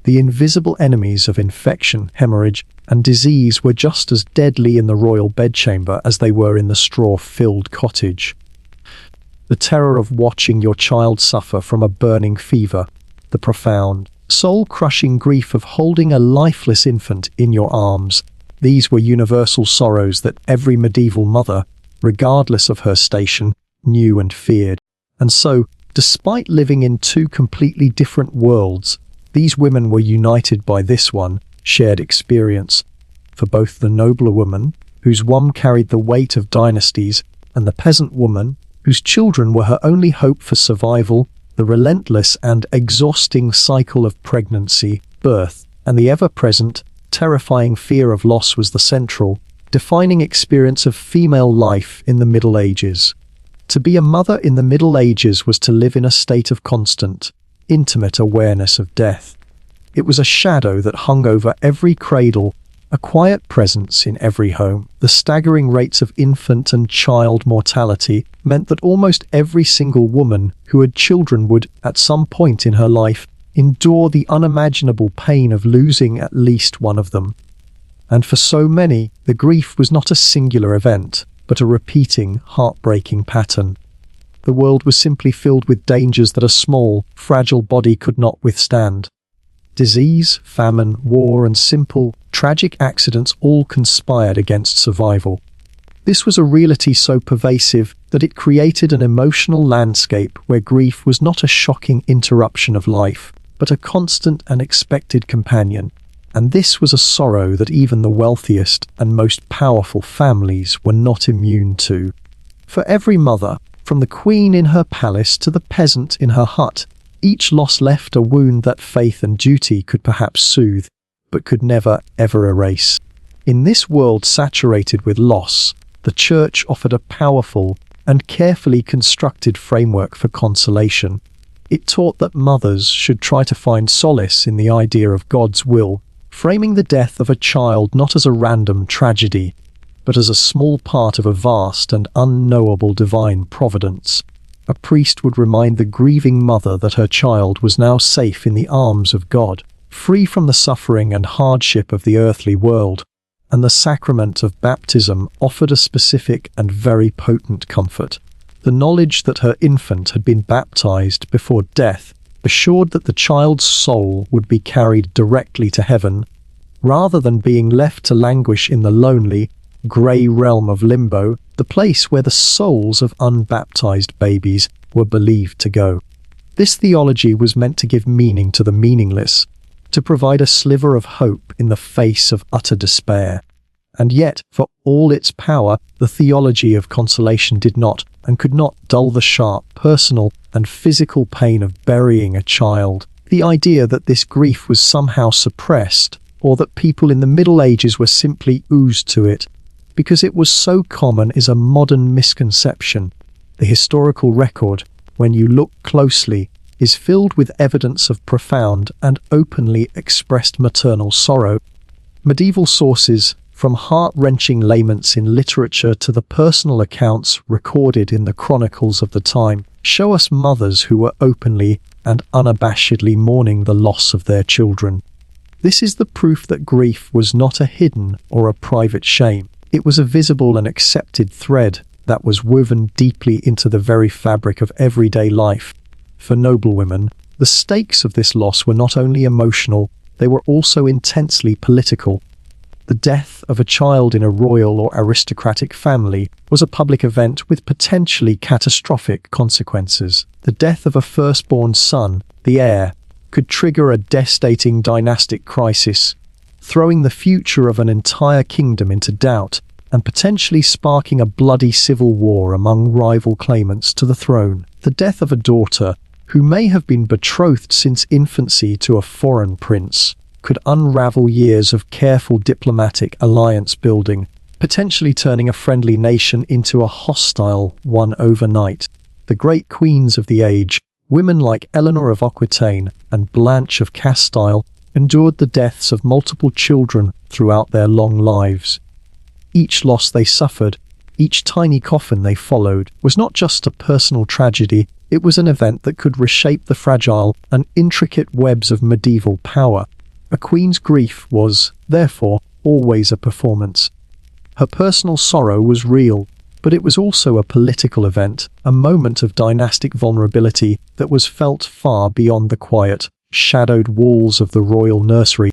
The invisible enemies of infection, hemorrhage, and disease were just as deadly in the royal bedchamber as they were in the straw-filled cottage. The terror of watching your child suffer from a burning fever, the profound, soul-crushing grief of holding a lifeless infant in your arms, these were universal sorrows that every medieval mother, regardless of her station, knew and feared. And so, despite living in two completely different worlds, these women were united by this one shared experience. For both the nobler woman, whose womb carried the weight of dynasties, and the peasant woman, whose children were her only hope for survival, the relentless and exhausting cycle of pregnancy, birth, and the ever-present, terrifying fear of loss was the central, defining experience of female life in the Middle Ages. To be a mother in the Middle Ages was to live in a state of constant, intimate awareness of death. It was a shadow that hung over every cradle, a quiet presence in every home. The staggering rates of infant and child mortality meant that almost every single woman who had children would, at some point in her life, endure the unimaginable pain of losing at least one of them. And for so many, the grief was not a singular event. but a repeating, heartbreaking pattern. The world was simply filled with dangers that a small, fragile body could not withstand. Disease, famine, war, and simple, tragic accidents all conspired against survival. This was a reality so pervasive that it created an emotional landscape where grief was not a shocking interruption of life, but a constant and expected companion. And this was a sorrow that even the wealthiest and most powerful families were not immune to. For every mother, from the queen in her palace to the peasant in her hut, each loss left a wound that faith and duty could perhaps soothe, but could never, ever erase. In this world saturated with loss, the Church offered a powerful and carefully constructed framework for consolation. It taught that mothers should try to find solace in the idea of God's will, framing the death of a child not as a random tragedy, but as a small part of a vast and unknowable divine providence. A priest would remind the grieving mother that her child was now safe in the arms of God, free from the suffering and hardship of the earthly world, and the sacrament of baptism offered a specific and very potent comfort. The knowledge that her infant had been baptized before death assured that the child's soul would be carried directly to heaven, rather than being left to languish in the lonely, grey realm of limbo, the place where the souls of unbaptized babies were believed to go. This theology was meant to give meaning to the meaningless, to provide a sliver of hope in the face of utter despair. And yet, for all its power, the theology of consolation did not and could not dull the sharp, personal, and physical pain of burying a child. The idea that this grief was somehow suppressed, or that people in the Middle Ages were simply oozed to it, because it was so common, is a modern misconception. The historical record, when you look closely, is filled with evidence of profound and openly expressed maternal sorrow. Medieval sources, from heart-wrenching laments in literature to the personal accounts recorded in the chronicles of the time, show us mothers who were openly and unabashedly mourning the loss of their children. This is the proof that grief was not a hidden or a private shame. It was a visible and accepted thread that was woven deeply into the very fabric of everyday life. For noblewomen, the stakes of this loss were not only emotional, they were also intensely political. The death of a child in a royal or aristocratic family was a public event with potentially catastrophic consequences. The death of a firstborn son, the heir, could trigger a devastating dynastic crisis, throwing the future of an entire kingdom into doubt and potentially sparking a bloody civil war among rival claimants to the throne. The death of a daughter, who may have been betrothed since infancy to a foreign prince, could unravel years of careful diplomatic alliance building, potentially turning a friendly nation into a hostile one overnight. The great queens of the age, women like Eleanor of Aquitaine and Blanche of Castile, endured the deaths of multiple children throughout their long lives. Each loss they suffered, each tiny coffin they followed, was not just a personal tragedy, it was an event that could reshape the fragile and intricate webs of medieval power. A queen's grief was, therefore, always a performance. Her personal sorrow was real, but it was also a political event, a moment of dynastic vulnerability that was felt far beyond the quiet, shadowed walls of the royal nursery.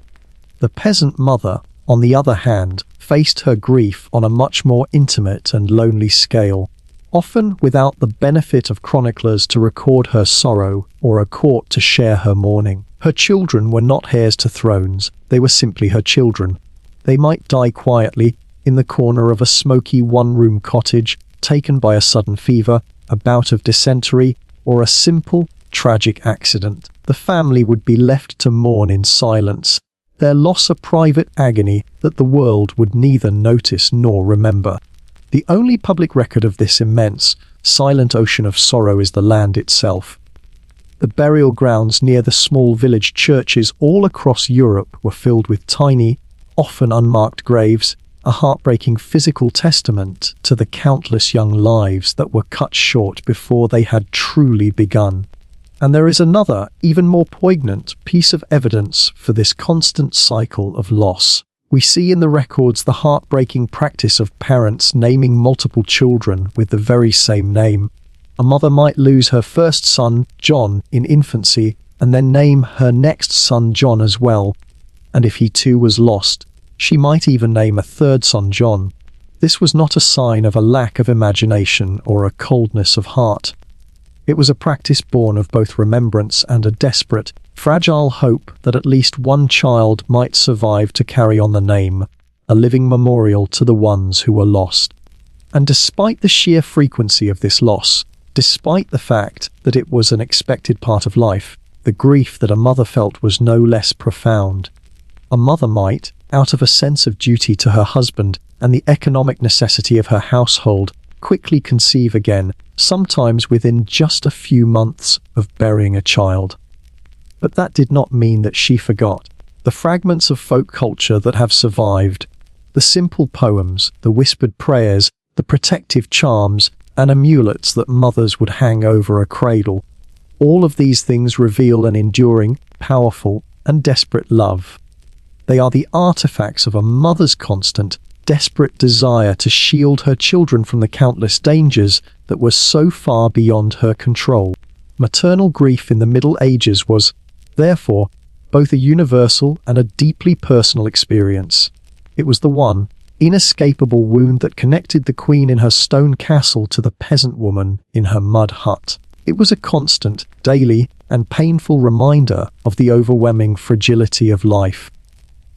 The peasant mother, on the other hand, faced her grief on a much more intimate and lonely scale, often without the benefit of chroniclers to record her sorrow or a court to share her mourning. Her children were not heirs to thrones, they were simply her children. They might die quietly, in the corner of a smoky one-room cottage, taken by a sudden fever, a bout of dysentery, or a simple, tragic accident. The family would be left to mourn in silence, their loss a private agony that the world would neither notice nor remember. The only public record of this immense, silent ocean of sorrow is the land itself. The burial grounds near the small village churches all across Europe were filled with tiny, often unmarked graves, a heartbreaking physical testament to the countless young lives that were cut short before they had truly begun. And there is another, even more poignant, piece of evidence for this constant cycle of loss. We see in the records the heartbreaking practice of parents naming multiple children with the very same name. A mother might lose her first son, John, in infancy, and then name her next son John as well. And if he too was lost, she might even name a third son John. This was not a sign of a lack of imagination or a coldness of heart. It was a practice born of both remembrance and a desperate, fragile hope that at least one child might survive to carry on the name, a living memorial to the ones who were lost. And despite the sheer frequency of this loss, despite the fact that it was an expected part of life, the grief that a mother felt was no less profound. A mother might, out of a sense of duty to her husband and the economic necessity of her household, quickly conceive again, sometimes within just a few months of burying a child. But that did not mean that she forgot. The fragments of folk culture that have survived, the simple poems, the whispered prayers, the protective charms, and amulets that mothers would hang over a cradle, all of these things reveal an enduring, powerful, and desperate love. They are the artifacts of a mother's constant, desperate desire to shield her children from the countless dangers that were so far beyond her control. Maternal grief in the Middle Ages was, therefore, both a universal and a deeply personal experience. It was the one, inescapable wound that connected the queen in her stone castle to the peasant woman in her mud hut. It was a constant, daily, and painful reminder of the overwhelming fragility of life.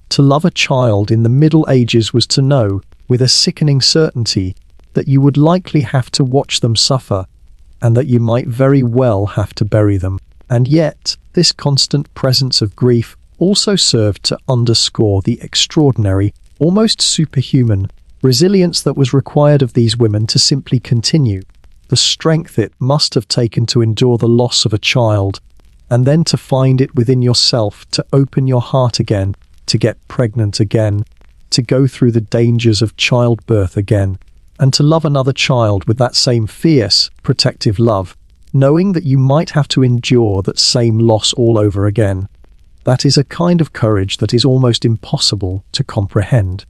To love a child in the Middle Ages was to know, with a sickening certainty, that you would likely have to watch them suffer, and that you might very well have to bury them. And yet, this constant presence of grief also served to underscore the extraordinary, almost superhuman, resilience that was required of these women to simply continue, the strength it must have taken to endure the loss of a child, and then to find it within yourself to open your heart again, to get pregnant again, to go through the dangers of childbirth again, and to love another child with that same fierce, protective love, knowing that you might have to endure that same loss all over again. That is a kind of courage that is almost impossible to comprehend.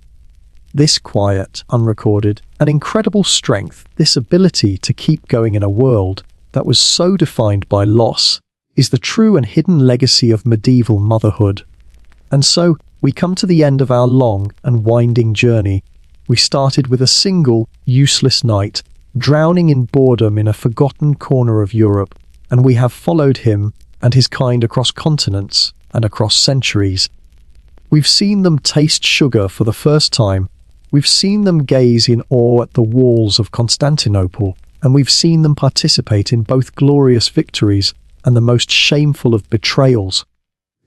This quiet, unrecorded, and incredible strength, this ability to keep going in a world that was so defined by loss, is the true and hidden legacy of medieval motherhood. And so, we come to the end of our long and winding journey. We started with a single, useless knight, drowning in boredom in a forgotten corner of Europe, and we have followed him and his kind across continents and across centuries. We've seen them taste sugar for the first time, we've seen them gaze in awe at the walls of Constantinople, and we've seen them participate in both glorious victories and the most shameful of betrayals.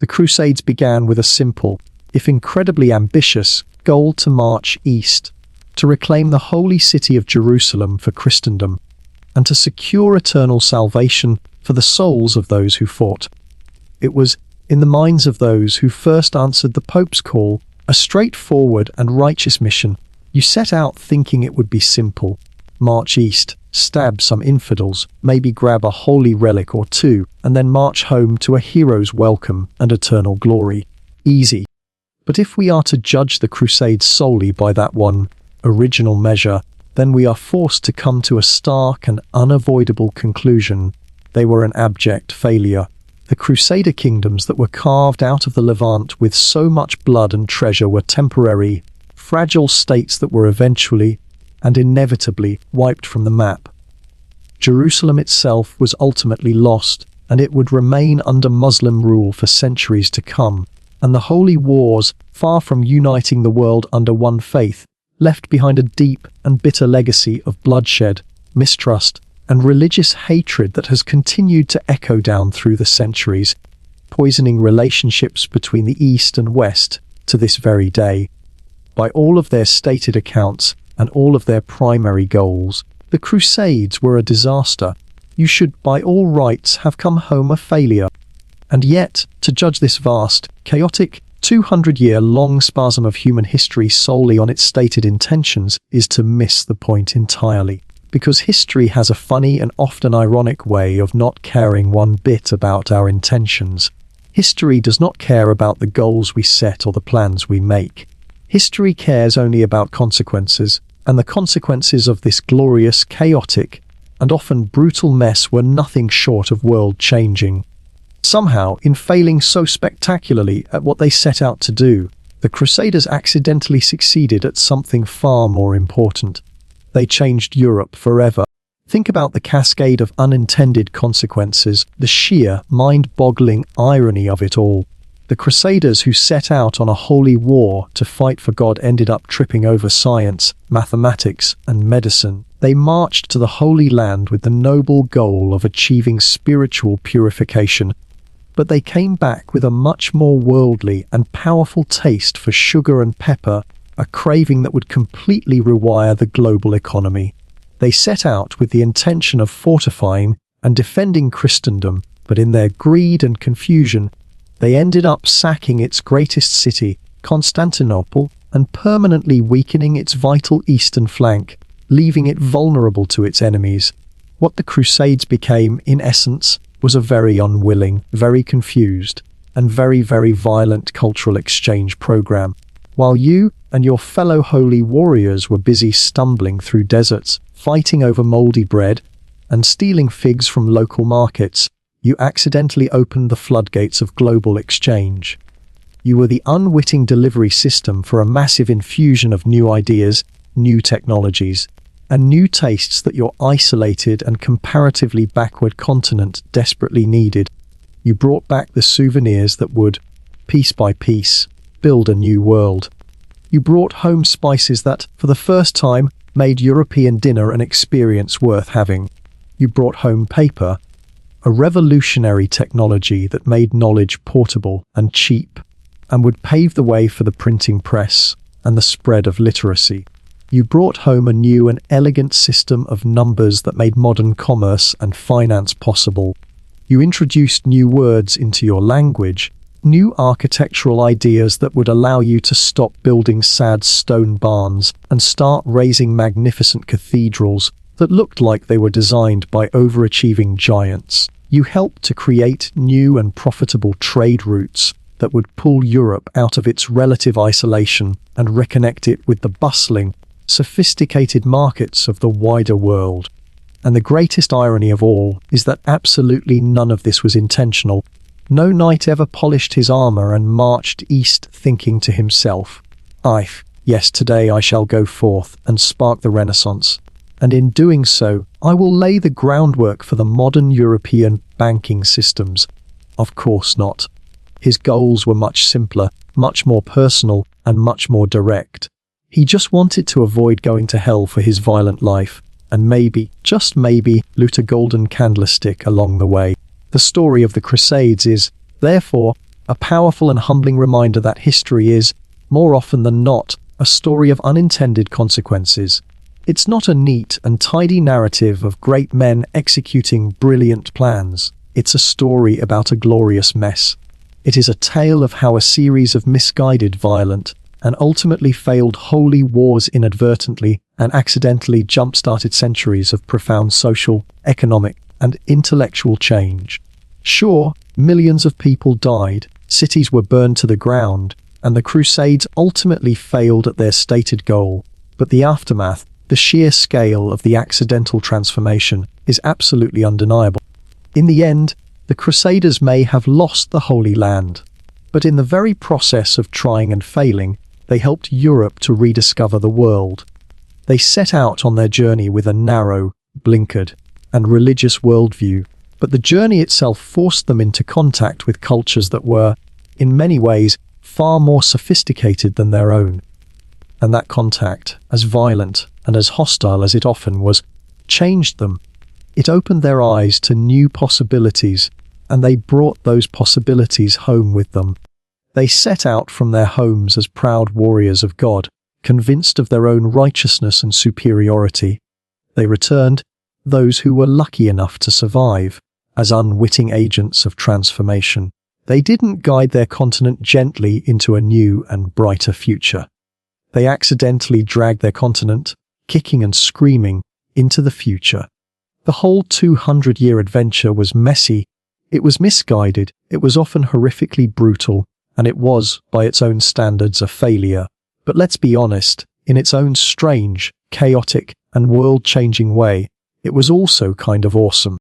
The Crusades began with a simple, if incredibly ambitious, goal to march east, to reclaim the holy city of Jerusalem for Christendom, and to secure eternal salvation for the souls of those who fought. It was, in the minds of those who first answered the Pope's call, a straightforward and righteous mission. You set out thinking it would be simple. March east, stab some infidels, maybe grab a holy relic or two, and then march home to a hero's welcome and eternal glory. Easy. But if we are to judge the Crusades solely by that one original measure, then we are forced to come to a stark and unavoidable conclusion. They were an abject failure. The Crusader kingdoms that were carved out of the Levant with so much blood and treasure were temporary, fragile states that were eventually and inevitably wiped from the map. Jerusalem itself was ultimately lost, and it would remain under Muslim rule for centuries to come, and the holy wars, far from uniting the world under one faith, left behind a deep and bitter legacy of bloodshed, mistrust, and religious hatred that has continued to echo down through the centuries, poisoning relationships between the East and West to this very day. By all of their stated accounts and all of their primary goals, the Crusades were a disaster. You should by all rights have come home a failure. And yet, to judge this vast, chaotic, 200-year-long spasm of human history solely on its stated intentions is to miss the point entirely. Because history has a funny and often ironic way of not caring one bit about our intentions. History does not care about the goals we set or the plans we make. History cares only about consequences, and the consequences of this glorious, chaotic, and often brutal mess were nothing short of world-changing. Somehow, in failing so spectacularly at what they set out to do, the Crusaders accidentally succeeded at something far more important. They changed Europe forever. Think about the cascade of unintended consequences, the sheer, mind-boggling irony of it all. The Crusaders who set out on a holy war to fight for God ended up tripping over science, mathematics, and medicine. They marched to the Holy Land with the noble goal of achieving spiritual purification, but they came back with a much more worldly and powerful taste for sugar and pepper, a craving that would completely rewire the global economy. They set out with the intention of fortifying and defending Christendom, but in their greed and confusion, they ended up sacking its greatest city, Constantinople, and permanently weakening its vital eastern flank, leaving it vulnerable to its enemies. What the Crusades became, in essence, was a very unwilling, very confused, and very, very violent cultural exchange program. While you and your fellow holy warriors were busy stumbling through deserts, fighting over moldy bread, and stealing figs from local markets, you accidentally opened the floodgates of global exchange. You were the unwitting delivery system for a massive infusion of new ideas, new technologies, and new tastes that your isolated and comparatively backward continent desperately needed. You brought back the souvenirs that would, piece by piece, build a new world. You brought home spices that, for the first time, made European dinner an experience worth having. You brought home paper, a revolutionary technology that made knowledge portable and cheap, and would pave the way for the printing press and the spread of literacy. You brought home a new and elegant system of numbers that made modern commerce and finance possible. You introduced new words into your language, new architectural ideas that would allow you to stop building sad stone barns and start raising magnificent cathedrals that looked like they were designed by overachieving giants. You helped to create new and profitable trade routes that would pull Europe out of its relative isolation and reconnect it with the bustling, sophisticated markets of the wider world. And the greatest irony of all is that absolutely none of this was intentional. No knight ever polished his armor and marched east thinking to himself, yes, today I shall go forth and spark the Renaissance. And in doing so, I will lay the groundwork for the modern European banking systems. Of course not. His goals were much simpler, much more personal, and much more direct. He just wanted to avoid going to hell for his violent life, and maybe, just maybe, loot a golden candlestick along the way. The story of the Crusades is, therefore, a powerful and humbling reminder that history is, more often than not, a story of unintended consequences. It's not a neat and tidy narrative of great men executing brilliant plans. It's a story about a glorious mess. It is a tale of how a series of misguided, violent, and ultimately failed holy wars inadvertently and accidentally jump-started centuries of profound social, economic, and intellectual change. Sure, millions of people died, cities were burned to the ground, and the Crusades ultimately failed at their stated goal, but the aftermath, the sheer scale of the accidental transformation, is absolutely undeniable. In the end, the Crusaders may have lost the Holy Land, but in the very process of trying and failing, they helped Europe to rediscover the world. They set out on their journey with a narrow, blinkered, and religious worldview, but the journey itself forced them into contact with cultures that were, in many ways, far more sophisticated than their own. And that contact, as violent and as hostile as it often was, changed them. It opened their eyes to new possibilities, and they brought those possibilities home with them. They set out from their homes as proud warriors of God, convinced of their own righteousness and superiority. They returned, those who were lucky enough to survive, as unwitting agents of transformation. They didn't guide their continent gently into a new and brighter future. They accidentally dragged their continent, kicking and screaming, into the future. The whole 200-year adventure was messy, it was misguided, it was often horrifically brutal, and it was, by its own standards, a failure. But let's be honest, in its own strange, chaotic, and world-changing way, it was also kind of awesome.